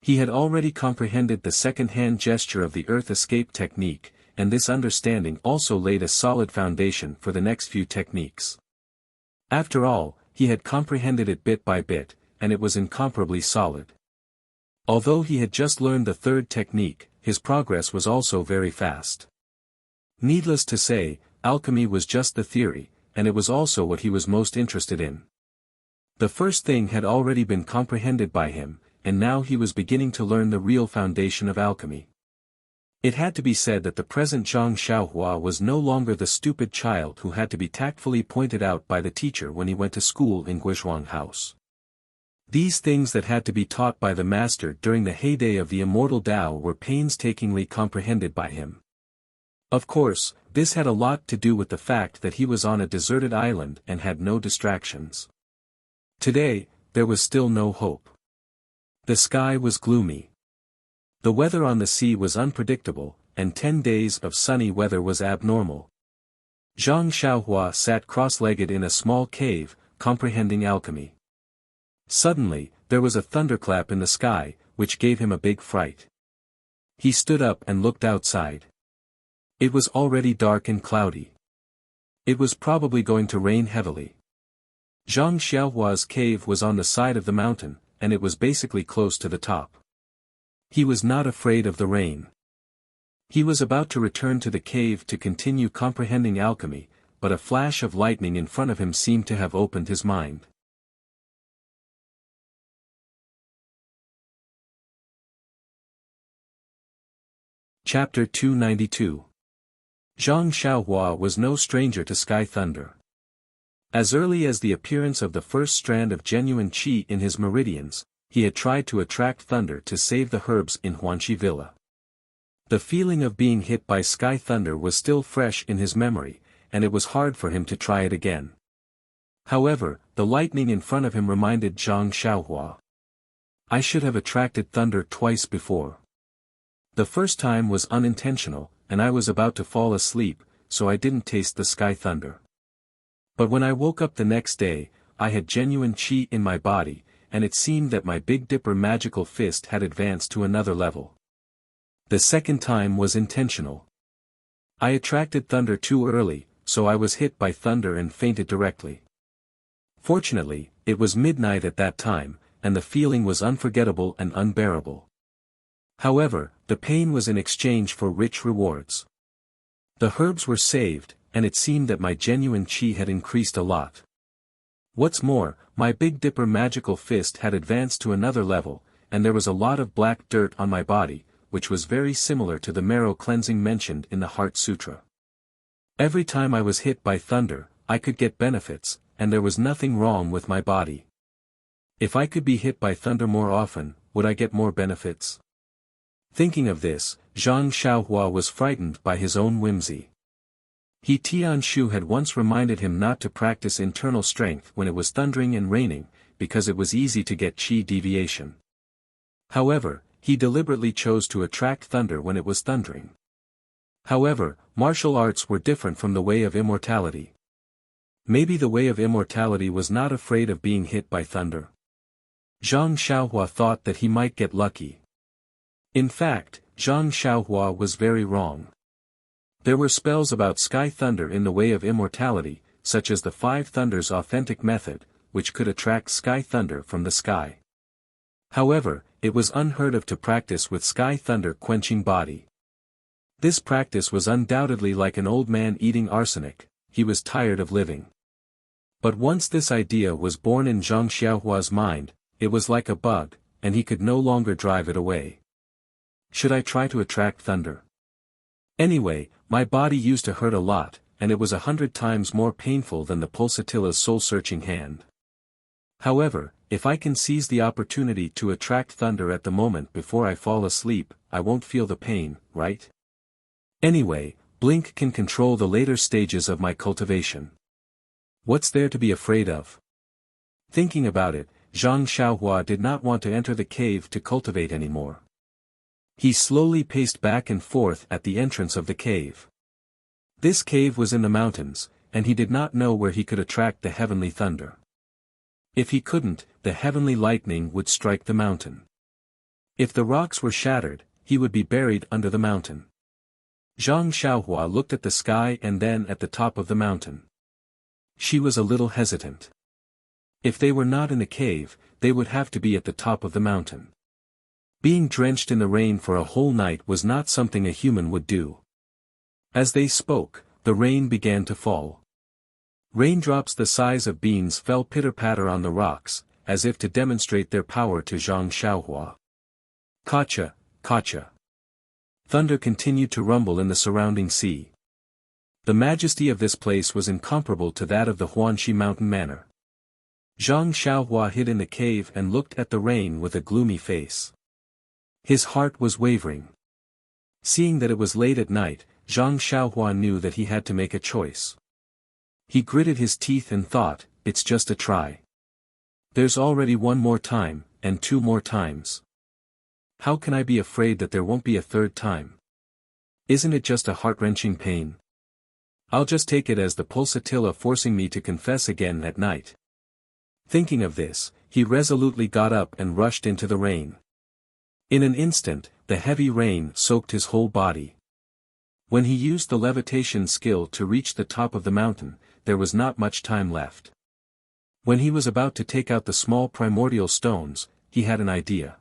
Speaker 1: He had already comprehended the second-hand gesture of the earth escape technique, and this understanding also laid a solid foundation for the next few techniques. After all, he had comprehended it bit by bit, and it was incomparably solid. Although he had just learned the third technique, his progress was also very fast. Needless to say, alchemy was just the theory, and it was also what he was most interested in. The first thing had already been comprehended by him, and now he was beginning to learn the real foundation of alchemy. It had to be said that the present Zhang Xiaohua was no longer the stupid child who had to be tactfully pointed out by the teacher when he went to school in Guizhuang House. These things that had to be taught by the master during the heyday of the immortal Tao were painstakingly comprehended by him. Of course, this had a lot to do with the fact that he was on a deserted island and had no distractions. Today, there was still no hope. The sky was gloomy. The weather on the sea was unpredictable, and 10 days of sunny weather was abnormal. Zhang Xiaohua sat cross-legged in a small cave, comprehending alchemy. Suddenly, there was a thunderclap in the sky, which gave him a big fright. He stood up and looked outside. It was already dark and cloudy. It was probably going to rain heavily. Zhang Xiaohua's cave was on the side of the mountain, and it was basically close to the top. He was not afraid of the rain. He was about to return to the cave to continue comprehending alchemy, but a flash of lightning in front of him seemed to have opened his mind. Chapter 292. Zhang Xiaohua was no stranger to sky thunder. As early as the appearance of the first strand of genuine qi in his meridians, he had tried to attract thunder to save the herbs in Huanxi Villa. The feeling of being hit by sky thunder was still fresh in his memory, and it was hard for him to try it again. However, the lightning in front of him reminded Zhang Xiaohua. I should have attracted thunder twice before. The first time was unintentional, and I was about to fall asleep, so I didn't taste the sky thunder. But when I woke up the next day, I had genuine qi in my body, and it seemed that my Big Dipper magical fist had advanced to another level. The second time was intentional. I attracted thunder too early, so I was hit by thunder and fainted directly. Fortunately, it was midnight at that time, and the feeling was unforgettable and unbearable. However, the pain was in exchange for rich rewards. The herbs were saved, and it seemed that my genuine qi had increased a lot. What's more, my Big Dipper magical fist had advanced to another level, and there was a lot of black dirt on my body, which was very similar to the marrow cleansing mentioned in the Heart Sutra. Every time I was hit by thunder, I could get benefits, and there was nothing wrong with my body. If I could be hit by thunder more often, would I get more benefits? Thinking of this, Zhang Xiaohua was frightened by his own whimsy. He Tianshu had once reminded him not to practice internal strength when it was thundering and raining, because it was easy to get qi deviation. However, he deliberately chose to attract thunder when it was thundering. However, martial arts were different from the way of immortality. Maybe the way of immortality was not afraid of being hit by thunder. Zhang Xiaohua thought that he might get lucky. In fact, Zhang Xiaohua was very wrong. There were spells about sky thunder in the way of immortality, such as the 5 thunders authentic method, which could attract sky thunder from the sky. However, it was unheard of to practice with sky thunder quenching body. This practice was undoubtedly like an old man eating arsenic, he was tired of living. But once this idea was born in Zhang Xiaohua's mind, it was like a bug, and he could no longer drive it away. Should I try to attract thunder? Anyway, my body used to hurt a lot, and it was 100 times more painful than the pulsatilla's soul-searching hand. However, if I can seize the opportunity to attract thunder at the moment before I fall asleep, I won't feel the pain, right? Anyway, Blink can control the later stages of my cultivation. What's there to be afraid of? Thinking about it, Zhang Xiaohua did not want to enter the cave to cultivate anymore. He slowly paced back and forth at the entrance of the cave. This cave was in the mountains, and he did not know where he could attract the heavenly thunder. If he couldn't, the heavenly lightning would strike the mountain. If the rocks were shattered, he would be buried under the mountain. Zhang Xiaohua looked at the sky and then at the top of the mountain. She was a little hesitant. If they were not in the cave, they would have to be at the top of the mountain. Being drenched in the rain for a whole night was not something a human would do. As they spoke, the rain began to fall. Raindrops the size of beans fell pitter-patter on the rocks, as if to demonstrate their power to Zhang Xiaohua. Kacha, kacha. Thunder continued to rumble in the surrounding sea. The majesty of this place was incomparable to that of the Huanxi mountain manor. Zhang Xiaohua hid in the cave and looked at the rain with a gloomy face. His heart was wavering. Seeing that it was late at night, Zhang Xiaohua knew that he had to make a choice. He gritted his teeth and thought, it's just a try. There's already 1 more time, and 2 more times. How can I be afraid that there won't be a 3rd time? Isn't it just a heart-wrenching pain? I'll just take it as the pulsatilla forcing me to confess again at night. Thinking of this, he resolutely got up and rushed into the rain. In an instant, the heavy rain soaked his whole body. When he used the levitation skill to reach the top of the mountain, there was not much time left. When he was about to take out the small primordial stones, he had an idea.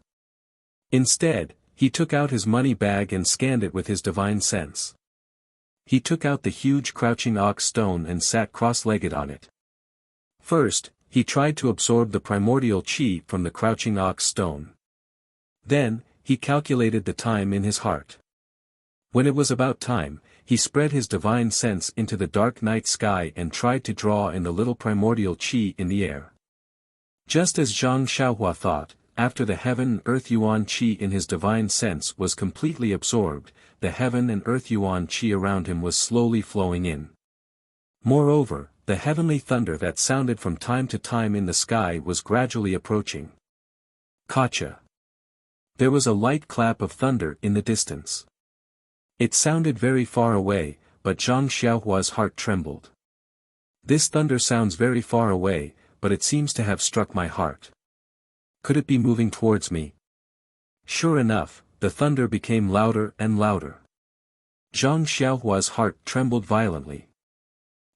Speaker 1: Instead, he took out his money bag and scanned it with his divine sense. He took out the huge crouching ox stone and sat cross-legged on it. First, he tried to absorb the primordial qi from the crouching ox stone. Then, he calculated the time in his heart. When it was about time, he spread his divine sense into the dark night sky and tried to draw in the little primordial qi in the air. Just as Zhang Xiaohua thought, after the heaven and earth yuan qi in his divine sense was completely absorbed, the heaven and earth yuan qi around him was slowly flowing in. Moreover, the heavenly thunder that sounded from time to time in the sky was gradually approaching. Gotcha. There was a light clap of thunder in the distance. It sounded very far away, but Zhang Xiaohua's heart trembled. This thunder sounds very far away, but it seems to have struck my heart. Could it be moving towards me? Sure enough, the thunder became louder and louder. Zhang Xiaohua's heart trembled violently.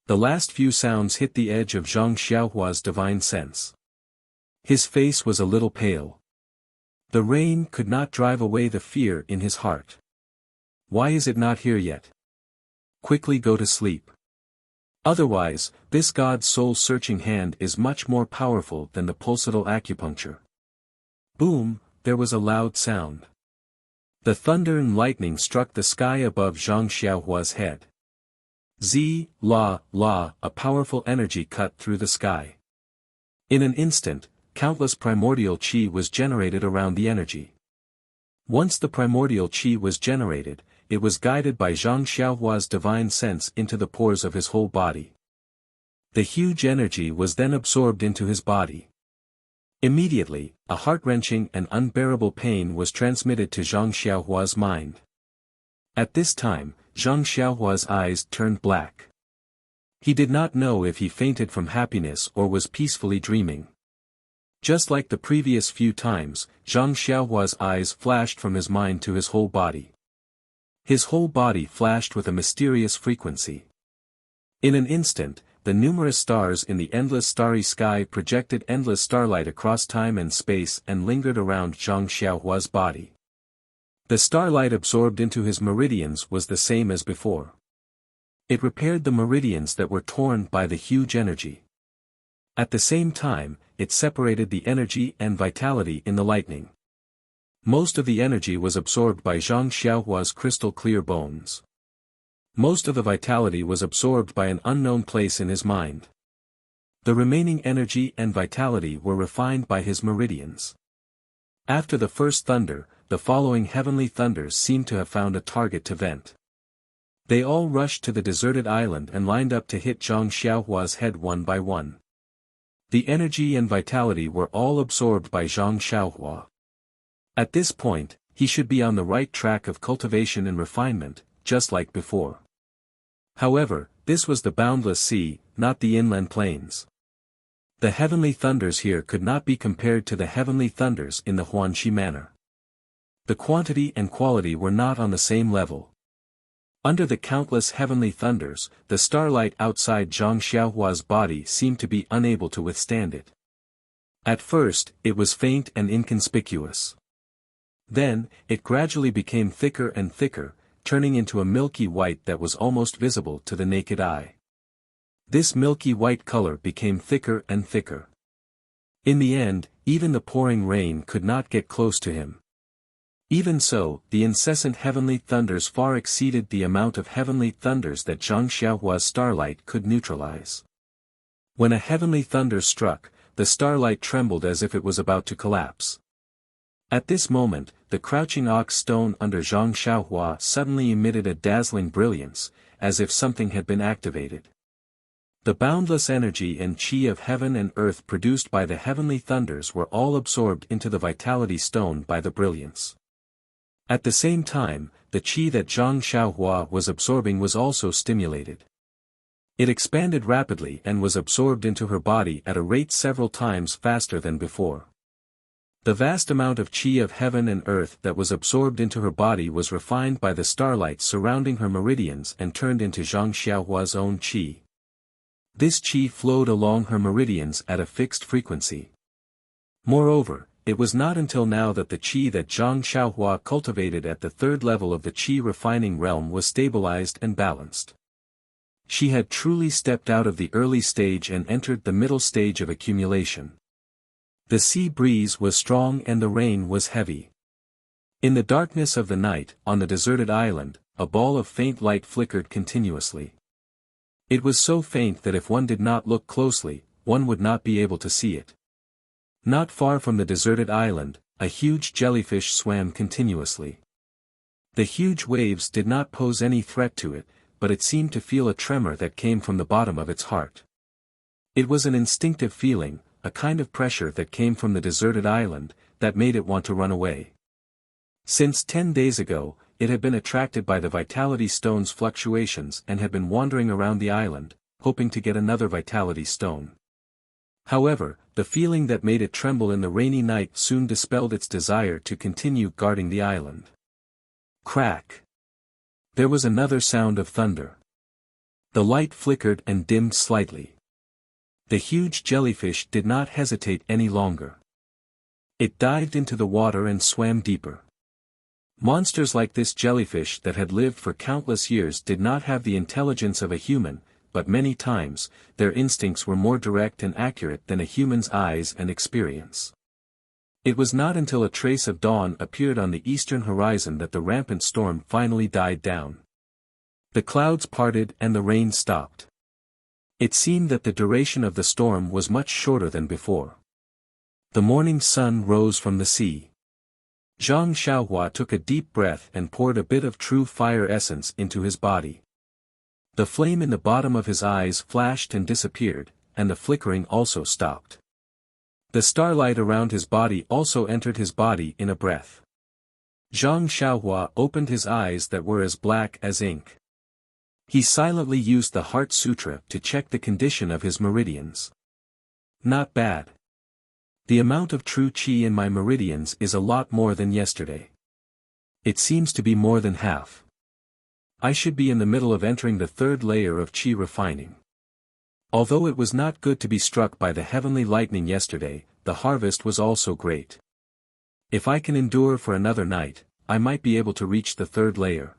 Speaker 1: The last few sounds hit the edge of Zhang Xiaohua's divine sense. His face was a little pale. The rain could not drive away the fear in his heart. Why is it not here yet? Quickly go to sleep. Otherwise, this God's soul-searching hand is much more powerful than the pulsatile acupuncture. Boom, there was a loud sound. The thunder and lightning struck the sky above Zhang Xiaohua's head. A powerful energy cut through the sky. In an instant, countless primordial qi was generated around the energy. Once the primordial qi was generated, it was guided by Zhang Xiaohua's divine sense into the pores of his whole body. The huge energy was then absorbed into his body. Immediately, a heart-wrenching and unbearable pain was transmitted to Zhang Xiaohua's mind. At this time, Zhang Xiaohua's eyes turned black. He did not know if he fainted from happiness or was peacefully dreaming. Just like the previous few times, Zhang Xiaohua's eyes flashed from his mind to his whole body. His whole body flashed with a mysterious frequency. In an instant, the numerous stars in the endless starry sky projected endless starlight across time and space and lingered around Zhang Xiaohua's body. The starlight absorbed into his meridians was the same as before. It repaired the meridians that were torn by the huge energy. At the same time, it separated the energy and vitality in the lightning. Most of the energy was absorbed by Zhang Xiaohua's crystal-clear bones. Most of the vitality was absorbed by an unknown place in his mind. The remaining energy and vitality were refined by his meridians. After the first thunder, the following heavenly thunders seemed to have found a target to vent. They all rushed to the deserted island and lined up to hit Zhang Xiaohua's head one by one. The energy and vitality were all absorbed by Zhang Xiaohua. At this point, he should be on the right track of cultivation and refinement, just like before. However, this was the boundless sea, not the inland plains. The heavenly thunders here could not be compared to the heavenly thunders in the Huanxi manner. The quantity and quality were not on the same level. Under the countless heavenly thunders, the starlight outside Zhang Xiaohua's body seemed to be unable to withstand it. At first, it was faint and inconspicuous. Then, it gradually became thicker and thicker, turning into a milky white that was almost visible to the naked eye. This milky white color became thicker and thicker. In the end, even the pouring rain could not get close to him. Even so, the incessant heavenly thunders far exceeded the amount of heavenly thunders that Zhang Xiaohua's starlight could neutralize. When a heavenly thunder struck, the starlight trembled as if it was about to collapse. At this moment, the crouching ox stone under Zhang Xiaohua suddenly emitted a dazzling brilliance, as if something had been activated. The boundless energy and qi of heaven and earth produced by the heavenly thunders were all absorbed into the vitality stone by the brilliance. At the same time, the qi that Zhang Xiaohua was absorbing was also stimulated. It expanded rapidly and was absorbed into her body at a rate several times faster than before. The vast amount of qi of heaven and earth that was absorbed into her body was refined by the starlight surrounding her meridians and turned into Zhang Xiaohua's own qi. This qi flowed along her meridians at a fixed frequency. Moreover, it was not until now that the qi that Zhang Xiaohua cultivated at the third level of the qi refining realm was stabilized and balanced. She had truly stepped out of the early stage and entered the middle stage of accumulation. The sea breeze was strong and the rain was heavy. In the darkness of the night, on the deserted island, a ball of faint light flickered continuously. It was so faint that if one did not look closely, one would not be able to see it. Not far from the deserted island, a huge jellyfish swam continuously. The huge waves did not pose any threat to it, but it seemed to feel a tremor that came from the bottom of its heart. It was an instinctive feeling, a kind of pressure that came from the deserted island, that made it want to run away. Since 10 days ago, it had been attracted by the vitality stone's fluctuations and had been wandering around the island, hoping to get another vitality stone. However, the feeling that made it tremble in the rainy night soon dispelled its desire to continue guarding the island. Crack! There was another sound of thunder. The light flickered and dimmed slightly. The huge jellyfish did not hesitate any longer. It dived into the water and swam deeper. Monsters like this jellyfish that had lived for countless years did not have the intelligence of a human, but many times, their instincts were more direct and accurate than a human's eyes and experience. It was not until a trace of dawn appeared on the eastern horizon that the rampant storm finally died down. The clouds parted and the rain stopped. It seemed that the duration of the storm was much shorter than before. The morning sun rose from the sea. Zhang Xiaohua took a deep breath and poured a bit of true fire essence into his body. The flame in the bottom of his eyes flashed and disappeared, and the flickering also stopped. The starlight around his body also entered his body in a breath. Zhang Xiaohua opened his eyes that were as black as ink. He silently used the Heart Sutra to check the condition of his meridians. Not bad. The amount of true qi in my meridians is a lot more than yesterday. It seems to be more than half. I should be in the middle of entering the third layer of qi refining. Although it was not good to be struck by the heavenly lightning yesterday, the harvest was also great. If I can endure for another night, I might be able to reach the third layer.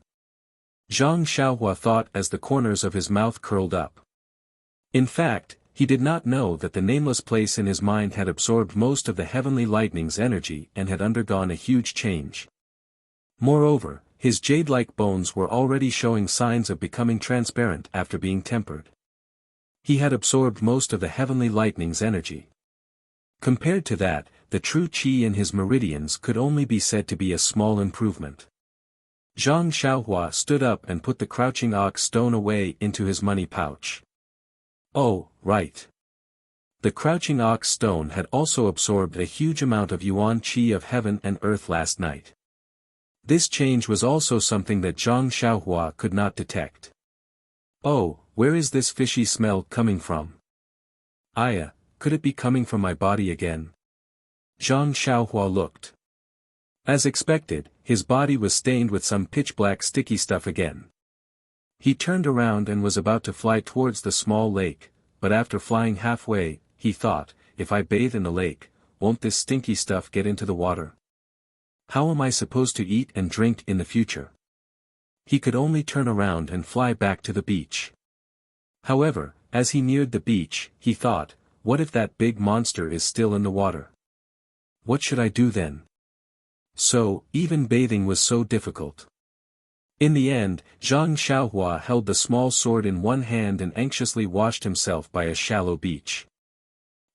Speaker 1: Zhang Xiaohua thought as the corners of his mouth curled up. In fact, he did not know that the nameless place in his mind had absorbed most of the heavenly lightning's energy and had undergone a huge change. Moreover, his jade-like bones were already showing signs of becoming transparent after being tempered. He had absorbed most of the heavenly lightning's energy. Compared to that, the true qi in his meridians could only be said to be a small improvement. Zhang Xiaohua stood up and put the crouching ox stone away into his money pouch. Oh, right. The crouching ox stone had also absorbed a huge amount of yuan qi of heaven and earth last night. This change was also something that Zhang Xiaohua could not detect. Oh, where is this fishy smell coming from? Aya, could it be coming from my body again? Zhang Xiaohua looked. As expected, his body was stained with some pitch-black sticky stuff again. He turned around and was about to fly towards the small lake, but after flying halfway, he thought, if I bathe in the lake, won't this stinky stuff get into the water? How am I supposed to eat and drink in the future? He could only turn around and fly back to the beach. However, as he neared the beach, he thought, what if that big monster is still in the water? What should I do then? So, even bathing was so difficult. In the end, Zhang Xiaohua held the small sword in one hand and anxiously washed himself by a shallow beach.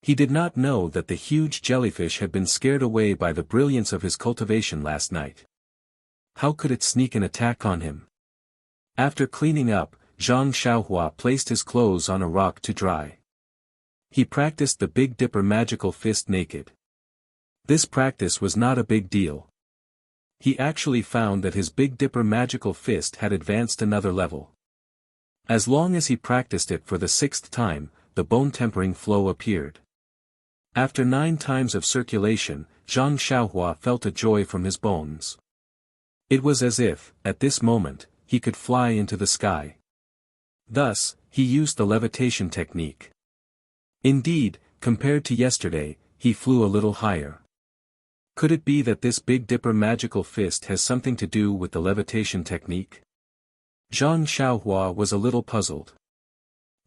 Speaker 1: He did not know that the huge jellyfish had been scared away by the brilliance of his cultivation last night. How could it sneak an attack on him? After cleaning up, Zhang Xiaohua placed his clothes on a rock to dry. He practiced the Big Dipper magical fist naked. This practice was not a big deal. He actually found that his Big Dipper magical fist had advanced another level. As long as he practiced it for the 6th time, the bone-tempering flow appeared. After 9 times of circulation, Zhang Xiaohua felt a joy from his bones. It was as if, at this moment, he could fly into the sky. Thus, he used the levitation technique. Indeed, compared to yesterday, he flew a little higher. Could it be that this Big Dipper magical fist has something to do with the levitation technique? Zhang Xiaohua was a little puzzled.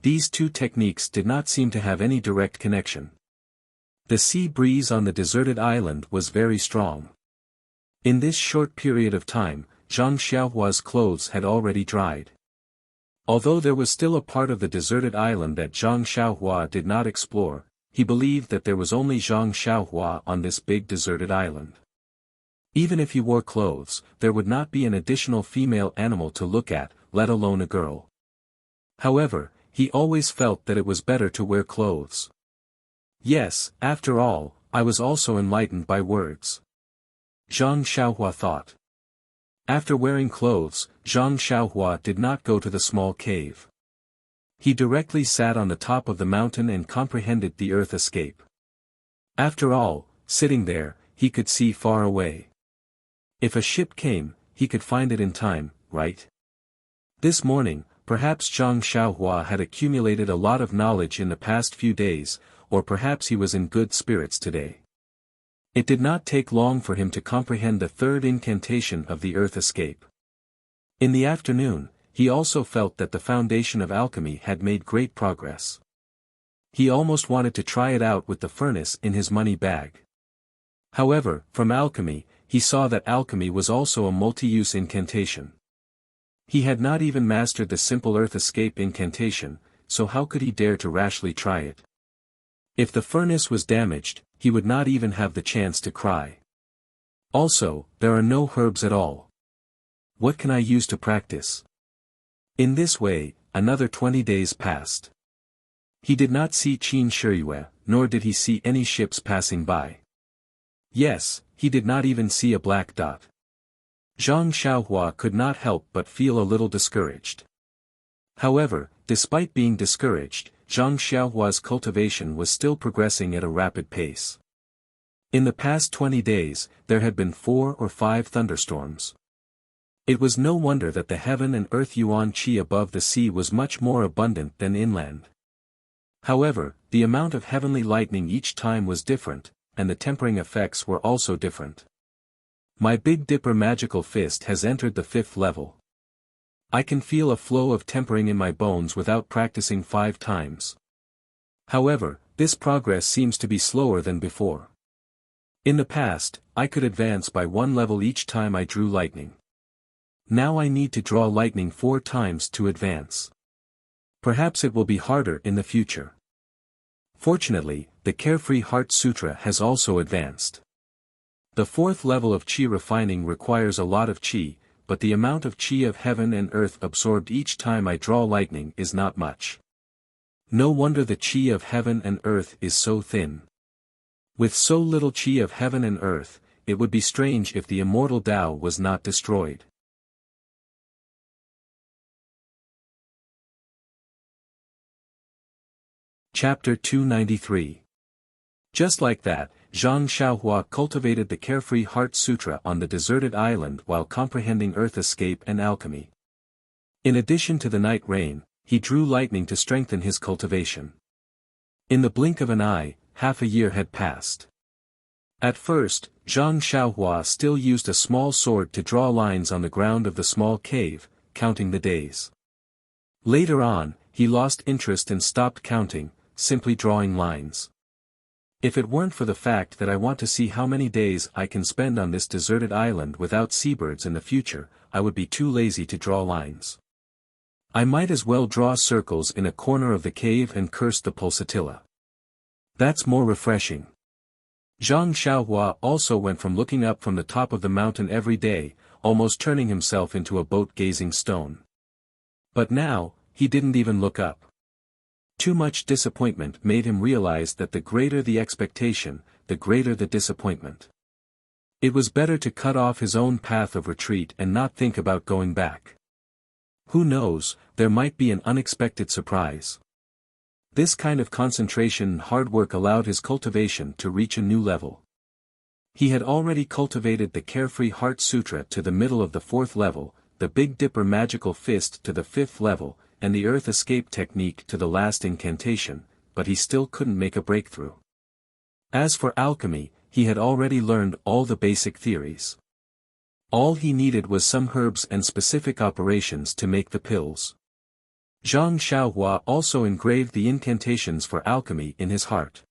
Speaker 1: These two techniques did not seem to have any direct connection. The sea breeze on the deserted island was very strong. In this short period of time, Zhang Xiaohua's clothes had already dried. Although there was still a part of the deserted island that Zhang Xiaohua did not explore, he believed that there was only Zhang Xiaohua on this big deserted island. Even if he wore clothes, there would not be an additional female animal to look at, let alone a girl. However, he always felt that it was better to wear clothes. Yes, after all, I was also enlightened by words. Zhang Xiaohua thought. After wearing clothes, Zhang Xiaohua did not go to the small cave. He directly sat on the top of the mountain and comprehended the earth escape. After all, sitting there, he could see far away. If a ship came, he could find it in time, right? This morning, perhaps Zhang Xiaohua had accumulated a lot of knowledge in the past few days, or perhaps he was in good spirits today. It did not take long for him to comprehend the third incantation of the earth escape. In the afternoon, he also felt that the foundation of alchemy had made great progress. He almost wanted to try it out with the furnace in his money bag. However, from alchemy, he saw that alchemy was also a multi-use incantation. He had not even mastered the simple earth escape incantation, so how could he dare to rashly try it? If the furnace was damaged, he would not even have the chance to cry. Also, there are no herbs at all. What can I use to practice? In this way, another 20 days passed. He did not see Qin Shiyue, nor did he see any ships passing by. Yes, he did not even see a black dot. Zhang Xiaohua could not help but feel a little discouraged. However, despite being discouraged, Zhang Xiaohua's cultivation was still progressing at a rapid pace. In the past 20 days, there had been 4 or 5 thunderstorms. It was no wonder that the heaven and earth yuan qi above the sea was much more abundant than inland. However, the amount of heavenly lightning each time was different, and the tempering effects were also different. My Big Dipper magical fist has entered the 5th level. I can feel a flow of tempering in my bones without practicing 5 times. However, this progress seems to be slower than before. In the past, I could advance by 1 level each time I drew lightning. Now I need to draw lightning 4 times to advance. Perhaps it will be harder in the future. Fortunately, the Carefree Heart Sutra has also advanced. The 4th level of Qi refining requires a lot of Qi, but the amount of Qi of heaven and earth absorbed each time I draw lightning is not much. No wonder the Qi of heaven and earth is so thin. With so little Qi of heaven and earth, it would be strange if the immortal Tao was not destroyed. Chapter 293. Just like that, Zhang Xiaohua cultivated the Carefree Heart Sutra on the deserted island while comprehending earth escape and alchemy. In addition to the night rain, he drew lightning to strengthen his cultivation. In the blink of an eye, half a year had passed. At first, Zhang Xiaohua still used a small sword to draw lines on the ground of the small cave, counting the days. Later on, he lost interest and stopped counting, simply drawing lines. If it weren't for the fact that I want to see how many days I can spend on this deserted island without seabirds in the future, I would be too lazy to draw lines. I might as well draw circles in a corner of the cave and curse the pulsatilla. That's more refreshing. Zhang Xiaohua also went from looking up from the top of the mountain every day, almost turning himself into a boat-gazing stone. But now, he didn't even look up. Too much disappointment made him realize that the greater the expectation, the greater the disappointment. It was better to cut off his own path of retreat and not think about going back. Who knows, there might be an unexpected surprise. This kind of concentration and hard work allowed his cultivation to reach a new level. He had already cultivated the Carefree Heart Sutra to the middle of the 4th level, the Big Dipper magical fist to the 5th level, and the earth escape technique to the last incantation, but he still couldn't make a breakthrough. As for alchemy, he had already learned all the basic theories. All he needed was some herbs and specific operations to make the pills. Zhang Xiaohua also engraved the incantations for alchemy in his heart.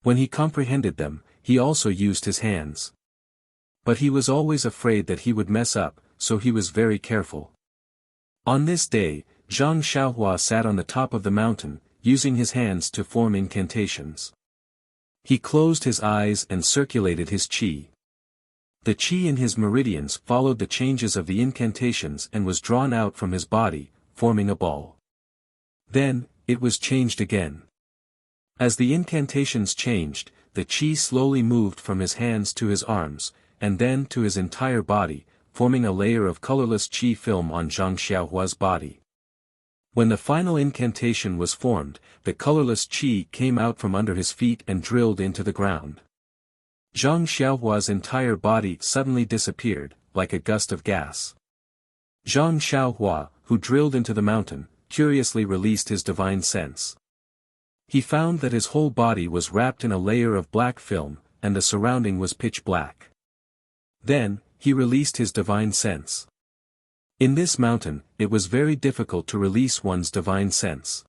Speaker 1: When he comprehended them, he also used his hands. But he was always afraid that he would mess up, so he was very careful. On this day, Zhang Xiaohua sat on the top of the mountain, using his hands to form incantations. He closed his eyes and circulated his qi. The qi in his meridians followed the changes of the incantations and was drawn out from his body, forming a ball. Then, it was changed again. As the incantations changed, the qi slowly moved from his hands to his arms, and then to his entire body, forming a layer of colorless qi film on Zhang Xiaohua's body. When the final incantation was formed, the colorless qi came out from under his feet and drilled into the ground. Zhang Xiaohua's entire body suddenly disappeared, like a gust of gas. Zhang Xiaohua, who drilled into the mountain, curiously released his divine sense. He found that his whole body was wrapped in a layer of black film, and the surrounding was pitch black. Then, he released his divine sense. In this mountain, it was very difficult to release one's divine sense.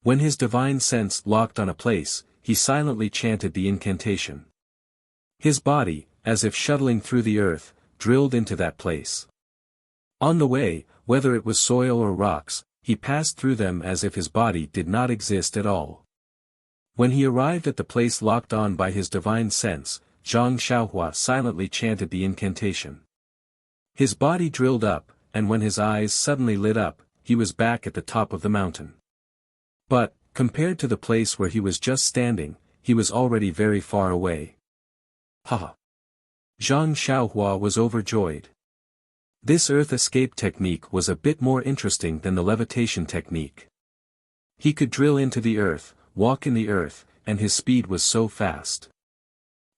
Speaker 1: When his divine sense locked on a place, he silently chanted the incantation. His body, as if shuttling through the earth, drilled into that place. On the way, whether it was soil or rocks, he passed through them as if his body did not exist at all. When he arrived at the place locked on by his divine sense, Zhang Xiaohua silently chanted the incantation. His body drilled up, and when his eyes suddenly lit up, he was back at the top of the mountain. But, compared to the place where he was just standing, he was already very far away. Ha! Zhang Xiaohua was overjoyed. This earth escape technique was a bit more interesting than the levitation technique. He could drill into the earth, walk in the earth, and his speed was so fast.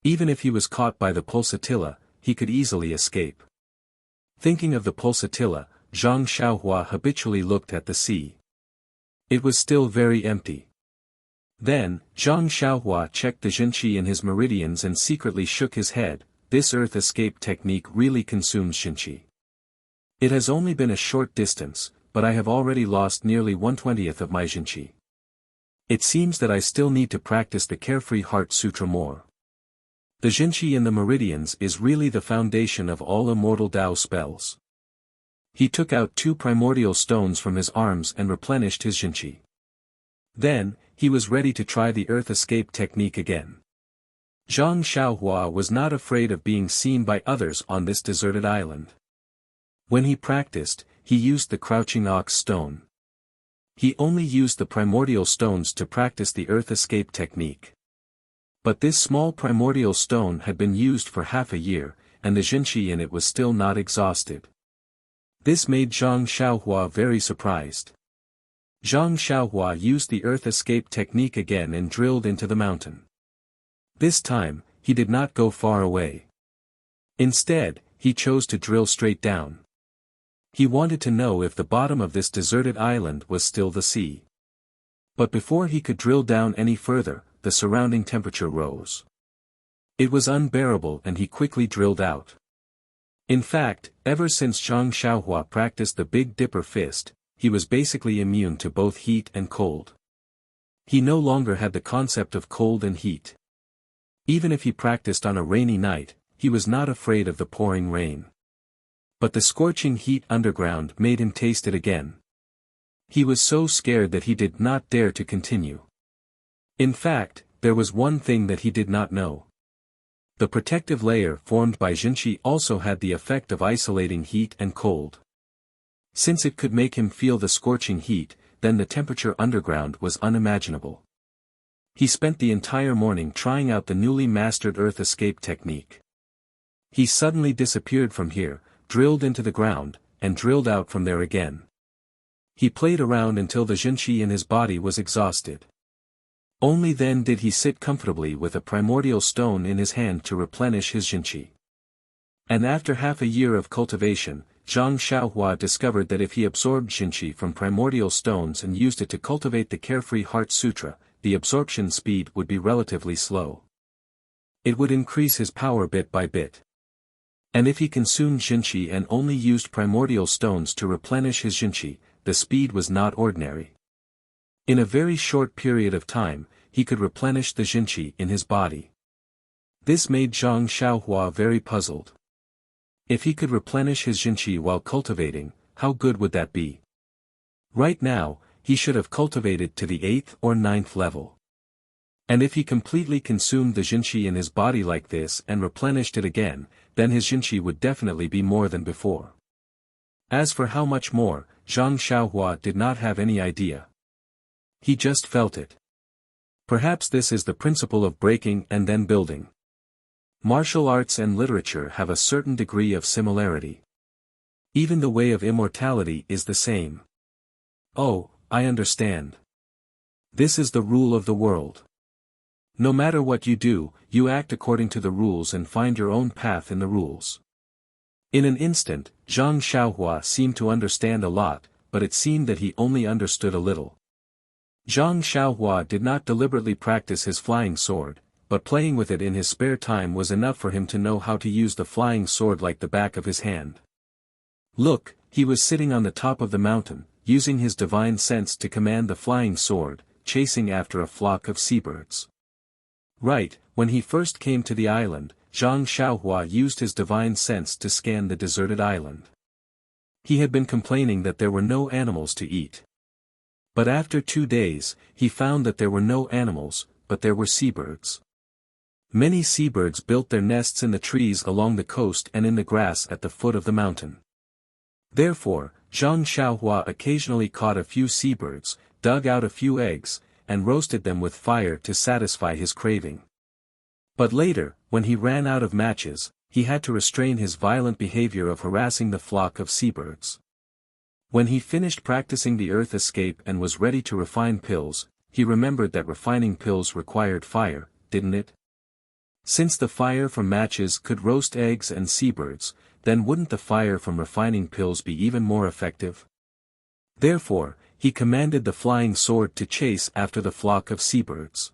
Speaker 1: Even if he was caught by the pulsatilla, he could easily escape. Thinking of the pulsatilla, Zhang Xiaohua habitually looked at the sea. It was still very empty. Then, Zhang Xiaohua checked the Jinqi in his meridians and secretly shook his head. This earth escape technique really consumes Jinqi. It has only been a short distance, but I have already lost nearly 1/20th of my Jinqi. It seems that I still need to practice the Carefree Heart Sutra more. The Jinqi in the meridians is really the foundation of all immortal Dao spells. He took out 2 primordial stones from his arms and replenished his Jinqi. Then, he was ready to try the earth escape technique again. Zhang Xiaohua was not afraid of being seen by others on this deserted island. When he practiced, he used the crouching ox stone. He only used the primordial stones to practice the earth escape technique. But this small primordial stone had been used for half a year, and the Jinqi in it was still not exhausted. This made Zhang Xiaohua very surprised. Zhang Xiaohua used the earth escape technique again and drilled into the mountain. This time, he did not go far away. Instead, he chose to drill straight down. He wanted to know if the bottom of this deserted island was still the sea. But before he could drill down any further, the surrounding temperature rose. It was unbearable and he quickly drilled out. In fact, ever since Zhang Xiaohua practiced the Big Dipper fist, he was basically immune to both heat and cold. He no longer had the concept of cold and heat. Even if he practiced on a rainy night, he was not afraid of the pouring rain. But the scorching heat underground made him taste it again. He was so scared that he did not dare to continue. In fact, there was one thing that he did not know. The protective layer formed by Jinqi also had the effect of isolating heat and cold. Since it could make him feel the scorching heat, then the temperature underground was unimaginable. He spent the entire morning trying out the newly mastered earth escape technique. He suddenly disappeared from here, drilled into the ground, and drilled out from there again. He played around until the Jinqi in his body was exhausted. Only then did he sit comfortably with a primordial stone in his hand to replenish his Jinqi. And after half a year of cultivation, Zhang Xiaohua discovered that if he absorbed Jinqi from primordial stones and used it to cultivate the Carefree Heart Sutra, the absorption speed would be relatively slow. It would increase his power bit by bit. And if he consumed Jinqi and only used primordial stones to replenish his Jinqi, the speed was not ordinary. In a very short period of time, he could replenish the Jinqi in his body. This made Zhang Xiaohua very puzzled. If he could replenish his Jinqi while cultivating, how good would that be? Right now, he should have cultivated to the 8th or 9th level. And if he completely consumed the Jinshi in his body like this and replenished it again, then his Jinshi would definitely be more than before. As for how much more, Zhang Xiaohua did not have any idea. He just felt it. Perhaps this is the principle of breaking and then building. Martial arts and literature have a certain degree of similarity. Even the way of immortality is the same. Oh, I understand. This is the rule of the world. No matter what you do, you act according to the rules and find your own path in the rules. In an instant, Zhang Xiaohua seemed to understand a lot, but it seemed that he only understood a little. Zhang Xiaohua did not deliberately practice his flying sword, but playing with it in his spare time was enough for him to know how to use the flying sword like the back of his hand. Look, he was sitting on the top of the mountain, using his divine sense to command the flying sword, chasing after a flock of seabirds. Right, when he first came to the island, Zhang Xiaohua used his divine sense to scan the deserted island. He had been complaining that there were no animals to eat. But after 2 days, he found that there were no animals, but there were seabirds. Many seabirds built their nests in the trees along the coast and in the grass at the foot of the mountain. Therefore, Zhang Xiaohua occasionally caught a few seabirds, dug out a few eggs, and roasted them with fire to satisfy his craving. But later, when he ran out of matches, he had to restrain his violent behavior of harassing the flock of seabirds. When he finished practicing the earth escape and was ready to refine pills, he remembered that refining pills required fire, didn't it? Since the fire from matches could roast eggs and seabirds, then wouldn't the fire from refining pills be even more effective? Therefore, he commanded the flying sword to chase after the flock of seabirds.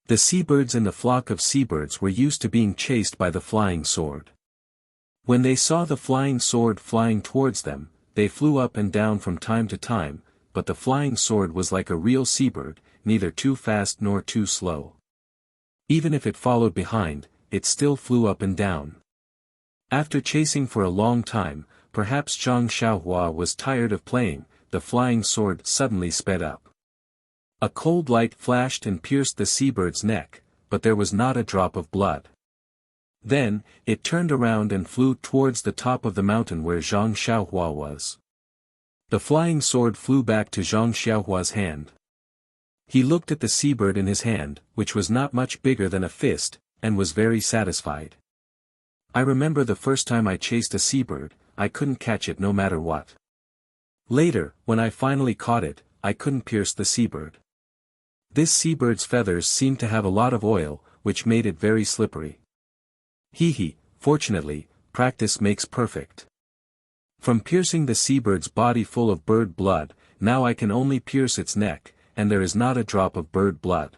Speaker 1: The seabirds in the flock of seabirds were used to being chased by the flying sword. When they saw the flying sword flying towards them, they flew up and down from time to time, but the flying sword was like a real seabird, neither too fast nor too slow. Even if it followed behind, it still flew up and down. After chasing for a long time, perhaps Zhang Xiaohua was tired of playing, the flying sword suddenly sped up. A cold light flashed and pierced the seabird's neck, but there was not a drop of blood. Then, it turned around and flew towards the top of the mountain where Zhang Xiaohua was. The flying sword flew back to Zhang Xiaohua's hand. He looked at the seabird in his hand, which was not much bigger than a fist, and was very satisfied. I remember the first time I chased a seabird, I couldn't catch it no matter what. Later, when I finally caught it, I couldn't pierce the seabird. This seabird's feathers seemed to have a lot of oil, which made it very slippery. Fortunately, practice makes perfect. From piercing the seabird's body full of bird blood, now I can only pierce its neck, and there is not a drop of bird blood.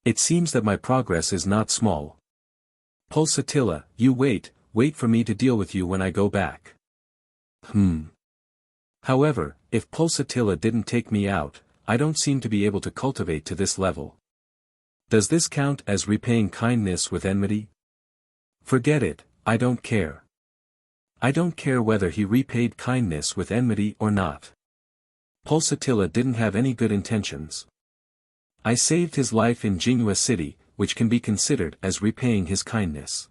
Speaker 1: It seems that my progress is not small. Pulsatilla, you wait for me to deal with you when I go back. However, if Pulsatilla didn't take me out, I don't seem to be able to cultivate to this level. Does this count as repaying kindness with enmity? Forget it, I don't care. I don't care whether he repaid kindness with enmity or not. Pulsatilla didn't have any good intentions. I saved his life in Jinghua City, which can be considered as repaying his kindness.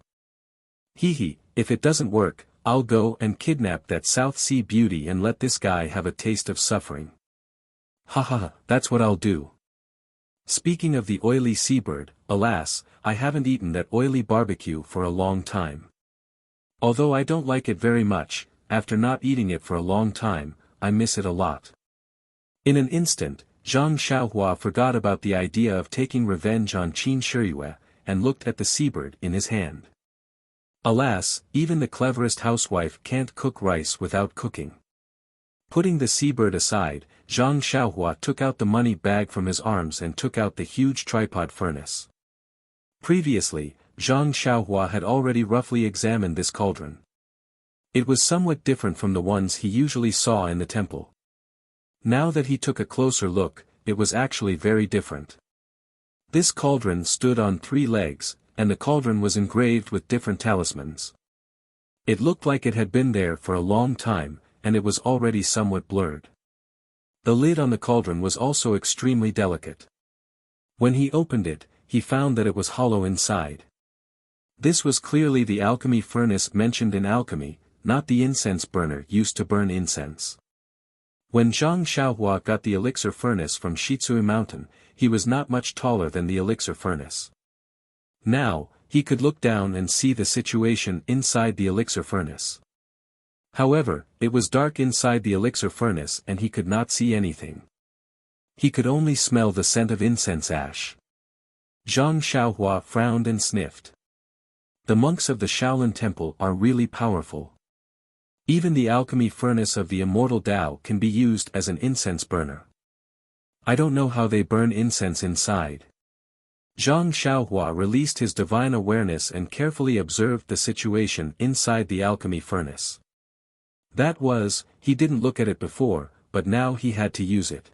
Speaker 1: If it doesn't work, I'll go and kidnap that South Sea beauty and let this guy have a taste of suffering. That's what I'll do. Speaking of the oily seabird, alas, I haven't eaten that oily barbecue for a long time. Although I don't like it very much, after not eating it for a long time, I miss it a lot. In an instant, Zhang Xiaohua forgot about the idea of taking revenge on Qin Shiyue, and looked at the seabird in his hand. Alas, even the cleverest housewife can't cook rice without cooking. Putting the seabird aside, Zhang Xiaohua took out the money bag from his arms and took out the huge tripod furnace. Previously, Zhang Xiaohua had already roughly examined this cauldron. It was somewhat different from the ones he usually saw in the temple. Now that he took a closer look, it was actually very different. This cauldron stood on 3 legs, and the cauldron was engraved with different talismans. It looked like it had been there for a long time, and it was already somewhat blurred. The lid on the cauldron was also extremely delicate. When he opened it, he found that it was hollow inside. This was clearly the alchemy furnace mentioned in alchemy, not the incense burner used to burn incense. When Zhang Xiaohua got the elixir furnace from Shitsui Mountain, he was not much taller than the elixir furnace. Now, he could look down and see the situation inside the elixir furnace. However, it was dark inside the elixir furnace and he could not see anything. He could only smell the scent of incense ash. Zhang Xiaohua frowned and sniffed. The monks of the Shaolin Temple are really powerful. Even the alchemy furnace of the immortal Tao can be used as an incense burner. I don't know how they burn incense inside. Zhang Xiaohua released his divine awareness and carefully observed the situation inside the alchemy furnace. That was, he didn't look at it before, but now he had to use it.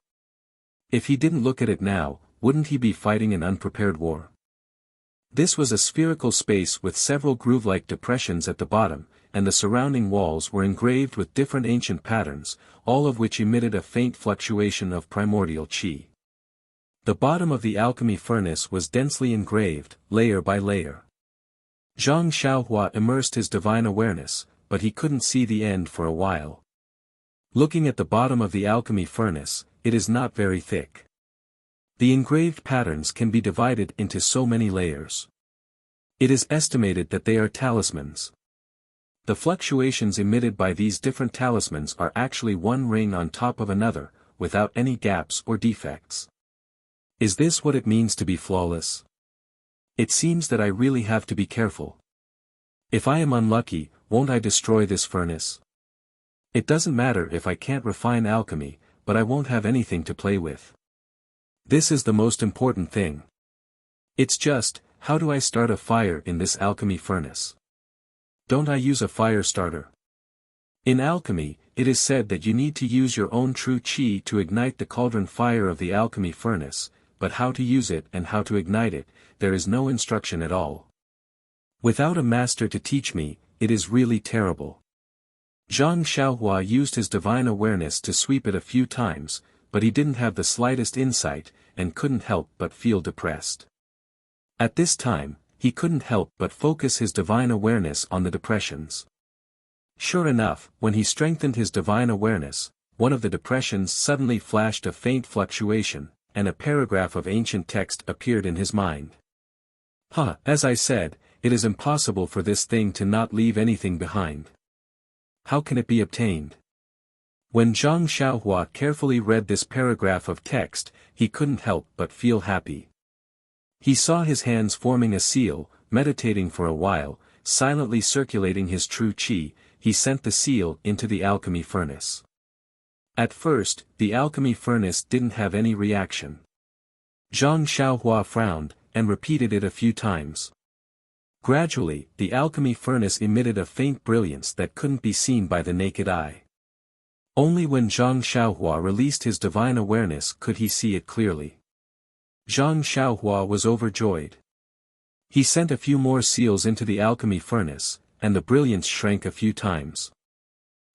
Speaker 1: If he didn't look at it now, wouldn't he be fighting an unprepared war? This was a spherical space with several groove-like depressions at the bottom, and the surrounding walls were engraved with different ancient patterns, all of which emitted a faint fluctuation of primordial qi. The bottom of the alchemy furnace was densely engraved, layer by layer. Zhang Xiaohua immersed his divine awareness, but he couldn't see the end for a while. Looking at the bottom of the alchemy furnace, it is not very thick. The engraved patterns can be divided into so many layers. It is estimated that they are talismans. The fluctuations emitted by these different talismans are actually one ring on top of another, without any gaps or defects. Is this what it means to be flawless? It seems that I really have to be careful. If I am unlucky, won't I destroy this furnace? It doesn't matter if I can't refine alchemy, but I won't have anything to play with. This is the most important thing. It's just, how do I start a fire in this alchemy furnace? Don't I use a fire starter? In alchemy, it is said that you need to use your own true qi to ignite the cauldron fire of the alchemy furnace, but how to use it and how to ignite it, there is no instruction at all. Without a master to teach me, it is really terrible. Zhang Xiaohua used his divine awareness to sweep it a few times, but he didn't have the slightest insight, and couldn't help but feel depressed. At this time, he couldn't help but focus his divine awareness on the depressions. Sure enough, when he strengthened his divine awareness, one of the depressions suddenly flashed a faint fluctuation, and a paragraph of ancient text appeared in his mind. As I said, it is impossible for this thing to not leave anything behind. How can it be obtained? When Zhang Xiaohua carefully read this paragraph of text, he couldn't help but feel happy. He saw his hands forming a seal, meditating for a while, silently circulating his true qi, he sent the seal into the alchemy furnace. At first, the alchemy furnace didn't have any reaction. Zhang Xiaohua frowned, and repeated it a few times. Gradually, the alchemy furnace emitted a faint brilliance that couldn't be seen by the naked eye. Only when Zhang Xiaohua released his divine awareness could he see it clearly. Zhang Xiaohua was overjoyed. He sent a few more seals into the alchemy furnace, and the brilliance shrank a few times.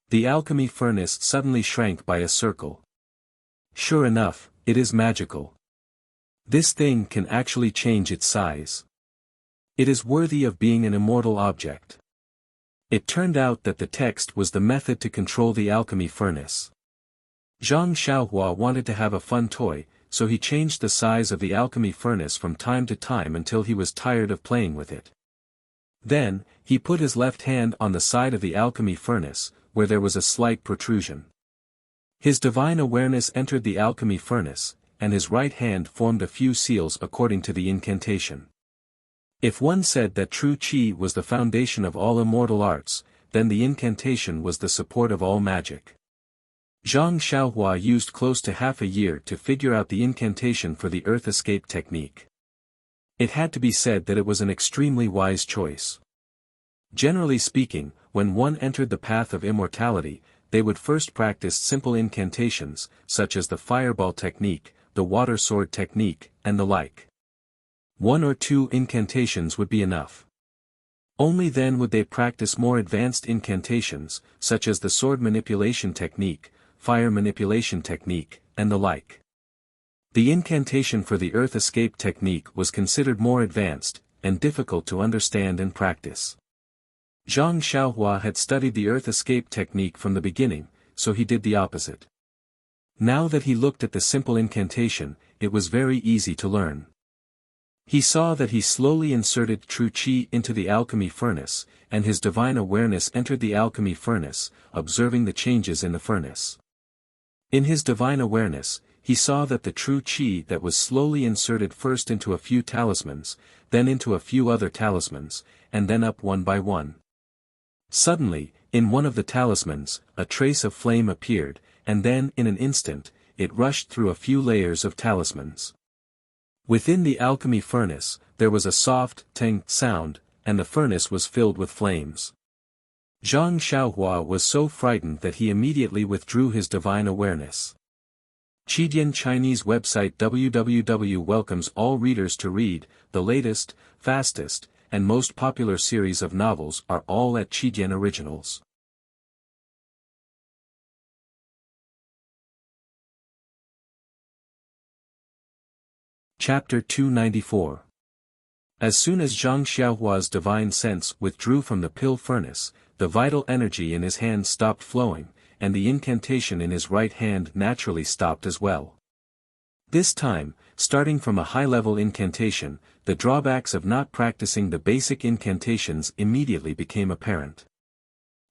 Speaker 1: The alchemy furnace suddenly shrank by a circle. Sure enough, it is magical. This thing can actually change its size. It is worthy of being an immortal object. It turned out that the text was the method to control the alchemy furnace. Zhang Xiaohua wanted to have a fun toy, so he changed the size of the alchemy furnace from time to time until he was tired of playing with it. Then, he put his left hand on the side of the alchemy furnace, where there was a slight protrusion. His divine awareness entered the alchemy furnace, and his right hand formed a few seals according to the incantation. If one said that true qi was the foundation of all immortal arts, then the incantation was the support of all magic. Zhang Xiaohua used close to half a year to figure out the incantation for the earth escape technique. It had to be said that it was an extremely wise choice. Generally speaking, when one entered the path of immortality, they would first practice simple incantations, such as the fireball technique, the water sword technique, and the like. 1 or 2 incantations would be enough. Only then would they practice more advanced incantations, such as the sword manipulation technique, fire manipulation technique, and the like. The incantation for the earth escape technique was considered more advanced, and difficult to understand and practice. Zhang Xiaohua had studied the earth escape technique from the beginning, so he did the opposite. Now that he looked at the simple incantation, it was very easy to learn. He saw that he slowly inserted true qi into the alchemy furnace, and his divine awareness entered the alchemy furnace, observing the changes in the furnace. In his divine awareness, he saw that the true qi that was slowly inserted first into a few talismans, then into a few other talismans, and then up one by one. Suddenly, in one of the talismans, a trace of flame appeared, and then in an instant, it rushed through a few layers of talismans. Within the alchemy furnace, there was a soft, tang sound, and the furnace was filled with flames. Zhang Xiaohua was so frightened that he immediately withdrew his divine awareness. Qidian Chinese website www welcomes all readers to read. The latest, fastest, and most popular series of novels are all at Qidian Originals. Chapter 294. As soon as Zhang Xiaohua's divine sense withdrew from the pill furnace, the vital energy in his hand stopped flowing, and the incantation in his right hand naturally stopped as well. This time, starting from a high-level incantation, the drawbacks of not practicing the basic incantations immediately became apparent.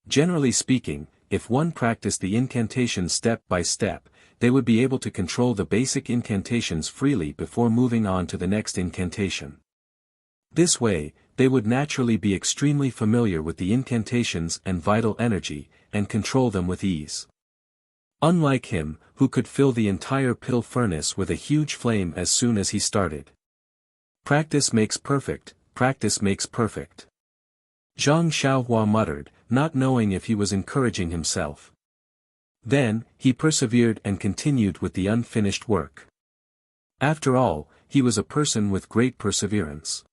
Speaker 1: Generally speaking, if one practiced the incantations step by step, they would be able to control the basic incantations freely before moving on to the next incantation. This way, they would naturally be extremely familiar with the incantations and vital energy, and control them with ease. Unlike him, who could fill the entire pill furnace with a huge flame as soon as he started. Practice makes perfect, practice makes perfect. Zhang Xiaohua muttered, not knowing if he was encouraging himself. Then, he persevered and continued with the unfinished work. After all, he was a person with great perseverance.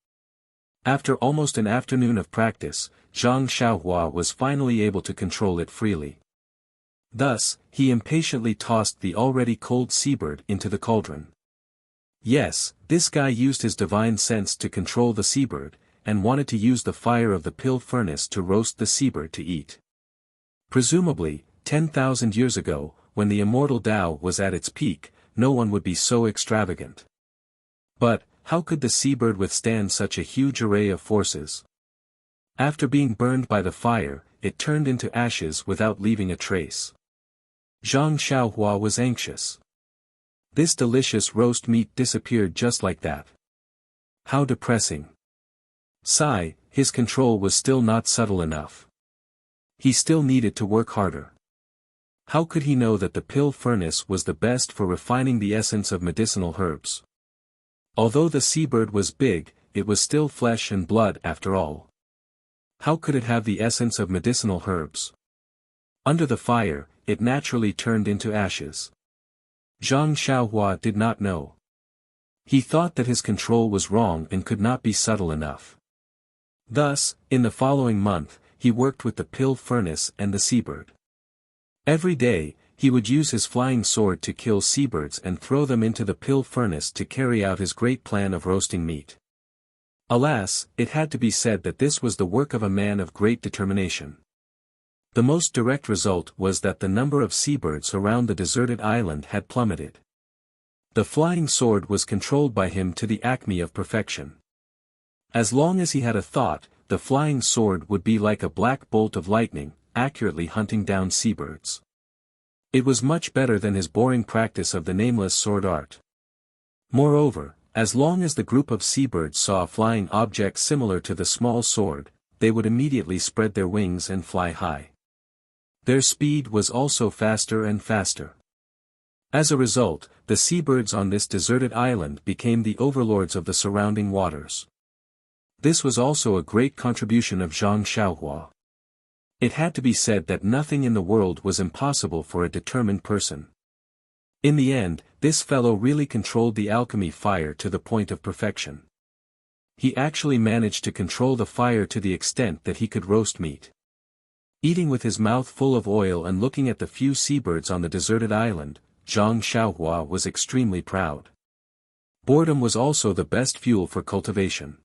Speaker 1: After almost an afternoon of practice, Zhang Xiaohua was finally able to control it freely. Thus, he impatiently tossed the already cold seabird into the cauldron. Yes, this guy used his divine sense to control the seabird, and wanted to use the fire of the pill furnace to roast the seabird to eat. Presumably, 10,000 years ago, when the immortal Tao was at its peak, no one would be so extravagant. But, how could the seabird withstand such a huge array of forces? After being burned by the fire, it turned into ashes without leaving a trace. Zhang Xiaohua was anxious. This delicious roast meat disappeared just like that. How depressing. Sigh, his control was still not subtle enough. He still needed to work harder. How could he know that the pill furnace was the best for refining the essence of medicinal herbs? Although the seabird was big, it was still flesh and blood after all. How could it have the essence of medicinal herbs? Under the fire, it naturally turned into ashes. Zhang Xiaohua did not know. He thought that his control was wrong and could not be subtle enough. Thus, in the following month, he worked with the pill furnace and the seabird. Every day, he would use his flying sword to kill seabirds and throw them into the pill furnace to carry out his great plan of roasting meat. Alas, it had to be said that this was the work of a man of great determination. The most direct result was that the number of seabirds around the deserted island had plummeted. The flying sword was controlled by him to the acme of perfection. As long as he had a thought, the flying sword would be like a black bolt of lightning, accurately hunting down seabirds. It was much better than his boring practice of the nameless sword art. Moreover, as long as the group of seabirds saw a flying object similar to the small sword, they would immediately spread their wings and fly high. Their speed was also faster and faster. As a result, the seabirds on this deserted island became the overlords of the surrounding waters. This was also a great contribution of Zhang Xiaohua. It had to be said that nothing in the world was impossible for a determined person. In the end, this fellow really controlled the alchemy fire to the point of perfection. He actually managed to control the fire to the extent that he could roast meat. Eating with his mouth full of oil and looking at the few seabirds on the deserted island, Zhang Xiaohua was extremely proud. Boredom was also the best fuel for cultivation.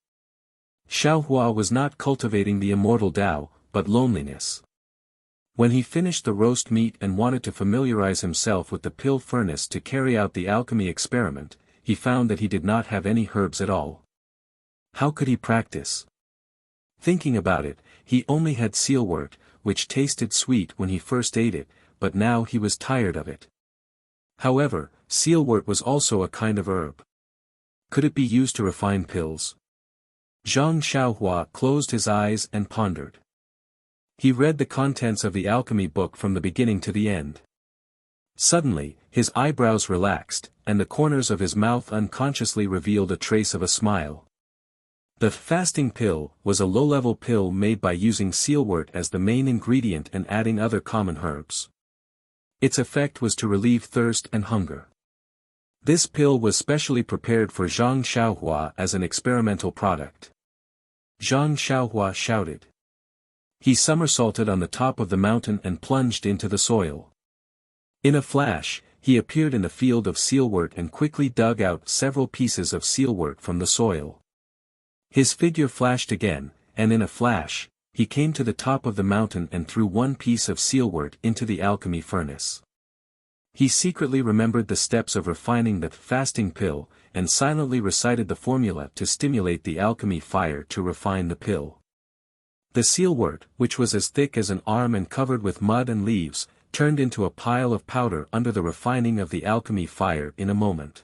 Speaker 1: Xiaohua was not cultivating the immortal Tao, but loneliness. When he finished the roast meat and wanted to familiarize himself with the pill furnace to carry out the alchemy experiment, he found that he did not have any herbs at all. How could he practice? Thinking about it, he only had sealwort, which tasted sweet when he first ate it, but now he was tired of it. However, sealwort was also a kind of herb. Could it be used to refine pills? Zhang Xiaohua closed his eyes and pondered. He read the contents of the alchemy book from the beginning to the end. Suddenly, his eyebrows relaxed, and the corners of his mouth unconsciously revealed a trace of a smile. The fasting pill was a low-level pill made by using sealwort as the main ingredient and adding other common herbs. Its effect was to relieve thirst and hunger. This pill was specially prepared for Zhang Xiaohua as an experimental product. Zhang Xiaohua shouted. He somersaulted on the top of the mountain and plunged into the soil. In a flash, he appeared in the field of sealwort and quickly dug out several pieces of sealwort from the soil. His figure flashed again, and in a flash, he came to the top of the mountain and threw one piece of sealwort into the alchemy furnace. He secretly remembered the steps of refining the fasting pill, and silently recited the formula to stimulate the alchemy fire to refine the pill. The sealwort, which was as thick as an arm and covered with mud and leaves, turned into a pile of powder under the refining of the alchemy fire in a moment.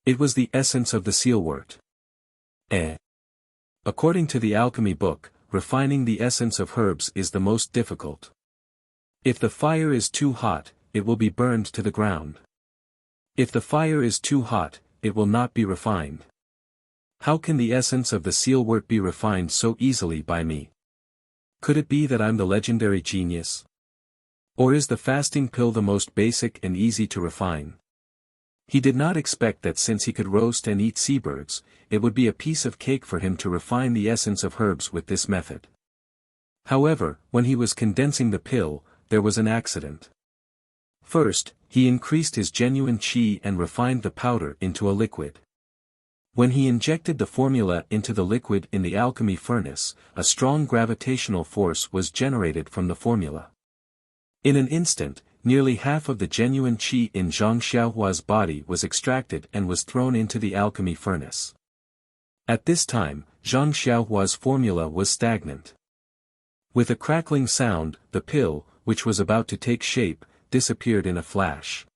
Speaker 1: It was the essence of the sealwort. According to the alchemy book, refining the essence of herbs is the most difficult. If the fire is too hot, it will be burned to the ground. If the fire is too hot, it will not be refined. How can the essence of the sealwort be refined so easily by me? Could it be that I'm the legendary genius? Or is the fasting pill the most basic and easy to refine? He did not expect that since he could roast and eat seabirds, it would be a piece of cake for him to refine the essence of herbs with this method. However, when he was condensing the pill, there was an accident. First, he increased his genuine qi and refined the powder into a liquid. When he injected the formula into the liquid in the alchemy furnace, a strong gravitational force was generated from the formula. In an instant, nearly half of the genuine qi in Zhang Xiaohua's body was extracted and was thrown into the alchemy furnace. At this time, Zhang Xiaohua's formula was stagnant. With a crackling sound, the pill, which was about to take shape, disappeared in a flash.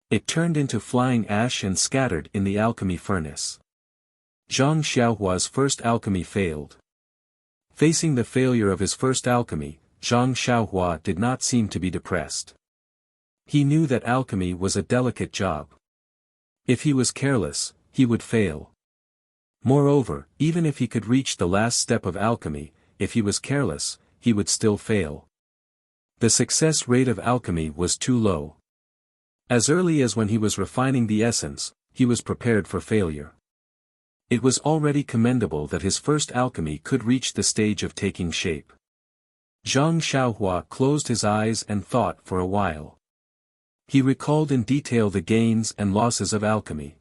Speaker 1: It turned into flying ash and scattered in the alchemy furnace. Zhang Xiaohua's first alchemy failed. Facing the failure of his first alchemy, Zhang Xiaohua did not seem to be depressed. He knew that alchemy was a delicate job. If he was careless, he would fail. Moreover, even if he could reach the last step of alchemy, if he was careless, he would still fail. The success rate of alchemy was too low. As early as when he was refining the essence, he was prepared for failure. It was already commendable that his first alchemy could reach the stage of taking shape. Zhang Xiaohua closed his eyes and thought for a while. He recalled in detail the gains and losses of alchemy.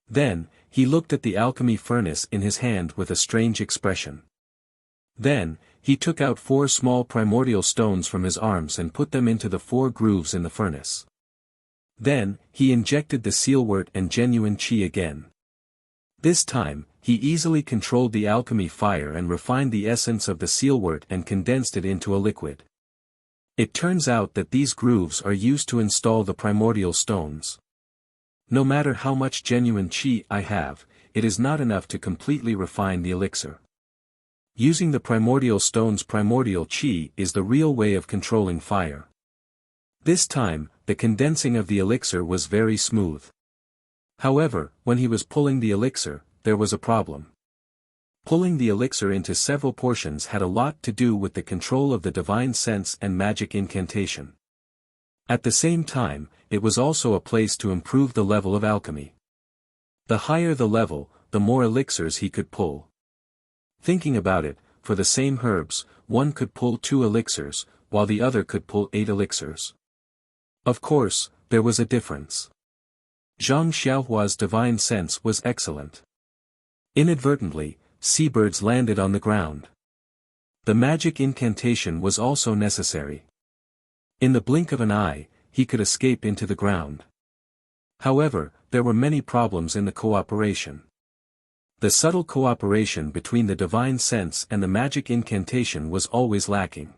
Speaker 1: Then, he looked at the alchemy furnace in his hand with a strange expression. Then, he took out 4 small primordial stones from his arms and put them into the 4 grooves in the furnace. Then, he injected the sealwort and genuine qi again. This time, he easily controlled the alchemy fire and refined the essence of the sealwort and condensed it into a liquid. It turns out that these grooves are used to install the primordial stones. No matter how much genuine qi I have, it is not enough to completely refine the elixir. Using the primordial stone's primordial qi is the real way of controlling fire. This time, the condensing of the elixir was very smooth. However, when he was pulling the elixir, there was a problem. Pulling the elixir into several portions had a lot to do with the control of the divine sense and magic incantation. At the same time, it was also a place to improve the level of alchemy. The higher the level, the more elixirs he could pull. Thinking about it, for the same herbs, one could pull 2 elixirs, while the other could pull 8 elixirs. Of course, there was a difference. Zhang Xiaohua's divine sense was excellent. Inadvertently, seabirds landed on the ground. The magic incantation was also necessary. In the blink of an eye, he could escape into the ground. However, there were many problems in the cooperation. The subtle cooperation between the divine sense and the magic incantation was always lacking.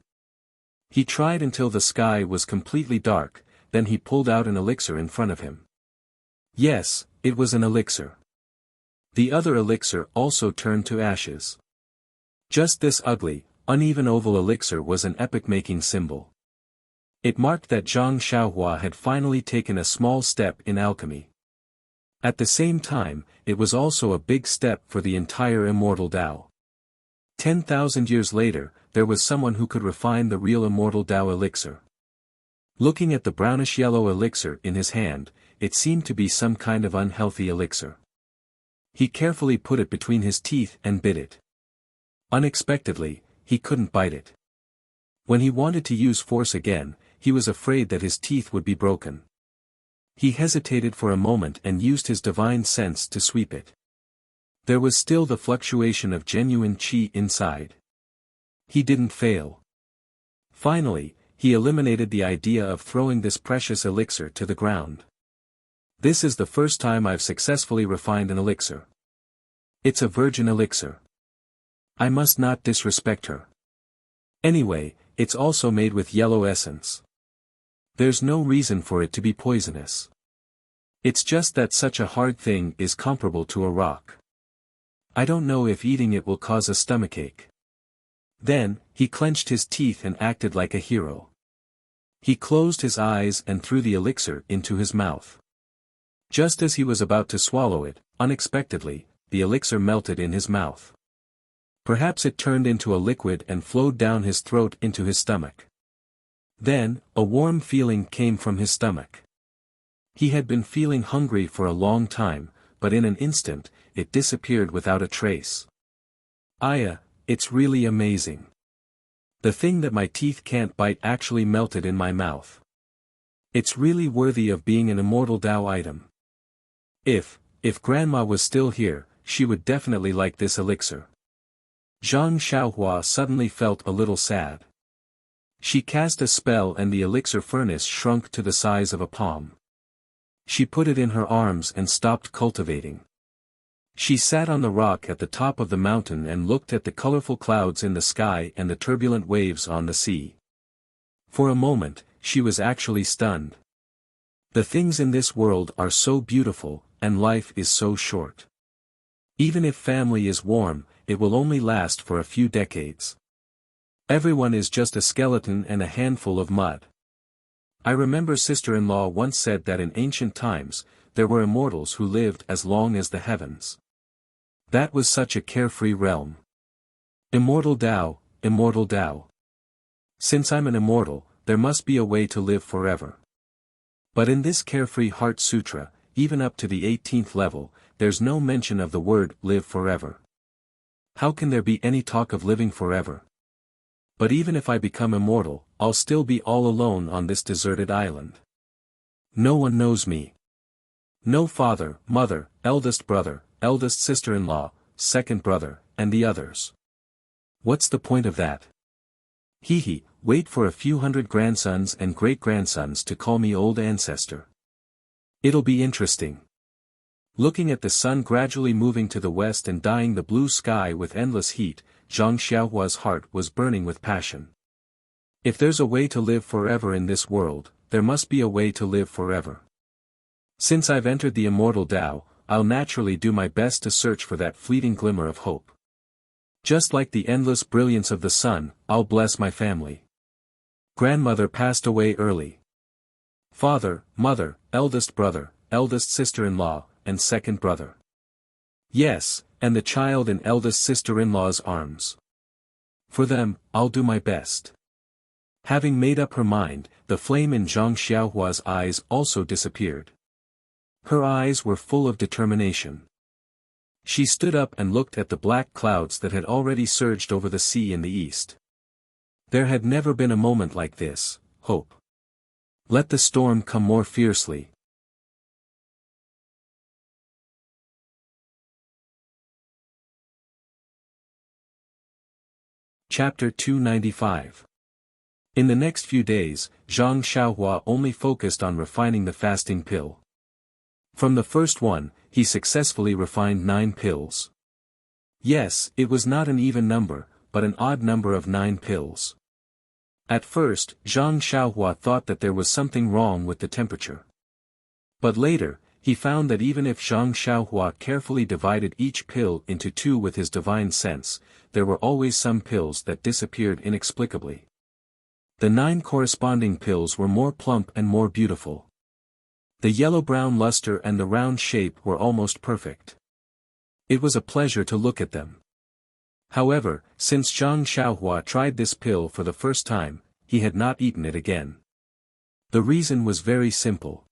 Speaker 1: He tried until the sky was completely dark, then he pulled out an elixir in front of him. Yes, it was an elixir. The other elixir also turned to ashes. Just this ugly, uneven oval elixir was an epoch-making symbol. It marked that Zhang Xiaohua had finally taken a small step in alchemy. At the same time, it was also a big step for the entire immortal Tao. 10,000 years later, there was someone who could refine the real immortal Tao elixir. Looking at the brownish-yellow elixir in his hand, it seemed to be some kind of unhealthy elixir. He carefully put it between his teeth and bit it. Unexpectedly, he couldn't bite it. When he wanted to use force again, he was afraid that his teeth would be broken. He hesitated for a moment and used his divine sense to sweep it. There was still the fluctuation of genuine qi inside. He didn't fail. Finally, he eliminated the idea of throwing this precious elixir to the ground. This is the first time I've successfully refined an elixir. It's a virgin elixir. I must not disrespect her. Anyway, it's also made with yellow essence. There's no reason for it to be poisonous. It's just that such a hard thing is comparable to a rock. I don't know if eating it will cause a stomachache. Then, he clenched his teeth and acted like a hero. He closed his eyes and threw the elixir into his mouth. Just as he was about to swallow it, unexpectedly, the elixir melted in his mouth. Perhaps it turned into a liquid and flowed down his throat into his stomach. Then, a warm feeling came from his stomach. He had been feeling hungry for a long time, but in an instant, it disappeared without a trace. Aya, it's really amazing. The thing that my teeth can't bite actually melted in my mouth. It's really worthy of being an immortal Tao item. If Grandma was still here, she would definitely like this elixir. Zhang Xiaohua suddenly felt a little sad. She cast a spell and the elixir furnace shrunk to the size of a palm. She put it in her arms and stopped cultivating. She sat on the rock at the top of the mountain and looked at the colorful clouds in the sky and the turbulent waves on the sea. For a moment, she was actually stunned. The things in this world are so beautiful, and life is so short. Even if family is warm, it will only last for a few decades. Everyone is just a skeleton and a handful of mud. I remember sister-in-law once said that in ancient times, there were immortals who lived as long as the heavens. That was such a carefree realm. Immortal Tao, immortal Tao. Since I'm an immortal, there must be a way to live forever. But in this carefree heart sutra, even up to the 18th level, there's no mention of the word live forever. How can there be any talk of living forever? But even if I become immortal, I'll still be all alone on this deserted island. No one knows me. No father, mother, eldest brother, eldest sister-in-law, second brother, and the others. What's the point of that? Wait for a few hundred grandsons and great-grandsons to call me old ancestor. It'll be interesting. Looking at the sun gradually moving to the west and dyeing the blue sky with endless heat, Zhang Xiaohua's heart was burning with passion. If there's a way to live forever in this world, there must be a way to live forever. Since I've entered the immortal Tao, I'll naturally do my best to search for that fleeting glimmer of hope. Just like the endless brilliance of the sun, I'll bless my family. Grandmother passed away early. Father, mother, eldest brother, eldest sister-in-law, and second brother. Yes, and the child in eldest sister-in-law's arms. For them, I'll do my best. Having made up her mind, the flame in Zhang Xiaohua's eyes also disappeared. Her eyes were full of determination. She stood up and looked at the black clouds that had already surged over the sea in the east. There had never been a moment like this, hope. Let the storm come more fiercely. Chapter 295. In the next few days, Zhang Xiaohua only focused on refining the fasting pill. From the first one, he successfully refined 9 pills. Yes, it was not an even number, but an odd number of 9 pills. At first, Zhang Xiaohua thought that there was something wrong with the temperature. But later, he found that even if Zhang Xiaohua carefully divided each pill into 2 with his divine sense, there were always some pills that disappeared inexplicably. The 9 corresponding pills were more plump and more beautiful. The yellow-brown luster and the round shape were almost perfect. It was a pleasure to look at them. However, since Zhang Xiaohua tried this pill for the first time, he had not eaten it again. The reason was very simple.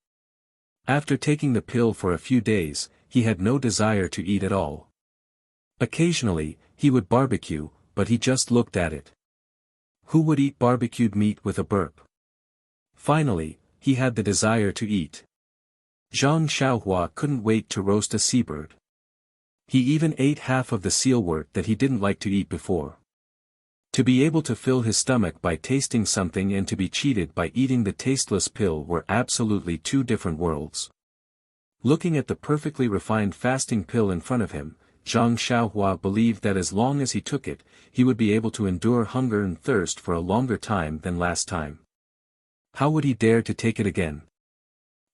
Speaker 1: After taking the pill for a few days, he had no desire to eat at all. Occasionally, he would barbecue, but he just looked at it. Who would eat barbecued meat with a burp? Finally, he had the desire to eat. Zhang Xiaohua couldn't wait to roast a seabird. He even ate half of the sealwort that he didn't like to eat before. To be able to fill his stomach by tasting something and to be cheated by eating the tasteless pill were absolutely 2 different worlds. Looking at the perfectly refined fasting pill in front of him, Zhang Xiaohua believed that as long as he took it, he would be able to endure hunger and thirst for a longer time than last time. How would he dare to take it again?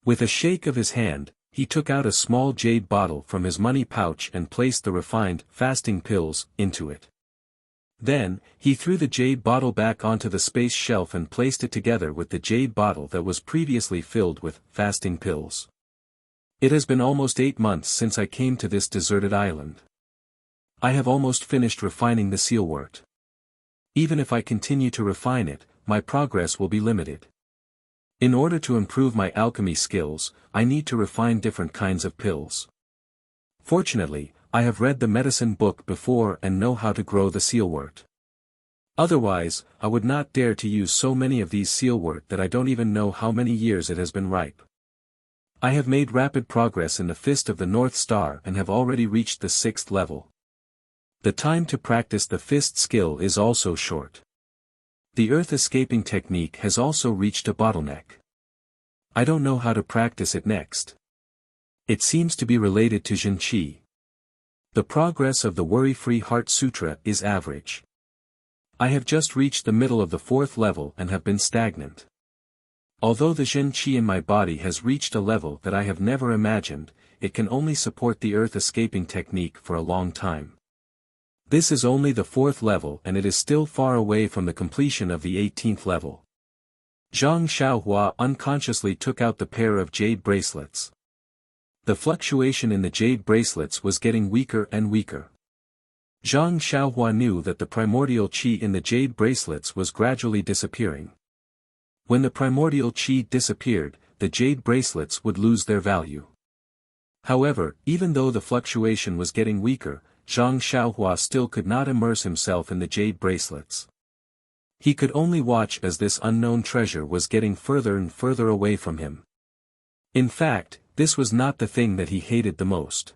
Speaker 1: With a shake of his hand, he took out a small jade bottle from his money pouch and placed the refined, fasting pills into it. Then, he threw the jade bottle back onto the space shelf and placed it together with the jade bottle that was previously filled with fasting pills. It has been almost 8 months since I came to this deserted island. I have almost finished refining the sealwort. Even if I continue to refine it, my progress will be limited. In order to improve my alchemy skills, I need to refine different kinds of pills. Fortunately, I have read the medicine book before and know how to grow the sealwort. Otherwise, I would not dare to use so many of these sealwort that I don't even know how many years it has been ripe. I have made rapid progress in the Fist of the North Star and have already reached the 6th level. The time to practice the fist skill is also short. The earth escaping technique has also reached a bottleneck. I don't know how to practice it next. It seems to be related to Jinqi. The progress of the Worry-Free Heart Sutra is average. I have just reached the middle of the 4th level and have been stagnant. Although the Zhen Qi in my body has reached a level that I have never imagined, it can only support the earth escaping technique for a long time. This is only the 4th level and it is still far away from the completion of the 18th level. Zhang Xiaohua unconsciously took out the pair of jade bracelets. The fluctuation in the jade bracelets was getting weaker and weaker. Zhang Xiaohua knew that the primordial qi in the jade bracelets was gradually disappearing. When the primordial qi disappeared, the jade bracelets would lose their value. However, even though the fluctuation was getting weaker, Zhang Xiaohua still could not immerse himself in the jade bracelets. He could only watch as this unknown treasure was getting further and further away from him. In fact, this was not the thing that he hated the most.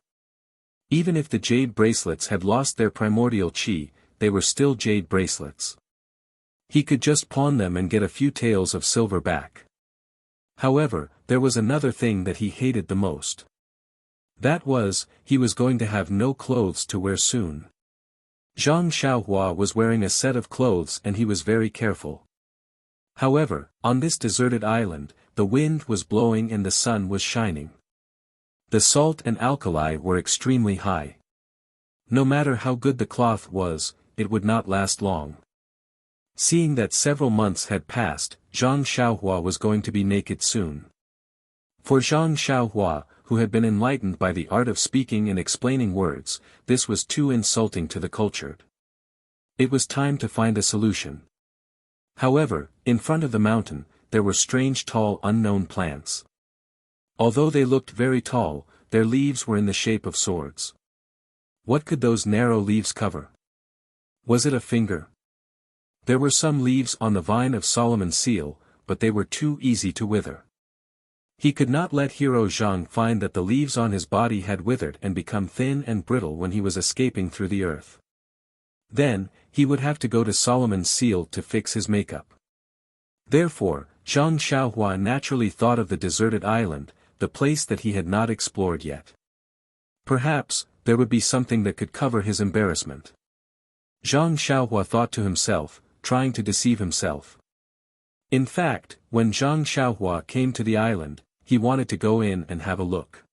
Speaker 1: Even if the jade bracelets had lost their primordial qi, they were still jade bracelets. He could just pawn them and get a few taels of silver back. However, there was another thing that he hated the most. That was, he was going to have no clothes to wear soon. Zhang Xiaohua was wearing a set of clothes and he was very careful. However, on this deserted island, the wind was blowing and the sun was shining. The salt and alkali were extremely high. No matter how good the cloth was, it would not last long. Seeing that several months had passed, Zhang Xiaohua was going to be naked soon. For Zhang Xiaohua, who had been enlightened by the art of speaking and explaining words, this was too insulting to the cultured. It was time to find a solution. However, in front of the mountain, there were strange tall unknown plants. Although they looked very tall, their leaves were in the shape of swords. What could those narrow leaves cover? Was it a finger? There were some leaves on the vine of Solomon's seal, but they were too easy to wither. He could not let Hero Zhang find that the leaves on his body had withered and become thin and brittle when he was escaping through the earth. Then, he would have to go to Solomon's seal to fix his makeup. Therefore, Zhang Xiaohua naturally thought of the deserted island, the place that he had not explored yet. Perhaps, there would be something that could cover his embarrassment. Zhang Xiaohua thought to himself, trying to deceive himself. In fact, when Zhang Xiaohua came to the island, he wanted to go in and have a look.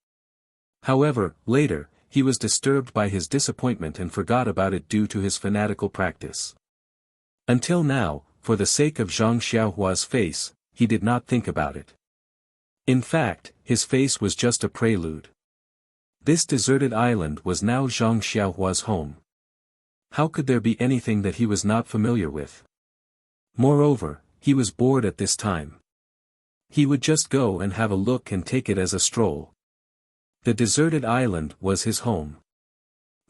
Speaker 1: However, later, he was disturbed by his disappointment and forgot about it due to his fanatical practice. Until now, for the sake of Zhang Xiaohua's face, he did not think about it. In fact, his face was just a prelude. This deserted island was now Zhang Xiaohua's home. How could there be anything that he was not familiar with? Moreover, he was bored at this time. He would just go and have a look and take it as a stroll. The deserted island was his home.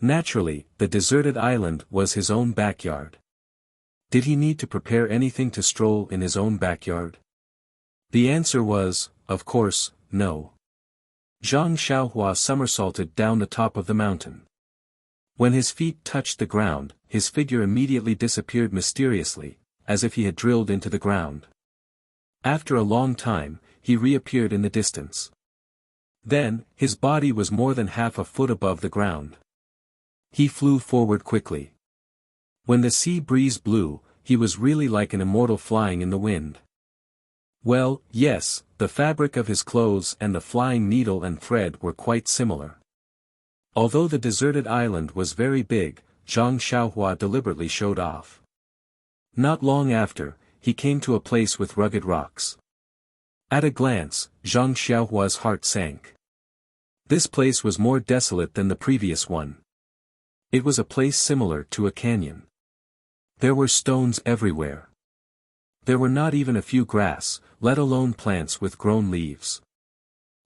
Speaker 1: Naturally, the deserted island was his own backyard. Did he need to prepare anything to stroll in his own backyard? The answer was, of course, no. Zhang Xiaohua somersaulted down the top of the mountain. When his feet touched the ground, his figure immediately disappeared mysteriously, as if he had drilled into the ground. After a long time, he reappeared in the distance. Then, his body was more than half a foot above the ground. He flew forward quickly. When the sea breeze blew, he was really like an immortal flying in the wind. Well, yes, the fabric of his clothes and the flying needle and thread were quite similar. Although the deserted island was very big, Zhang Xiaohua deliberately showed off. Not long after, he came to a place with rugged rocks. At a glance, Zhang Xiaohua's heart sank. This place was more desolate than the previous one. It was a place similar to a canyon. There were stones everywhere. There were not even a few grass, let alone plants with grown leaves.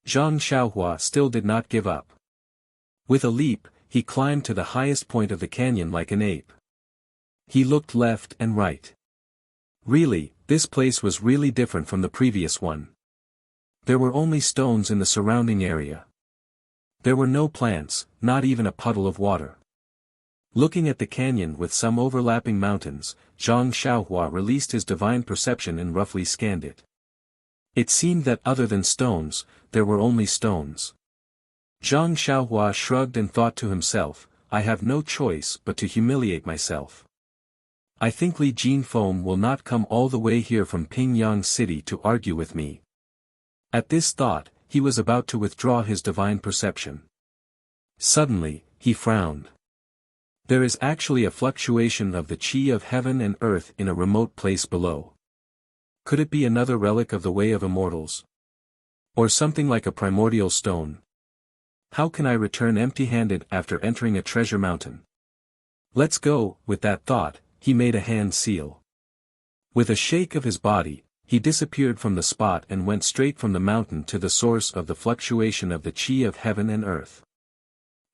Speaker 1: Zhang Xiaohua still did not give up. With a leap, he climbed to the highest point of the canyon like an ape. He looked left and right. Really, this place was really different from the previous one. There were only stones in the surrounding area. There were no plants, not even a puddle of water. Looking at the canyon with some overlapping mountains, Zhang Xiaohua released his divine perception and roughly scanned it. It seemed that other than stones, there were only stones. Zhang Xiaohua shrugged and thought to himself, I have no choice but to humiliate myself. I think Li Jinfeng will not come all the way here from Pingyang City to argue with me. At this thought, he was about to withdraw his divine perception. Suddenly, he frowned. There is actually a fluctuation of the qi of heaven and earth in a remote place below. Could it be another relic of the way of immortals? Or something like a primordial stone? How can I return empty-handed after entering a treasure mountain? Let's go. With that thought, he made a hand seal. With a shake of his body, he disappeared from the spot and went straight from the mountain to the source of the fluctuation of the qi of heaven and earth.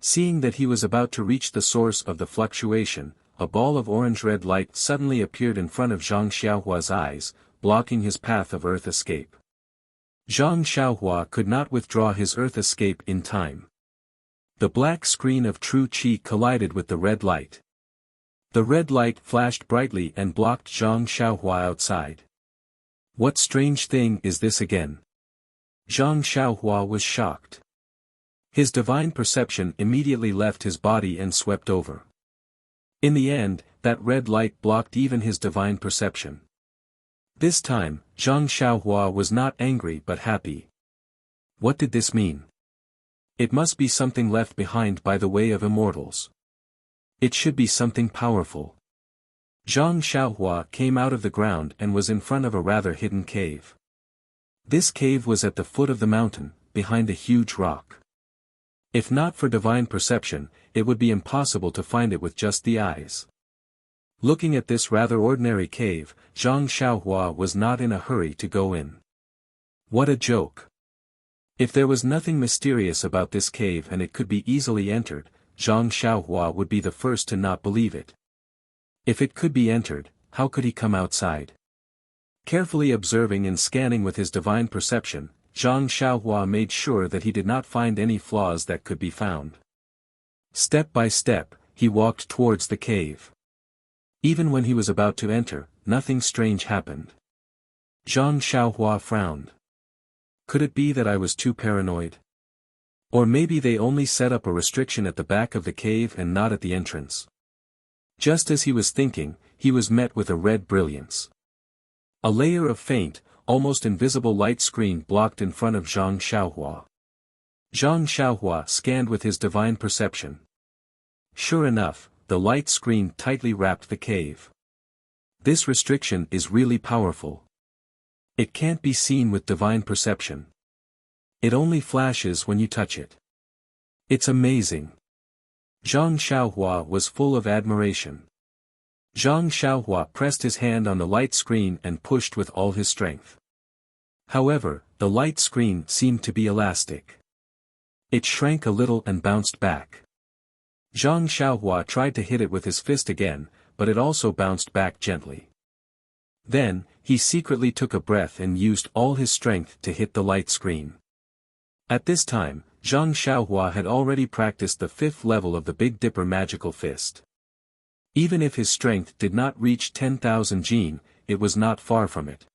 Speaker 1: Seeing that he was about to reach the source of the fluctuation, a ball of orange-red light suddenly appeared in front of Zhang Xiaohua's eyes, blocking his path of earth escape. Zhang Xiaohua could not withdraw his earth escape in time. The black screen of true qi collided with the red light. The red light flashed brightly and blocked Zhang Xiaohua outside. What strange thing is this again? Zhang Xiaohua was shocked. His divine perception immediately left his body and swept over. In the end, that red light blocked even his divine perception. This time, Zhang Xiaohua was not angry but happy. What did this mean? It must be something left behind by the way of immortals. It should be something powerful. Zhang Xiaohua came out of the ground and was in front of a rather hidden cave. This cave was at the foot of the mountain, behind a huge rock. If not for divine perception, it would be impossible to find it with just the eyes. Looking at this rather ordinary cave, Zhang Xiaohua was not in a hurry to go in. What a joke! If there was nothing mysterious about this cave and it could be easily entered, Zhang Xiaohua would be the first to not believe it. If it could be entered, how could he come outside? Carefully observing and scanning with his divine perception, Zhang Xiaohua made sure that he did not find any flaws that could be found. Step by step, he walked towards the cave. Even when he was about to enter, nothing strange happened. Zhang Xiaohua frowned. Could it be that I was too paranoid? Or maybe they only set up a restriction at the back of the cave and not at the entrance. Just as he was thinking, he was met with a red brilliance. A layer of faint, almost invisible light screen blocked in front of Zhang Xiaohua. Zhang Xiaohua scanned with his divine perception. Sure enough, the light screen tightly wrapped the cave. This restriction is really powerful. It can't be seen with divine perception. It only flashes when you touch it. It's amazing. Zhang Xiaohua was full of admiration. Zhang Xiaohua pressed his hand on the light screen and pushed with all his strength. However, the light screen seemed to be elastic. It shrank a little and bounced back. Zhang Xiaohua tried to hit it with his fist again, but it also bounced back gently. Then, he secretly took a breath and used all his strength to hit the light screen. At this time, Zhang Xiaohua had already practiced the 5th level of the Big Dipper magical fist. Even if his strength did not reach 10,000 jin, it was not far from it.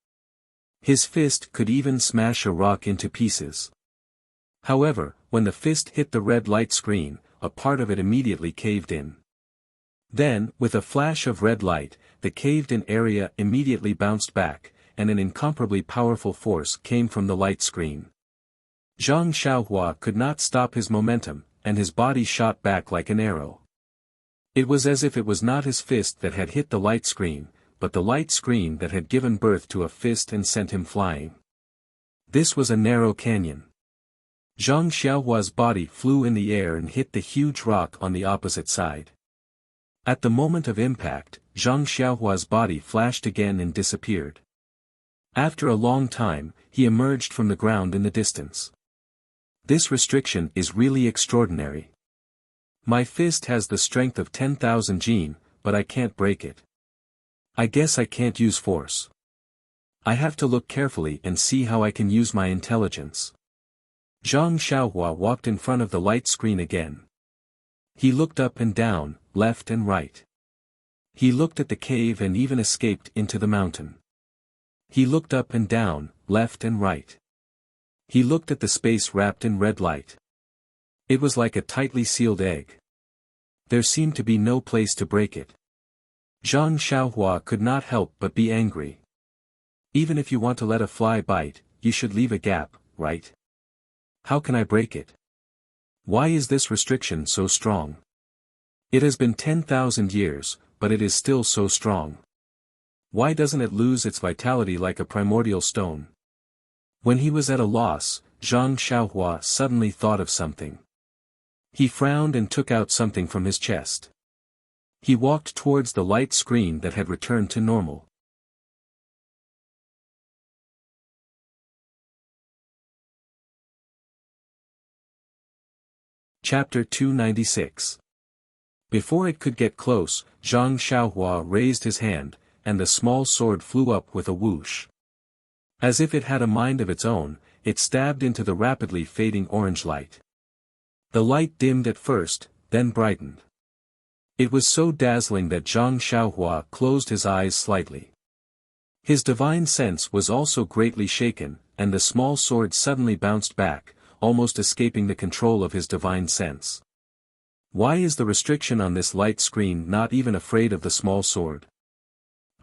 Speaker 1: His fist could even smash a rock into pieces. However, when the fist hit the red light screen, a part of it immediately caved in. Then, with a flash of red light, the caved-in area immediately bounced back, and an incomparably powerful force came from the light screen. Zhang Xiaohua could not stop his momentum, and his body shot back like an arrow. It was as if it was not his fist that had hit the light screen, but the light screen that had given birth to a fist and sent him flying. This was a narrow canyon. Zhang Xiaohua's body flew in the air and hit the huge rock on the opposite side. At the moment of impact, Zhang Xiaohua's body flashed again and disappeared. After a long time, he emerged from the ground in the distance. This restriction is really extraordinary. My fist has the strength of 10,000 jin, but I can't break it. I guess I can't use force. I have to look carefully and see how I can use my intelligence. Zhang Xiaohua walked in front of the light screen again. He looked up and down, left and right. He looked at the cave and even escaped into the mountain. He looked up and down, left and right. He looked at the space wrapped in red light. It was like a tightly sealed egg. There seemed to be no place to break it. Zhang Xiaohua could not help but be angry. Even if you want to let a fly bite, you should leave a gap, right? How can I break it? Why is this restriction so strong? It has been 10,000 years, but it is still so strong. Why doesn't it lose its vitality like a primordial stone? When he was at a loss, Zhang Xiaohua suddenly thought of something. He frowned and took out something from his chest. He walked towards the light screen that had returned to normal. Chapter 296. Before it could get close, Zhang Xiaohua raised his hand, and the small sword flew up with a whoosh. As if it had a mind of its own, it stabbed into the rapidly fading orange light. The light dimmed at first, then brightened. It was so dazzling that Zhang Xiaohua closed his eyes slightly. His divine sense was also greatly shaken, and the small sword suddenly bounced back, almost escaping the control of his divine sense. Why is the restriction on this light screen not even afraid of the small sword?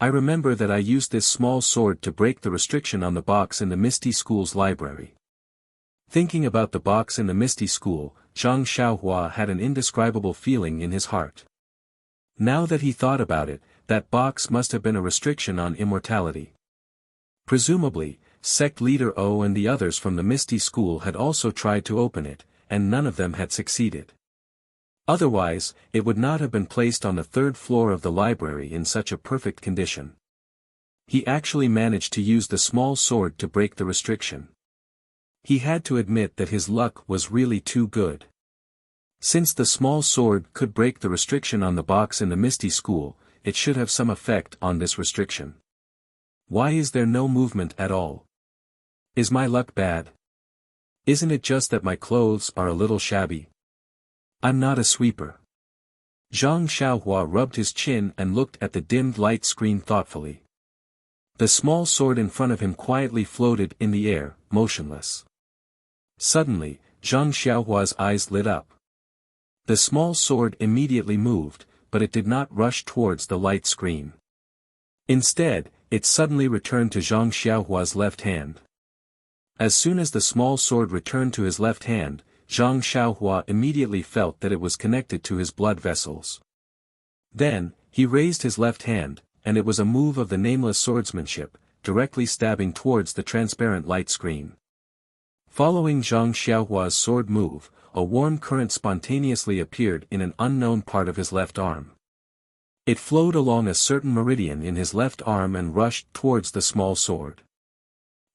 Speaker 1: I remember that I used this small sword to break the restriction on the box in the Misty School's library. Thinking about the box in the Misty School, Zhang Xiaohua had an indescribable feeling in his heart. Now that he thought about it, that box must have been a restriction on immortality. Presumably, sect leader O and the others from the Misty School had also tried to open it, and none of them had succeeded. Otherwise, it would not have been placed on the 3rd floor of the library in such a perfect condition. He actually managed to use the small sword to break the restriction. He had to admit that his luck was really too good. Since the small sword could break the restriction on the box in the Misty School, it should have some effect on this restriction. Why is there no movement at all? Is my luck bad? Isn't it just that my clothes are a little shabby? I'm not a sweeper. Zhang Xiaohua rubbed his chin and looked at the dimmed light screen thoughtfully. The small sword in front of him quietly floated in the air, motionless. Suddenly, Zhang Xiaohua's eyes lit up. The small sword immediately moved, but it did not rush towards the light screen. Instead, it suddenly returned to Zhang Xiaohua's left hand. As soon as the small sword returned to his left hand, Zhang Xiaohua immediately felt that it was connected to his blood vessels. Then, he raised his left hand, and it was a move of the nameless swordsmanship, directly stabbing towards the transparent light screen. Following Zhang Xiaohua's sword move, a warm current spontaneously appeared in an unknown part of his left arm. It flowed along a certain meridian in his left arm and rushed towards the small sword.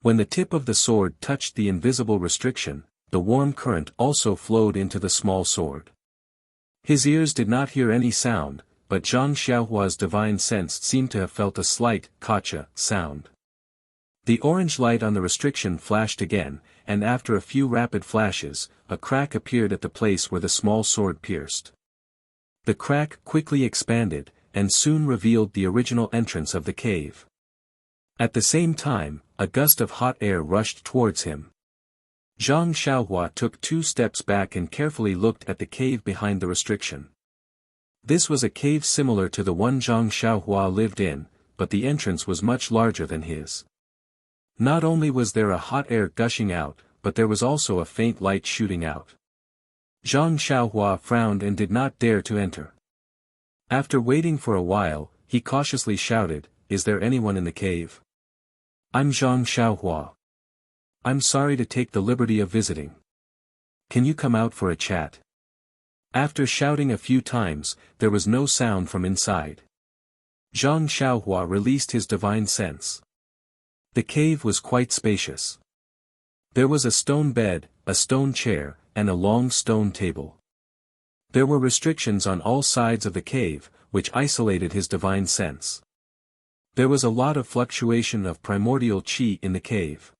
Speaker 1: When the tip of the sword touched the invisible restriction, the warm current also flowed into the small sword. His ears did not hear any sound, but Zhang Xiaohua's divine sense seemed to have felt a slight, "kacha" sound. The orange light on the restriction flashed again, and after a few rapid flashes, a crack appeared at the place where the small sword pierced. The crack quickly expanded, and soon revealed the original entrance of the cave. At the same time, a gust of hot air rushed towards him. Zhang Xiaohua took 2 steps back and carefully looked at the cave behind the restriction. This was a cave similar to the one Zhang Xiaohua lived in, but the entrance was much larger than his. Not only was there a hot air gushing out, but there was also a faint light shooting out. Zhang Xiaohua frowned and did not dare to enter. After waiting for a while, he cautiously shouted, "Is there anyone in the cave? I'm Zhang Xiaohua. I'm sorry to take the liberty of visiting. Can you come out for a chat?" After shouting a few times, there was no sound from inside. Zhang Xiaohua released his divine sense. The cave was quite spacious. There was a stone bed, a stone chair, and a long stone table. There were restrictions on all sides of the cave, which isolated his divine sense. There was a lot of fluctuation of primordial qi in the cave.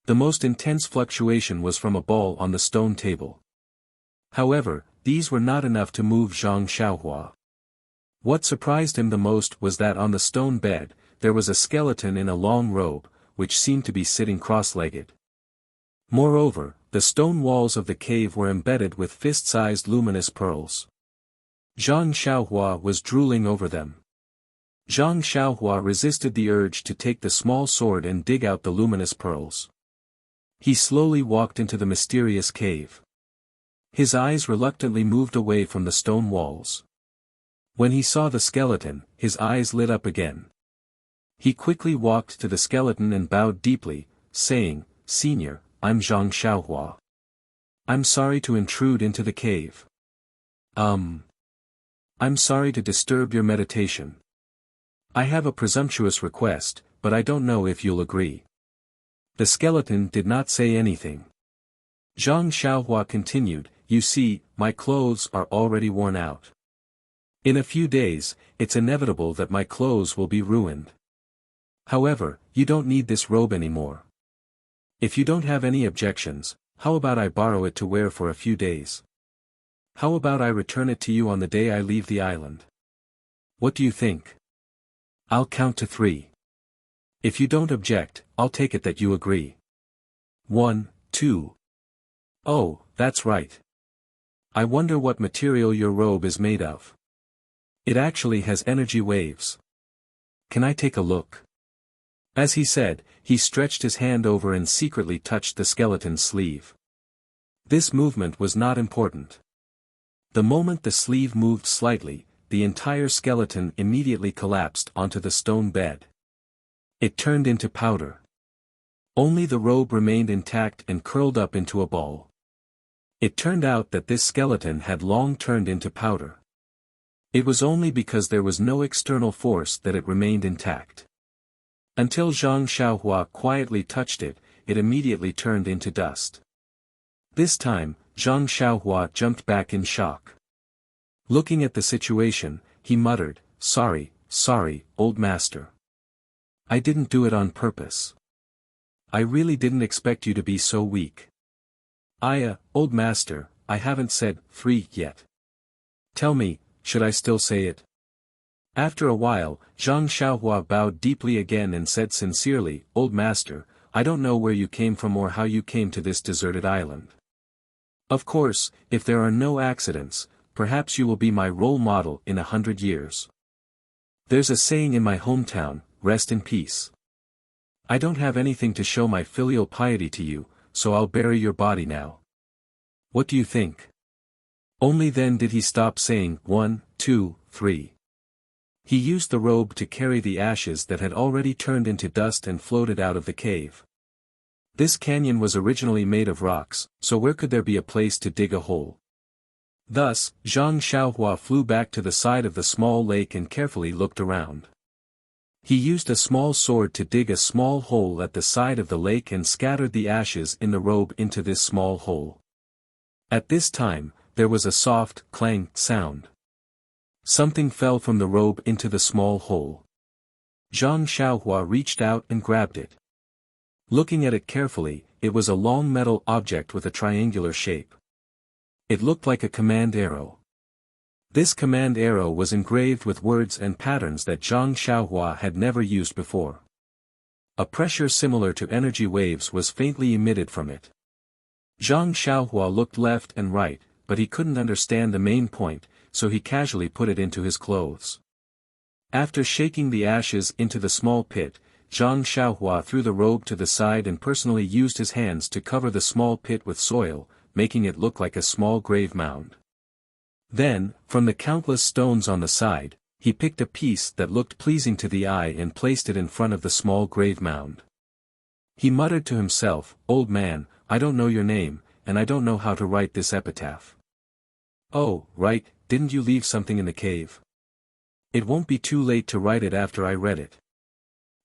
Speaker 1: The most intense fluctuation was from a ball on the stone table. However, these were not enough to move Zhang Xiaohua. What surprised him the most was that on the stone bed, there was a skeleton in a long robe, which seemed to be sitting cross-legged. Moreover, the stone walls of the cave were embedded with fist-sized luminous pearls. Zhang Xiaohua was drooling over them. Zhang Xiaohua resisted the urge to take the small sword and dig out the luminous pearls. He slowly walked into the mysterious cave. His eyes reluctantly moved away from the stone walls. When he saw the skeleton, his eyes lit up again. He quickly walked to the skeleton and bowed deeply, saying, "Senior, I'm Zhang Xiaohua. I'm sorry to intrude into the cave. I'm sorry to disturb your meditation. I have a presumptuous request, but I don't know if you'll agree." The skeleton did not say anything. Zhang Xiaohua continued, "You see, my clothes are already worn out. In a few days, it's inevitable that my clothes will be ruined. However, you don't need this robe anymore. If you don't have any objections, how about I borrow it to wear for a few days? How about I return it to you on the day I leave the island? What do you think? I'll count to 3. If you don't object, I'll take it that you agree. 1, 2. Oh, that's right. I wonder what material your robe is made of. It actually has energy waves. Can I take a look?" As he said, he stretched his hand over and secretly touched the skeleton's sleeve. This movement was not important. The moment the sleeve moved slightly, the entire skeleton immediately collapsed onto the stone bed. It turned into powder. Only the robe remained intact and curled up into a ball. It turned out that this skeleton had long turned into powder. It was only because there was no external force that it remained intact. Until Zhang Xiaohua quietly touched it, it immediately turned into dust. This time, Zhang Xiaohua jumped back in shock. Looking at the situation, he muttered, sorry, old master. I didn't do it on purpose. I really didn't expect you to be so weak. Old master, I haven't said 3 yet. Tell me, should I still say it? After a while, Zhang Xiaohua bowed deeply again and said sincerely, Old master, I don't know where you came from or how you came to this deserted island. Of course, if there are no accidents, perhaps you will be my role model in 100 years. There's a saying in my hometown, rest in peace. I don't have anything to show my filial piety to you, so I'll bury your body now. What do you think? Only then did he stop saying 1, 2, 3. He used the robe to carry the ashes that had already turned into dust and floated out of the cave. This canyon was originally made of rocks, so where could there be a place to dig a hole? Thus, Zhang Xiaohua flew back to the side of the small lake and carefully looked around. He used a small sword to dig a small hole at the side of the lake and scattered the ashes in the robe into this small hole. At this time, there was a soft, clang sound. Something fell from the robe into the small hole. Zhang Xiaohua reached out and grabbed it. Looking at it carefully, it was a long metal object with a triangular shape. It looked like a command arrow. This command arrow was engraved with words and patterns that Zhang Xiaohua had never used before. A pressure similar to energy waves was faintly emitted from it. Zhang Xiaohua looked left and right, but he couldn't understand the main point, so he casually put it into his clothes. After shaking the ashes into the small pit, Zhang Xiaohua threw the robe to the side and personally used his hands to cover the small pit with soil, making it look like a small grave mound. Then, from the countless stones on the side, he picked a piece that looked pleasing to the eye and placed it in front of the small grave mound. He muttered to himself, Old man, I don't know your name, and I don't know how to write this epitaph. Oh, right, didn't you leave something in the cave? It won't be too late to write it after I read it.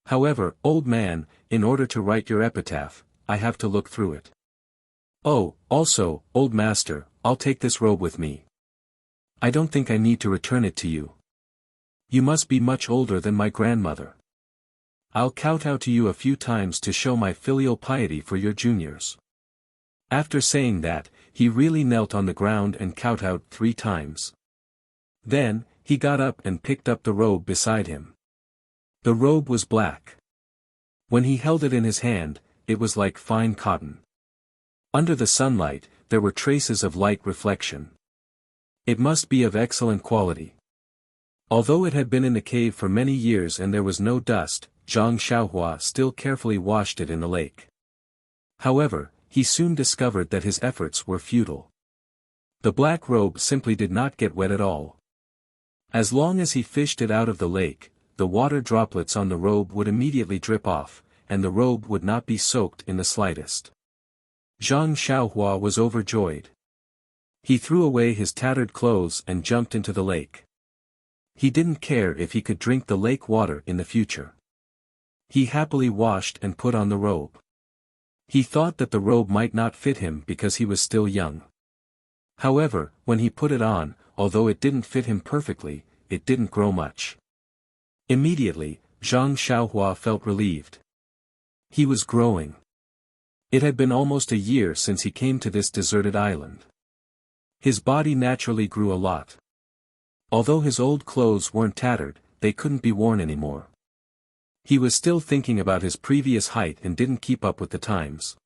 Speaker 1: However, old man, in order to write your epitaph, I have to look through it. Oh, also, old master, I'll take this robe with me. I don't think I need to return it to you. You must be much older than my grandmother. I'll kowtow to you a few times to show my filial piety for your juniors. After saying that, he really knelt on the ground and kowtowed 3 times. Then, he got up and picked up the robe beside him. The robe was black. When he held it in his hand, it was like fine cotton. Under the sunlight, there were traces of light reflection. It must be of excellent quality. Although it had been in the cave for many years and there was no dust, Zhang Xiaohua still carefully washed it in the lake. However, he soon discovered that his efforts were futile. The black robe simply did not get wet at all. As long as he fished it out of the lake, the water droplets on the robe would immediately drip off, and the robe would not be soaked in the slightest. Zhang Xiaohua was overjoyed. He threw away his tattered clothes and jumped into the lake. He didn't care if he could drink the lake water in the future. He happily washed and put on the robe. He thought that the robe might not fit him because he was still young. However, when he put it on, although it didn't fit him perfectly, it didn't grow much. Immediately, Zhang Xiaohua felt relieved. He was growing. It had been almost a year since he came to this deserted island. His body naturally grew a lot. Although his old clothes weren't tattered, they couldn't be worn anymore. He was still thinking about his previous height and didn't keep up with the times.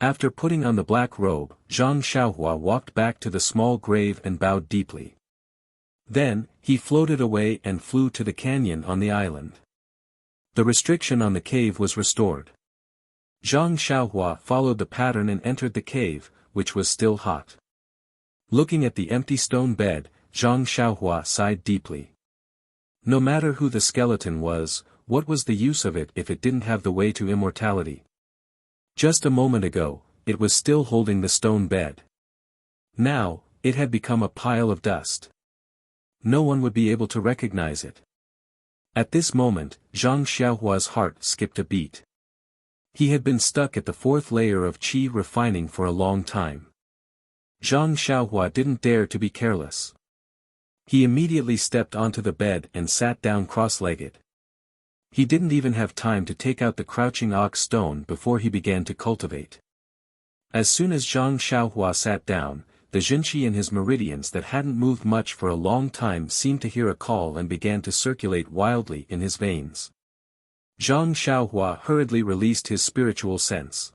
Speaker 1: After putting on the black robe, Zhang Xiaohua walked back to the small grave and bowed deeply. Then, he floated away and flew to the canyon on the island. The restriction on the cave was restored. Zhang Xiaohua followed the pattern and entered the cave, which was still hot. Looking at the empty stone bed, Zhang Xiaohua sighed deeply. No matter who the skeleton was, what was the use of it if it didn't have the way to immortality? Just a moment ago, it was still holding the stone bed. Now, it had become a pile of dust. No one would be able to recognize it. At this moment, Zhang Xiaohua's heart skipped a beat. He had been stuck at the 4th layer of qi refining for a long time. Zhang Xiaohua didn't dare to be careless. He immediately stepped onto the bed and sat down cross-legged. He didn't even have time to take out the crouching ox stone before he began to cultivate. As soon as Zhang Xiaohua sat down, the Jinqi in his meridians that hadn't moved much for a long time seemed to hear a call and began to circulate wildly in his veins. Zhang Xiaohua hurriedly released his spiritual sense.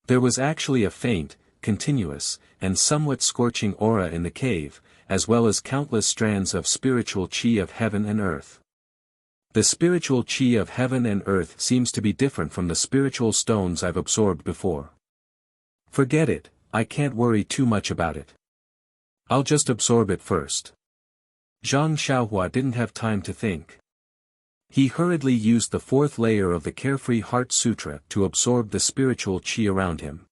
Speaker 1: There was actually a faint, continuous, and somewhat scorching aura in the cave, as well as countless strands of spiritual qi of heaven and earth. The spiritual qi of heaven and earth seems to be different from the spiritual stones I've absorbed before. Forget it, I can't worry too much about it. I'll just absorb it first. Zhang Xiaohua didn't have time to think. He hurriedly used the fourth layer of the Carefree Heart Sutra to absorb the spiritual qi around him.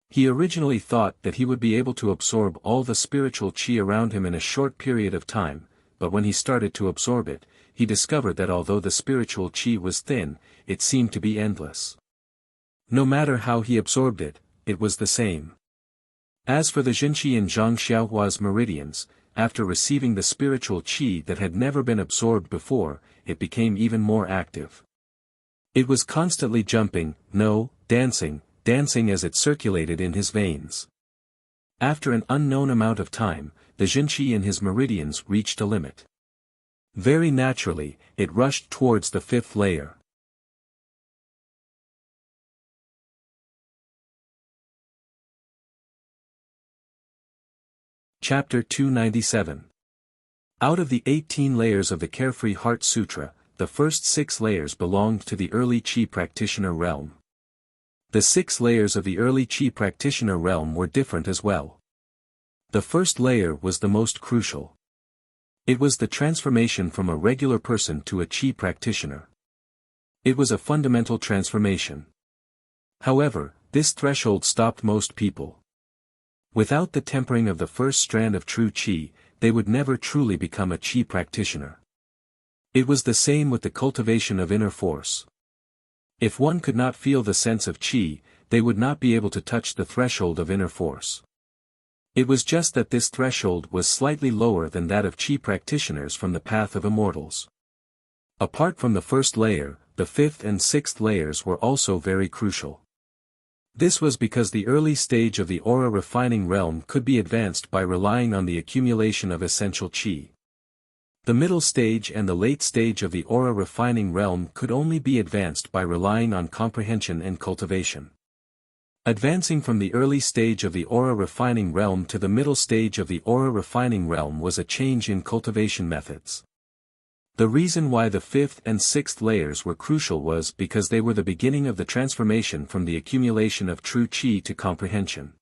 Speaker 1: He originally thought that he would be able to absorb all the spiritual qi around him in a short period of time, but when he started to absorb it, he discovered that although the spiritual qi was thin, it seemed to be endless. No matter how he absorbed it, it was the same. As for the Jinqi in Zhang Xiaohua's meridians, after receiving the spiritual qi that had never been absorbed before, it became even more active. It was constantly jumping, dancing as it circulated in his veins. After an unknown amount of time, the Jinqi in his meridians reached a limit. Very naturally, it rushed towards the fifth layer. Chapter 297. Out of the 18 layers of the Carefree Heart Sutra, the first 6 layers belonged to the early Qi practitioner realm. The 6 layers of the early Qi practitioner realm were different as well. The first layer was the most crucial. It was the transformation from a regular person to a Qi practitioner. It was a fundamental transformation. However, this threshold stopped most people. Without the tempering of the first strand of true Qi, they would never truly become a Qi practitioner. It was the same with the cultivation of inner force. If one could not feel the sense of Qi, they would not be able to touch the threshold of inner force. It was just that this threshold was slightly lower than that of Qi practitioners from the path of immortals. Apart from the first layer, the fifth and sixth layers were also very crucial. This was because the early stage of the aura refining realm could be advanced by relying on the accumulation of essential qi. The middle stage and the late stage of the aura refining realm could only be advanced by relying on comprehension and cultivation. Advancing from the early stage of the aura refining realm to the middle stage of the aura refining realm was a change in cultivation methods. The reason why the fifth and sixth layers were crucial was because they were the beginning of the transformation from the accumulation of true qi to comprehension.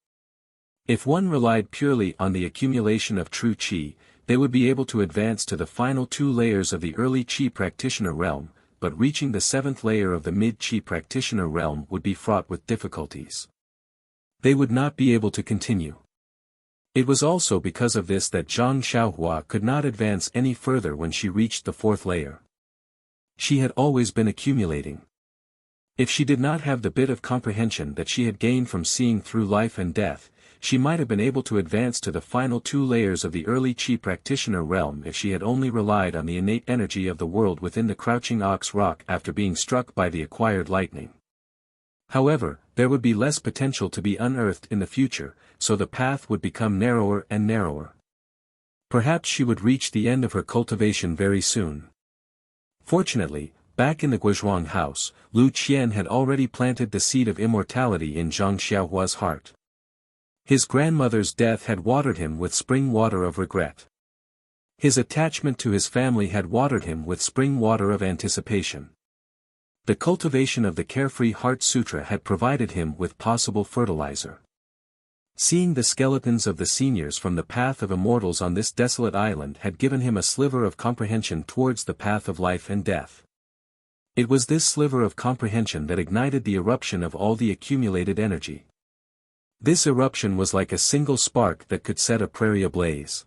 Speaker 1: If one relied purely on the accumulation of true qi, they would be able to advance to the final 2 layers of the early qi practitioner realm, but reaching the 7th layer of the mid-qi practitioner realm would be fraught with difficulties. They would not be able to continue. It was also because of this that Zhang Xiaohua could not advance any further when she reached the 4th layer. She had always been accumulating. If she did not have the bit of comprehension that she had gained from seeing through life and death, she might have been able to advance to the final 2 layers of the early Qi practitioner realm if she had only relied on the innate energy of the world within the crouching ox rock after being struck by the acquired lightning. However, there would be less potential to be unearthed in the future, so the path would become narrower and narrower. Perhaps she would reach the end of her cultivation very soon. Fortunately, back in the Guizhuang house, Lu Qian had already planted the seed of immortality in Zhang Xiaohua's heart. His grandmother's death had watered him with spring water of regret. His attachment to his family had watered him with spring water of anticipation. The cultivation of the Carefree Heart Sutra had provided him with possible fertilizer. Seeing the skeletons of the seniors from the path of immortals on this desolate island had given him a sliver of comprehension towards the path of life and death. It was this sliver of comprehension that ignited the eruption of all the accumulated energy. This eruption was like a single spark that could set a prairie ablaze.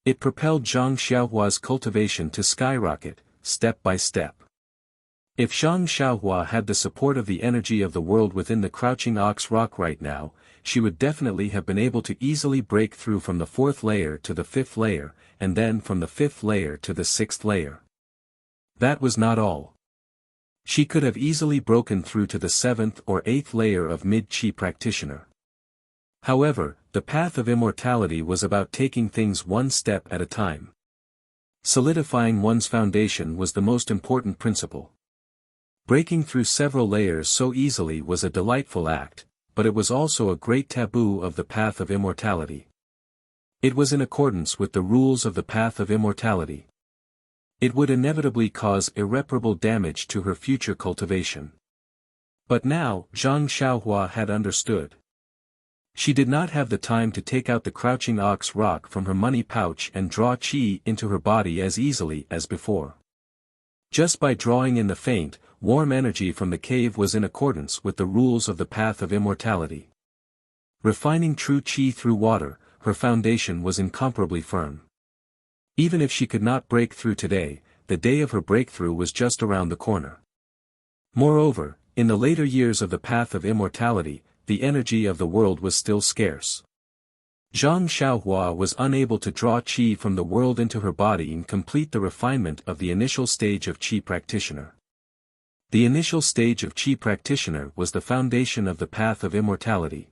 Speaker 1: It propelled Zhang Xiaohua's cultivation to skyrocket, step by step. If Zhang Xiaohua had the support of the energy of the world within the Crouching Ox Rock right now, she would definitely have been able to easily break through from the 4th layer to the 5th layer, and then from the 5th layer to the 6th layer. That was not all. She could have easily broken through to the 7th or 8th layer of mid-Qi practitioner. However, the path of immortality was about taking things one step at a time. Solidifying one's foundation was the most important principle. Breaking through several layers so easily was a delightful act, but it was also a great taboo of the path of immortality. It was in accordance with the rules of the path of immortality. It would inevitably cause irreparable damage to her future cultivation. But now, Zhang Xiaohua had understood. She did not have the time to take out the Crouching Ox Rock from her money pouch and draw qi into her body as easily as before. Just by drawing in the faint, warm energy from the cave was in accordance with the rules of the path of immortality. Refining true qi through water, her foundation was incomparably firm. Even if she could not break through today, the day of her breakthrough was just around the corner. Moreover, in the later years of the path of immortality, the energy of the world was still scarce. Zhang Xiaohua was unable to draw qi from the world into her body and complete the refinement of the initial stage of qi practitioner. The initial stage of qi practitioner was the foundation of the path of immortality.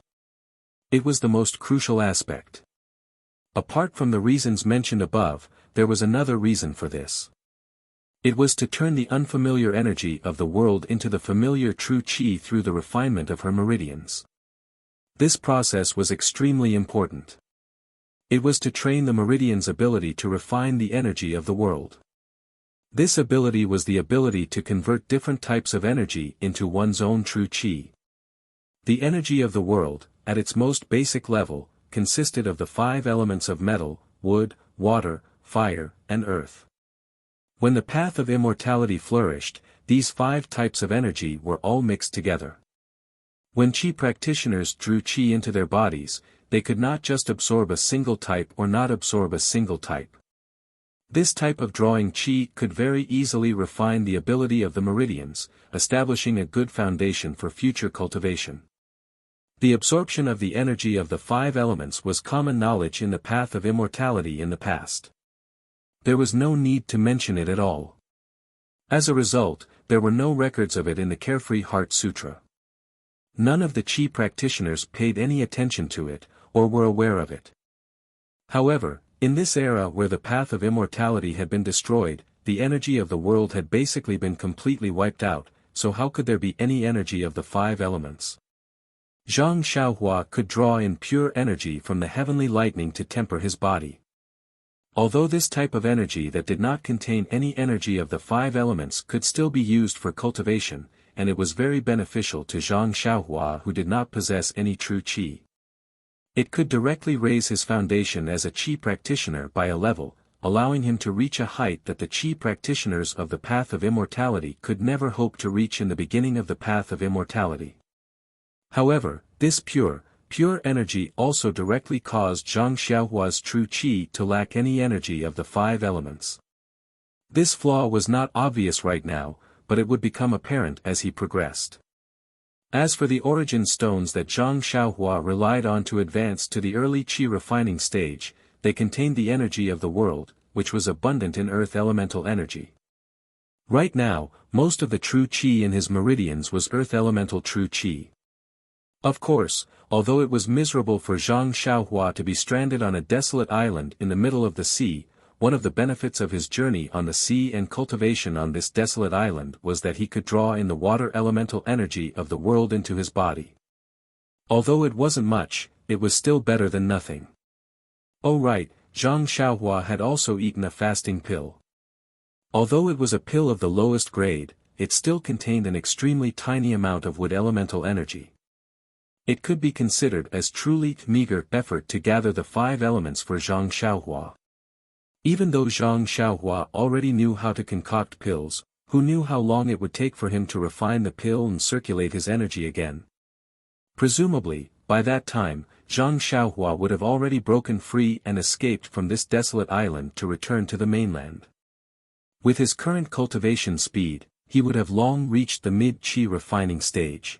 Speaker 1: It was the most crucial aspect. Apart from the reasons mentioned above, there was another reason for this. It was to turn the unfamiliar energy of the world into the familiar true qi through the refinement of her meridians. This process was extremely important. It was to train the meridian's ability to refine the energy of the world. This ability was the ability to convert different types of energy into one's own true qi. The energy of the world, at its most basic level, consisted of the 5 elements of metal, wood, water, fire, and earth. When the path of immortality flourished, these 5 types of energy were all mixed together. When qi practitioners drew qi into their bodies, they could not just absorb a single type or not absorb a single type. This type of drawing qi could very easily refine the ability of the meridians, establishing a good foundation for future cultivation. The absorption of the energy of the 5 elements was common knowledge in the path of immortality in the past. There was no need to mention it at all. As a result, there were no records of it in the Carefree Heart Sutra. None of the qi practitioners paid any attention to it, or were aware of it. However, in this era where the path of immortality had been destroyed, the energy of the world had basically been completely wiped out, so how could there be any energy of the 5 elements? Zhang Xiaohua could draw in pure energy from the heavenly lightning to temper his body. Although this type of energy that did not contain any energy of the 5 elements could still be used for cultivation, and it was very beneficial to Zhang Xiaohua who did not possess any true qi. It could directly raise his foundation as a qi practitioner by a level, allowing him to reach a height that the qi practitioners of the path of immortality could never hope to reach in the beginning of the path of immortality. However, this pure energy also directly caused Zhang Xiaohua's true qi to lack any energy of the 5 elements. This flaw was not obvious right now, but it would become apparent as he progressed. As for the origin stones that Zhang Xiaohua relied on to advance to the early qi refining stage, they contained the energy of the world, which was abundant in earth elemental energy. Right now, most of the true qi in his meridians was earth elemental true qi. Of course, although it was miserable for Zhang Xiaohua to be stranded on a desolate island in the middle of the sea, one of the benefits of his journey on the sea and cultivation on this desolate island was that he could draw in the water elemental energy of the world into his body. Although it wasn't much, it was still better than nothing. Oh right, Zhang Xiaohua had also eaten a fasting pill. Although it was a pill of the lowest grade, it still contained an extremely tiny amount of wood elemental energy. It could be considered as truly meager effort to gather the 5 elements for Zhang Xiaohua. Even though Zhang Xiaohua already knew how to concoct pills, who knew how long it would take for him to refine the pill and circulate his energy again? Presumably, by that time, Zhang Xiaohua would have already broken free and escaped from this desolate island to return to the mainland. With his current cultivation speed, he would have long reached the mid-chi refining stage.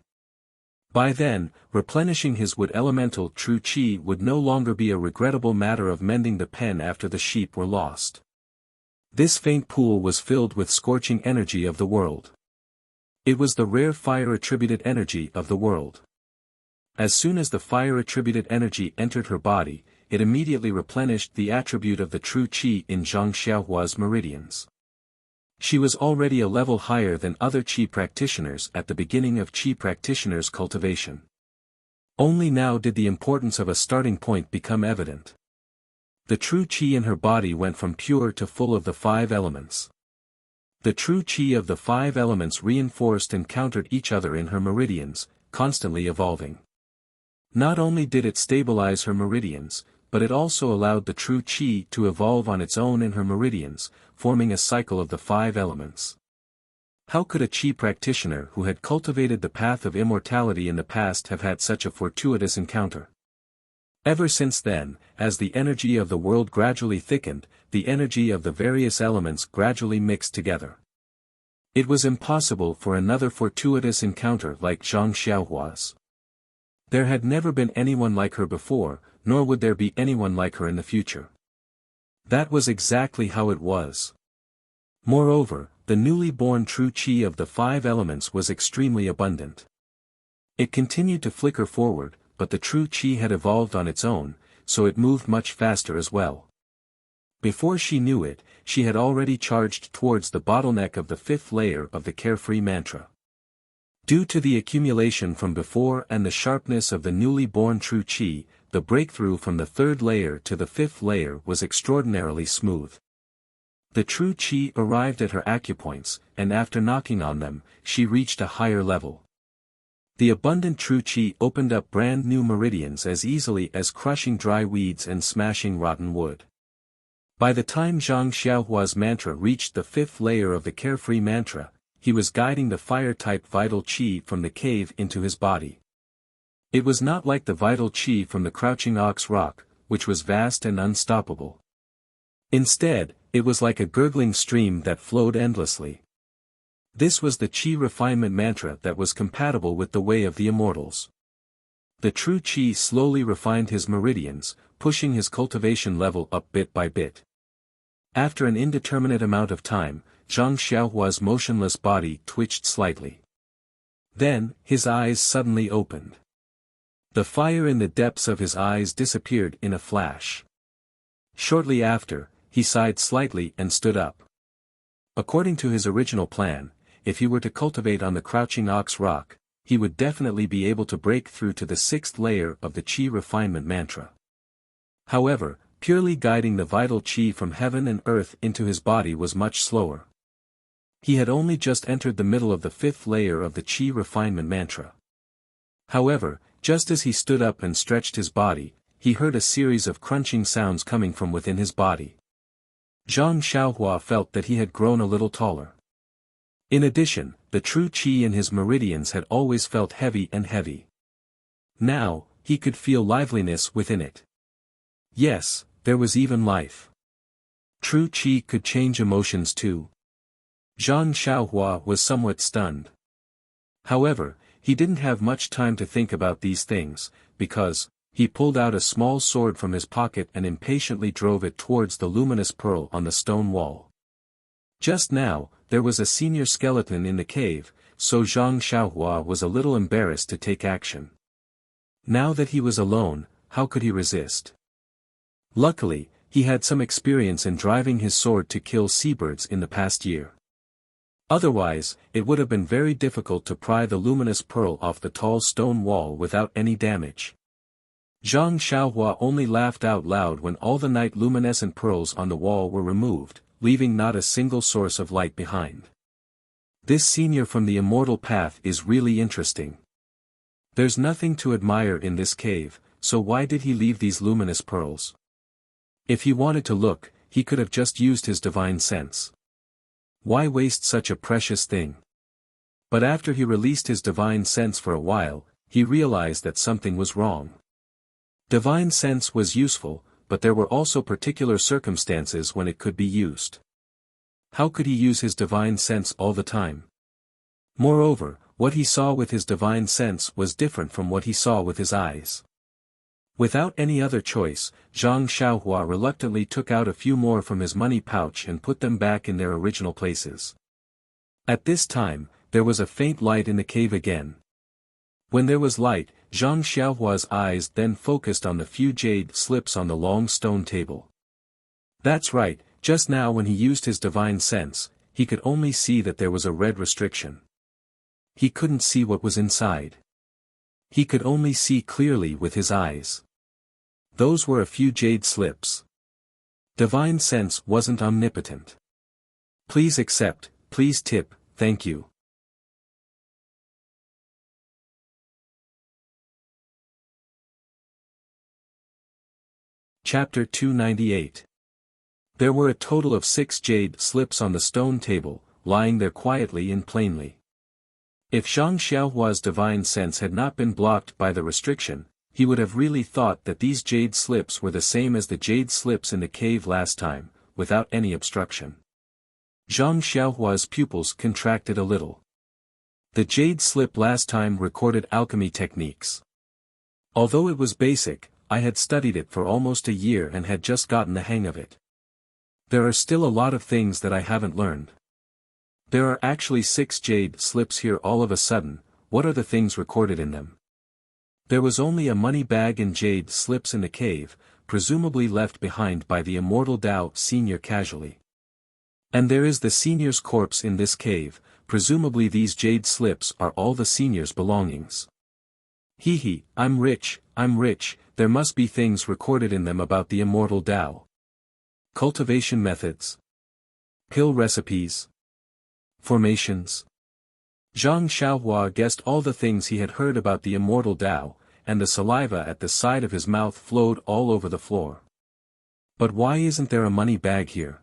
Speaker 1: By then, replenishing his wood elemental true chi would no longer be a regrettable matter of mending the pen after the sheep were lost. This faint pool was filled with scorching energy of the world. It was the rare fire-attributed energy of the world. As soon as the fire-attributed energy entered her body, it immediately replenished the attribute of the true chi in Zhang Xiaohua's meridians. She was already a level higher than other chi practitioners at the beginning of chi practitioners' cultivation. Only now did the importance of a starting point become evident. The true chi in her body went from pure to full of the 5 elements. The true chi of the 5 elements reinforced and countered each other in her meridians, constantly evolving. Not only did it stabilize her meridians, but it also allowed the true chi to evolve on its own in her meridians, forming a cycle of the 5 elements. How could a chi practitioner who had cultivated the path of immortality in the past have had such a fortuitous encounter? Ever since then, as the energy of the world gradually thickened, the energy of the various elements gradually mixed together. It was impossible for another fortuitous encounter like Zhang Xiaohua's. There had never been anyone like her before, nor would there be anyone like her in the future. That was exactly how it was. Moreover, the newly born true chi of the 5 elements was extremely abundant. It continued to flicker forward, but the true chi had evolved on its own, so it moved much faster as well. Before she knew it, she had already charged towards the bottleneck of the 5th layer of the carefree mantra. Due to the accumulation from before and the sharpness of the newly born true chi, the breakthrough from the 3rd layer to the 5th layer was extraordinarily smooth. The true chi arrived at her acupoints, and after knocking on them, she reached a higher level. The abundant true chi opened up brand new meridians as easily as crushing dry weeds and smashing rotten wood. By the time Zhang Xiaohua's mantra reached the 5th layer of the carefree mantra, he was guiding the fire-type vital chi from the cave into his body. It was not like the vital chi from the crouching ox rock, which was vast and unstoppable. Instead, it was like a gurgling stream that flowed endlessly. This was the chi refinement mantra that was compatible with the way of the immortals. The true chi slowly refined his meridians, pushing his cultivation level up bit by bit. After an indeterminate amount of time, Zhang Xiaohua's motionless body twitched slightly. Then, his eyes suddenly opened. The fire in the depths of his eyes disappeared in a flash. Shortly after, he sighed slightly and stood up. According to his original plan, if he were to cultivate on the crouching ox rock, he would definitely be able to break through to the 6th layer of the chi refinement mantra. However, purely guiding the vital chi from heaven and earth into his body was much slower. He had only just entered the middle of the 5th layer of the chi refinement mantra. However, just as he stood up and stretched his body, he heard a series of crunching sounds coming from within his body. Zhang Xiaohua felt that he had grown a little taller. In addition, the true chi in his meridians had always felt heavy and heavy. Now, he could feel liveliness within it. Yes, there was even life. True chi could change emotions too. Zhang Xiaohua was somewhat stunned. However, he didn't have much time to think about these things, because, he pulled out a small sword from his pocket and impatiently drove it towards the luminous pearl on the stone wall. Just now, there was a senior skeleton in the cave, so Zhang Xiaohua was a little embarrassed to take action. Now that he was alone, how could he resist? Luckily, he had some experience in driving his sword to kill seabirds in the past year. Otherwise, it would have been very difficult to pry the luminous pearl off the tall stone wall without any damage. Zhang Xiaohua only laughed out loud when all the night luminescent pearls on the wall were removed, leaving not a single source of light behind. This senior from the immortal path is really interesting. There's nothing to admire in this cave, so why did he leave these luminous pearls? If he wanted to look, he could have just used his divine sense. Why waste such a precious thing? But after he released his divine sense for a while, he realized that something was wrong. Divine sense was useful, but there were also particular circumstances when it could be used. How could he use his divine sense all the time? Moreover, what he saw with his divine sense was different from what he saw with his eyes. Without any other choice, Zhang Xiaohua reluctantly took out a few more from his money pouch and put them back in their original places. At this time, there was a faint light in the cave again. When there was light, Zhang Xiaohua's eyes then focused on the few jade slips on the long stone table. That's right, just now when he used his divine sense, he could only see that there was a red restriction. He couldn't see what was inside. He could only see clearly with his eyes. Those were a few jade slips. Divine sense wasn't omnipotent. Please accept, please tip, thank you. Chapter 298. There were a total of 6 jade slips on the stone table, lying there quietly and plainly. If Zhang Xiaohua's divine sense had not been blocked by the restriction, he would have really thought that these jade slips were the same as the jade slips in the cave last time, without any obstruction. Zhang Xiaohua's pupils contracted a little. The jade slip last time recorded alchemy techniques. Although it was basic, I had studied it for almost a year and had just gotten the hang of it. There are still a lot of things that I haven't learned. There are actually 6 jade slips here all of a sudden. What are the things recorded in them? There was only a money bag and jade slips in the cave, presumably left behind by the immortal Dao senior casually. And there is the senior's corpse in this cave, presumably these jade slips are all the senior's belongings. Hee, I'm rich, there must be things recorded in them about the immortal Dao. Cultivation methods. Pill recipes. Formations. Zhang Xiaohua guessed all the things he had heard about the immortal Dao, and the saliva at the side of his mouth flowed all over the floor. But why isn't there a money bag here?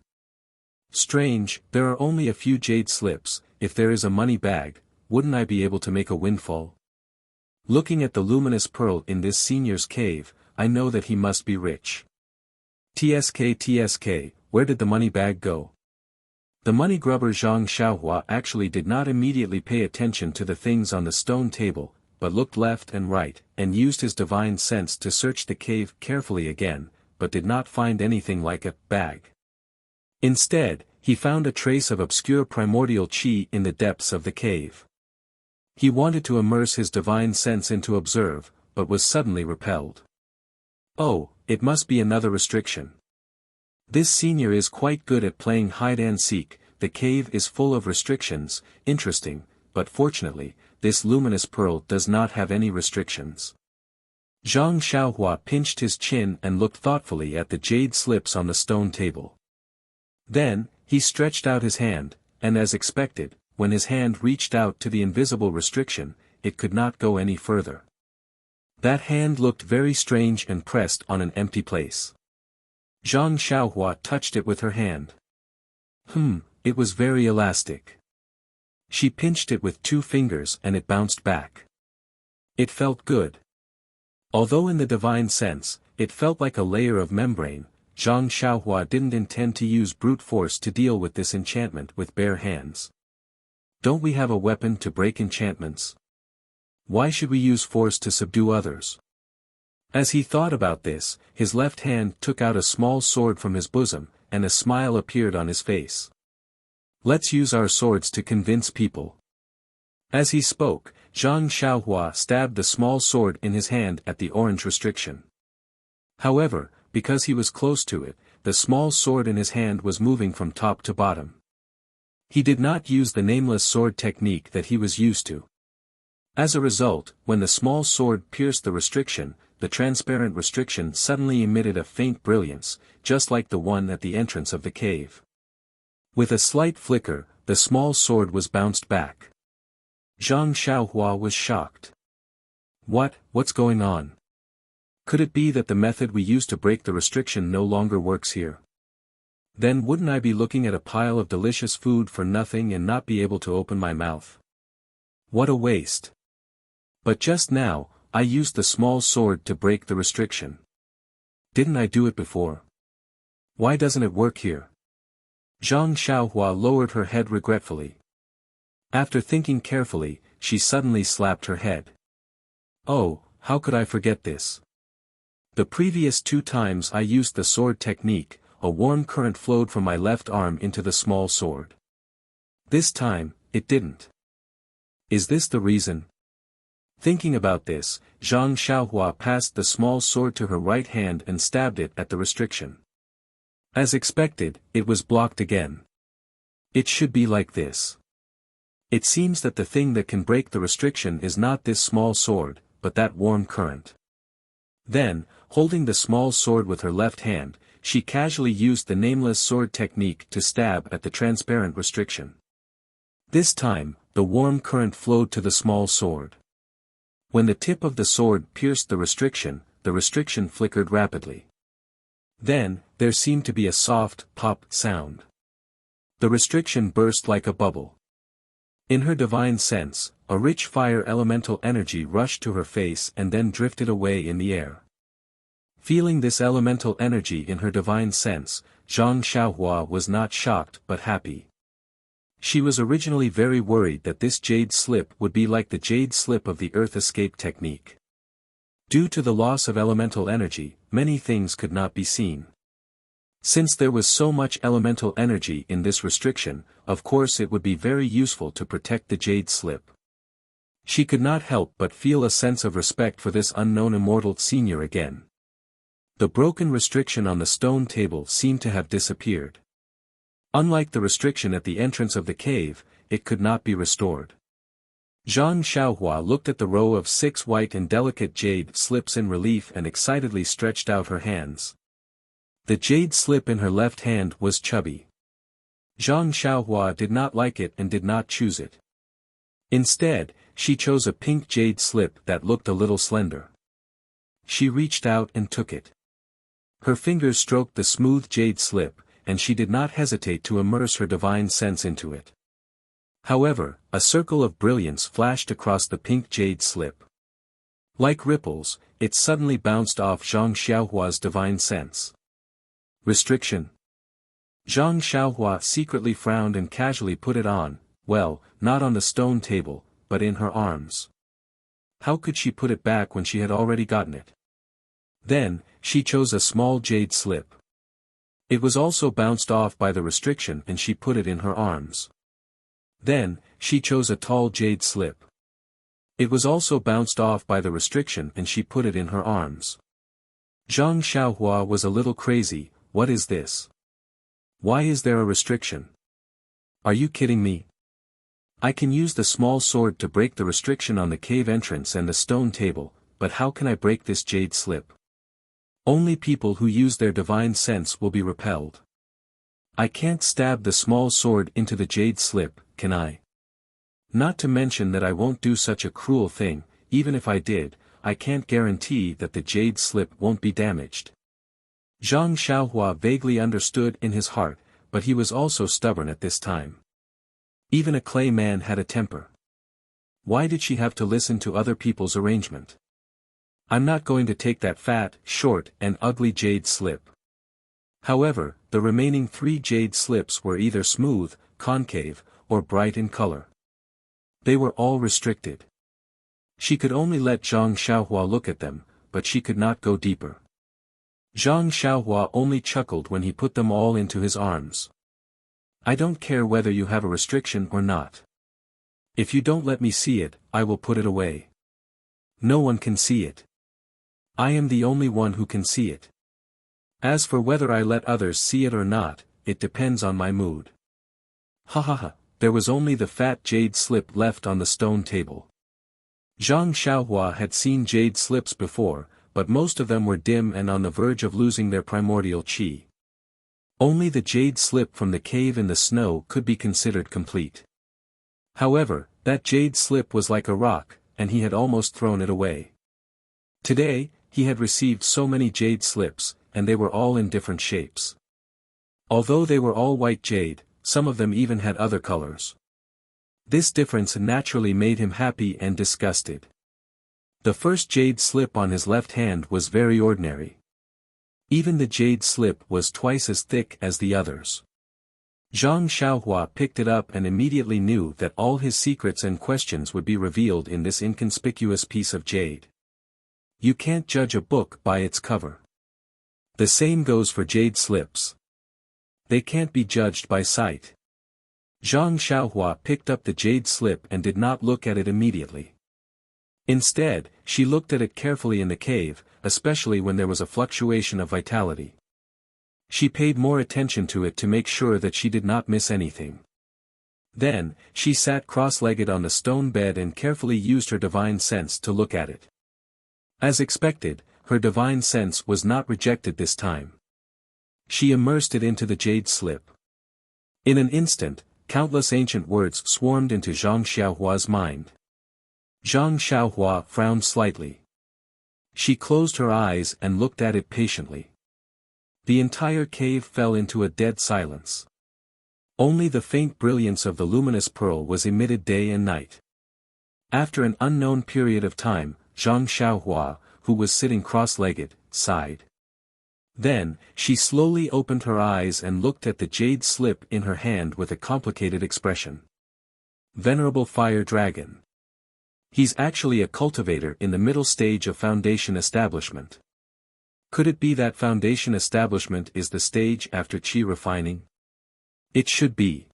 Speaker 1: Strange, there are only a few jade slips. If there is a money bag, wouldn't I be able to make a windfall? Looking at the luminous pearl in this senior's cave, I know that he must be rich. TSK, where did the money bag go? The money grubber Zhang Xiaohua actually did not immediately pay attention to the things on the stone table, but looked left and right, and used his divine sense to search the cave carefully again, but did not find anything like a bag. Instead, he found a trace of obscure primordial chi in the depths of the cave. He wanted to immerse his divine sense into observe, but was suddenly repelled. Oh, it must be another restriction. This senior is quite good at playing hide-and-seek. The cave is full of restrictions, interesting, but fortunately, this luminous pearl does not have any restrictions. Zhang Xiaohua pinched his chin and looked thoughtfully at the jade slips on the stone table. Then, he stretched out his hand, and as expected, when his hand reached out to the invisible restriction, it could not go any further. That hand looked very strange and pressed on an empty place. Zhang Xiaohua touched it with her hand. It was very elastic. She pinched it with 2 fingers and it bounced back. It felt good. Although in the divine sense, it felt like a layer of membrane, Zhang Xiaohua didn't intend to use brute force to deal with this enchantment with bare hands. Don't we have a weapon to break enchantments? Why should we use force to subdue others? As he thought about this, his left hand took out a small sword from his bosom, and a smile appeared on his face. Let's use our swords to convince people. As he spoke, Zhang Xiaohua stabbed the small sword in his hand at the orange restriction. However, because he was close to it, the small sword in his hand was moving from top to bottom. He did not use the nameless sword technique that he was used to. As a result, when the small sword pierced the restriction, the transparent restriction suddenly emitted a faint brilliance, just like the one at the entrance of the cave. With a slight flicker, the small sword was bounced back. Zhang Xiaohua was shocked. What's going on? Could it be that the method we used to break the restriction no longer works here? Then wouldn't I be looking at a pile of delicious food for nothing and not be able to open my mouth? What a waste. But just now, I used the small sword to break the restriction. Didn't I do it before? Why doesn't it work here? Zhang Xiaohua lowered her head regretfully. After thinking carefully, she suddenly slapped her head. Oh, how could I forget this? The previous 2 times I used the sword technique, a warm current flowed from my left arm into the small sword. This time, it didn't. Is this the reason? Thinking about this, Zhang Xiaohua passed the small sword to her right hand and stabbed it at the restriction. As expected, it was blocked again. It should be like this. It seems that the thing that can break the restriction is not this small sword, but that warm current. Then, holding the small sword with her left hand, she casually used the nameless sword technique to stab at the transparent restriction. This time, the warm current flowed to the small sword. When the tip of the sword pierced the restriction flickered rapidly. Then, there seemed to be a soft, pop sound. The restriction burst like a bubble. In her divine sense, a rich fire elemental energy rushed to her face and then drifted away in the air. Feeling this elemental energy in her divine sense, Zhang Xiaohua was not shocked but happy. She was originally very worried that this jade slip would be like the jade slip of the earth escape technique. Due to the loss of elemental energy, many things could not be seen. Since there was so much elemental energy in this restriction, of course it would be very useful to protect the jade slip. She could not help but feel a sense of respect for this unknown immortal senior again. The broken restriction on the stone table seemed to have disappeared. Unlike the restriction at the entrance of the cave, it could not be restored. Zhang Xiaohua looked at the row of 6 white and delicate jade slips in relief and excitedly stretched out her hands. The jade slip in her left hand was chubby. Zhang Xiaohua did not like it and did not choose it. Instead, she chose a pink jade slip that looked a little slender. She reached out and took it. Her fingers stroked the smooth jade slip, and she did not hesitate to immerse her divine sense into it. However, a circle of brilliance flashed across the pink jade slip. Like ripples, it suddenly bounced off Zhang Xiaohua's divine sense. Restriction. Zhang Xiaohua secretly frowned and casually put it on, well, not on the stone table, but in her arms. How could she put it back when she had already gotten it? Then, she chose a small jade slip. It was also bounced off by the restriction and she put it in her arms. Then, she chose a tall jade slip. It was also bounced off by the restriction and she put it in her arms. Zhang Xiaohua was a little crazy. What is this? Why is there a restriction? Are you kidding me? I can use the small sword to break the restriction on the cave entrance and the stone table, but how can I break this jade slip? Only people who use their divine sense will be repelled. I can't stab the small sword into the jade slip, can I? Not to mention that I won't do such a cruel thing. Even if I did, I can't guarantee that the jade slip won't be damaged. Zhang Xiaohua vaguely understood in his heart, but he was also stubborn at this time. Even a clay man had a temper. Why did she have to listen to other people's arrangement? I'm not going to take that fat, short, and ugly jade slip. However, the remaining 3 jade slips were either smooth, concave, or bright in color. They were all restricted. She could only let Zhang Xiaohua look at them, but she could not go deeper. Zhang Xiaohua only chuckled when he put them all into his arms. I don't care whether you have a restriction or not. If you don't let me see it, I will put it away. No one can see it. I am the only one who can see it. As for whether I let others see it or not, it depends on my mood. Ha ha ha, there was only the fat jade slip left on the stone table. Zhang Xiaohua had seen jade slips before, but most of them were dim and on the verge of losing their primordial qi. Only the jade slip from the cave in the snow could be considered complete. However, that jade slip was like a rock, and he had almost thrown it away. Today, he had received so many jade slips, and they were all in different shapes. Although they were all white jade, some of them even had other colors. This difference naturally made him happy and disgusted. The first jade slip on his left hand was very ordinary. Even the jade slip was twice as thick as the others. Zhang Xiaohua picked it up and immediately knew that all his secrets and questions would be revealed in this inconspicuous piece of jade. You can't judge a book by its cover. The same goes for jade slips. They can't be judged by sight. Zhang Xiaohua picked up the jade slip and did not look at it immediately. Instead, she looked at it carefully in the cave, especially when there was a fluctuation of vitality. She paid more attention to it to make sure that she did not miss anything. Then, she sat cross-legged on the stone bed and carefully used her divine sense to look at it. As expected, her divine sense was not rejected this time. She immersed it into the jade slip. In an instant, countless ancient words swarmed into Zhang Xiaohua's mind. Zhang Xiaohua frowned slightly. She closed her eyes and looked at it patiently. The entire cave fell into a dead silence. Only the faint brilliance of the luminous pearl was emitted day and night. After an unknown period of time, Zhang Xiaohua, who was sitting cross-legged, sighed. Then, she slowly opened her eyes and looked at the jade slip in her hand with a complicated expression. Venerable Fire Dragon. He's actually a cultivator in the middle stage of foundation establishment. Could it be that foundation establishment is the stage after qi refining? It should be.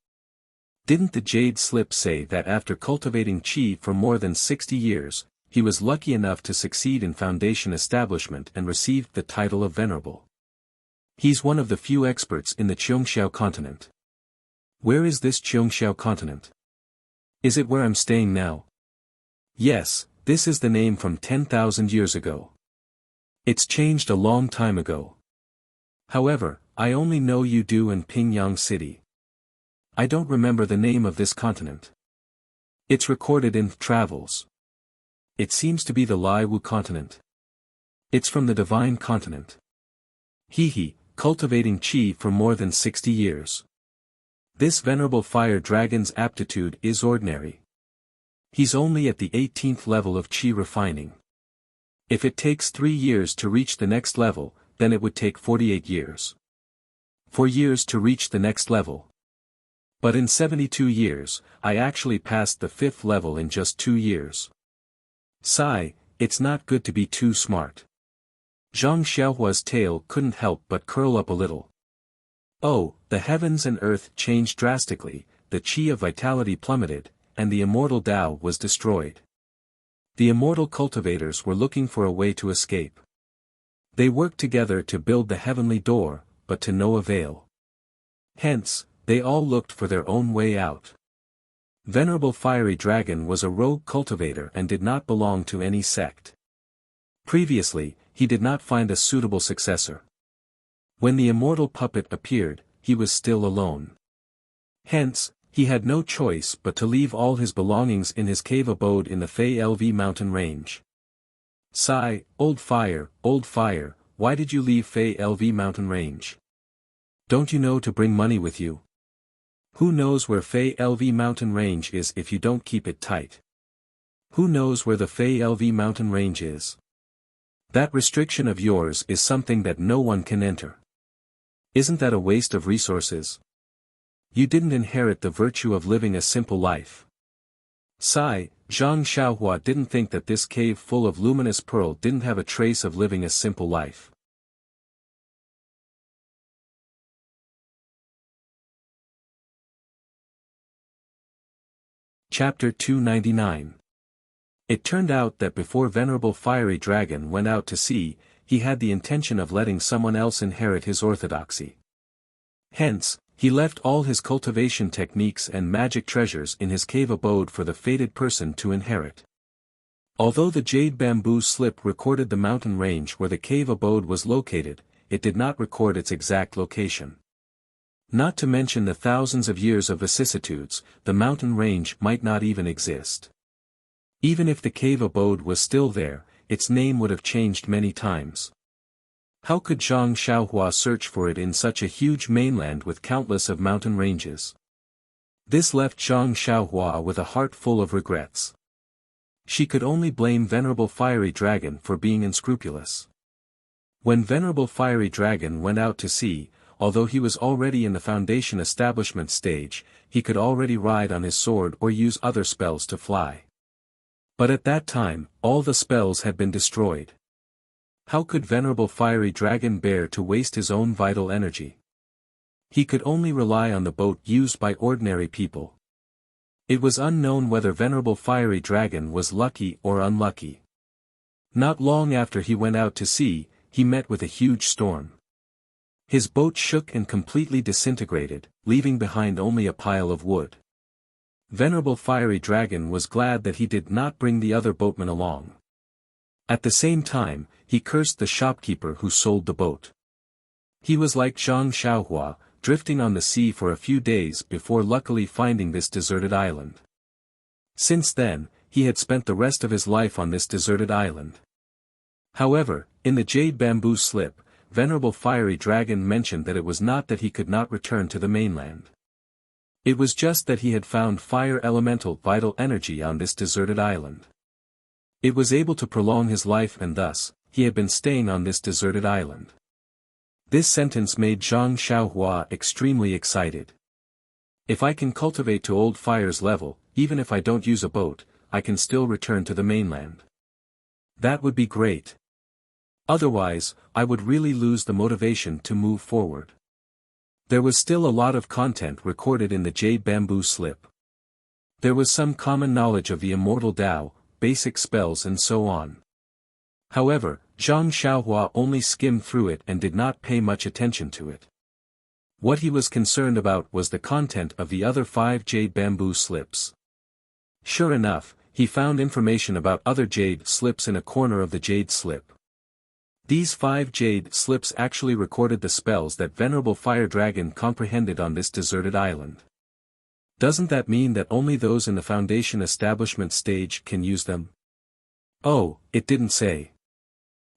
Speaker 1: Didn't the jade slip say that after cultivating qi for more than 60 years, he was lucky enough to succeed in foundation establishment and received the title of Venerable? He's one of the few experts in the Qiongxiao continent. Where is this Qiongxiao continent? Is it where I'm staying now? Yes, this is the name from 10,000 years ago. It's changed a long time ago. However, I only know Yudu and Pingyang City. I don't remember the name of this continent. It's recorded in Travels. It seems to be the Lai Wu continent. It's from the Divine continent. He, cultivating qi for more than 60 years. This venerable fire dragon's aptitude is ordinary. He's only at the 18th level of qi refining. If it takes 3 years to reach the next level, then it would take 48 years. 4 years to reach the next level. But in 72 years, I actually passed the 5th level in just 2 years. Sigh, it's not good to be too smart. Zhang Xiaohua's tail couldn't help but curl up a little. Oh, the heavens and earth changed drastically, the qi of vitality plummeted, and the immortal Tao was destroyed. The immortal cultivators were looking for a way to escape. They worked together to build the heavenly door, but to no avail. Hence, they all looked for their own way out. Venerable Fiery Dragon was a rogue cultivator and did not belong to any sect. Previously, he did not find a suitable successor. When the immortal puppet appeared, he was still alone. Hence, he had no choice but to leave all his belongings in his cave abode in the Fei LV mountain range. Sigh, old fire, why did you leave Fei LV mountain range? Don't you know to bring money with you? Who knows where Fei LV mountain range is if you don't keep it tight? Who knows where the Fei LV mountain range is? That restriction of yours is something that no one can enter. Isn't that a waste of resources? You didn't inherit the virtue of living a simple life. Sigh, Zhang Xiaohua didn't think that this cave full of luminous pearl didn't have a trace of living a simple life. Chapter 299. It turned out that before Venerable Fiery Dragon went out to sea, he had the intention of letting someone else inherit his orthodoxy. Hence, he left all his cultivation techniques and magic treasures in his cave abode for the fated person to inherit. Although the jade bamboo slip recorded the mountain range where the cave abode was located, it did not record its exact location. Not to mention the thousands of years of vicissitudes, the mountain range might not even exist. Even if the cave abode was still there, its name would have changed many times. How could Zhang Xiaohua search for it in such a huge mainland with countless of mountain ranges? This left Zhang Xiaohua with a heart full of regrets. She could only blame Venerable Fiery Dragon for being unscrupulous. When Venerable Fiery Dragon went out to sea, although he was already in the foundation establishment stage, he could already ride on his sword or use other spells to fly. But at that time, all the spells had been destroyed. How could Venerable Fiery Dragon bear to waste his own vital energy? He could only rely on the boat used by ordinary people. It was unknown whether Venerable Fiery Dragon was lucky or unlucky. Not long after he went out to sea, he met with a huge storm. His boat shook and completely disintegrated, leaving behind only a pile of wood. Venerable Fiery Dragon was glad that he did not bring the other boatmen along. At the same time, he cursed the shopkeeper who sold the boat. He was like Zhang Xiaohua, drifting on the sea for a few days before luckily finding this deserted island. Since then, he had spent the rest of his life on this deserted island. However, in the jade bamboo slip, Venerable Fiery Dragon mentioned that it was not that he could not return to the mainland. It was just that he had found fire elemental vital energy on this deserted island. It was able to prolong his life and thus, he had been staying on this deserted island. This sentence made Zhang Xiaohua extremely excited. If I can cultivate to old fire's level, even if I don't use a boat, I can still return to the mainland. That would be great. Otherwise, I would really lose the motivation to move forward. There was still a lot of content recorded in the jade bamboo slip. There was some common knowledge of the immortal Tao, basic spells and so on. However, Zhang Xiaohua only skimmed through it and did not pay much attention to it. What he was concerned about was the content of the other 5 jade bamboo slips. Sure enough, he found information about other jade slips in a corner of the jade slip. These 5 jade slips actually recorded the spells that Venerable Fire Dragon comprehended on this deserted island. Doesn't that mean that only those in the foundation establishment stage can use them? Oh, it didn't say.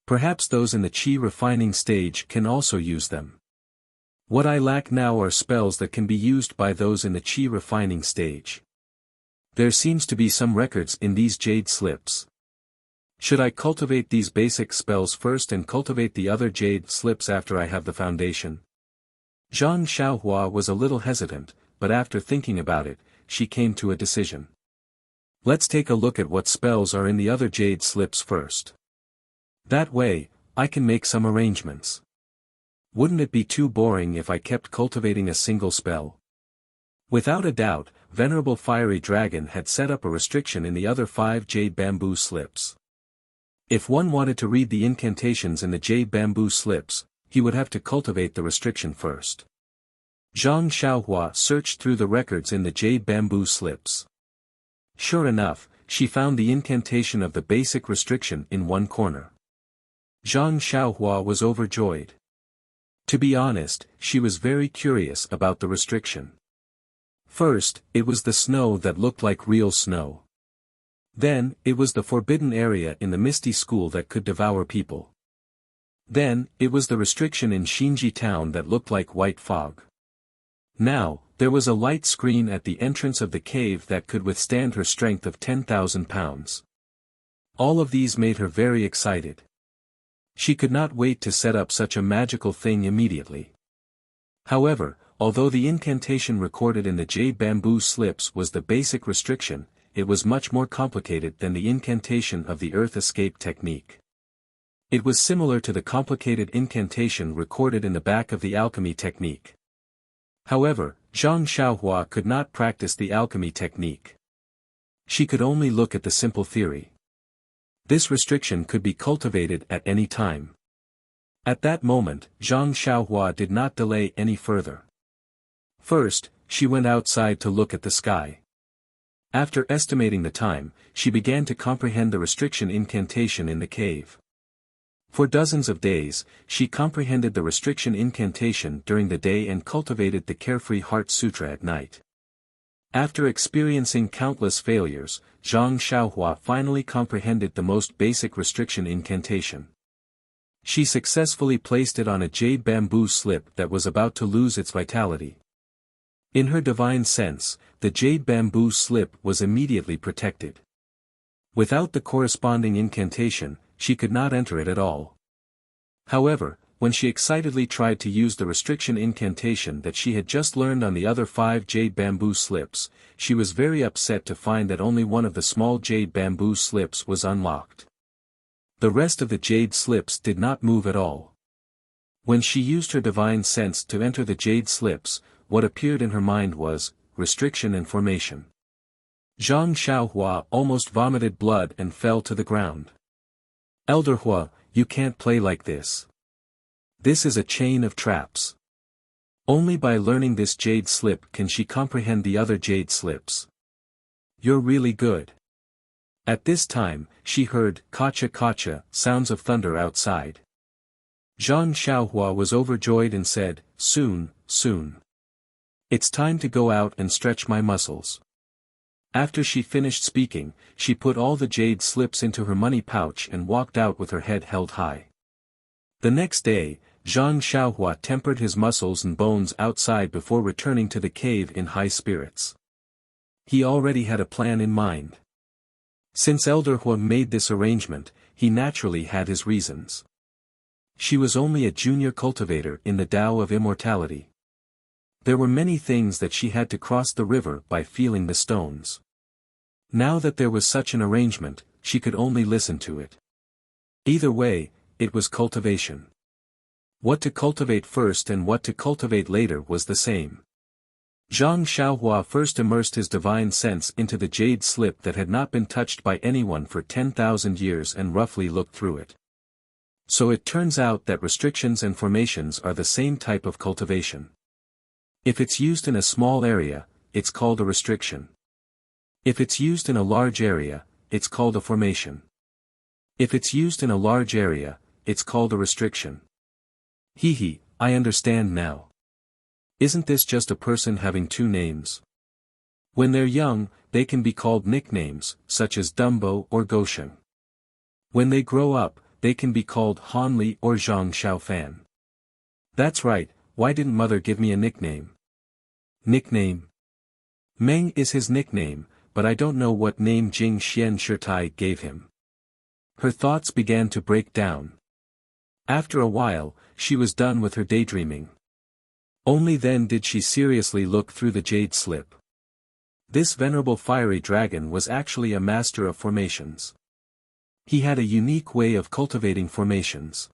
Speaker 1: Perhaps those in the chi refining stage can also use them. What I lack now are spells that can be used by those in the chi refining stage. There seems to be some records in these jade slips. Should I cultivate these basic spells first and cultivate the other jade slips after I have the foundation? Zhang Xiaohua was a little hesitant, but after thinking about it, she came to a decision. Let's take a look at what spells are in the other jade slips first. That way, I can make some arrangements. Wouldn't it be too boring if I kept cultivating a single spell? Without a doubt, Venerable Fiery Dragon had set up a restriction in the other 5 jade bamboo slips. If one wanted to read the incantations in the jade bamboo slips, he would have to cultivate the restriction first. Zhang Xiaohua searched through the records in the jade bamboo slips. Sure enough, she found the incantation of the basic restriction in one corner. Zhang Xiaohua was overjoyed. To be honest, she was very curious about the restriction. First, it was the snow that looked like real snow. Then, it was the forbidden area in the misty school that could devour people. Then, it was the restriction in Xinji town that looked like white fog. Now, there was a light screen at the entrance of the cave that could withstand her strength of 10,000 pounds. All of these made her very excited. She could not wait to set up such a magical thing immediately. However, although the incantation recorded in the jade bamboo slips was the basic restriction, it was much more complicated than the incantation of the earth escape technique. It was similar to the complicated incantation recorded in the back of the alchemy technique. However, Zhang Xiaohua could not practice the alchemy technique. She could only look at the simple theory. This restriction could be cultivated at any time. At that moment, Zhang Xiaohua did not delay any further. First, she went outside to look at the sky. After estimating the time, she began to comprehend the restriction incantation in the cave. For dozens of days, she comprehended the restriction incantation during the day and cultivated the Carefree Heart Sutra at night. After experiencing countless failures, Zhang Xiaohua finally comprehended the most basic restriction incantation. She successfully placed it on a jade bamboo slip that was about to lose its vitality. In her divine sense, the jade bamboo slip was immediately protected. Without the corresponding incantation, she could not enter it at all. However, when she excitedly tried to use the restriction incantation that she had just learned on the other 5 jade bamboo slips, she was very upset to find that only one of the small jade bamboo slips was unlocked. The rest of the jade slips did not move at all. When she used her divine sense to enter the jade slips, what appeared in her mind was restriction and formation. Zhang Xiaohua almost vomited blood and fell to the ground. Elder Hua, you can't play like this. This is a chain of traps. Only by learning this jade slip can she comprehend the other jade slips. You're really good. At this time, she heard "kacha kacha" sounds of thunder outside. Zhang Xiaohua was overjoyed and said, "Soon, soon. It's time to go out and stretch my muscles." After she finished speaking, she put all the jade slips into her money pouch and walked out with her head held high. The next day, Zhang Xiaohua tempered his muscles and bones outside before returning to the cave in high spirits. He already had a plan in mind. Since Elder Hua made this arrangement, he naturally had his reasons. She was only a junior cultivator in the Tao of Immortality. There were many things that she had to cross the river by feeling the stones. Now that there was such an arrangement, she could only listen to it. Either way, it was cultivation. What to cultivate first and what to cultivate later was the same. Zhang Xiaohua first immersed his divine sense into the jade slip that had not been touched by anyone for 10,000 years and roughly looked through it. So it turns out that restrictions and formations are the same type of cultivation. If it's used in a small area, it's called a restriction. If it's used in a large area, it's called a formation. If it's used in a large area, it's called a restriction. Hee, I understand now. Isn't this just a person having 2 names? When they're young, they can be called nicknames, such as Dumbo or Gosheng. When they grow up, they can be called Hanli or Zhang Xiaofan. That's right, why didn't mother give me a nickname? Nickname? Meng is his nickname, but I don't know what name Jing Xian Shirtai gave him. Her thoughts began to break down. After a while, she was done with her daydreaming. Only then did she seriously look through the jade slip. This venerable fiery dragon was actually a master of formations. He had a unique way of cultivating formations.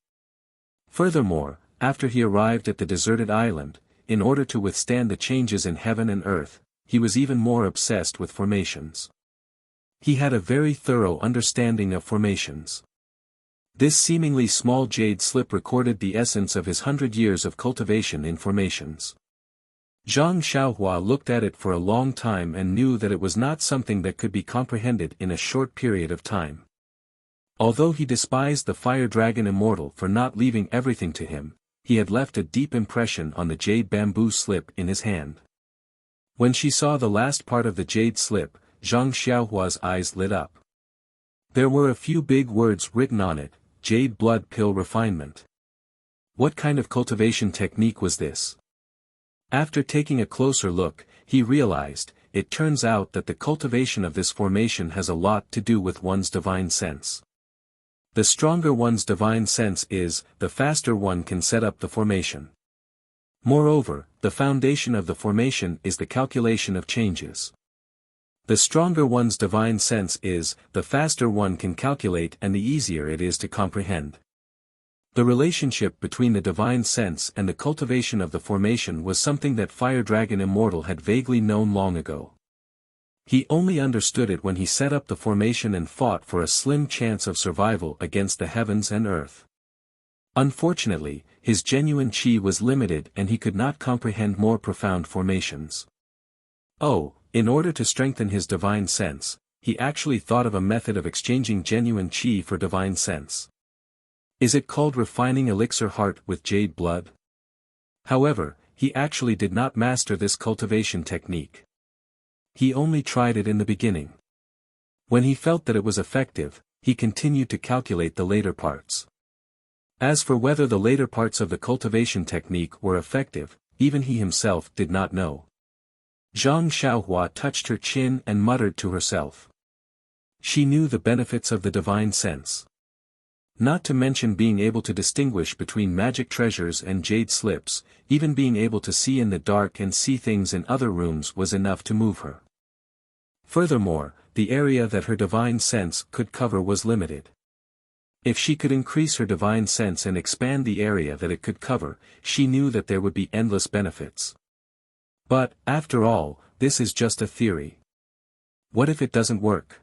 Speaker 1: Furthermore, after he arrived at the deserted island, in order to withstand the changes in heaven and earth, he was even more obsessed with formations. He had a very thorough understanding of formations. This seemingly small jade slip recorded the essence of his 100 years of cultivation in formations. Zhang Xiaohua looked at it for a long time and knew that it was not something that could be comprehended in a short period of time. Although he despised the fire dragon immortal for not leaving everything to him, he had left a deep impression on the jade bamboo slip in his hand. When she saw the last part of the jade slip, Zhang Xiaohua's eyes lit up. There were a few big words written on it: Jade Blood Pill Refinement. What kind of cultivation technique was this? After taking a closer look, he realized, it turns out that the cultivation of this formation has a lot to do with one's divine sense. The stronger one's divine sense is, the faster one can set up the formation. Moreover, the foundation of the formation is the calculation of changes. The stronger one's divine sense is, the faster one can calculate and the easier it is to comprehend. The relationship between the divine sense and the cultivation of the formation was something that Fire Dragon Immortal had vaguely known long ago. He only understood it when he set up the formation and fought for a slim chance of survival against the heavens and earth. Unfortunately, his genuine chi was limited and he could not comprehend more profound formations. Oh, in order to strengthen his divine sense, he actually thought of a method of exchanging genuine chi for divine sense. Is it called refining elixir heart with jade blood? However, he actually did not master this cultivation technique. He only tried it in the beginning. When he felt that it was effective, he continued to calculate the later parts. As for whether the later parts of the cultivation technique were effective, even he himself did not know. Zhang Xiaohua touched her chin and muttered to herself. She knew the benefits of the divine sense. Not to mention being able to distinguish between magic treasures and jade slips, even being able to see in the dark and see things in other rooms was enough to move her. Furthermore, the area that her divine sense could cover was limited. If she could increase her divine sense and expand the area that it could cover, she knew that there would be endless benefits. But, after all, this is just a theory. What if it doesn't work?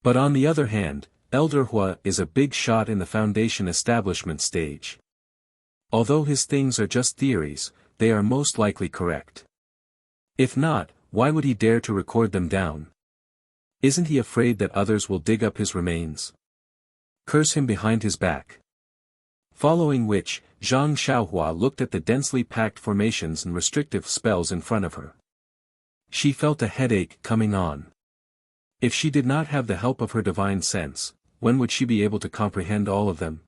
Speaker 1: But on the other hand, Elder Hua is a big shot in the foundation establishment stage. Although his things are just theories, they are most likely correct. If not, why would he dare to record them down? Isn't he afraid that others will dig up his remains? Curse him behind his back. Following which, Zhang Xiaohua looked at the densely packed formations and restrictive spells in front of her. She felt a headache coming on. If she did not have the help of her divine sense, when would she be able to comprehend all of them?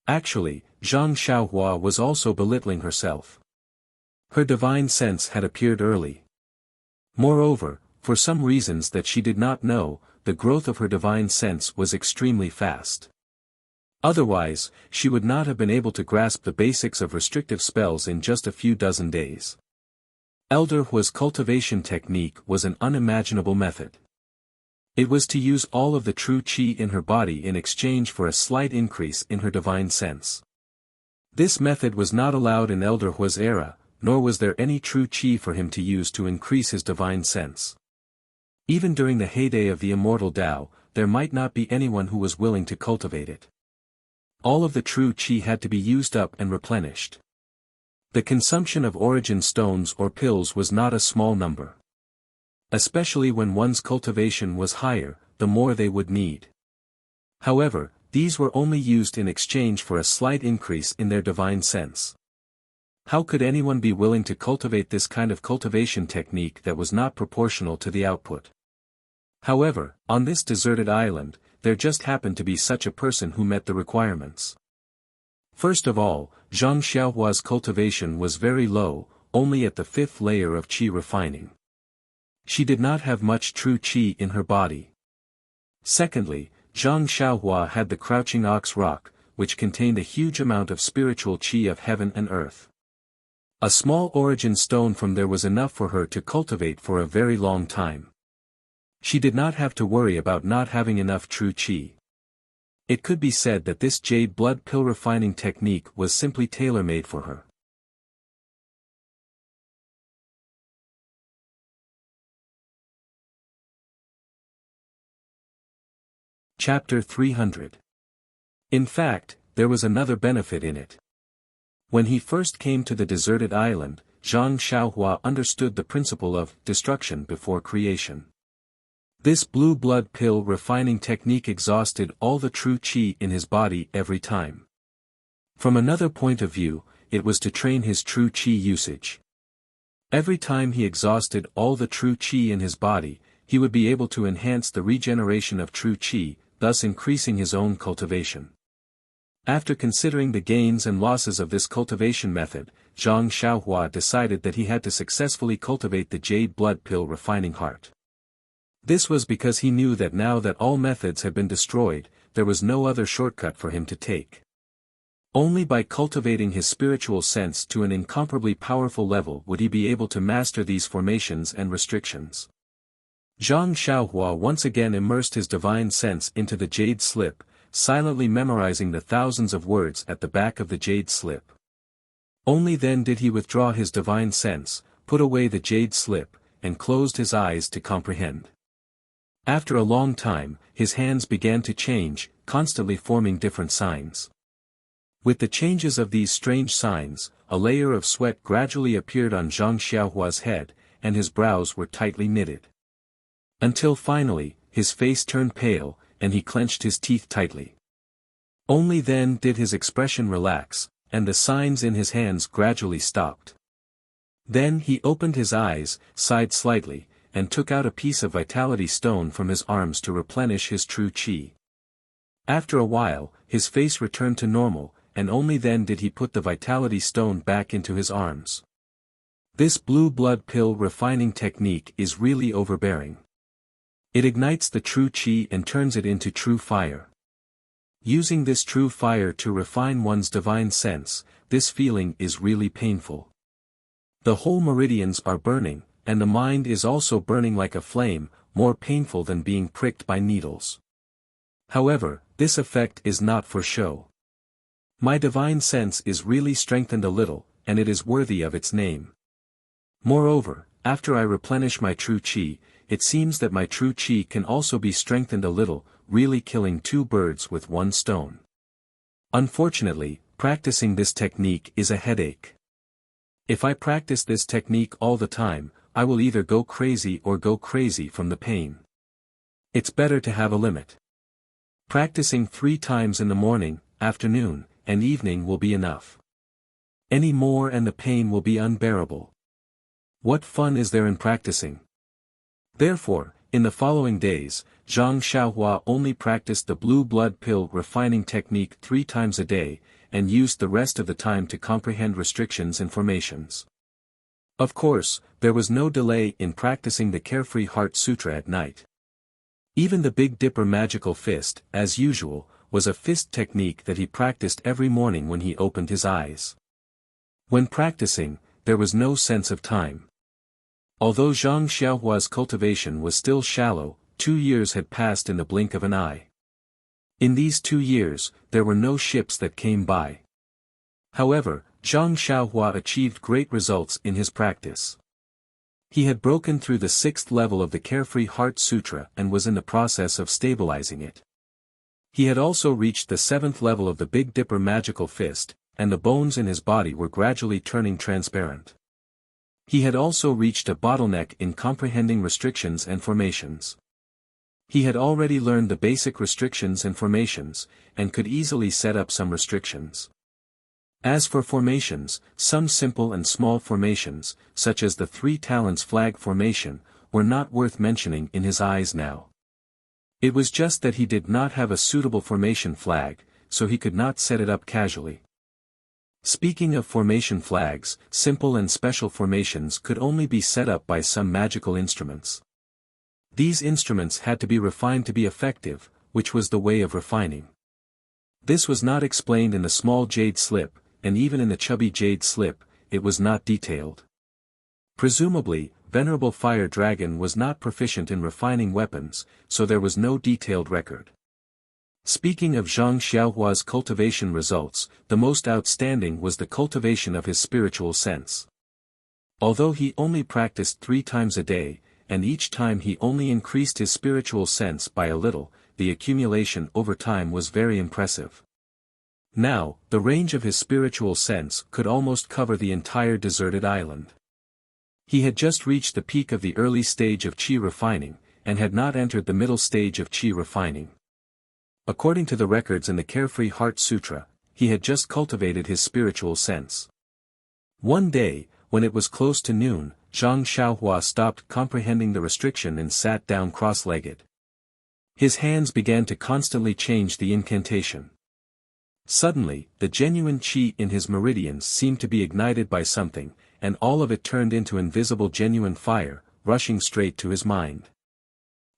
Speaker 1: Actually, Zhang Xiaohua was also belittling herself. Her divine sense had appeared early. Moreover, for some reasons that she did not know, the growth of her divine sense was extremely fast. Otherwise, she would not have been able to grasp the basics of restrictive spells in just a few dozen days. Elder Hua's cultivation technique was an unimaginable method. It was to use all of the true qi in her body in exchange for a slight increase in her divine sense. This method was not allowed in Elder Hua's era, nor was there any true qi for him to use to increase his divine sense. Even during the heyday of the immortal Tao, there might not be anyone who was willing to cultivate it. All of the true qi had to be used up and replenished. The consumption of origin stones or pills was not a small number. Especially when one's cultivation was higher, the more they would need. However, these were only used in exchange for a slight increase in their divine sense. How could anyone be willing to cultivate this kind of cultivation technique that was not proportional to the output? However, on this deserted island, there just happened to be such a person who met the requirements. First of all, Zhang Xiaohua's cultivation was very low, only at the 5th layer of qi refining. She did not have much true qi in her body. Secondly, Zhang Xiaohua had the crouching ox rock, which contained a huge amount of spiritual qi of heaven and earth. A small origin stone from there was enough for her to cultivate for a very long time. She did not have to worry about not having enough true qi. It could be said that this jade blood pill refining technique was simply tailor-made for her. Chapter 300. In fact, there was another benefit in it. When he first came to the deserted island, Zhang Xiaohua understood the principle of destruction before creation. This blue blood pill refining technique exhausted all the true qi in his body every time. From another point of view, it was to train his true qi usage. Every time he exhausted all the true qi in his body, he would be able to enhance the regeneration of true qi, thus increasing his own cultivation. After considering the gains and losses of this cultivation method, Zhang Xiaohua decided that he had to successfully cultivate the jade blood pill refining heart. This was because he knew that now that all methods had been destroyed, there was no other shortcut for him to take. Only by cultivating his spiritual sense to an incomparably powerful level would he be able to master these formations and restrictions. Zhang Xiaohua once again immersed his divine sense into the jade slip, silently memorizing the thousands of words at the back of the jade slip. Only then did he withdraw his divine sense, put away the jade slip, and closed his eyes to comprehend. After a long time, his hands began to change, constantly forming different signs. With the changes of these strange signs, a layer of sweat gradually appeared on Zhang Xiaohua's head, and his brows were tightly knitted. Until finally, his face turned pale, and he clenched his teeth tightly. Only then did his expression relax, and the signs in his hands gradually stopped. Then he opened his eyes, sighed slightly, and took out a piece of vitality stone from his arms to replenish his true qi. After a while, his face returned to normal, and only then did he put the vitality stone back into his arms. This blue blood pill refining technique is really overbearing. It ignites the true qi and turns it into true fire. Using this true fire to refine one's divine sense, this feeling is really painful. The whole meridians are burning, and the mind is also burning like a flame, more painful than being pricked by needles. However, this effect is not for show. My divine sense is really strengthened a little, and it is worthy of its name. Moreover, after I replenish my true chi, it seems that my true chi can also be strengthened a little, really killing two birds with one stone. Unfortunately, practicing this technique is a headache. If I practice this technique all the time, I will either go crazy or go crazy from the pain. It's better to have a limit. Practicing 3 times in the morning, afternoon, and evening will be enough. Any more and the pain will be unbearable. What fun is there in practicing? Therefore, in the following days, Zhang Xiaohua only practiced the blue blood pill refining technique 3 times a day, and used the rest of the time to comprehend restrictions and formations. Of course, there was no delay in practicing the Carefree Heart Sutra at night. Even the Big Dipper magical fist, as usual, was a fist technique that he practiced every morning when he opened his eyes. When practicing, there was no sense of time. Although Zhang Xiaohua's cultivation was still shallow, 2 years had passed in the blink of an eye. In these 2 years, there were no ships that came by. However, Zhang Xiaohua achieved great results in his practice. He had broken through the 6th level of the Carefree Heart Sutra and was in the process of stabilizing it. He had also reached the 7th level of the Big Dipper magical fist, and the bones in his body were gradually turning transparent. He had also reached a bottleneck in comprehending restrictions and formations. He had already learned the basic restrictions and formations, and could easily set up some restrictions. As for formations, some simple and small formations, such as the 3 talents flag formation, were not worth mentioning in his eyes now. It was just that he did not have a suitable formation flag, so he could not set it up casually. Speaking of formation flags, simple and special formations could only be set up by some magical instruments. These instruments had to be refined to be effective, which was the way of refining. This was not explained in the small jade slip, and even in the chubby jade slip, it was not detailed. Presumably, Venerable Fire Dragon was not proficient in refining weapons, so there was no detailed record. Speaking of Zhang Xiaohua's cultivation results, the most outstanding was the cultivation of his spiritual sense. Although he only practiced 3 times a day, and each time he only increased his spiritual sense by a little, the accumulation over time was very impressive. Now, the range of his spiritual sense could almost cover the entire deserted island. He had just reached the peak of the early stage of chi refining, and had not entered the middle stage of chi refining. According to the records in the Carefree Heart Sutra, he had just cultivated his spiritual sense. One day, when it was close to noon, Zhang Xiaohua stopped comprehending the restriction and sat down cross-legged. His hands began to constantly change the incantation. Suddenly, the genuine chi in his meridians seemed to be ignited by something, and all of it turned into invisible genuine fire, rushing straight to his mind.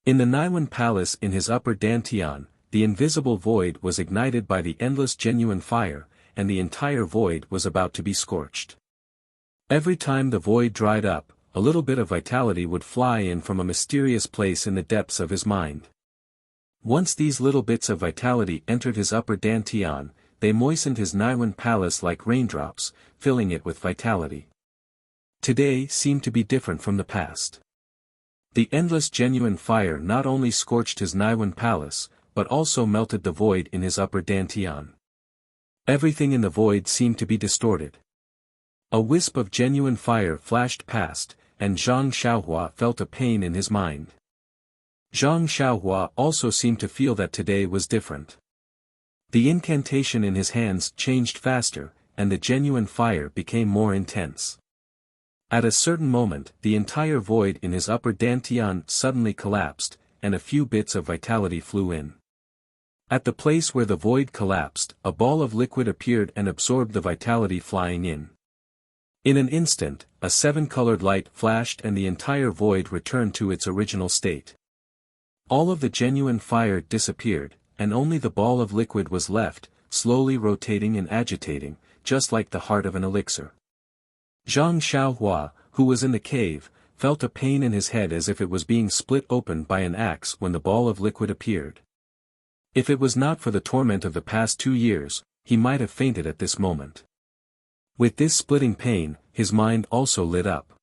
Speaker 1: In the Naiwan Palace in his upper dantian, the invisible void was ignited by the endless genuine fire, and the entire void was about to be scorched. Every time the void dried up, a little bit of vitality would fly in from a mysterious place in the depths of his mind. Once these little bits of vitality entered his upper dantian, they moistened his Naiwan Palace like raindrops, filling it with vitality. Today seemed to be different from the past. The endless genuine fire not only scorched his Naiwan Palace, but also melted the void in his upper dantian. Everything in the void seemed to be distorted. A wisp of genuine fire flashed past, and Zhang Xiaohua felt a pain in his mind. Zhang Xiaohua also seemed to feel that today was different. The incantation in his hands changed faster, and the genuine fire became more intense. At a certain moment, the entire void in his upper dantian suddenly collapsed, and a few bits of vitality flew in. At the place where the void collapsed, a ball of liquid appeared and absorbed the vitality flying in. In an instant, a 7-colored light flashed and the entire void returned to its original state. All of the genuine fire disappeared, and only the ball of liquid was left, slowly rotating and agitating, just like the heart of an elixir. Zhang Xiaohua, who was in the cave, felt a pain in his head as if it was being split open by an axe when the ball of liquid appeared. If it was not for the torment of the past 2 years, he might have fainted at this moment. With this splitting pain, his mind also lit up.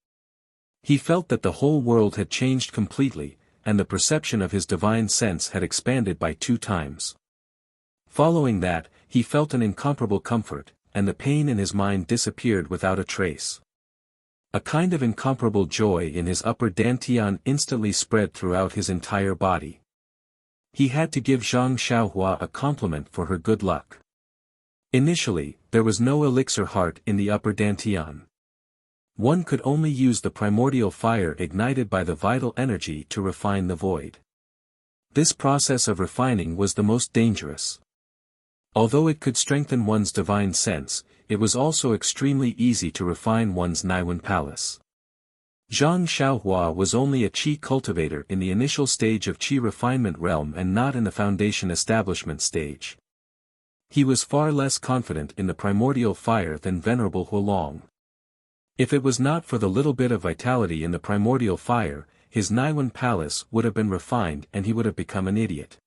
Speaker 1: He felt that the whole world had changed completely, and the perception of his divine sense had expanded by 2 times. Following that, he felt an incomparable comfort, and the pain in his mind disappeared without a trace. A kind of incomparable joy in his upper dantian instantly spread throughout his entire body. He had to give Zhang Xiaohua a compliment for her good luck. Initially, there was no elixir heart in the upper dantian. One could only use the primordial fire ignited by the vital energy to refine the void. This process of refining was the most dangerous. Although it could strengthen one's divine sense, it was also extremely easy to refine one's Naiwen palace. Zhang Xiaohua was only a qi cultivator in the initial stage of qi refinement realm and not in the foundation establishment stage. He was far less confident in the primordial fire than Venerable Huolong. If it was not for the little bit of vitality in the primordial fire, his Naiwen palace would have been refined and he would have become an idiot.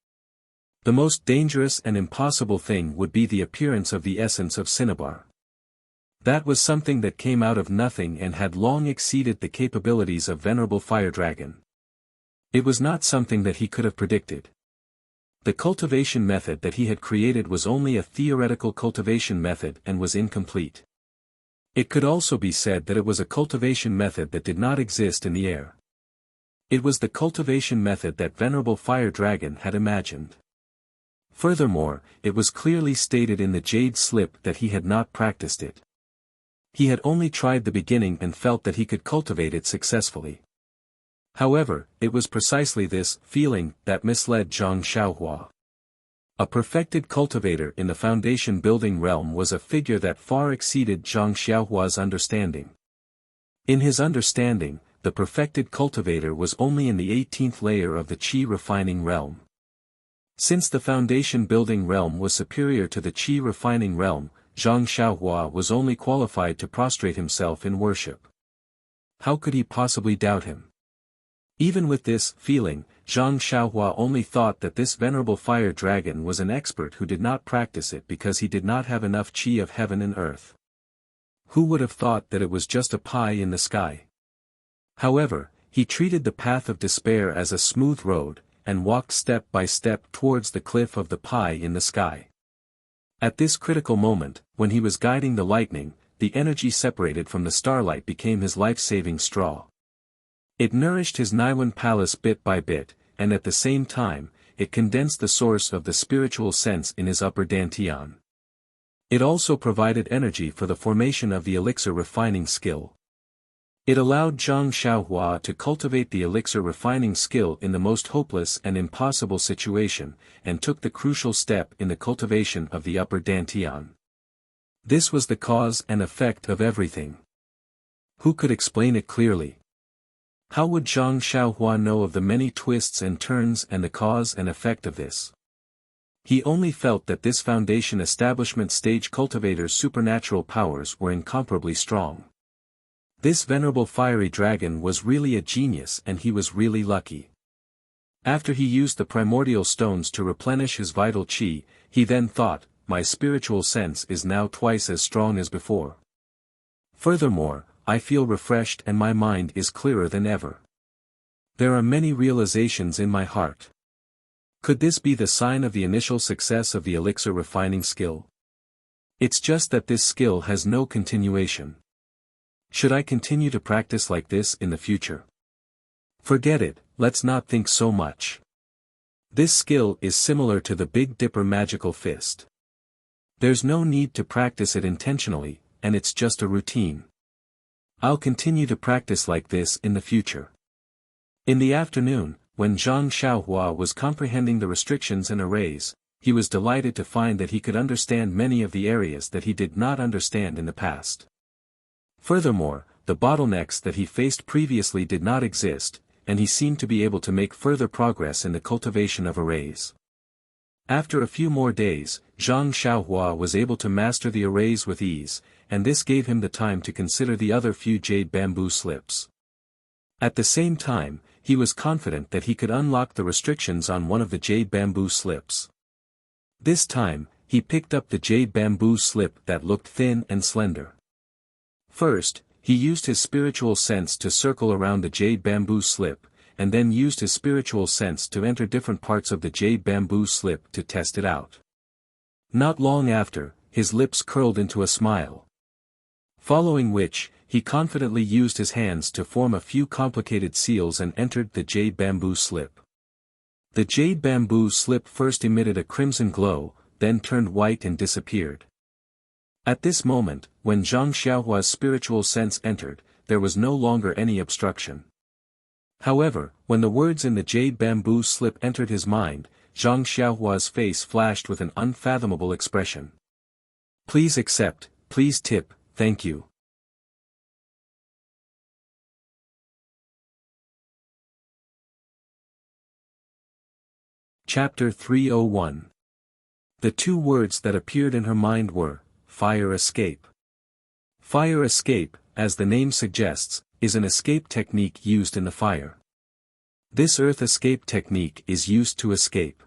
Speaker 1: The most dangerous and impossible thing would be the appearance of the essence of cinnabar. That was something that came out of nothing and had long exceeded the capabilities of Venerable Fire Dragon. It was not something that he could have predicted. The cultivation method that he had created was only a theoretical cultivation method and was incomplete. It could also be said that it was a cultivation method that did not exist in the air. It was the cultivation method that Venerable Fire Dragon had imagined. Furthermore, it was clearly stated in the jade slip that he had not practiced it. He had only tried the beginning and felt that he could cultivate it successfully. However, it was precisely this feeling that misled Zhang Xiaohua. A perfected cultivator in the foundation building realm was a figure that far exceeded Zhang Xiaohua's understanding. In his understanding, the perfected cultivator was only in the 18th layer of the qi refining realm. Since the foundation building realm was superior to the qi refining realm, Zhang Xiaohua was only qualified to prostrate himself in worship. How could he possibly doubt him? Even with this feeling, Zhang Xiaohua only thought that this venerable fire dragon was an expert who did not practice it because he did not have enough qi of heaven and earth. Who would have thought that it was just a pie in the sky? However, he treated the path of despair as a smooth road, and walked step by step towards the cliff of the pie in the sky. At this critical moment, when he was guiding the lightning, the energy separated from the starlight became his life-saving straw. It nourished his Naiwen palace bit by bit, and at the same time, it condensed the source of the spiritual sense in his upper dantian. It also provided energy for the formation of the elixir refining skill. It allowed Zhang Xiaohua to cultivate the elixir refining skill in the most hopeless and impossible situation, and took the crucial step in the cultivation of the upper dantian. This was the cause and effect of everything. Who could explain it clearly? How would Zhang Xiaohua know of the many twists and turns and the cause and effect of this? He only felt that this foundation establishment stage cultivator's supernatural powers were incomparably strong. This venerable fiery dragon was really a genius and he was really lucky. After he used the primordial stones to replenish his vital qi, he then thought, my spiritual sense is now twice as strong as before. Furthermore, I feel refreshed and my mind is clearer than ever. There are many realizations in my heart. Could this be the sign of the initial success of the elixir refining skill? It's just that this skill has no continuation. Should I continue to practice like this in the future? Forget it, let's not think so much. This skill is similar to the Big Dipper magical fist. There's no need to practice it intentionally, and it's just a routine. I'll continue to practice like this in the future. In the afternoon, when Zhang Xiaohua was comprehending the restrictions and arrays, he was delighted to find that he could understand many of the areas that he did not understand in the past. Furthermore, the bottlenecks that he faced previously did not exist, and he seemed to be able to make further progress in the cultivation of arrays. After a few more days, Zhang Xiaohua was able to master the arrays with ease, and this gave him the time to consider the other few jade bamboo slips. At the same time, he was confident that he could unlock the restrictions on one of the jade bamboo slips. This time, he picked up the jade bamboo slip that looked thin and slender. First, he used his spiritual sense to circle around the jade bamboo slip, and then used his spiritual sense to enter different parts of the jade bamboo slip to test it out. Not long after, his lips curled into a smile. Following which, he confidently used his hands to form a few complicated seals and entered the jade bamboo slip. The jade bamboo slip first emitted a crimson glow, then turned white and disappeared. At this moment, when Zhang Xiaohua's spiritual sense entered, there was no longer any obstruction. However, when the words in the jade bamboo slip entered his mind, Zhang Xiaohua's face flashed with an unfathomable expression. "Please accept, please tip, thank you." Chapter 301. The two words that appeared in her mind were, fire escape. Fire escape, as the name suggests, is an escape technique used in the fire. This earth escape technique is used to escape.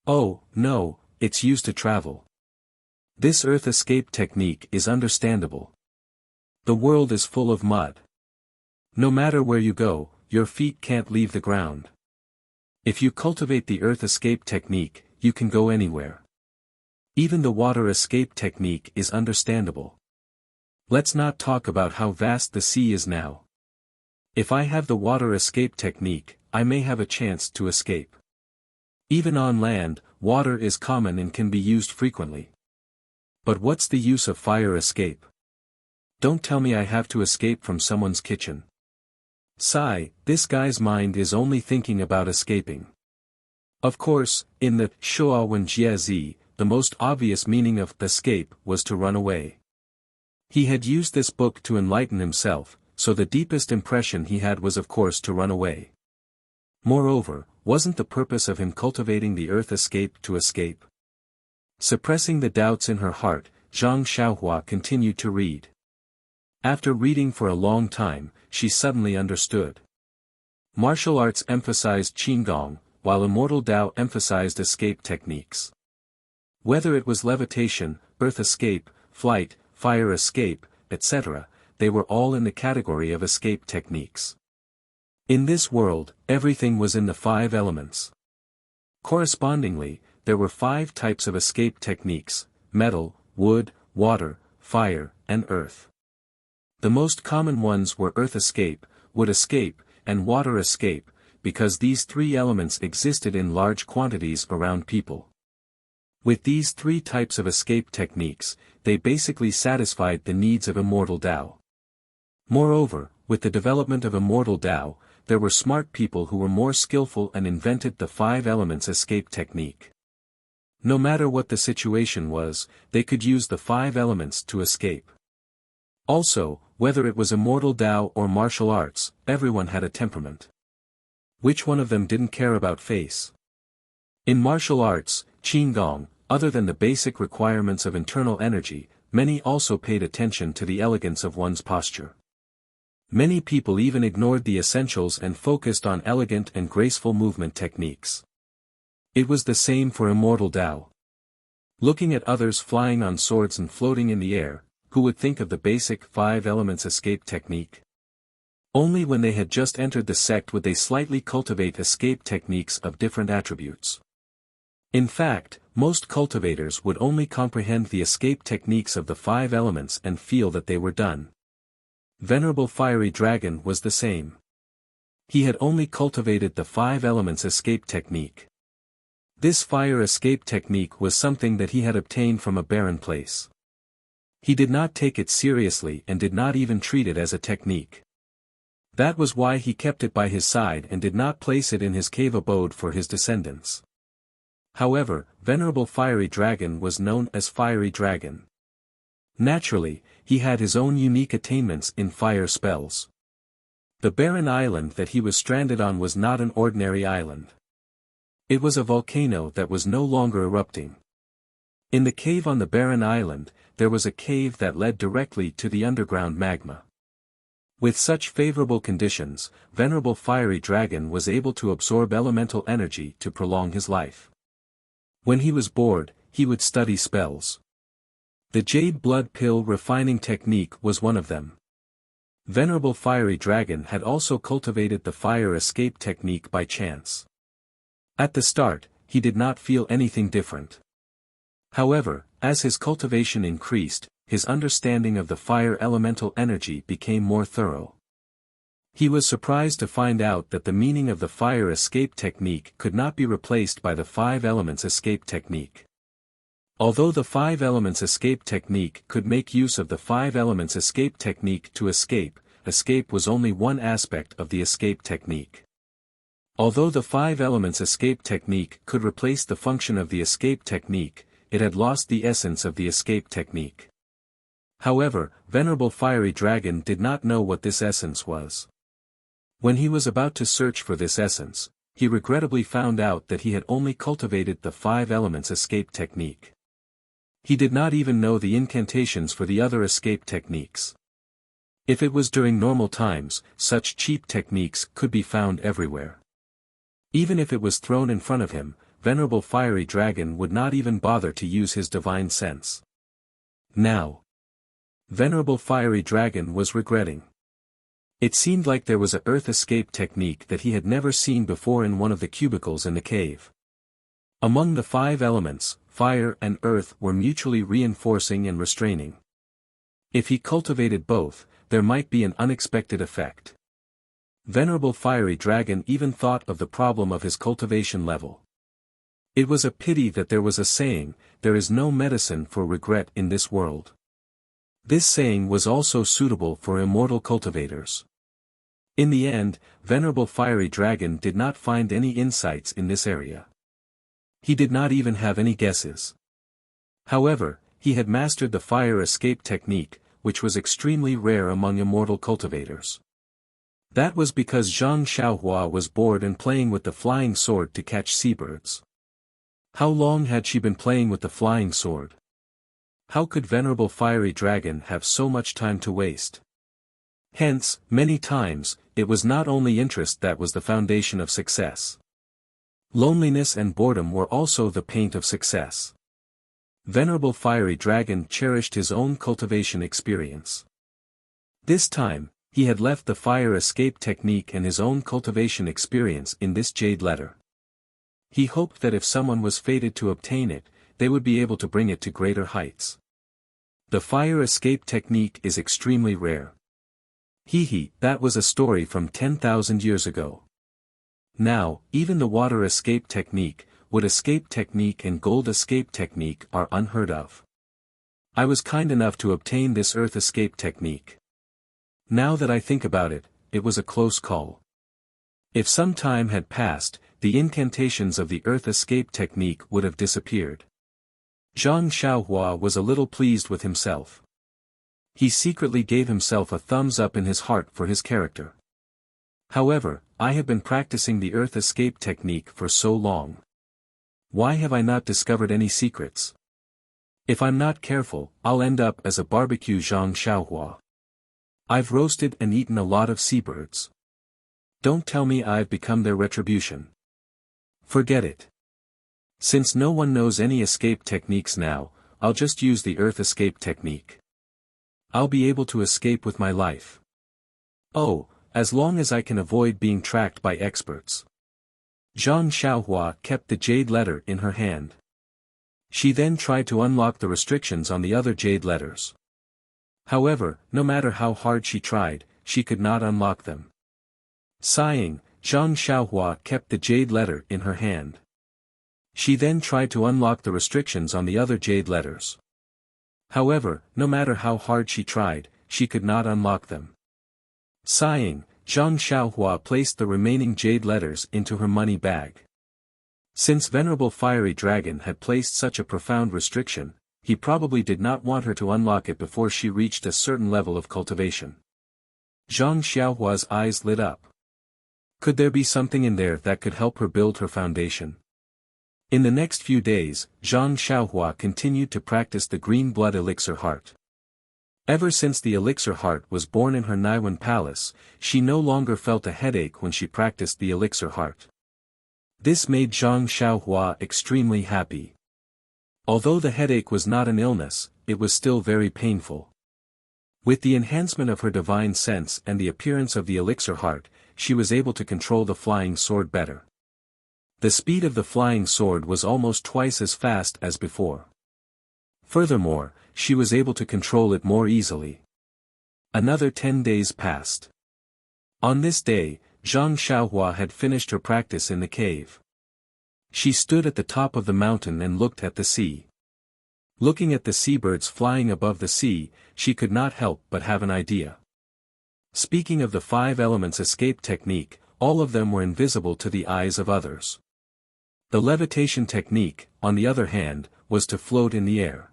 Speaker 1: Oh, no, it's used to travel. This earth escape technique is understandable. The world is full of mud. No matter where you go, your feet can't leave the ground. If you cultivate the earth escape technique, you can go anywhere. Even the water escape technique is understandable. Let's not talk about how vast the sea is now. If I have the water escape technique, I may have a chance to escape. Even on land, water is common and can be used frequently. But what's the use of fire escape? Don't tell me I have to escape from someone's kitchen. Sigh, this guy's mind is only thinking about escaping. Of course, in the Shuawen Jie, the most obvious meaning of escape was to run away. He had used this book to enlighten himself, so the deepest impression he had was of course to run away. Moreover, wasn't the purpose of him cultivating the earth escape to escape? Suppressing the doubts in her heart, Zhang Xiaohua continued to read. After reading for a long time, she suddenly understood. Martial arts emphasized Qigong, while Immortal Tao emphasized escape techniques. Whether it was levitation, earth escape, flight, fire escape, etc., they were all in the category of escape techniques. In this world, everything was in the 5 elements. Correspondingly, there were 5 types of escape techniques: metal, wood, water, fire, and earth. The most common ones were earth escape, wood escape, and water escape, because these 3 elements existed in large quantities around people. With these 3 types of escape techniques, they basically satisfied the needs of Immortal Tao. Moreover, with the development of Immortal Tao, there were smart people who were more skillful and invented the 5 elements escape technique. No matter what the situation was, they could use the 5 elements to escape. Also, whether it was Immortal Tao or martial arts, everyone had a temperament. Which one of them didn't care about face? In martial arts, Qigong, other than the basic requirements of internal energy, many also paid attention to the elegance of one's posture. Many people even ignored the essentials and focused on elegant and graceful movement techniques. It was the same for Immortal Tao. Looking at others flying on swords and floating in the air, who would think of the basic 5 elements escape technique? Only when they had just entered the sect would they slightly cultivate escape techniques of different attributes. In fact, most cultivators would only comprehend the escape techniques of the 5 elements and feel that they were done. Venerable Fiery Dragon was the same. He had only cultivated the 5 elements escape technique. This fire escape technique was something that he had obtained from a barren place. He did not take it seriously and did not even treat it as a technique. That was why he kept it by his side and did not place it in his cave abode for his descendants. However, Venerable Fiery Dragon was known as Fiery Dragon. Naturally, he had his own unique attainments in fire spells. The barren island that he was stranded on was not an ordinary island. It was a volcano that was no longer erupting. In the cave on the barren island, there was a cave that led directly to the underground magma. With such favorable conditions, Venerable Fiery Dragon was able to absorb elemental energy to prolong his life. When he was bored, he would study spells. The Jade Blood Pill refining technique was one of them. Venerable Fiery Dragon had also cultivated the fire escape technique by chance. At the start, he did not feel anything different. However, as his cultivation increased, his understanding of the fire elemental energy became more thorough. He was surprised to find out that the meaning of the fire escape technique could not be replaced by the 5 elements escape technique. Although the 5 elements escape technique could make use of the 5 elements escape technique to escape, escape was only one aspect of the escape technique. Although the 5 elements escape technique could replace the function of the escape technique, it had lost the essence of the escape technique. However, Venerable Fiery Dragon did not know what this essence was. When he was about to search for this essence, he regrettably found out that he had only cultivated the 5 elements escape technique. He did not even know the incantations for the other escape techniques. If it was during normal times, such cheap techniques could be found everywhere. Even if it was thrown in front of him, Venerable Fiery Dragon would not even bother to use his divine sense. Now, Venerable Fiery Dragon was regretting. It seemed like there was a earth escape technique that he had never seen before in one of the cubicles in the cave. Among the 5 elements, fire and earth were mutually reinforcing and restraining. If he cultivated both, there might be an unexpected effect. Venerable Fiery Dragon even thought of the problem of his cultivation level. It was a pity that there was a saying, "There is no medicine for regret in this world." This saying was also suitable for immortal cultivators. In the end, Venerable Fiery Dragon did not find any insights in this area. He did not even have any guesses. However, he had mastered the fire escape technique, which was extremely rare among immortal cultivators. That was because Zhang Xiaohua was bored and playing with the flying sword to catch seabirds. How long had she been playing with the flying sword? How could Venerable Fiery Dragon have so much time to waste? Hence, many times, it was not only interest that was the foundation of success. Loneliness and boredom were also the paint of success. Venerable Fiery Dragon cherished his own cultivation experience. This time, he had left the fire escape technique and his own cultivation experience in this jade letter. He hoped that if someone was fated to obtain it, they would be able to bring it to greater heights. The fire escape technique is extremely rare. That was a story from 10,000 years ago. Now, even the water escape technique, wood escape technique and gold escape technique are unheard of. I was kind enough to obtain this earth escape technique. Now that I think about it, it was a close call. If some time had passed, the incantations of the earth escape technique would have disappeared. Zhang Xiaohua was a little pleased with himself. He secretly gave himself a thumbs up in his heart for his character. However, I have been practicing the earth escape technique for so long. Why have I not discovered any secrets? If I'm not careful, I'll end up as a barbecue Zhang Xiaohua. I've roasted and eaten a lot of seabirds. Don't tell me I've become their retribution. Forget it. Since no one knows any escape techniques now, I'll just use the earth escape technique. I'll be able to escape with my life. Oh, as long as I can avoid being tracked by experts. Zhang Xiaohua kept the jade letter in her hand. She then tried to unlock the restrictions on the other jade letters. However, no matter how hard she tried, she could not unlock them. Sighing, Zhang Xiaohua kept the jade letter in her hand. She then tried to unlock the restrictions on the other jade letters. However, no matter how hard she tried, she could not unlock them. Sighing, Zhang Xiaohua placed the remaining jade letters into her money bag. Since Venerable Fiery Dragon had placed such a profound restriction, he probably did not want her to unlock it before she reached a certain level of cultivation. Zhang Xiaohua's eyes lit up. Could there be something in there that could help her build her foundation? In the next few days, Zhang Xiaohua continued to practice the green blood elixir heart. Ever since the elixir heart was born in her Naiwan palace, she no longer felt a headache when she practiced the elixir heart. This made Zhang Xiaohua extremely happy. Although the headache was not an illness, it was still very painful. With the enhancement of her divine sense and the appearance of the elixir heart, she was able to control the flying sword better. The speed of the flying sword was almost twice as fast as before. Furthermore, she was able to control it more easily. Another 10 days passed. On this day, Zhang Xiaohua had finished her practice in the cave. She stood at the top of the mountain and looked at the sea. Looking at the seabirds flying above the sea, she could not help but have an idea. Speaking of the 5 elements escape technique, all of them were invisible to the eyes of others. The levitation technique, on the other hand, was to float in the air.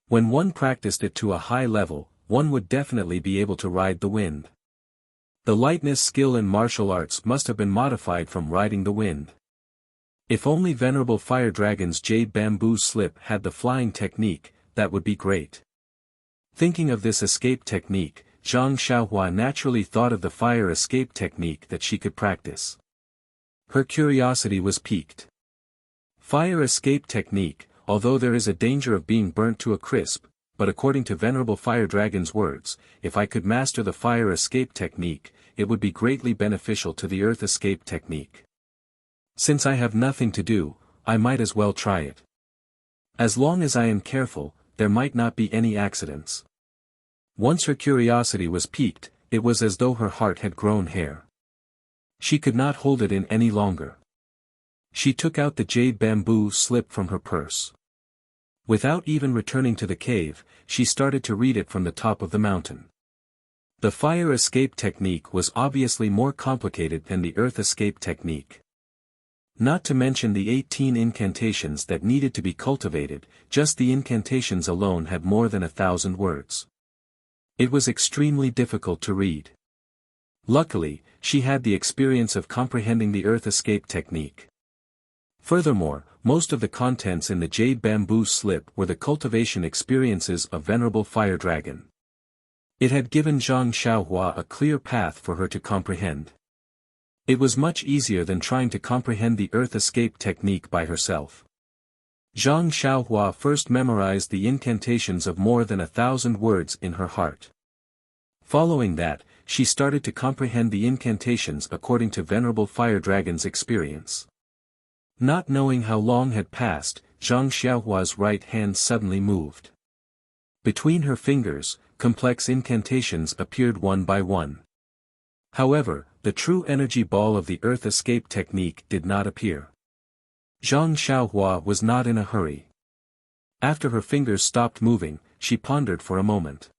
Speaker 1: When one practiced it to a high level, one would definitely be able to ride the wind. The lightness skill in martial arts must have been modified from riding the wind. If only Venerable Fire Dragon's jade bamboo slip had the flying technique, that would be great. Thinking of this escape technique, Zhang Xiaohua naturally thought of the fire escape technique that she could practice. Her curiosity was piqued. Fire escape technique, although there is a danger of being burnt to a crisp, but according to Venerable Fire Dragon's words, if I could master the fire escape technique, it would be greatly beneficial to the earth escape technique. Since I have nothing to do, I might as well try it. As long as I am careful, there might not be any accidents. Once her curiosity was piqued, it was as though her heart had grown hair. She could not hold it in any longer. She took out the jade bamboo slip from her purse. Without even returning to the cave, she started to read it from the top of the mountain. The fire escape technique was obviously more complicated than the earth escape technique. Not to mention the 18 incantations that needed to be cultivated, just the incantations alone had more than 1,000 words. It was extremely difficult to read. Luckily, she had the experience of comprehending the earth escape technique. Furthermore, most of the contents in the jade bamboo slip were the cultivation experiences of Venerable Fire Dragon. It had given Zhang Xiaohua a clear path for her to comprehend. It was much easier than trying to comprehend the earth escape technique by herself. Zhang Xiaohua first memorized the incantations of more than 1,000 words in her heart. Following that, she started to comprehend the incantations according to Venerable Fire Dragon's experience. Not knowing how long had passed, Zhang Xiaohua's right hand suddenly moved. Between her fingers, complex incantations appeared one by one. However, the true energy ball of the earth escape technique did not appear. Zhang Xiaohua was not in a hurry. After her fingers stopped moving, she pondered for a moment.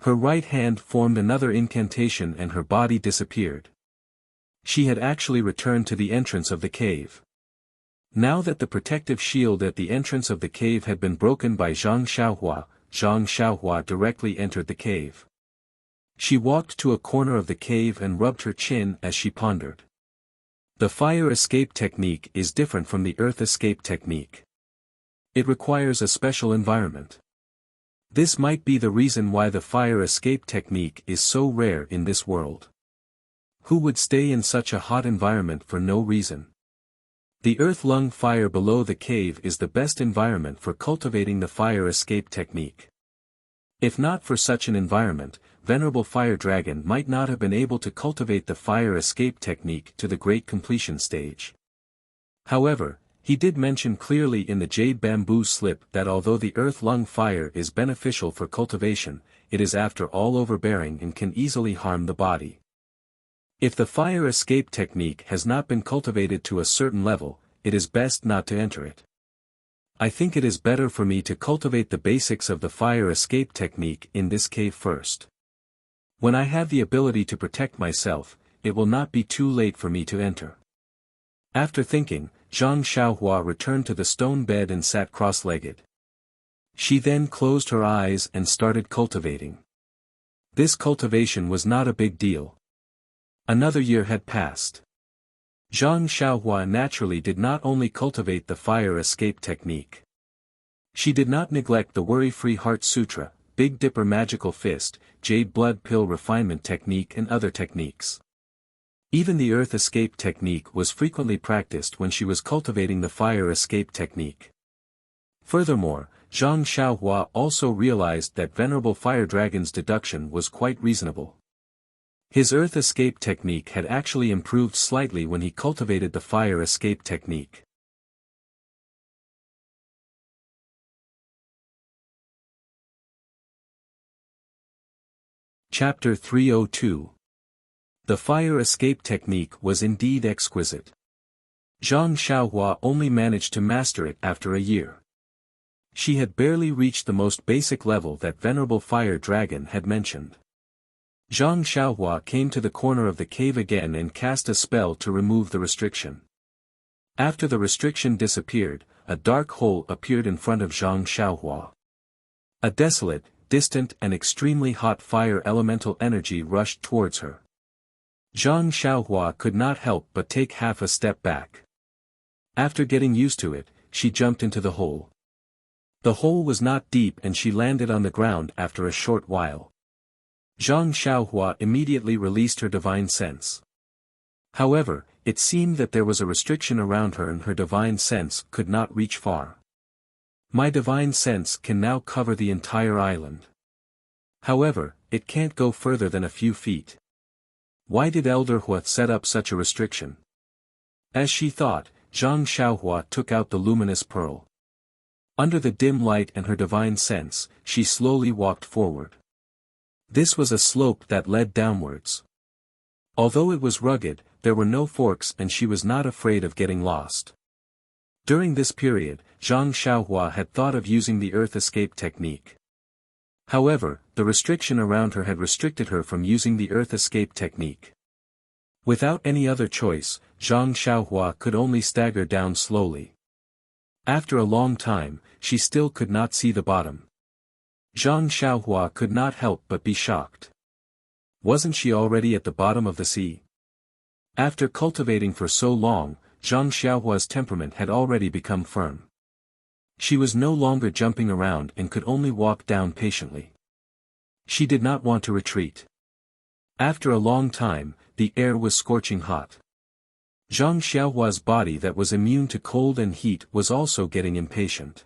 Speaker 1: Her right hand formed another incantation and her body disappeared. She had actually returned to the entrance of the cave. Now that the protective shield at the entrance of the cave had been broken by Zhang Xiaohua directly entered the cave. She walked to a corner of the cave and rubbed her chin as she pondered. The fire escape technique is different from the earth escape technique. It requires a special environment. This might be the reason why the fire escape technique is so rare in this world. Who would stay in such a hot environment for no reason? The earth lung fire below the cave is the best environment for cultivating the fire escape technique. If not for such an environment, Venerable Fire Dragon might not have been able to cultivate the fire escape technique to the great completion stage. However, he did mention clearly in the jade bamboo slip that although the earth lung fire is beneficial for cultivation, it is after all overbearing and can easily harm the body. If the fire escape technique has not been cultivated to a certain level, it is best not to enter it. I think it is better for me to cultivate the basics of the fire escape technique in this cave first. When I have the ability to protect myself, it will not be too late for me to enter. After thinking, Zhang Xiaohua returned to the stone bed and sat cross-legged. She then closed her eyes and started cultivating. This cultivation was not a big deal. Another year had passed. Zhang Xiaohua naturally did not only cultivate the fire escape technique. She did not neglect the Worry-Free Heart Sutra, Big Dipper Magical Fist, Jade Blood Pill Refinement Technique and other techniques. Even the Earth Escape Technique was frequently practiced when she was cultivating the Fire Escape Technique. Furthermore, Zhang Xiaohua also realized that Venerable Fire Dragon's deduction was quite reasonable. His Earth Escape Technique had actually improved slightly when he cultivated the Fire Escape Technique. Chapter 302. The Fire Escape Technique was indeed exquisite. Zhang Xiaohua only managed to master it after a year. She had barely reached the most basic level that Venerable Fire Dragon had mentioned. Zhang Xiaohua came to the corner of the cave again and cast a spell to remove the restriction. After the restriction disappeared, a dark hole appeared in front of Zhang Xiaohua. A desolate, distant and extremely hot fire elemental energy rushed towards her. Zhang Xiaohua could not help but take half a step back. After getting used to it, she jumped into the hole. The hole was not deep and she landed on the ground after a short while. Zhang Xiaohua immediately released her divine sense. However, it seemed that there was a restriction around her and her divine sense could not reach far. My divine sense can now cover the entire island. However, it can't go further than a few feet. Why did Elder Hua set up such a restriction? As she thought, Zhang Xiaohua took out the luminous pearl. Under the dim light and her divine sense, she slowly walked forward. This was a slope that led downwards. Although it was rugged, there were no forks and she was not afraid of getting lost. During this period, Zhang Xiaohua had thought of using the Earth Escape Technique. However, the restriction around her had restricted her from using the Earth Escape Technique. Without any other choice, Zhang Xiaohua could only stagger down slowly. After a long time, she still could not see the bottom. Zhang Xiaohua could not help but be shocked. Wasn't she already at the bottom of the sea? After cultivating for so long, Zhang Xiaohua's temperament had already become firm. She was no longer jumping around and could only walk down patiently. She did not want to retreat. After a long time, the air was scorching hot. Zhang Xiaohua's body that was immune to cold and heat was also getting impatient.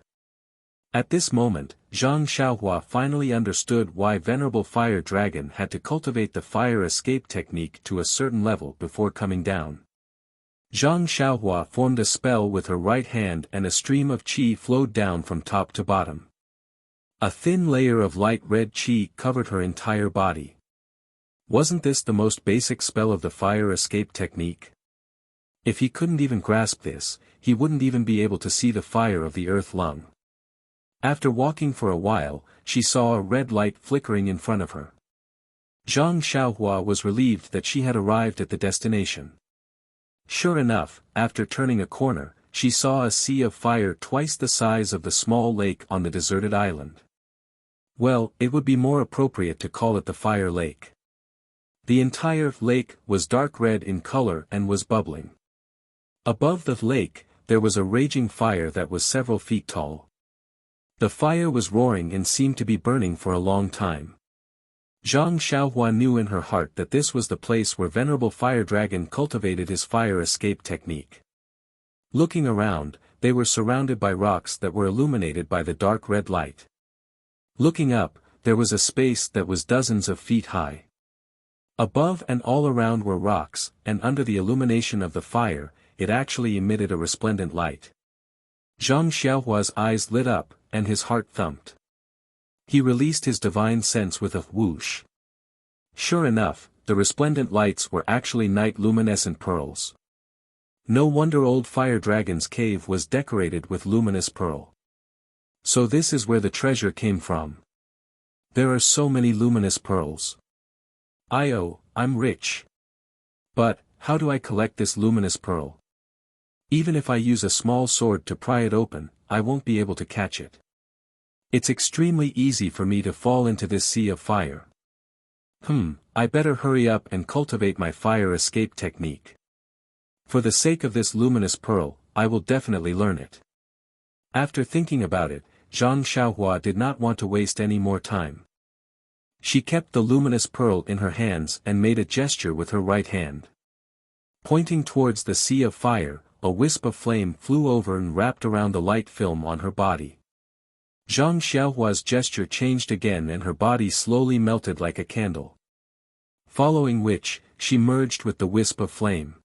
Speaker 1: At this moment, Zhang Xiaohua finally understood why Venerable Fire Dragon had to cultivate the fire escape technique to a certain level before coming down. Zhang Xiaohua formed a spell with her right hand and a stream of qi flowed down from top to bottom. A thin layer of light red qi covered her entire body. Wasn't this the most basic spell of the fire escape technique? If he couldn't even grasp this, he wouldn't even be able to see the fire of the earth lung. After walking for a while, she saw a red light flickering in front of her. Zhang Xiaohua was relieved that she had arrived at the destination. Sure enough, after turning a corner, she saw a sea of fire twice the size of the small lake on the deserted island. Well, it would be more appropriate to call it the fire lake. The entire lake was dark red in color and was bubbling. Above the lake, there was a raging fire that was several feet tall. The fire was roaring and seemed to be burning for a long time. Zhang Xiaohua knew in her heart that this was the place where Venerable Fire Dragon cultivated his fire escape technique. Looking around, they were surrounded by rocks that were illuminated by the dark red light. Looking up, there was a space that was dozens of feet high. Above and all around were rocks, and under the illumination of the fire, it actually emitted a resplendent light. Zhang Xiaohua's eyes lit up, and his heart thumped. He released his divine sense with a whoosh. Sure enough, the resplendent lights were actually night luminescent pearls. No wonder old Fire Dragon's cave was decorated with luminous pearl. So this is where the treasure came from. There are so many luminous pearls. I'm rich. But, how do I collect this luminous pearl? Even if I use a small sword to pry it open, I won't be able to catch it. It's extremely easy for me to fall into this sea of fire. I better hurry up and cultivate my fire escape technique. For the sake of this luminous pearl, I will definitely learn it. After thinking about it, Zhang Xiaohua did not want to waste any more time. She kept the luminous pearl in her hands and made a gesture with her right hand. Pointing towards the sea of fire, a wisp of flame flew over and wrapped around the light film on her body. Zhang Xiaohua's gesture changed again and her body slowly melted like a candle. Following which, she merged with the wisp of flame.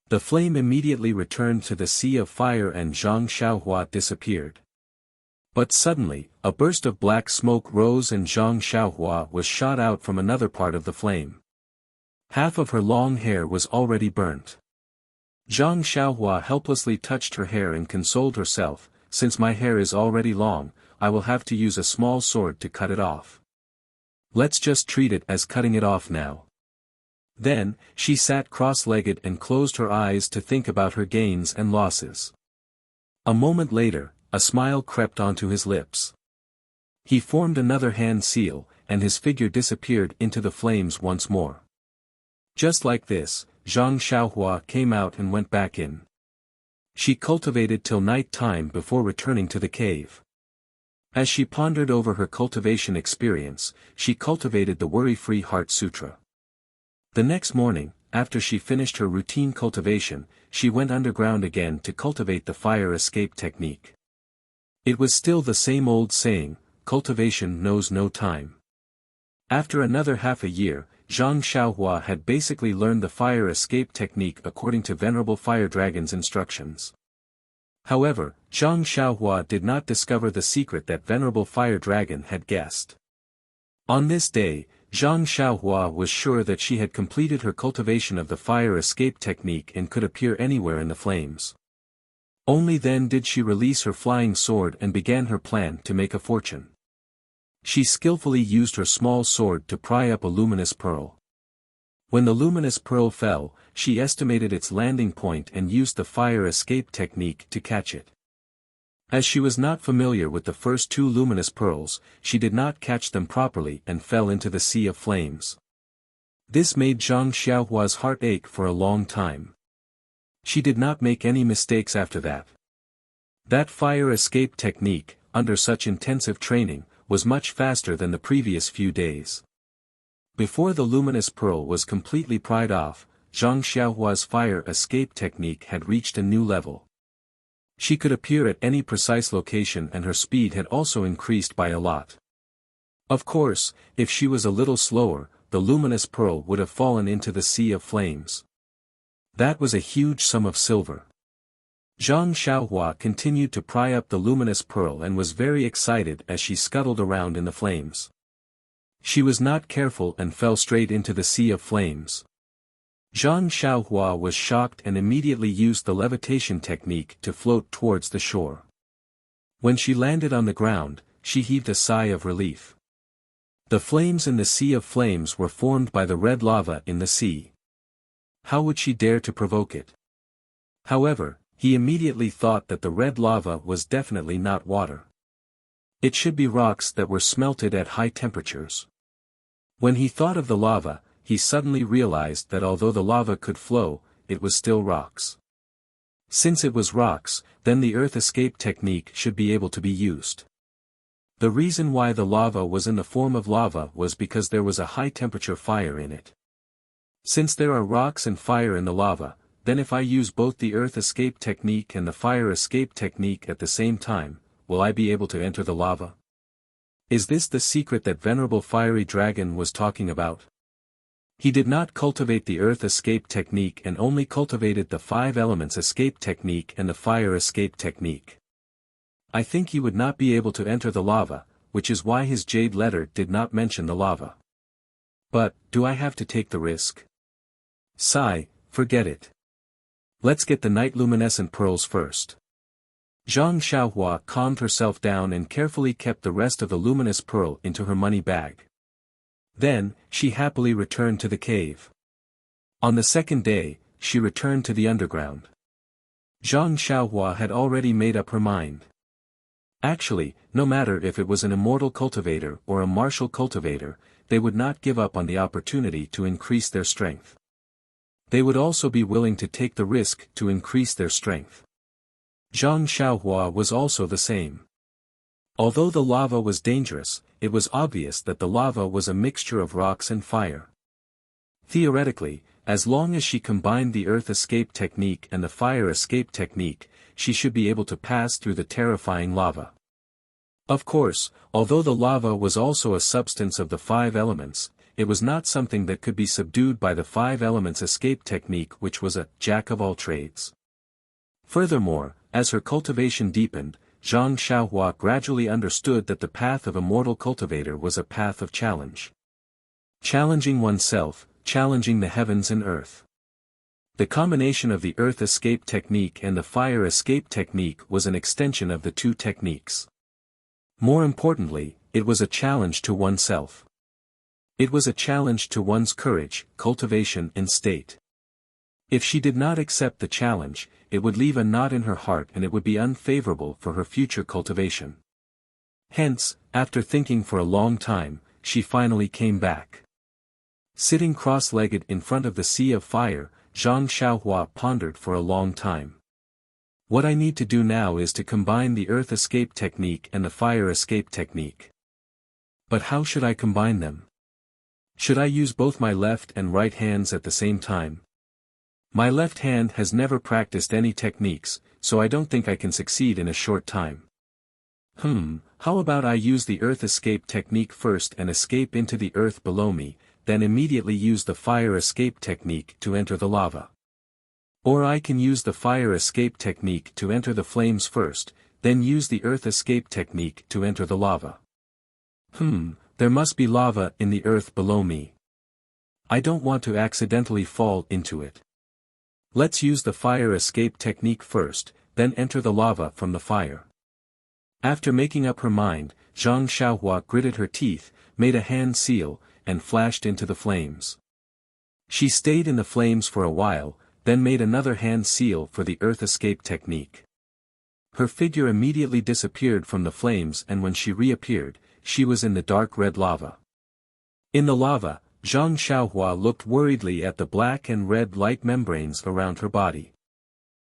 Speaker 1: The flame immediately returned to the sea of fire and Zhang Xiaohua disappeared. But suddenly, a burst of black smoke rose and Zhang Xiaohua was shot out from another part of the flame. Half of her long hair was already burnt. Zhang Xiaohua helplessly touched her hair and consoled herself, since my hair is already long, I will have to use a small sword to cut it off. Let's just treat it as cutting it off now. Then, she sat cross-legged and closed her eyes to think about her gains and losses. A moment later, a smile crept onto his lips. He formed another hand seal, and his figure disappeared into the flames once more. Just like this, Zhang Xiaohua came out and went back in. She cultivated till night time before returning to the cave. As she pondered over her cultivation experience, she cultivated the Worry-Free Heart Sutra. The next morning, after she finished her routine cultivation, she went underground again to cultivate the fire escape technique. It was still the same old saying, cultivation knows no time. After another half a year, Zhang Xiaohua had basically learned the fire escape technique according to Venerable Fire Dragon's instructions. However, Zhang Xiaohua did not discover the secret that Venerable Fire Dragon had guessed. On this day, Zhang Xiaohua was sure that she had completed her cultivation of the fire escape technique and could appear anywhere in the flames. Only then did she release her flying sword and began her plan to make a fortune. She skillfully used her small sword to pry up a luminous pearl. When the luminous pearl fell, she estimated its landing point and used the fire escape technique to catch it. As she was not familiar with the first two luminous pearls, she did not catch them properly and fell into the sea of flames. This made Zhang Xiaohua's heart ache for a long time. She did not make any mistakes after that. That fire escape technique, under such intensive training, was much faster than the previous few days. Before the luminous pearl was completely pried off, Zhang Xiaohua's fire escape technique had reached a new level. She could appear at any precise location and her speed had also increased by a lot. Of course, if she was a little slower, the luminous pearl would have fallen into the sea of flames. That was a huge sum of silver. Zhang Xiaohua continued to pry up the luminous pearl and was very excited as she scuttled around in the flames. She was not careful and fell straight into the sea of flames. Zhang Xiaohua was shocked and immediately used the levitation technique to float towards the shore. When she landed on the ground, she heaved a sigh of relief. The flames in the sea of flames were formed by the red lava in the sea. How would she dare to provoke it? However, he immediately thought that the red lava was definitely not water. It should be rocks that were smelted at high temperatures. When he thought of the lava, he suddenly realized that although the lava could flow, it was still rocks. Since it was rocks, then the earth escape technique should be able to be used. The reason why the lava was in the form of lava was because there was a high-temperature fire in it. Since there are rocks and fire in the lava, then if I use both the earth escape technique and the fire escape technique at the same time, will I be able to enter the lava? Is this the secret that Venerable Fiery Dragon was talking about? He did not cultivate the earth escape technique and only cultivated the 5 elements escape technique and the fire escape technique. I think he would not be able to enter the lava, which is why his jade letter did not mention the lava. But, do I have to take the risk? Sigh, forget it. Let's get the night luminescent pearls first. Zhang Xiaohua calmed herself down and carefully kept the rest of the luminous pearl into her money bag. Then, she happily returned to the cave. On the second day, she returned to the underground. Zhang Xiaohua had already made up her mind. Actually, no matter if it was an immortal cultivator or a martial cultivator, they would not give up on the opportunity to increase their strength. They would also be willing to take the risk to increase their strength. Zhang Xiaohua was also the same. Although the lava was dangerous, it was obvious that the lava was a mixture of rocks and fire. Theoretically, as long as she combined the earth escape technique and the fire escape technique, she should be able to pass through the terrifying lava. Of course, although the lava was also a substance of the 5 elements, it was not something that could be subdued by the 5 elements escape technique, which was a jack of all trades. Furthermore, as her cultivation deepened, Zhang Xiaohua gradually understood that the path of a mortal cultivator was a path of challenge. Challenging oneself, challenging the heavens and earth. The combination of the earth escape technique and the fire escape technique was an extension of the 2 techniques. More importantly, it was a challenge to oneself. It was a challenge to one's courage, cultivation and state. If she did not accept the challenge, it would leave a knot in her heart and it would be unfavorable for her future cultivation. Hence, after thinking for a long time, she finally came back. Sitting cross-legged in front of the sea of fire, Zhang Xiaohua pondered for a long time. What I need to do now is to combine the earth escape technique and the fire escape technique. But how should I combine them? Should I use both my left and right hands at the same time? My left hand has never practiced any techniques, so I don't think I can succeed in a short time. How about I use the earth escape technique first and escape into the earth below me, then immediately use the fire escape technique to enter the lava. Or I can use the fire escape technique to enter the flames first, then use the earth escape technique to enter the lava. There must be lava in the earth below me. I don't want to accidentally fall into it. Let's use the fire escape technique first, then enter the lava from the fire. After making up her mind, Zhang Xiaohua gritted her teeth, made a hand seal, and flashed into the flames. She stayed in the flames for a while, then made another hand seal for the earth escape technique. Her figure immediately disappeared from the flames, and when she reappeared, she was in the dark red lava. In the lava, Zhang Xiaohua looked worriedly at the black and red light membranes around her body.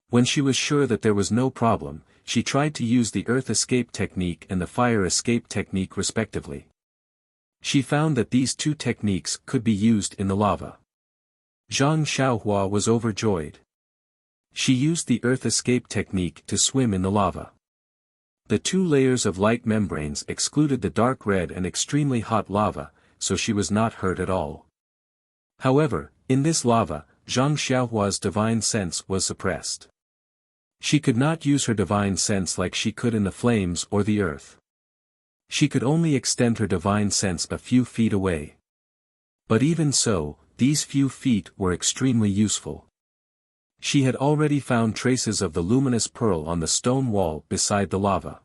Speaker 1: When she was sure that there was no problem, she tried to use the earth escape technique and the fire escape technique respectively. She found that these 2 techniques could be used in the lava. Zhang Xiaohua was overjoyed. She used the earth escape technique to swim in the lava. The 2 layers of light membranes excluded the dark red and extremely hot lava, so she was not hurt at all. However, in this lava, Zhang Xiaohua's divine sense was suppressed. She could not use her divine sense like she could in the flames or the earth. She could only extend her divine sense a few feet away. But even so, these few feet were extremely useful. She had already found traces of the luminous pearl on the stone wall beside the lava.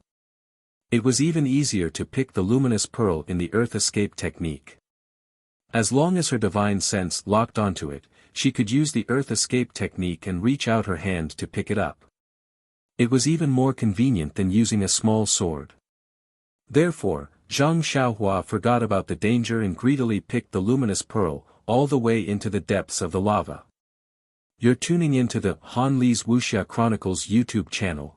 Speaker 1: It was even easier to pick the luminous pearl in the earth escape technique. As long as her divine sense locked onto it, she could use the earth escape technique and reach out her hand to pick it up. It was even more convenient than using a small sword. Therefore, Zhang Xiaohua forgot about the danger and greedily picked the luminous pearl, all the way into the depths of the lava. You're tuning into the Han Li's Wuxia Chronicles YouTube channel.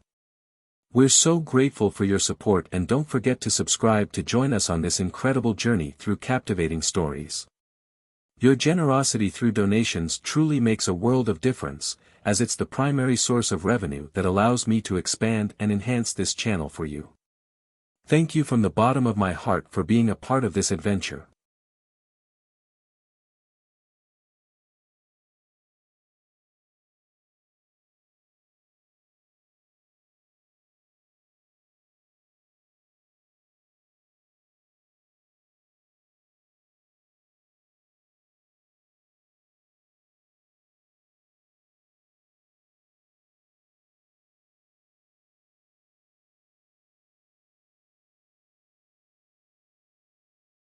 Speaker 1: We're so grateful for your support, and don't forget to subscribe to join us on this incredible journey through captivating stories. Your generosity through donations truly makes a world of difference, as it's the primary source of revenue that allows me to expand and enhance this channel for you. Thank you from the bottom of my heart for being a part of this adventure.